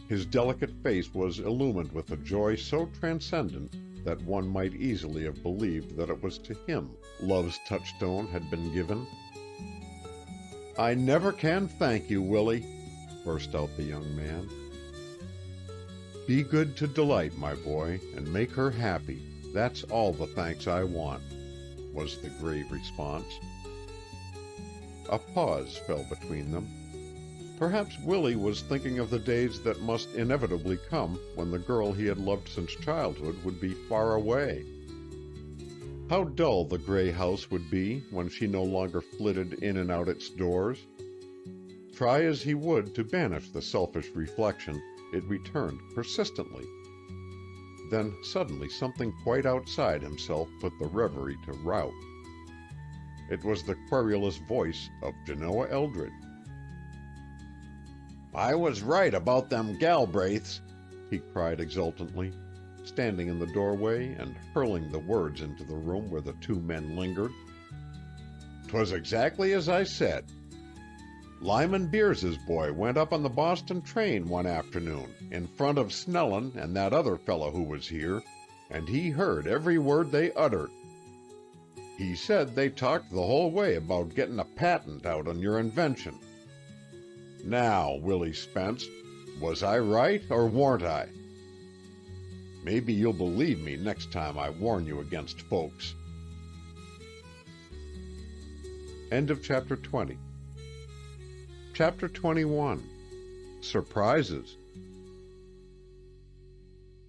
His delicate face was illumined with a joy so transcendent that one might easily have believed that it was to him love's touchstone had been given. "I never can thank you, Willie," burst out the young man. "Be good to Delight, my boy, and make her happy. That's all the thanks I want," was the grave response. A pause fell between them. Perhaps Willie was thinking of the days that must inevitably come when the girl he had loved since childhood would be far away. How dull the gray house would be when she no longer flitted in and out its doors. Try as he would to banish the selfish reflection, it returned persistently. Then suddenly something quite outside himself put the reverie to rout. It was the querulous voice of Genoa Eldred. "I was right about them Galbraiths," he cried exultantly, standing in the doorway and hurling the words into the room where the two men lingered. "'Twas exactly as I said. Lyman Beers's boy went up on the Boston train one afternoon in front of Snellen and that other fellow who was here, and he heard every word they uttered. He said they talked the whole way about getting a patent out on your invention. Now, Willie Spence, was I right or warn't I? Maybe you'll believe me next time I warn you against folks." End of Chapter 20. Chapter 21. Surprises.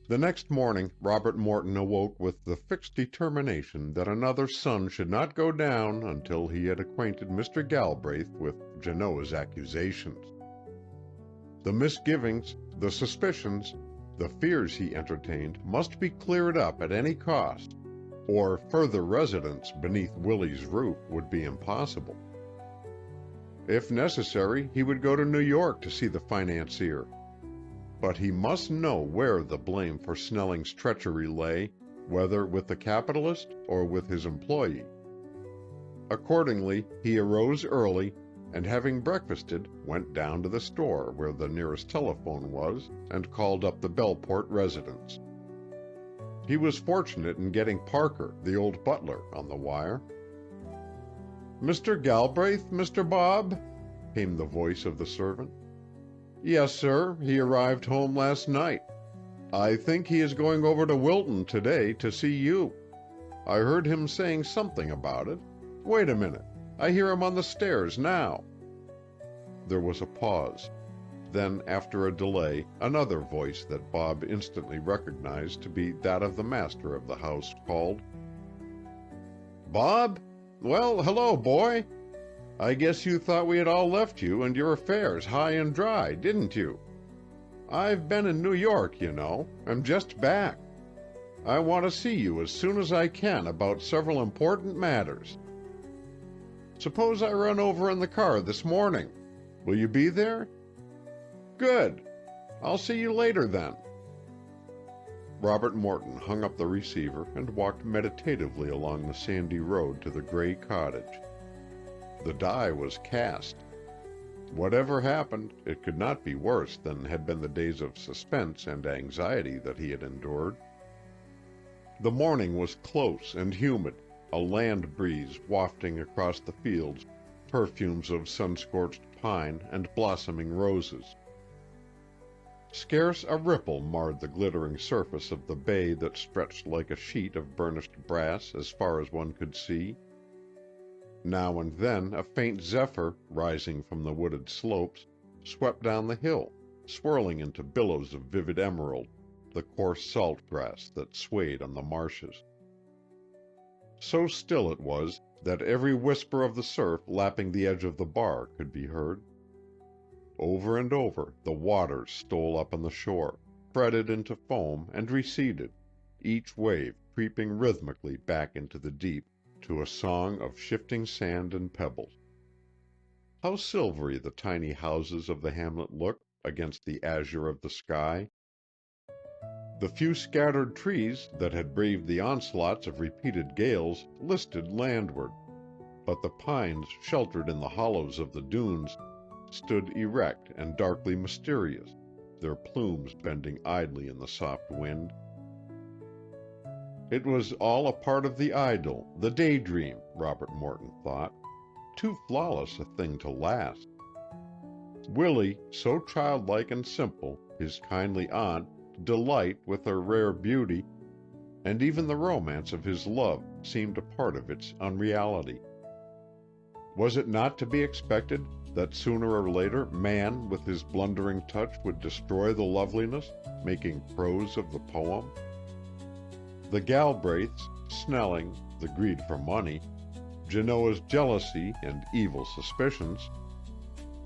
The next morning Robert Morton awoke with the fixed determination that another sun should not go down until he had acquainted Mr. Galbraith with Genoa's accusations. The misgivings, the suspicions, the fears he entertained must be cleared up at any cost, or further residence beneath Willie's roof would be impossible. If necessary, he would go to New York to see the financier. But he must know where the blame for Snelling's treachery lay, whether with the capitalist or with his employee. Accordingly, he arose early, and having breakfasted, went down to the store where the nearest telephone was, and called up the Belport residence. He was fortunate in getting Parker, the old butler, on the wire. "Mr. Galbraith, Mr. Bob?" came the voice of the servant. "Yes, sir. He arrived home last night. I think he is going over to Wilton today to see you. I heard him saying something about it. Wait a minute. I hear him on the stairs now." There was a pause. Then, after a delay, another voice that Bob instantly recognized to be that of the master of the house called. "Bob, Well, hello, boy. I guess you thought we had all left you and your affairs high and dry, didn't you? I've been in New York, you know. I'm just back. I want to see you as soon as I can about several important matters. Suppose I run over in the car this morning. Will you be there? Good. I'll see you later then. Robert Morton hung up the receiver and walked meditatively along the sandy road to the gray cottage. The die was cast. Whatever happened, it could not be worse than had been the days of suspense and anxiety that he had endured. The morning was close and humid, a land breeze wafting across the fields perfumes of sun-scorched pine and blossoming roses. Scarce a ripple marred the glittering surface of the bay that stretched like a sheet of burnished brass as far as one could see. Now and then a faint zephyr, rising from the wooded slopes, swept down the hill, swirling into billows of vivid emerald, the coarse salt grass that swayed on the marshes. So still it was that every whisper of the surf lapping the edge of the bar could be heard. Over and over the waters stole up on the shore, fretted into foam and receded, each wave creeping rhythmically back into the deep to a song of shifting sand and pebbles. How silvery the tiny houses of the hamlet looked against the azure of the sky. The few scattered trees that had braved the onslaughts of repeated gales listed landward, but the pines sheltered in the hollows of the dunes stood erect and darkly mysterious, their plumes bending idly in the soft wind. It was all a part of the idyll, the daydream, Robert Morton thought, too flawless a thing to last. Willie, so childlike and simple, his kindly aunt, delight with her rare beauty, and even the romance of his love seemed a part of its unreality. Was it not to be expected that sooner or later man with his blundering touch would destroy the loveliness, making prose of the poem? The Galbraiths, Snelling, the greed for money, Genoa's jealousy and evil suspicions.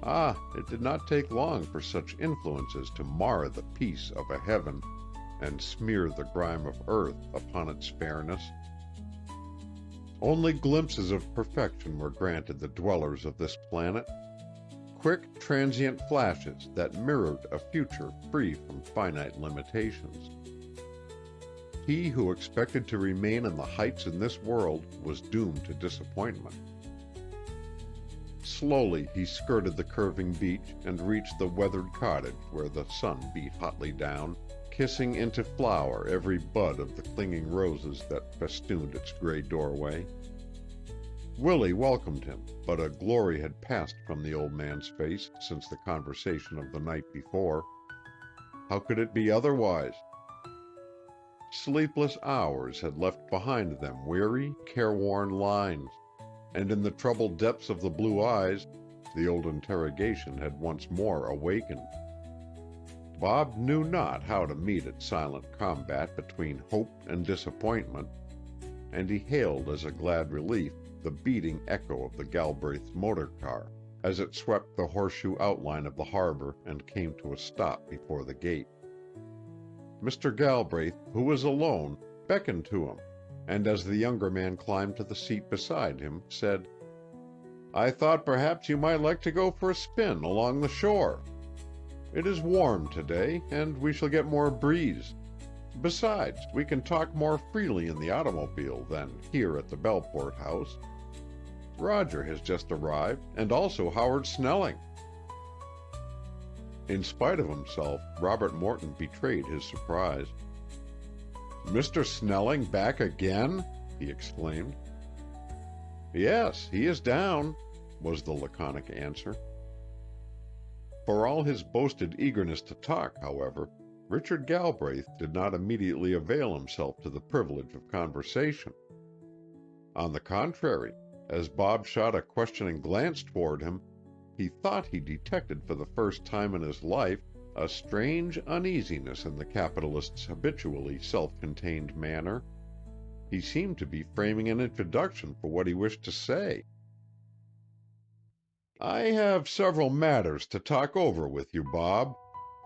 It did not take long for such influences to mar the peace of a heaven and smear the grime of earth upon its fairness. Only glimpses of perfection were granted the dwellers of this planet, quick, transient flashes that mirrored a future free from finite limitations. He who expected to remain on the heights in this world was doomed to disappointment. Slowly he skirted the curving beach and reached the weathered cottage where the sun beat hotly down, kissing into flower every bud of the clinging roses that festooned its gray doorway. Willie welcomed him, but a glory had passed from the old man's face since the conversation of the night before. How could it be otherwise? Sleepless hours had left behind them weary, careworn lines, and in the troubled depths of the blue eyes, the old interrogation had once more awakened. Bob knew not how to meet its silent combat between hope and disappointment, and he hailed as a glad relief the beating echo of the Galbraith's motor car as it swept the horseshoe outline of the harbor and came to a stop before the gate. Mr. Galbraith, who was alone, beckoned to him, and as the younger man climbed to the seat beside him, said, "I thought perhaps you might like to go for a spin along the shore. It is warm today, and we shall get more breeze. Besides, we can talk more freely in the automobile than here at the Belport house. Roger has just arrived, and also Howard Snelling." In spite of himself, Robert Morton betrayed his surprise. "Mr. Snelling back again?" he exclaimed. "Yes, he is down," was the laconic answer. For all his boasted eagerness to talk, however, Richard Galbraith did not immediately avail himself to the privilege of conversation. On the contrary, as Bob shot a questioning glance toward him, he thought he detected for the first time in his life a strange uneasiness in the capitalist's habitually self-contained manner. He seemed to be framing an introduction for what he wished to say. "I have several matters to talk over with you, Bob,"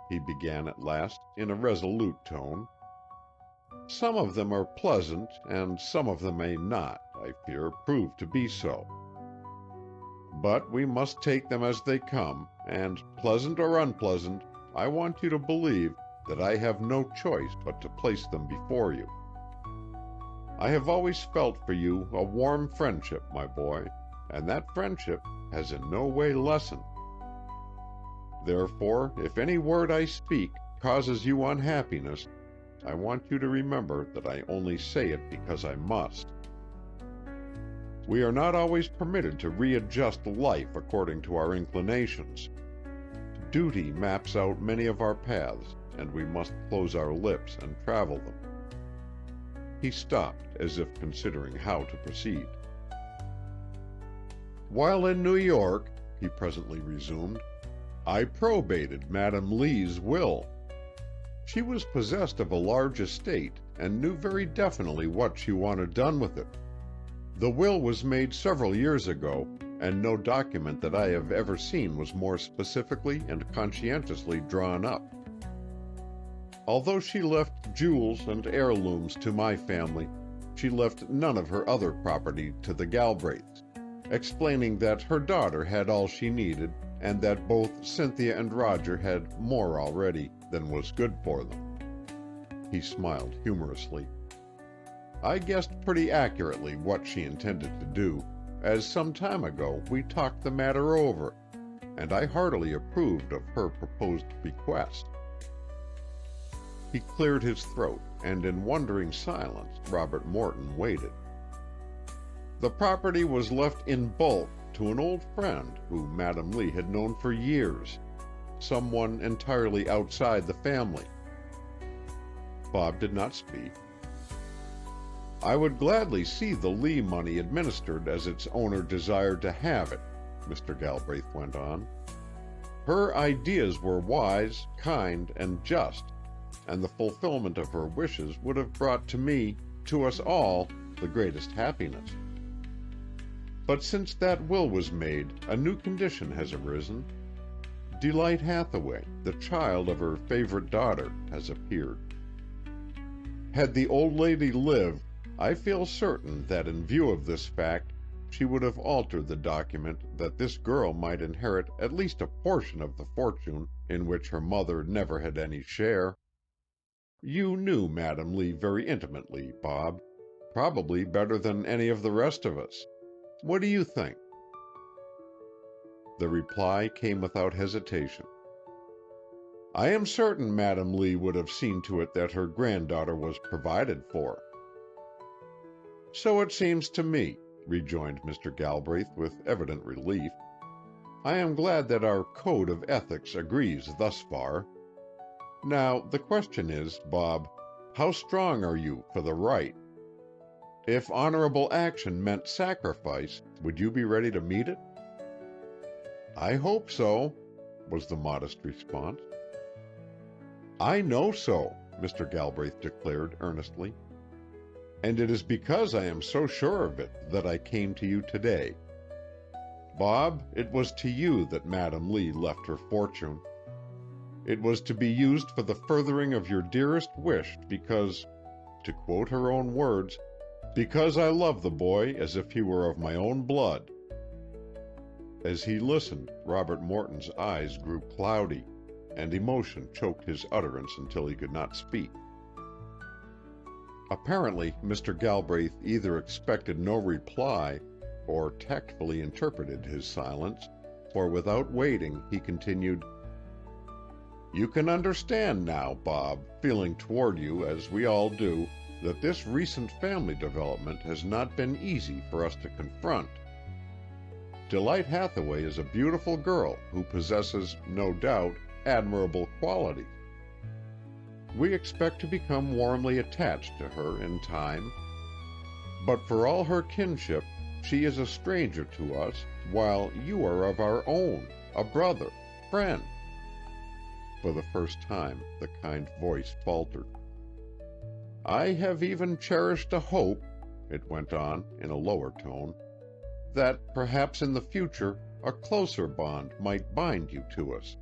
he began at last, in a resolute tone. "Some of them are pleasant, and some of them may not, I fear, prove to be so. But we must take them as they come, and, pleasant or unpleasant, I want you to believe that I have no choice but to place them before you. I have always felt for you a warm friendship, my boy, and that friendship has in no way lessened. Therefore, if any word I speak causes you unhappiness, I want you to remember that I only say it because I must. We are not always permitted to readjust life according to our inclinations. Duty maps out many of our paths, and we must close our lips and travel them." He stopped, as if considering how to proceed. "While in New York," he presently resumed, "I probated Madam Lee's will. She was possessed of a large estate and knew very definitely what she wanted done with it. The will was made several years ago, and no document that I have ever seen was more specifically and conscientiously drawn up. Although she left jewels and heirlooms to my family, she left none of her other property to the Galbraiths, explaining that her daughter had all she needed, and that both Cynthia and Roger had more already than was good for them." He smiled humorously. "I guessed pretty accurately what she intended to do, as some time ago we talked the matter over, and I heartily approved of her proposed bequest." He cleared his throat, and in wondering silence Robert Morton waited. "The property was left in bulk to an old friend who Madam Lee had known for years, someone entirely outside the family." Bob did not speak. "I would gladly see the Lee money administered as its owner desired to have it," Mr. Galbraith went on. "Her ideas were wise, kind, and just, and the fulfillment of her wishes would have brought to me, to us all, the greatest happiness. But since that will was made, a new condition has arisen. Delight Hathaway, the child of her favorite daughter, has appeared. Had the old lady lived, I feel certain that in view of this fact, she would have altered the document that this girl might inherit at least a portion of the fortune in which her mother never had any share. You knew Madam Lee very intimately, Bob, probably better than any of the rest of us. What do you think?" The reply came without hesitation. "I am certain Madam Lee would have seen to it that her granddaughter was provided for." "So it seems to me," rejoined Mr. Galbraith with evident relief. "I am glad that our code of ethics agrees thus far. Now, the question is, Bob, how strong are you for the right? If honorable action meant sacrifice, would you be ready to meet it?" "I hope so," was the modest response. "I know so," Mr. Galbraith declared earnestly. "And it is because I am so sure of it that I came to you today. Bob, it was to you that Madam Lee left her fortune. It was to be used for the furthering of your dearest wish because, to quote her own words, because I love the boy as if he were of my own blood." As he listened, Robert Morton's eyes grew cloudy, and emotion choked his utterance until he could not speak. Apparently, Mr. Galbraith either expected no reply or tactfully interpreted his silence, for without waiting, he continued, "You can understand now, Bob, feeling toward you, as we all do, that this recent family development has not been easy for us to confront. Delight Hathaway is a beautiful girl who possesses, no doubt, admirable qualities. We expect to become warmly attached to her in time. But for all her kinship, she is a stranger to us, while you are of our own, a brother, friend." For the first time, the kind voice faltered. "I have even cherished a hope," it went on in a lower tone, that perhaps in the future a closer bond might bind you to us.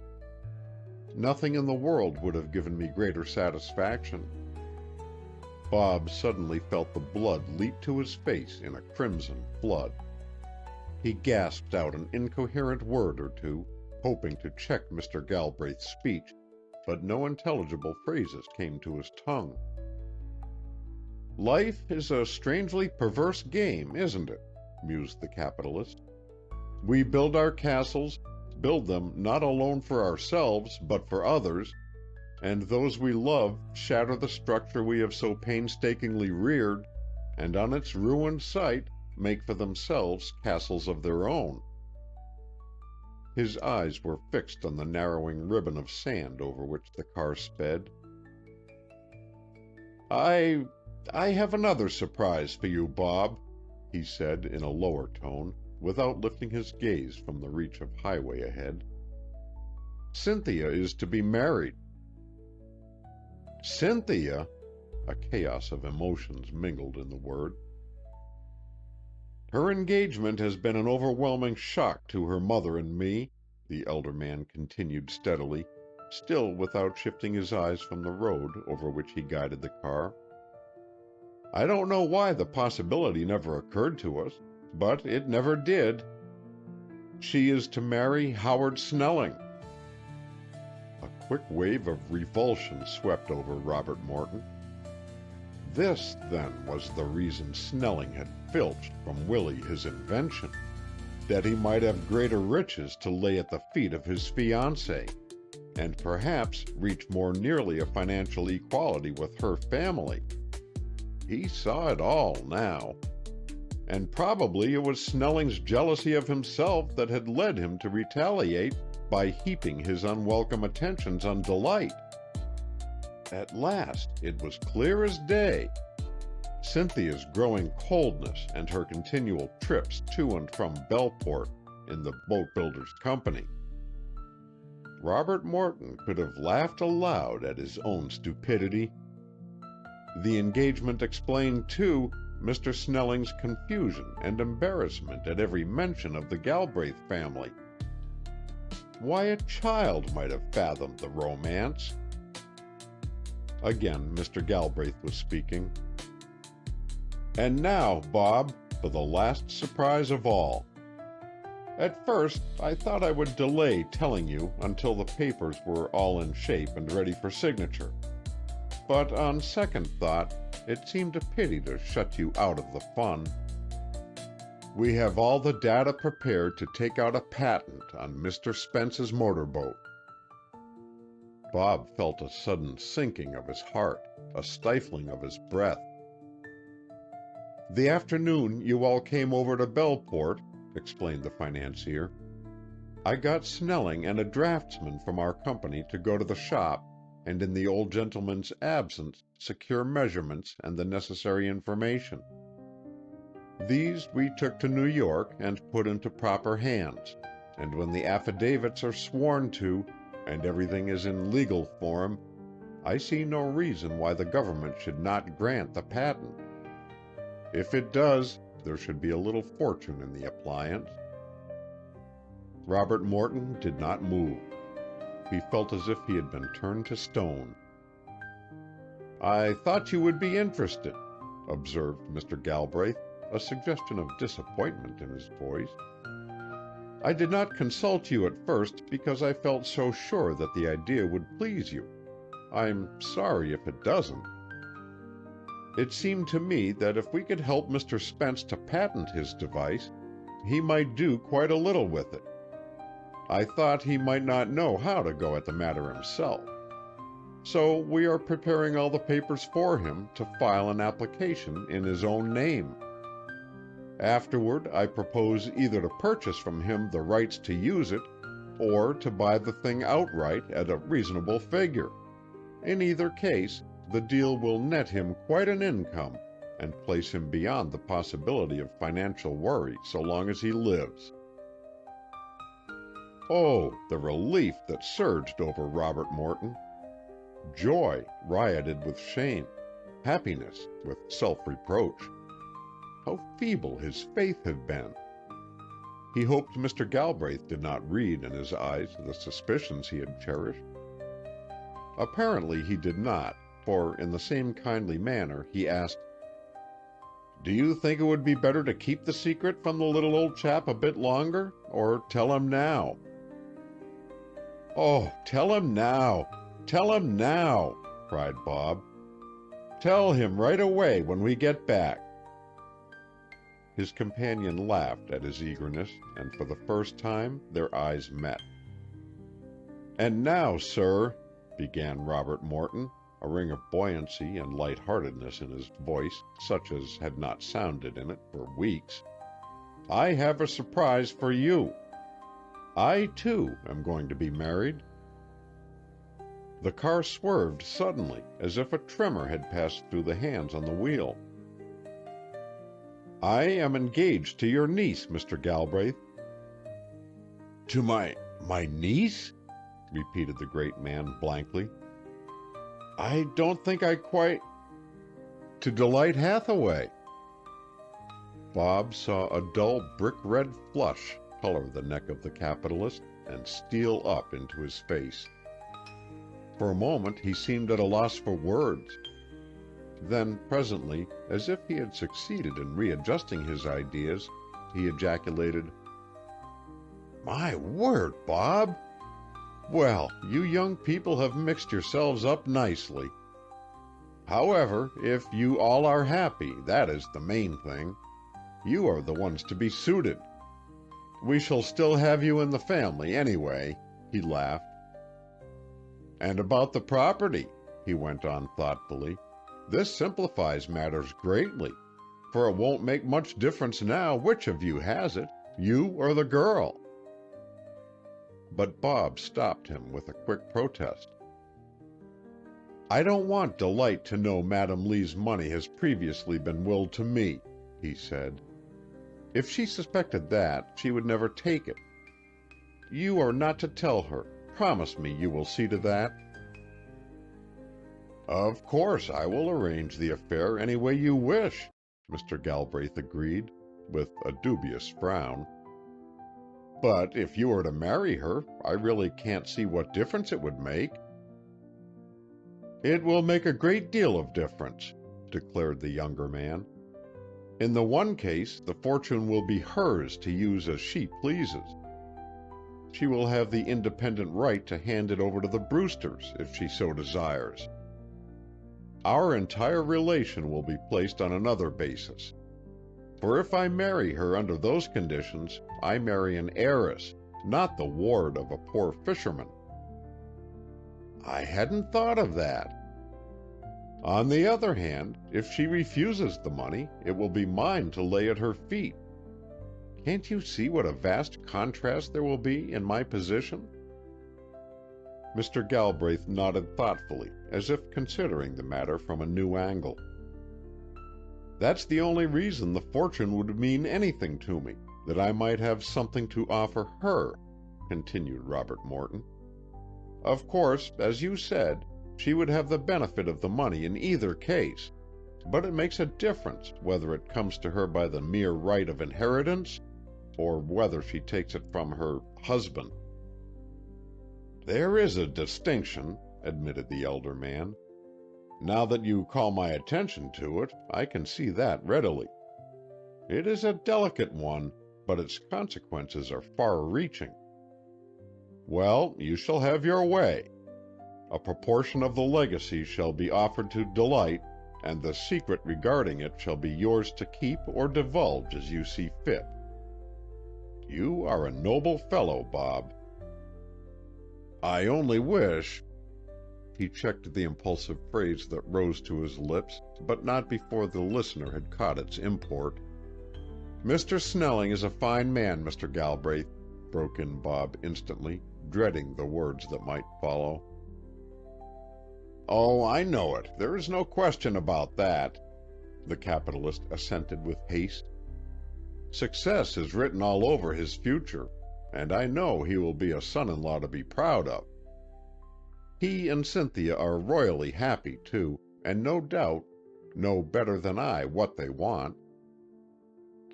Nothing in the world would have given me greater satisfaction." Bob suddenly felt the blood leap to his face in a crimson flood. He gasped out an incoherent word or two, hoping to check Mr. Galbraith's speech, but no intelligible phrases came to his tongue. "Life is a strangely perverse game, isn't it?" mused the capitalist. "We build our castles, build them not alone for ourselves, but for others, and those we love shatter the structure we have so painstakingly reared, and on its ruined site make for themselves castles of their own." His eyes were fixed on the narrowing ribbon of sand over which the car sped. I have another surprise for you, Bob," he said in a lower tone, without lifting his gaze from the reach of highway ahead. "Cynthia is to be married." "Cynthia?" A chaos of emotions mingled in the word. "Her engagement has been an overwhelming shock to her mother and me," the elder man continued steadily, still without shifting his eyes from the road over which he guided the car. "I don't know why the possibility never occurred to us, but it never did. She is to marry Howard Snelling." A quick wave of revulsion swept over Robert Morton. This, then, was the reason Snelling had filched from Willie his invention, that he might have greater riches to lay at the feet of his fiancée, and perhaps reach more nearly a financial equality with her family. He saw it all now. And probably it was Snelling's jealousy of himself that had led him to retaliate by heaping his unwelcome attentions on Delight. At last it was clear as day. Cynthia's growing coldness and her continual trips to and from Belport in the boat-builder's company. Robert Morton could have laughed aloud at his own stupidity. The engagement explained, too, Mr. Snelling's confusion and embarrassment at every mention of the Galbraith family. Why, a child might have fathomed the romance. Again Mr. Galbraith was speaking. "And now, Bob, for the last surprise of all. At first I thought I would delay telling you until the papers were all in shape and ready for signature. But on second thought, it seemed a pity to shut you out of the fun. We have all the data prepared to take out a patent on Mr. Spence's motorboat." Bob felt a sudden sinking of his heart, a stifling of his breath. "The afternoon you all came over to Belport," explained the financier, "I got Snelling and a draftsman from our company to go to the shop, and in the old gentleman's absence secure measurements and the necessary information. These we took to New York and put into proper hands, and when the affidavits are sworn to, and everything is in legal form, I see no reason why the government should not grant the patent. If it does, there should be a little fortune in the appliance." Robert Morton did not move. He felt as if he had been turned to stone. "I thought you would be interested," observed Mr. Galbraith, a suggestion of disappointment in his voice. "I did not consult you at first because I felt so sure that the idea would please you. I'm sorry if it doesn't. It seemed to me that if we could help Mr. Spence to patent his device, he might do quite a little with it. I thought he might not know how to go at the matter himself. So we are preparing all the papers for him to file an application in his own name. Afterward, I propose either to purchase from him the rights to use it, or to buy the thing outright at a reasonable figure. In either case, the deal will net him quite an income and place him beyond the possibility of financial worry so long as he lives." Oh, the relief that surged over Robert Morton! Joy rioted with shame, happiness with self-reproach. how feeble his faith had been. He hoped Mr. Galbraith did not read in his eyes the suspicions he had cherished. Apparently he did not, for in the same kindly manner he asked, "Do you think it would be better to keep the secret from the little old chap a bit longer, or tell him now?" "Oh, tell him now! Tell him now!" cried Bob. "Tell him right away when we get back." His companion laughed at his eagerness, and for the first time their eyes met. "And now, sir," began Robert Morton, a ring of buoyancy and light-heartedness in his voice such as had not sounded in it for weeks, "I have a surprise for you. I, too, am going to be married." The car swerved suddenly, as if a tremor had passed through the hands on the wheel. "I am engaged to your niece, Mr. Galbraith." "To my niece?" repeated the great man blankly. "I don't think I quite—" "To Delight Hathaway." Bob saw a dull brick-red flush color the neck of the capitalist and steal up into his face. For a moment he seemed at a loss for words. Then presently, as if he had succeeded in readjusting his ideas, he ejaculated, "My word, Bob! Well, you young people have mixed yourselves up nicely. However, if you all are happy, that is the main thing. You are the ones to be suited. We shall still have you in the family, anyway," he laughed. "And about the property," he went on thoughtfully, "this simplifies matters greatly, for it won't make much difference now which of you has it, you or the girl." But Bob stopped him with a quick protest. "I don't want Delight to know Madam Lee's money has previously been willed to me," he said. "If she suspected that, she would never take it. You are not to tell her. Promise me you will see to that." "Of course I will arrange the affair any way you wish," Mr. Galbraith agreed, with a dubious frown. "But if you were to marry her, I really can't see what difference it would make." "It will make a great deal of difference," declared the younger man. "In the one case, the fortune will be hers to use as she pleases. She will have the independent right to hand it over to the Brewsters if she so desires. Our entire relation will be placed on another basis. For if I marry her under those conditions, I marry an heiress, not the ward of a poor fisherman." "I hadn't thought of that." "On the other hand, if she refuses the money, it will be mine to lay at her feet. Can't you see what a vast contrast there will be in my position?" Mr. Galbraith nodded thoughtfully, as if considering the matter from a new angle. "That's the only reason the fortune would mean anything to me, that I might have something to offer her," continued Robert Morton. "Of course, as you said, she would have the benefit of the money in either case, but it makes a difference whether it comes to her by the mere right of inheritance, or whether she takes it from her husband." "There is a distinction," admitted the elder man. "Now that you call my attention to it, I can see that readily. It is a delicate one, but its consequences are far-reaching. Well, you shall have your way. A proportion of the legacy shall be offered to Delight, and the secret regarding it shall be yours to keep or divulge as you see fit. You are a noble fellow, Bob. I only wish—" He checked the impulsive phrase that rose to his lips, but not before the listener had caught its import. "Mr. Snelling is a fine man, Mr. Galbraith," broke in Bob instantly, dreading the words that might follow. "Oh, I know it. There is no question about that," the capitalist assented with haste. "Success is written all over his future, and I know he will be a son-in-law to be proud of. He and Cynthia are royally happy, too, and no doubt know better than I what they want.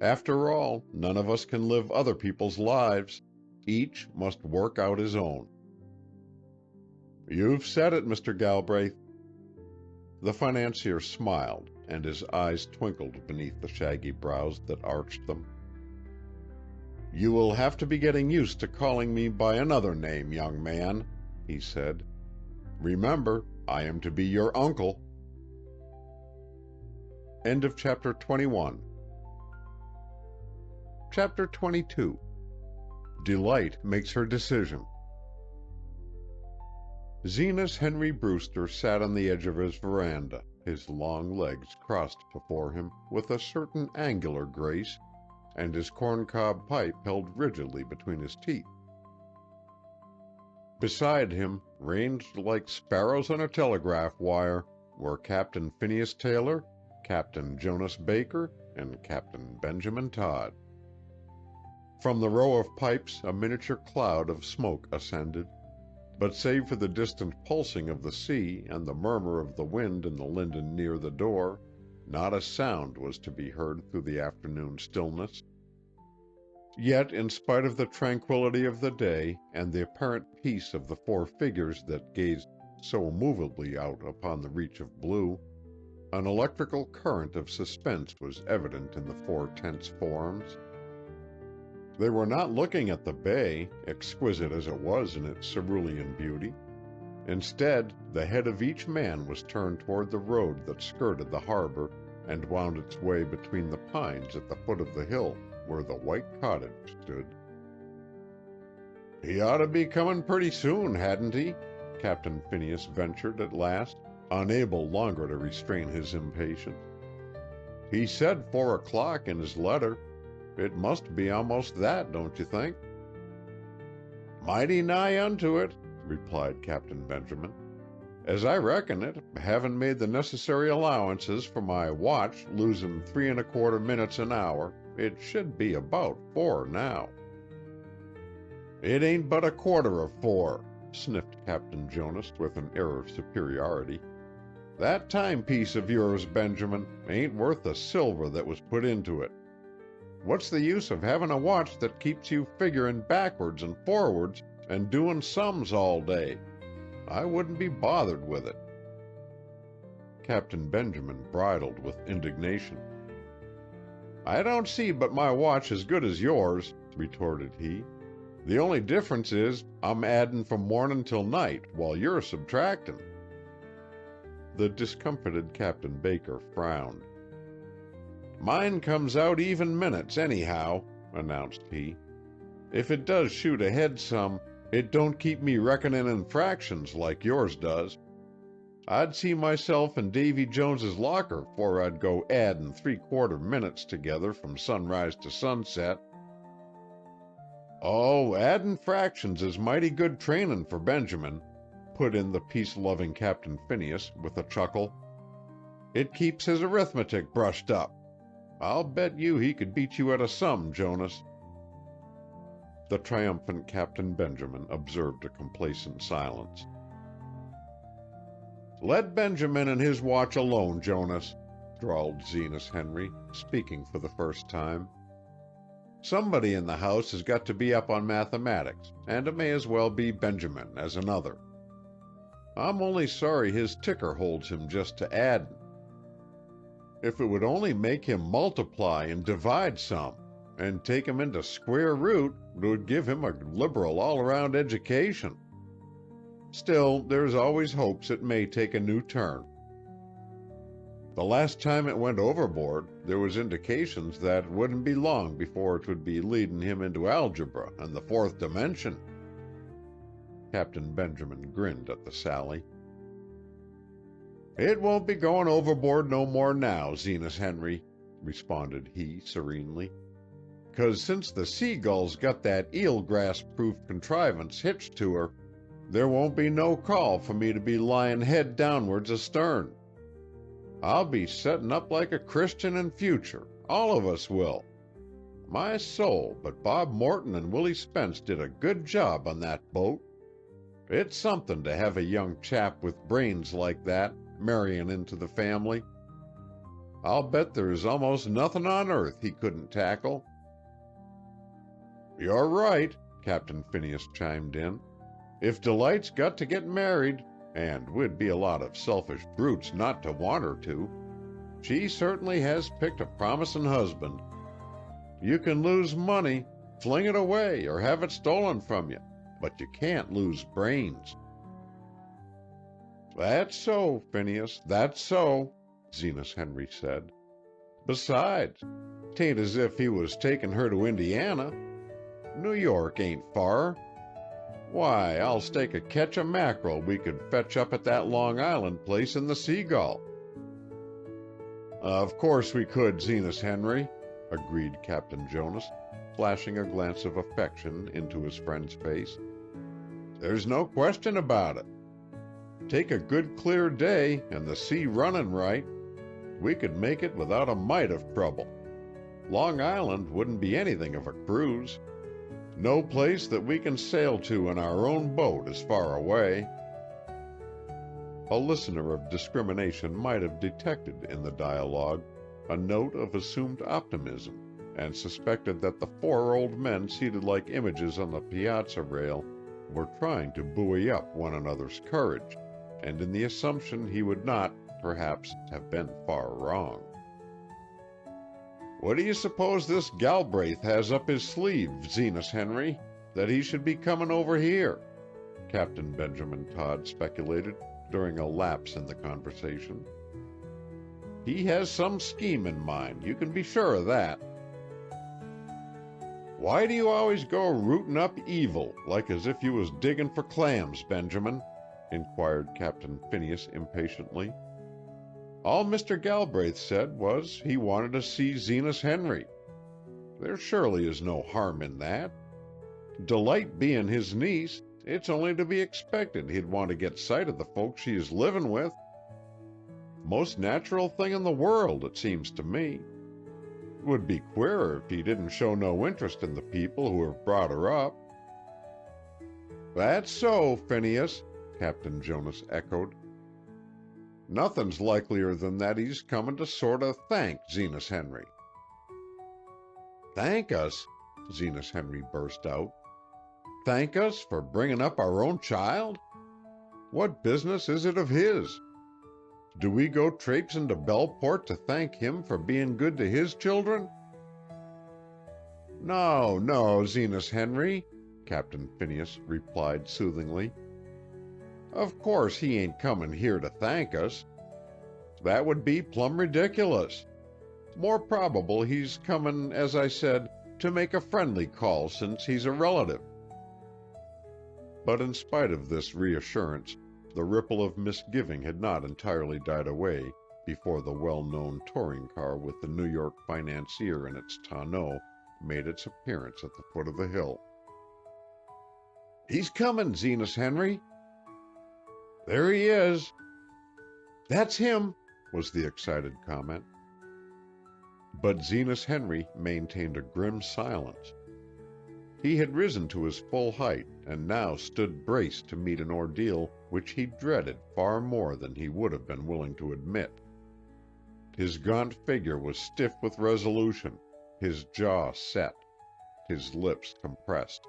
After all, none of us can live other people's lives. Each must work out his own. You've said it, Mr. Galbraith. The financier smiled, and his eyes twinkled beneath the shaggy brows that arched them. You will have to be getting used to calling me by another name, young man, he said. Remember, I am to be your uncle. End of Chapter 21. Chapter 22. Delight Makes Her Decision. Zenas Henry Brewster sat on the edge of his veranda, his long legs crossed before him with a certain angular grace, and his corncob pipe held rigidly between his teeth. Beside him, ranged like sparrows on a telegraph wire, were Captain Phineas Taylor, Captain Jonas Baker, and Captain Benjamin Todd. From the row of pipes a miniature cloud of smoke ascended, but save for the distant pulsing of the sea and the murmur of the wind in the linden near the door, not a sound was to be heard through the afternoon stillness. Yet, in spite of the tranquility of the day and the apparent peace of the four figures that gazed so immovably out upon the reach of blue, an electrical current of suspense was evident in the four tense forms. They were not looking at the bay, exquisite as it was in its cerulean beauty. Instead, the head of each man was turned toward the road that skirted the harbor and wound its way between the pines at the foot of the hill where the white cottage stood. "He ought to be coming pretty soon, hadn't he?" Captain Phineas ventured at last, unable longer to restrain his impatience. "He said 4 o'clock in his letter. It must be almost that, don't you think?" "Mighty nigh unto it," replied Captain Benjamin. "As I reckon it, having made the necessary allowances for my watch losing 3 1/4 minutes an hour, it should be about 4 now." "It ain't but 1/4 of 4, sniffed Captain Jonas with an air of superiority. "That timepiece of yours, Benjamin, ain't worth the silver that was put into it. What's the use of having a watch that keeps you figuring backwards and forwards and doing sums all day? I wouldn't be bothered with it." Captain Benjamin bridled with indignation. "I don't see but my watch as good as yours," retorted he. "The only difference is I'm adding from morning till night, while you're subtracting." The discomfited Captain Baker frowned. "Mine comes out even minutes, anyhow," announced he. "If it does shoot ahead some, it don't keep me reckoning in fractions like yours does. I'd see myself in Davy Jones's locker 'fore I'd go addin' 3/4 minutes together from sunrise to sunset." "Oh, addin' fractions is mighty good trainin' for Benjamin," put in the peace-loving Captain Phineas with a chuckle. "It keeps his arithmetic brushed up. I'll bet you he could beat you at a sum, Jonas." The triumphant Captain Benjamin observed a complacent silence. "Let Benjamin and his watch alone, Jonas," drawled Zenas Henry, speaking for the first time. "Somebody in the house has got to be up on mathematics, and it may as well be Benjamin as another. I'm only sorry his ticker holds him just to addin'. If it would only make him multiply and divide some, and take him into square root, it would give him a liberal all-around education. Still, there's always hopes it may take a new turn. The last time it went overboard, there was indications that it wouldn't be long before it would be leading him into algebra and the 4th dimension." Captain Benjamin grinned at the sally. "It won't be going overboard no more now, Zenas Henry," responded he serenely. "'Cause since the Seagull's got that eelgrass-proof contrivance hitched to her, there won't be no call for me to be lying head downwards astern. I'll be setting up like a Christian in future, all of us will. My soul, but Bob Morton and Willie Spence did a good job on that boat. It's something to have a young chap with brains like that marrying into the family. I'll bet there's almost nothing on earth he couldn't tackle." "You're right," Captain Phineas chimed in. "If Delight's got to get married, and we'd be a lot of selfish brutes not to want her to, she certainly has picked a promising husband. You can lose money, fling it away, or have it stolen from you, but you can't lose brains." "That's so, Phineas, that's so," Zenas Henry said. "Besides, 'tain't as if he was taking her to Indiana. New York ain't far. Why, I'll stake a catch of mackerel we could fetch up at that Long Island place in the Seagull." "Of course we could, Zenas Henry," agreed Captain Jonas, flashing a glance of affection into his friend's face. "There's no question about it. Take a good clear day and the sea running right, we could make it without a mite of trouble. Long Island wouldn't be anything of a cruise. No place that we can sail to in our own boat is far away." A listener of discrimination might have detected in the dialogue a note of assumed optimism, and suspected that the four old men seated like images on the piazza rail were trying to buoy up one another's courage, and in the assumption he would not, perhaps, have been far wrong. "What do you suppose this Galbraith has up his sleeve, Zenas Henry, that he should be coming over here?" Captain Benjamin Todd speculated during a lapse in the conversation. "He has some scheme in mind, you can be sure of that." "Why do you always go rooting up evil, like as if you was digging for clams, Benjamin?" inquired Captain Phineas impatiently. "All Mr. Galbraith said was he wanted to see Zenas Henry. There surely is no harm in that. Delight being his niece, it's only to be expected he'd want to get sight of the folks she is living with. Most natural thing in the world, it seems to me. Would be queerer if he didn't show no interest in the people who have brought her up." "That's so, Phineas," Captain Jonas echoed. "Nothing's likelier than that he's coming to sort of thank Zenas Henry." "Thank us?" Zenas Henry burst out. "Thank us for bringing up our own child? What business is it of his? Do we go traipsing to Bellport to thank him for being good to his children?" "No, no, Zenas Henry," Captain Phineas replied soothingly. "Of course he ain't coming here to thank us. That would be plumb ridiculous. More probable he's coming, as I said, to make a friendly call since he's a relative." But in spite of this reassurance, the ripple of misgiving had not entirely died away before the well-known touring car with the New York financier in its tonneau made its appearance at the foot of the hill. "He's coming, Zenas Henry." "There he is." "That's him," was the excited comment. But Zenas Henry maintained a grim silence. He had risen to his full height and now stood braced to meet an ordeal which he dreaded far more than he would have been willing to admit. His gaunt figure was stiff with resolution, his jaw set, his lips compressed.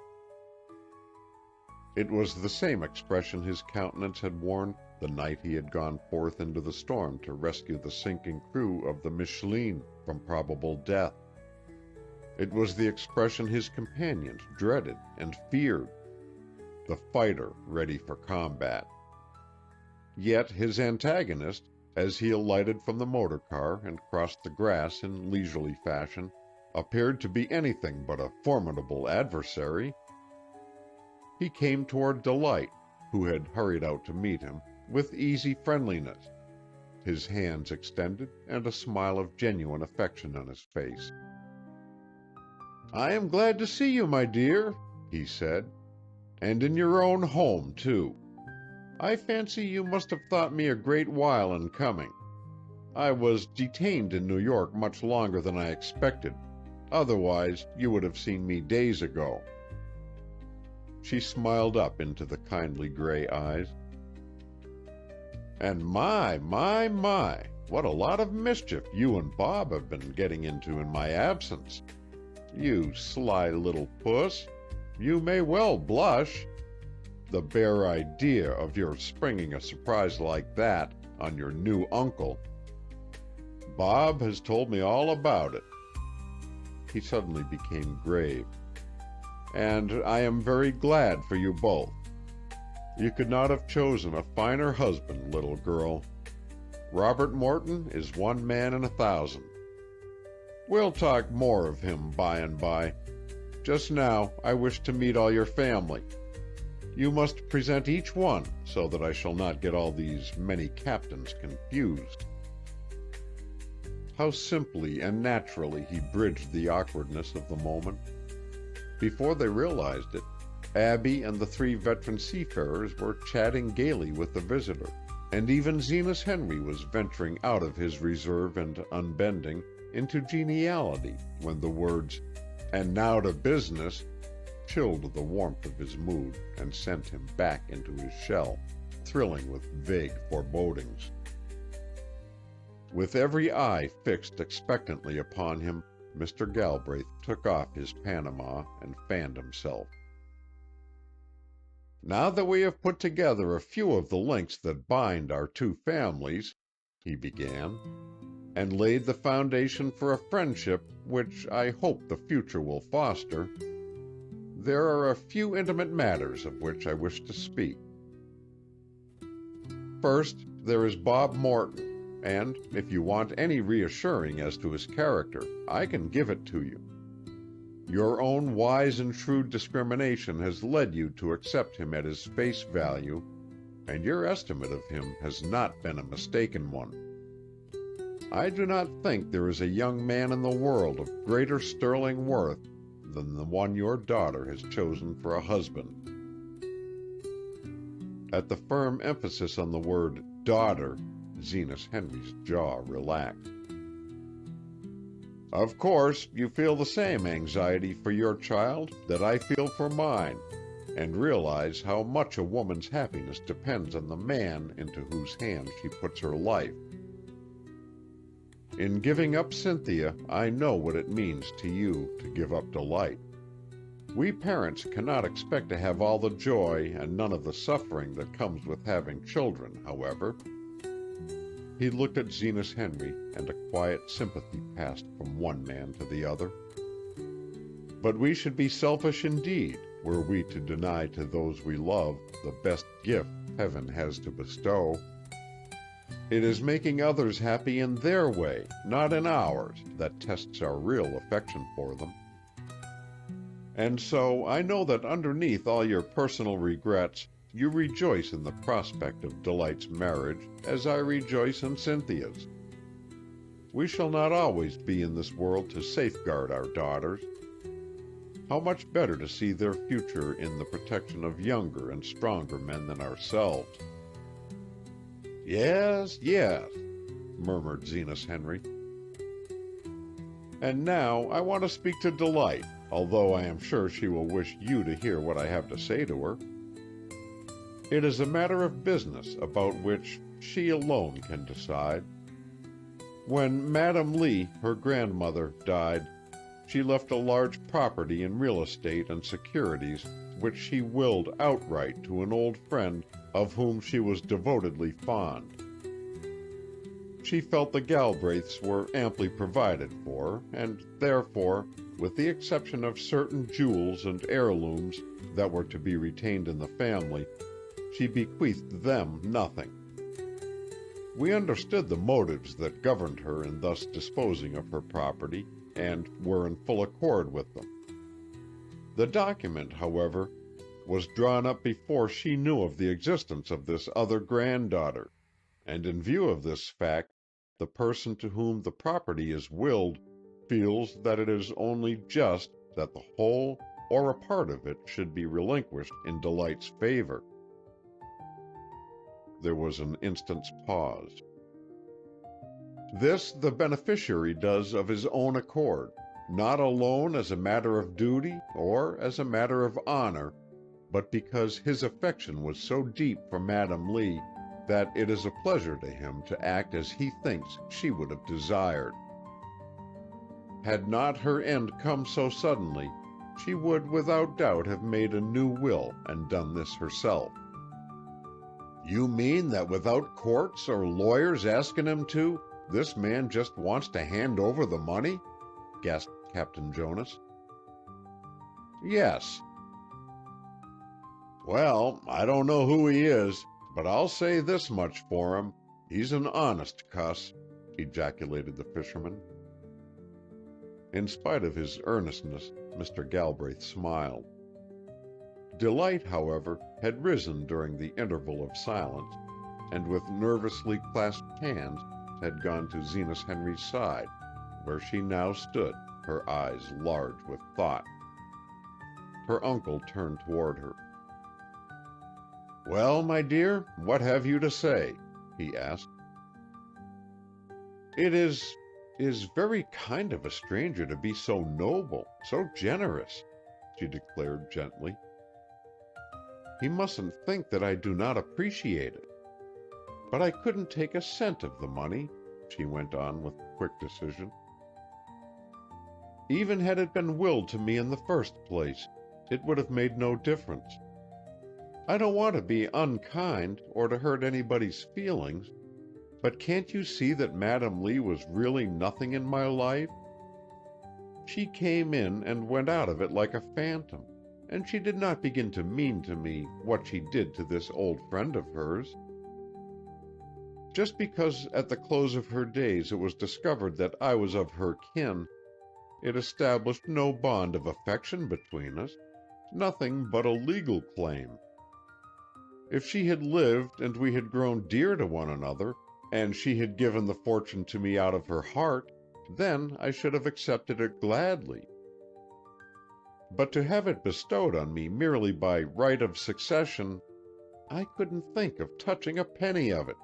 It was the same expression his countenance had worn the night he had gone forth into the storm to rescue the sinking crew of the Micheline from probable death. It was the expression his companions dreaded and feared, the fighter ready for combat. Yet his antagonist, as he alighted from the motor car and crossed the grass in leisurely fashion, appeared to be anything but a formidable adversary. He came toward Delight, who had hurried out to meet him, with easy friendliness, his hands extended and a smile of genuine affection on his face. "I am glad to see you, my dear," he said, "and in your own home, too. I fancy you must have thought me a great while in coming. I was detained in New York much longer than I expected. Otherwise, you would have seen me days ago." She smiled up into the kindly gray eyes. "And my, What a lot of mischief you and Bob have been getting into in my absence. You sly little puss, you may well blush. The bare idea of your springing a surprise like that on your new uncle. Bob has told me all about it." He suddenly became grave. "And I am very glad for you both. You could not have chosen a finer husband, little girl. Robert Morton is one man in 1,000. We'll talk more of him by and by. Just now I wish to meet all your family. You must present each one, so that I shall not get all these many captains confused." How simply and naturally he bridged the awkwardness of the moment. Before they realized it, Abby and the 3 veteran seafarers were chatting gaily with the visitor, and even Zenas Henry was venturing out of his reserve and unbending into geniality when the words, "And now to business," chilled the warmth of his mood and sent him back into his shell, thrilling with vague forebodings. With every eye fixed expectantly upon him, Mr. Galbraith took off his Panama and fanned himself. "Now that we have put together a few of the links that bind our 2 families," he began, "and laid the foundation for a friendship which I hope the future will foster, there are a few intimate matters of which I wish to speak. First, there is Bob Morton, and if you want any reassuring as to his character, I can give it to you. Your own wise and shrewd discrimination has led you to accept him at his face value, and your estimate of him has not been a mistaken one. I do not think there is a young man in the world of greater sterling worth than the one your daughter has chosen for a husband." At the firm emphasis on the word daughter, Zenas Henry's jaw relaxed. "Of course, you feel the same anxiety for your child that I feel for mine, and realize how much a woman's happiness depends on the man into whose hands she puts her life. In giving up Cynthia, I know what it means to you to give up Delight. We parents cannot expect to have all the joy and none of the suffering that comes with having children, however." He looked at Zenas Henry, and a quiet sympathy passed from one man to the other. "But we should be selfish indeed, were we to deny to those we love the best gift heaven has to bestow. It is making others happy in their way, not in ours, that tests our real affection for them. And so I know that underneath all your personal regrets, you rejoice in the prospect of Delight's marriage, as I rejoice in Cynthia's. We shall not always be in this world to safeguard our daughters. How much better to see their future in the protection of younger and stronger men than ourselves." "Yes, yes," murmured Zenas Henry. "And now I want to speak to Delight, although I am sure she will wish you to hear what I have to say to her. It is a matter of business about which she alone can decide. When Madam Lee, her grandmother, died, she left a large property in real estate and securities which she willed outright to an old friend of whom she was devotedly fond. She felt the Galbraiths were amply provided for, and therefore, with the exception of certain jewels and heirlooms that were to be retained in the family, she bequeathed them nothing. We understood the motives that governed her in thus disposing of her property, and were in full accord with them. The document, however, was drawn up before she knew of the existence of this other granddaughter, and in view of this fact, the person to whom the property is willed feels that it is only just that the whole or a part of it should be relinquished in Delight's favor." There was an instant's pause. "This the beneficiary does of his own accord, not alone as a matter of duty or as a matter of honor, but because his affection was so deep for Madam Lee that it is a pleasure to him to act as he thinks she would have desired. Had not her end come so suddenly, she would without doubt have made a new will and done this herself. "You mean that without courts or lawyers asking him to, this man just wants to hand over the money?" gasped Captain Jonas. "Yes." "Well, I don't know who he is, but I'll say this much for him. He's an honest cuss," ejaculated the fisherman. In spite of his earnestness, Mr. Galbraith smiled. Delight, however, had risen during the interval of silence, and with nervously clasped hands had gone to Zenas Henry's side, where she now stood, her eyes large with thought. Her uncle turned toward her. "Well, my dear, what have you to say?" he asked. "It is very kind of a stranger to be so noble, so generous," she declared gently. "He mustn't think that I do not appreciate it. But I couldn't take a cent of the money," she went on with quick decision. "Even had it been willed to me in the first place, it would have made no difference. I don't want to be unkind or to hurt anybody's feelings, but can't you see that Madam Lee was really nothing in my life? She came in and went out of it like a phantom, and she did not begin to mean to me what she did to this old friend of hers. Just because at the close of her days it was discovered that I was of her kin, it established no bond of affection between us, nothing but a legal claim. If she had lived and we had grown dear to one another, and she had given the fortune to me out of her heart, then I should have accepted it gladly. But to have it bestowed on me merely by right of succession, I couldn't think of touching a penny of it."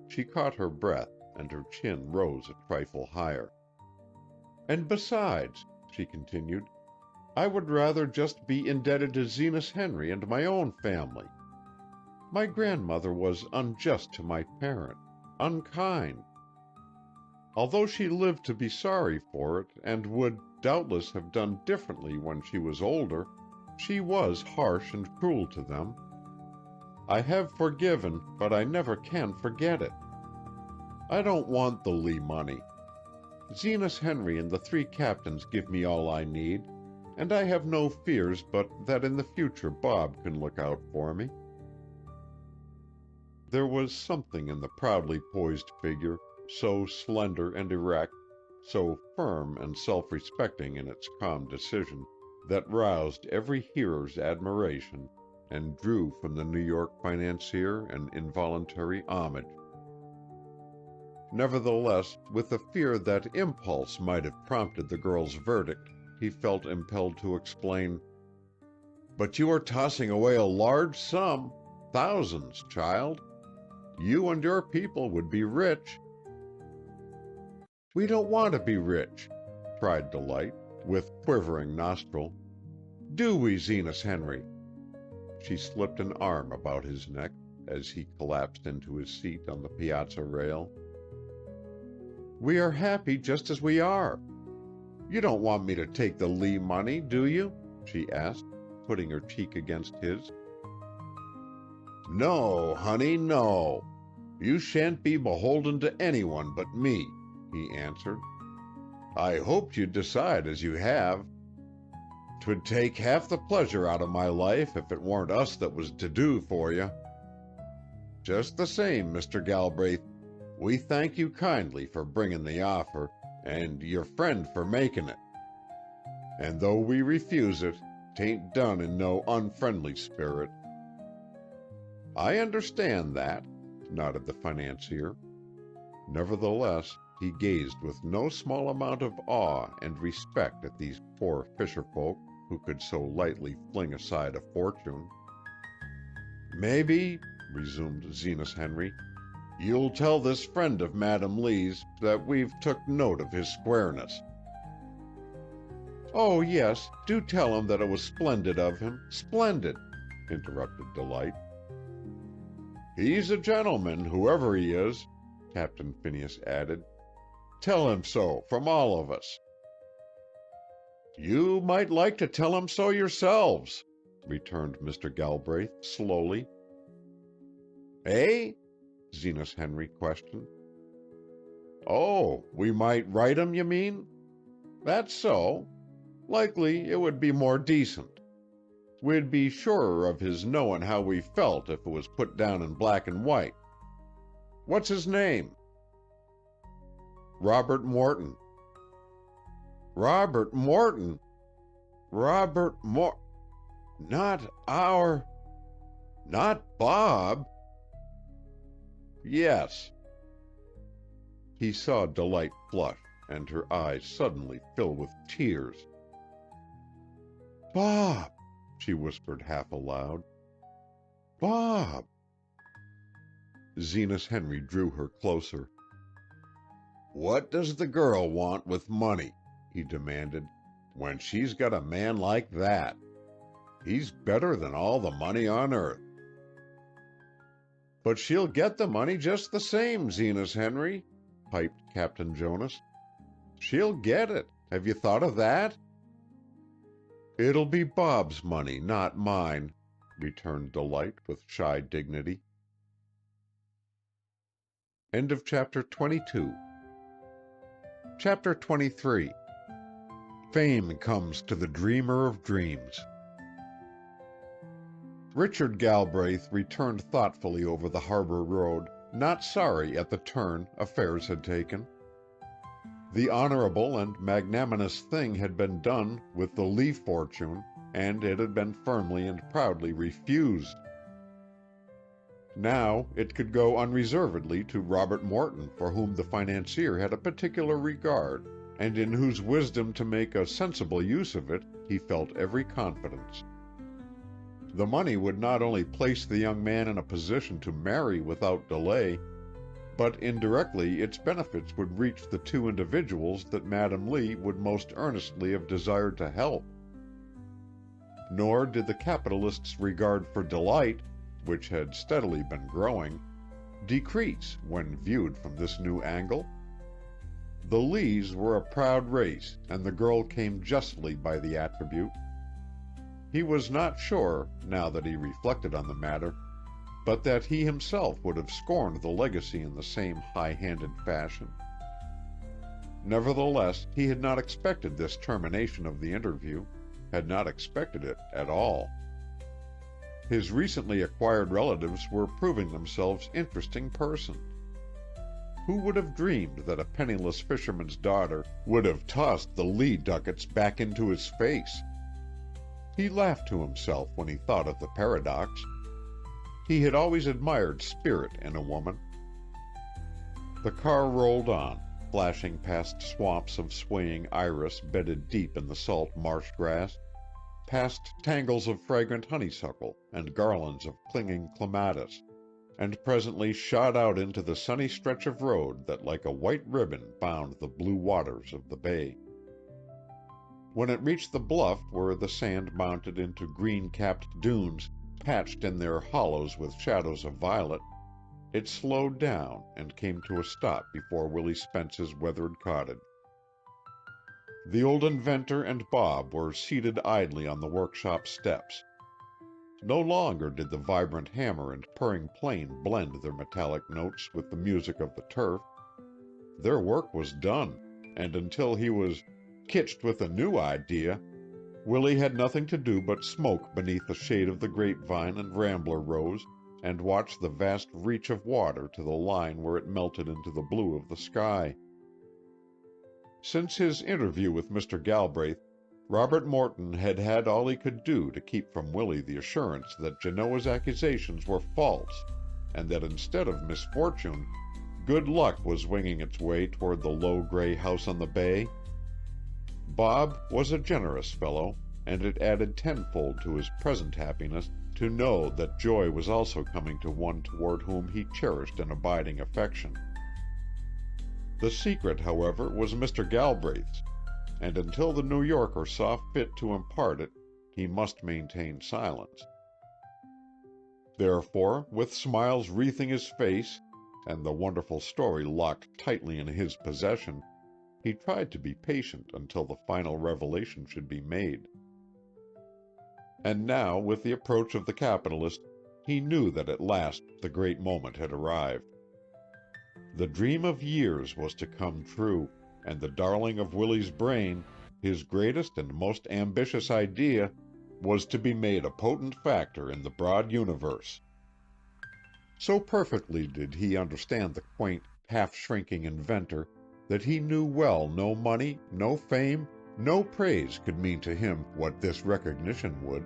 She caught her breath, and her chin rose a trifle higher. "And besides," she continued, "I would rather just be indebted to Zenas Henry and my own family. My grandmother was unjust to my parent, unkind. Although she lived to be sorry for it, and would doubtless have done differently when she was older, she was harsh and cruel to them. I have forgiven, but I never can forget it. I don't want the Lee money. Zenas Henry and the 3 captains give me all I need, and I have no fears but that in the future Bob can look out for me." There was something in the proudly poised figure, so slender and erect, so firm and self-respecting in its calm decision, that roused every hearer's admiration and drew from the New York financier an involuntary homage. Nevertheless, with the fear that impulse might have prompted the girl's verdict, he felt impelled to explain, "But you are tossing away a large sum, thousands, child. You and your people would be rich." "We don't want to be rich," cried Delight, with quivering nostril. "Do we, Zenas Henry?" She slipped an arm about his neck as he collapsed into his seat on the piazza rail. "We are happy just as we are. You don't want me to take the Lee money, do you?" she asked, putting her cheek against his. "No, honey, no. You shan't be beholden to anyone but me," he answered. "I hoped you'd decide as you have. 'Twould take half the pleasure out of my life if it weren't us that was to do for you. Just the same, Mr. Galbraith, we thank you kindly for bringing the offer, and your friend for making it. And though we refuse it, 'tain't done in no unfriendly spirit." "I understand that," nodded the financier. Nevertheless, he gazed with no small amount of awe and respect at these poor fisherfolk who could so lightly fling aside a fortune. "Maybe," resumed Zenas Henry, "you'll tell this friend of Madam Lee's that we've took note of his squareness." "Oh, yes, do tell him that it was splendid of him, splendid," interrupted Delight. He's a gentleman, whoever he is, Captain Phineas added. Tell him so from all of us. You might like to tell him so yourselves, returned Mr. Galbraith slowly. Eh? Zenas Henry questioned. Oh, we might write him, you mean? That's so. Likely it would be more decent. We'd be surer of his knowin' how we felt if it was put down in black and white. What's his name? Robert Morton. Robert Morton? Not Bob? Yes. He saw Delight flush, and her eyes suddenly fill with tears. Bob, she whispered half aloud. Bob. Zenas Henry drew her closer. What does the girl want with money, he demanded, when she's got a man like that? He's better than all the money on earth. But she'll get the money just the same, Zenas Henry, piped Captain Jonas. She'll get it. Have you thought of that? It'll be Bob's money, not mine, returned Delight with shy dignity. End of chapter 22. Chapter 23. Fame comes to the dreamer of dreams. Richard Galbraith returned thoughtfully over the harbor road, not sorry at the turn affairs had taken. The honorable and magnanimous thing had been done with the Lee fortune, and it had been firmly and proudly refused. Now it could go unreservedly to Robert Morton, for whom the financier had a particular regard, and in whose wisdom to make a sensible use of it he felt every confidence. The money would not only place the young man in a position to marry without delay, but indirectly its benefits would reach the two individuals that Madam Lee would most earnestly have desired to help. Nor did the capitalist's regard for Delight, which had steadily been growing, decrease when viewed from this new angle. The Lees were a proud race, and the girl came justly by the attribute. He was not sure, now that he reflected on the matter, but that he himself would have scorned the legacy in the same high-handed fashion. Nevertheless, he had not expected this termination of the interview, had not expected it at all. His recently acquired relatives were proving themselves interesting persons. Who would have dreamed that a penniless fisherman's daughter would have tossed the Lee ducats back into his face? He laughed to himself when he thought of the paradox. He had always admired spirit in a woman. The car rolled on, flashing past swamps of swaying iris bedded deep in the salt marsh grass, past tangles of fragrant honeysuckle and garlands of clinging clematis, and presently shot out into the sunny stretch of road that like a white ribbon bound the blue waters of the bay. When it reached the bluff where the sand mounted into green-capped dunes, patched in their hollows with shadows of violet, it slowed down and came to a stop before Willie Spence's weathered cottage. The old inventor and Bob were seated idly on the workshop steps. No longer did the vibrant hammer and purring plane blend their metallic notes with the music of the turf. Their work was done, and until he was ketched with a new idea, Willie had nothing to do but smoke beneath the shade of the grapevine and rambler rose, and watch the vast reach of water to the line where it melted into the blue of the sky. Since his interview with Mr. Galbraith, Robert Morton had had all he could do to keep from Willie the assurance that Genoa's accusations were false, and that instead of misfortune, good luck was winging its way toward the low gray house on the bay. Bob was a generous fellow, and it added tenfold to his present happiness to know that joy was also coming to one toward whom he cherished an abiding affection. The secret, however, was Mr. Galbraith's, and until the New Yorker saw fit to impart it, he must maintain silence. Therefore, with smiles wreathing his face, and the wonderful story locked tightly in his possession, he tried to be patient until the final revelation should be made. And now, with the approach of the capitalist, he knew that at last the great moment had arrived. The dream of years was to come true, and the darling of Willie's brain, his greatest and most ambitious idea, was to be made a potent factor in the broad universe. So perfectly did he understand the quaint, half-shrinking inventor that he knew well no money, no fame, no praise could mean to him what this recognition would.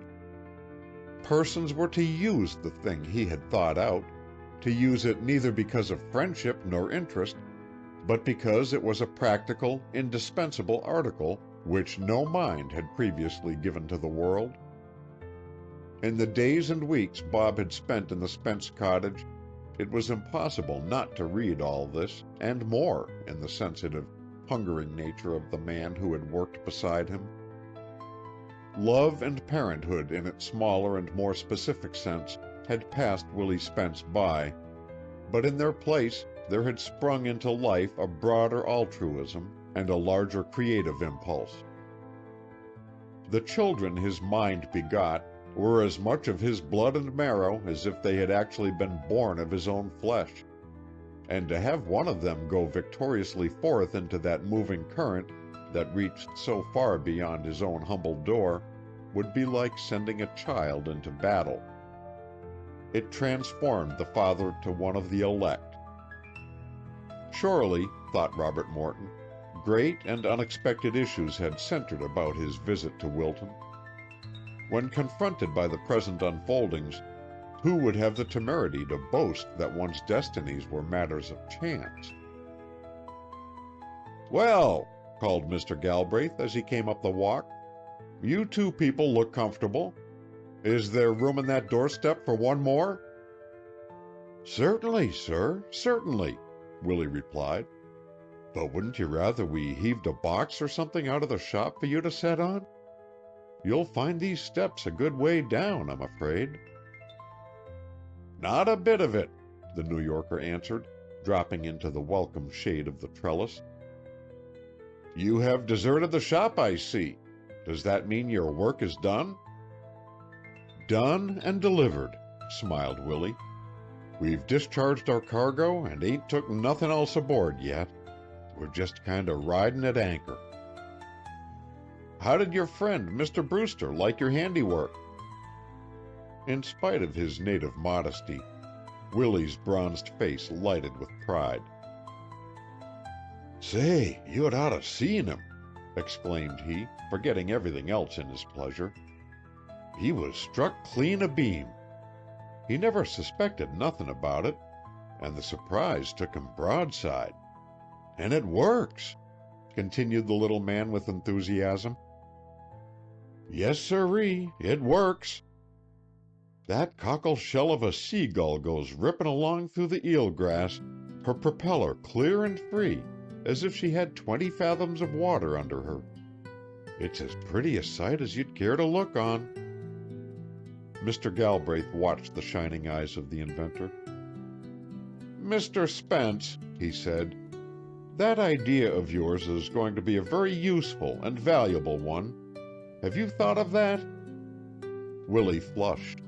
Persons were to use the thing he had thought out, to use it neither because of friendship nor interest, but because it was a practical, indispensable article which no mind had previously given to the world. In the days and weeks Bob had spent in the Spence cottage, it was impossible not to read all this, and more, in the sensitive, hungering nature of the man who had worked beside him. Love and parenthood in its smaller and more specific sense had passed Willie Spence by, but in their place there had sprung into life a broader altruism and a larger creative impulse. The children his mind begot were as much of his blood and marrow as if they had actually been born of his own flesh, and to have one of them go victoriously forth into that moving current that reached so far beyond his own humble door would be like sending a child into battle. It transformed the father to one of the elect. Surely, thought Robert Morton, great and unexpected issues had centered about his visit to Wilton. When confronted by the present unfoldings, who would have the temerity to boast that one's destinies were matters of chance? "Well," called Mr. Galbraith as he came up the walk, "you two people look comfortable. Is there room in that doorstep for one more?" "Certainly, sir, certainly," Willie replied. "But wouldn't you rather we heaved a box or something out of the shop for you to set on? You'll find these steps a good way down, I'm afraid." "Not a bit of it," the New Yorker answered, dropping into the welcome shade of the trellis. "You have deserted the shop, I see. Does that mean your work is done?" "Done and delivered," smiled Willie. "We've discharged our cargo and ain't took nothing else aboard yet. We're just kind of riding at anchor." "How did your friend, Mr. Brewster, like your handiwork?" In spite of his native modesty, Willie's bronzed face lighted with pride. "Say, you'd oughta seen him," exclaimed he, forgetting everything else in his pleasure. "He was struck clean abeam. He never suspected nothin' about it, and the surprise took him broadside. And it works," continued the little man with enthusiasm. "Yes, sirree, it works. That cockle shell of a seagull goes ripping along through the eelgrass, her propeller clear and free, as if she had 20 fathoms of water under her. It's as pretty a sight as you'd care to look on." Mr. Galbraith watched the shining eyes of the inventor. "Mr. Spence," he said, "that idea of yours is going to be a very useful and valuable one. Have you thought of that?" Willie flushed.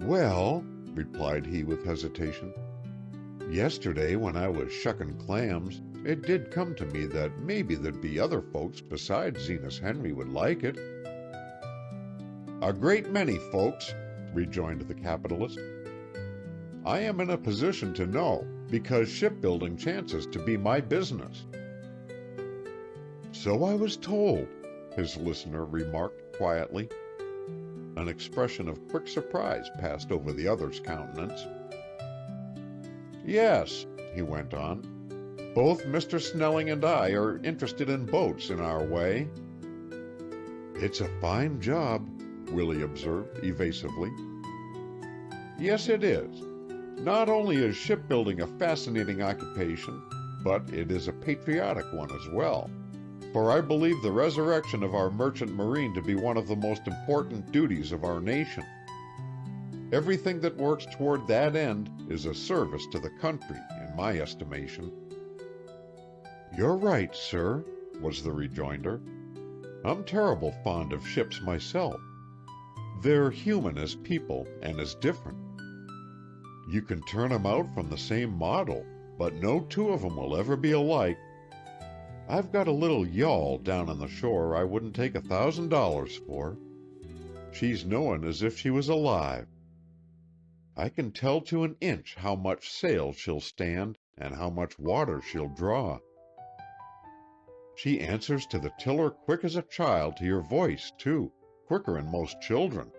"Well," replied he with hesitation, "yesterday when I was shucking clams, it did come to me that maybe there'd be other folks besides Zenas Henry would like it." "A great many folks," rejoined the capitalist. "I am in a position to know, because shipbuilding chances to be my business." "So I was told," his listener remarked quietly. An expression of quick surprise passed over the other's countenance. "Yes," he went on, "both Mr. Snelling and I are interested in boats in our way." "It's a fine job," Willie observed evasively. "Yes, it is. Not only is shipbuilding a fascinating occupation, but it is a patriotic one as well. For I believe the resurrection of our merchant marine to be one of the most important duties of our nation. Everything that works toward that end is a service to the country, in my estimation." "You're right, sir," was the rejoinder. "I'm terrible fond of ships myself. They're human as people and as different. You can turn 'em out from the same model, but no two of 'em will ever be alike. I've got a little yawl down on the shore I wouldn't take $1,000 for. She's knowing as if she was alive. I can tell to an inch how much sail she'll stand and how much water she'll draw. She answers to the tiller quick as a child to your voice, too, quicker'n most children.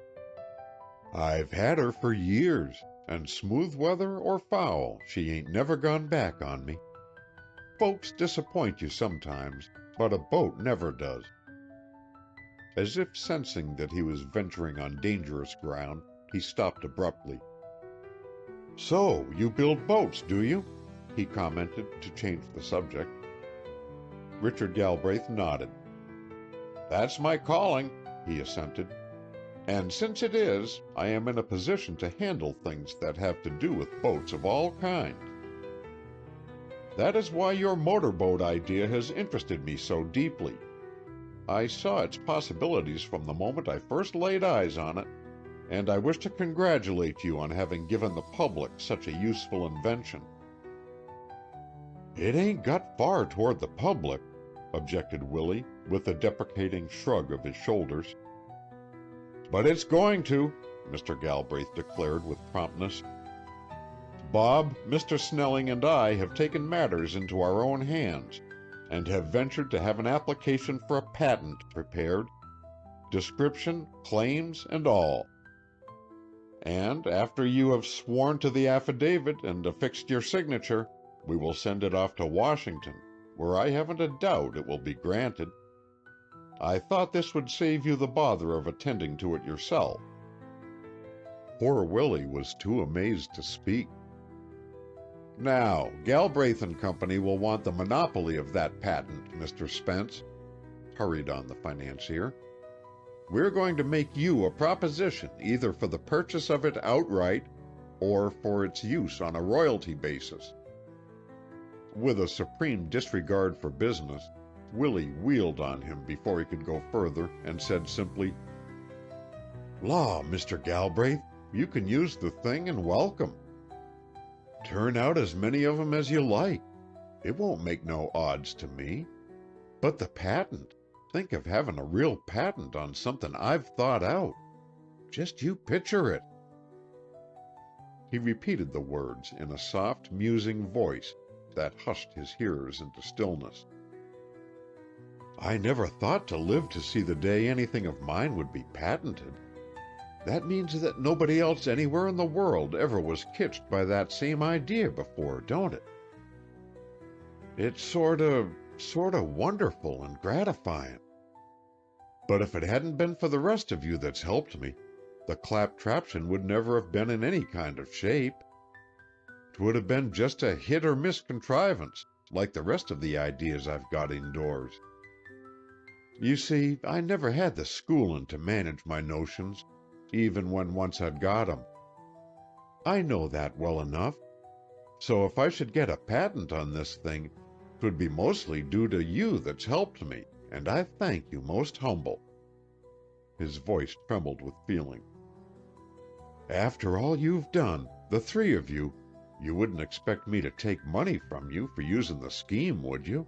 I've had her for years, and smooth weather or foul, she ain't never gone back on me. Folks disappoint you sometimes, but a boat never does." As if sensing that he was venturing on dangerous ground, he stopped abruptly. "So, you build boats, do you?" he commented to change the subject. Richard Galbraith nodded. "That's my calling," he assented. "And since it is, I am in a position to handle things that have to do with boats of all kinds. That is why your motorboat idea has interested me so deeply. I saw its possibilities from the moment I first laid eyes on it, and I wish to congratulate you on having given the public such a useful invention." "It ain't got far toward the public," objected Willie, with a deprecating shrug of his shoulders. "But it's going to," Mr. Galbraith declared with promptness. "Bob, Mr. Snelling, and I have taken matters into our own hands, and have ventured to have an application for a patent prepared, description, claims, and all. And after you have sworn to the affidavit and affixed your signature, we will send it off to Washington, where I haven't a doubt it will be granted. I thought this would save you the bother of attending to it yourself." Poor Willie was too amazed to speak. "Now, Galbraith and Company will want the monopoly of that patent, Mr. Spence," hurried on the financier. "We're going to make you a proposition either for the purchase of it outright or for its use on a royalty basis." With a supreme disregard for business, Willie wheeled on him before he could go further and said simply, "Law, Mr. Galbraith, you can use the thing and welcome. Turn out as many of 'em as you like. It won't make no odds to me. But the patent, think of having a real patent on something I've thought out. Just you picture it." He repeated the words in a soft, musing voice that hushed his hearers into stillness. "I never thought to live to see the day anything of mine would be patented. That means that nobody else anywhere in the world ever was kitched by that same idea before, don't it? It's sorta wonderful and gratifying. But if it hadn't been for the rest of you that's helped me, the claptraption would never have been in any kind of shape. 'Twould have been just a hit-or-miss contrivance, like the rest of the ideas I've got indoors. You see, I never had the schoolin' to manage my notions, even when once I'd got 'em. I know that well enough. So if I should get a patent on this thing, 'twould be mostly due to you that's helped me, and I thank you most humble." His voice trembled with feeling. "After all you've done, the three of you, you wouldn't expect me to take money from you for using the scheme, would you?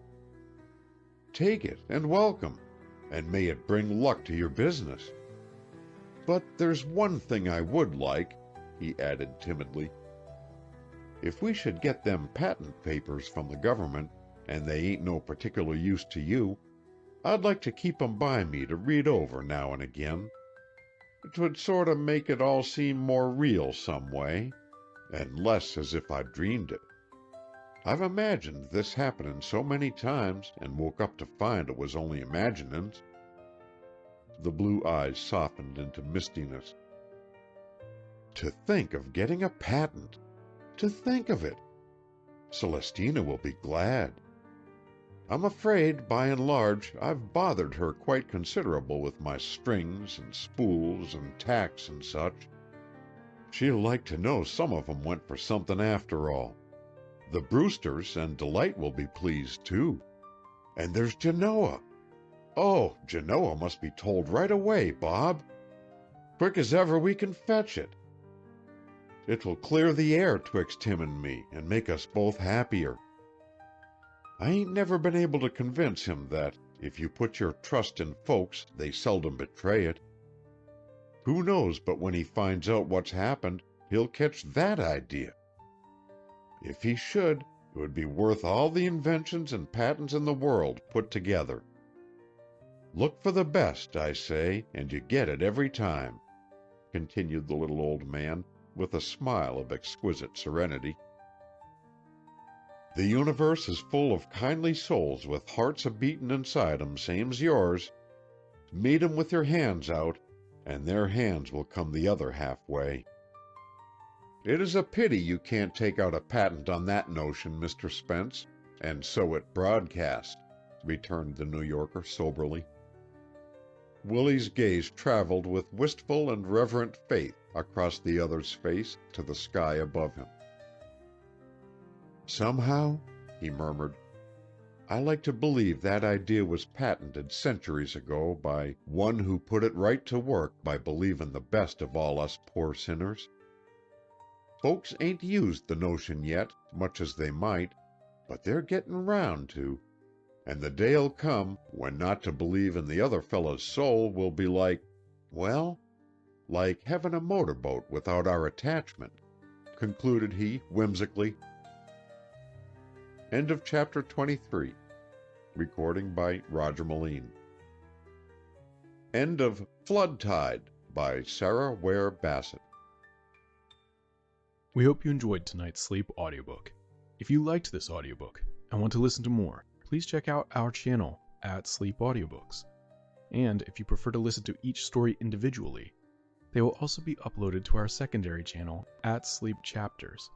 Take it and welcome, and may it bring luck to your business. But there's one thing I would like," he added timidly. "If we should get them patent papers from the government, and they ain't no particular use to you, I'd like to keep 'em by me to read over now and again. 'Twould sort of make it all seem more real some way, and less as if I'd dreamed it. I've imagined this happening so many times and woke up to find it was only imaginings." The blue eyes softened into mistiness. "To think of getting a patent! To think of it! Celestina will be glad. I'm afraid, by and large, I've bothered her quite considerable with my strings and spools and tacks and such. She'll like to know some of 'em went for something after all. The Brewsters and Delight will be pleased, too. And there's Genoa. Oh, Genoa must be told right away, Bob. Quick as ever we can fetch it. It will clear the air twixt him and me, and make us both happier. I ain't never been able to convince him that if you put your trust in folks, they seldom betray it. Who knows but when he finds out what's happened, he'll catch that idea. If he should, it would be worth all the inventions and patents in the world put together. Look for the best, I say, and you get it every time, continued the little old man, with a smile of exquisite serenity. The universe is full of kindly souls with hearts a-beatin' inside 'em same's yours. Meet 'em with your hands out, and their hands will come the other halfway. It is a pity you can't take out a patent on that notion, Mr. Spence, and sow it broadcast, returned the New Yorker soberly. Willie's gaze traveled with wistful and reverent faith across the other's face to the sky above him. Somehow, he murmured, I like to believe that idea was patented centuries ago by one who put it right to work by believin' the best of all us poor sinners. Folks ain't used the notion yet, much as they might, but they're gettin' round to, and the day'll come when not to believe in the other fellow's soul will be like, well, like having a motorboat without our attachment, concluded he whimsically. End of chapter 23. Recording by Roger Melin. End of Flood Tide by Sara, Ware, Bassett. We hope you enjoyed tonight's sleep audiobook. If you liked this audiobook and want to listen to more, please check out our channel at Sleep Audiobooks. And if you prefer to listen to each story individually, they will also be uploaded to our secondary channel at Sleep Chapters.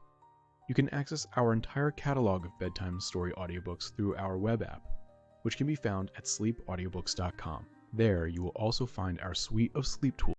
You can access our entire catalog of bedtime story audiobooks through our web app, which can be found at sleepaudiobooks.com. There you will also find our suite of sleep tools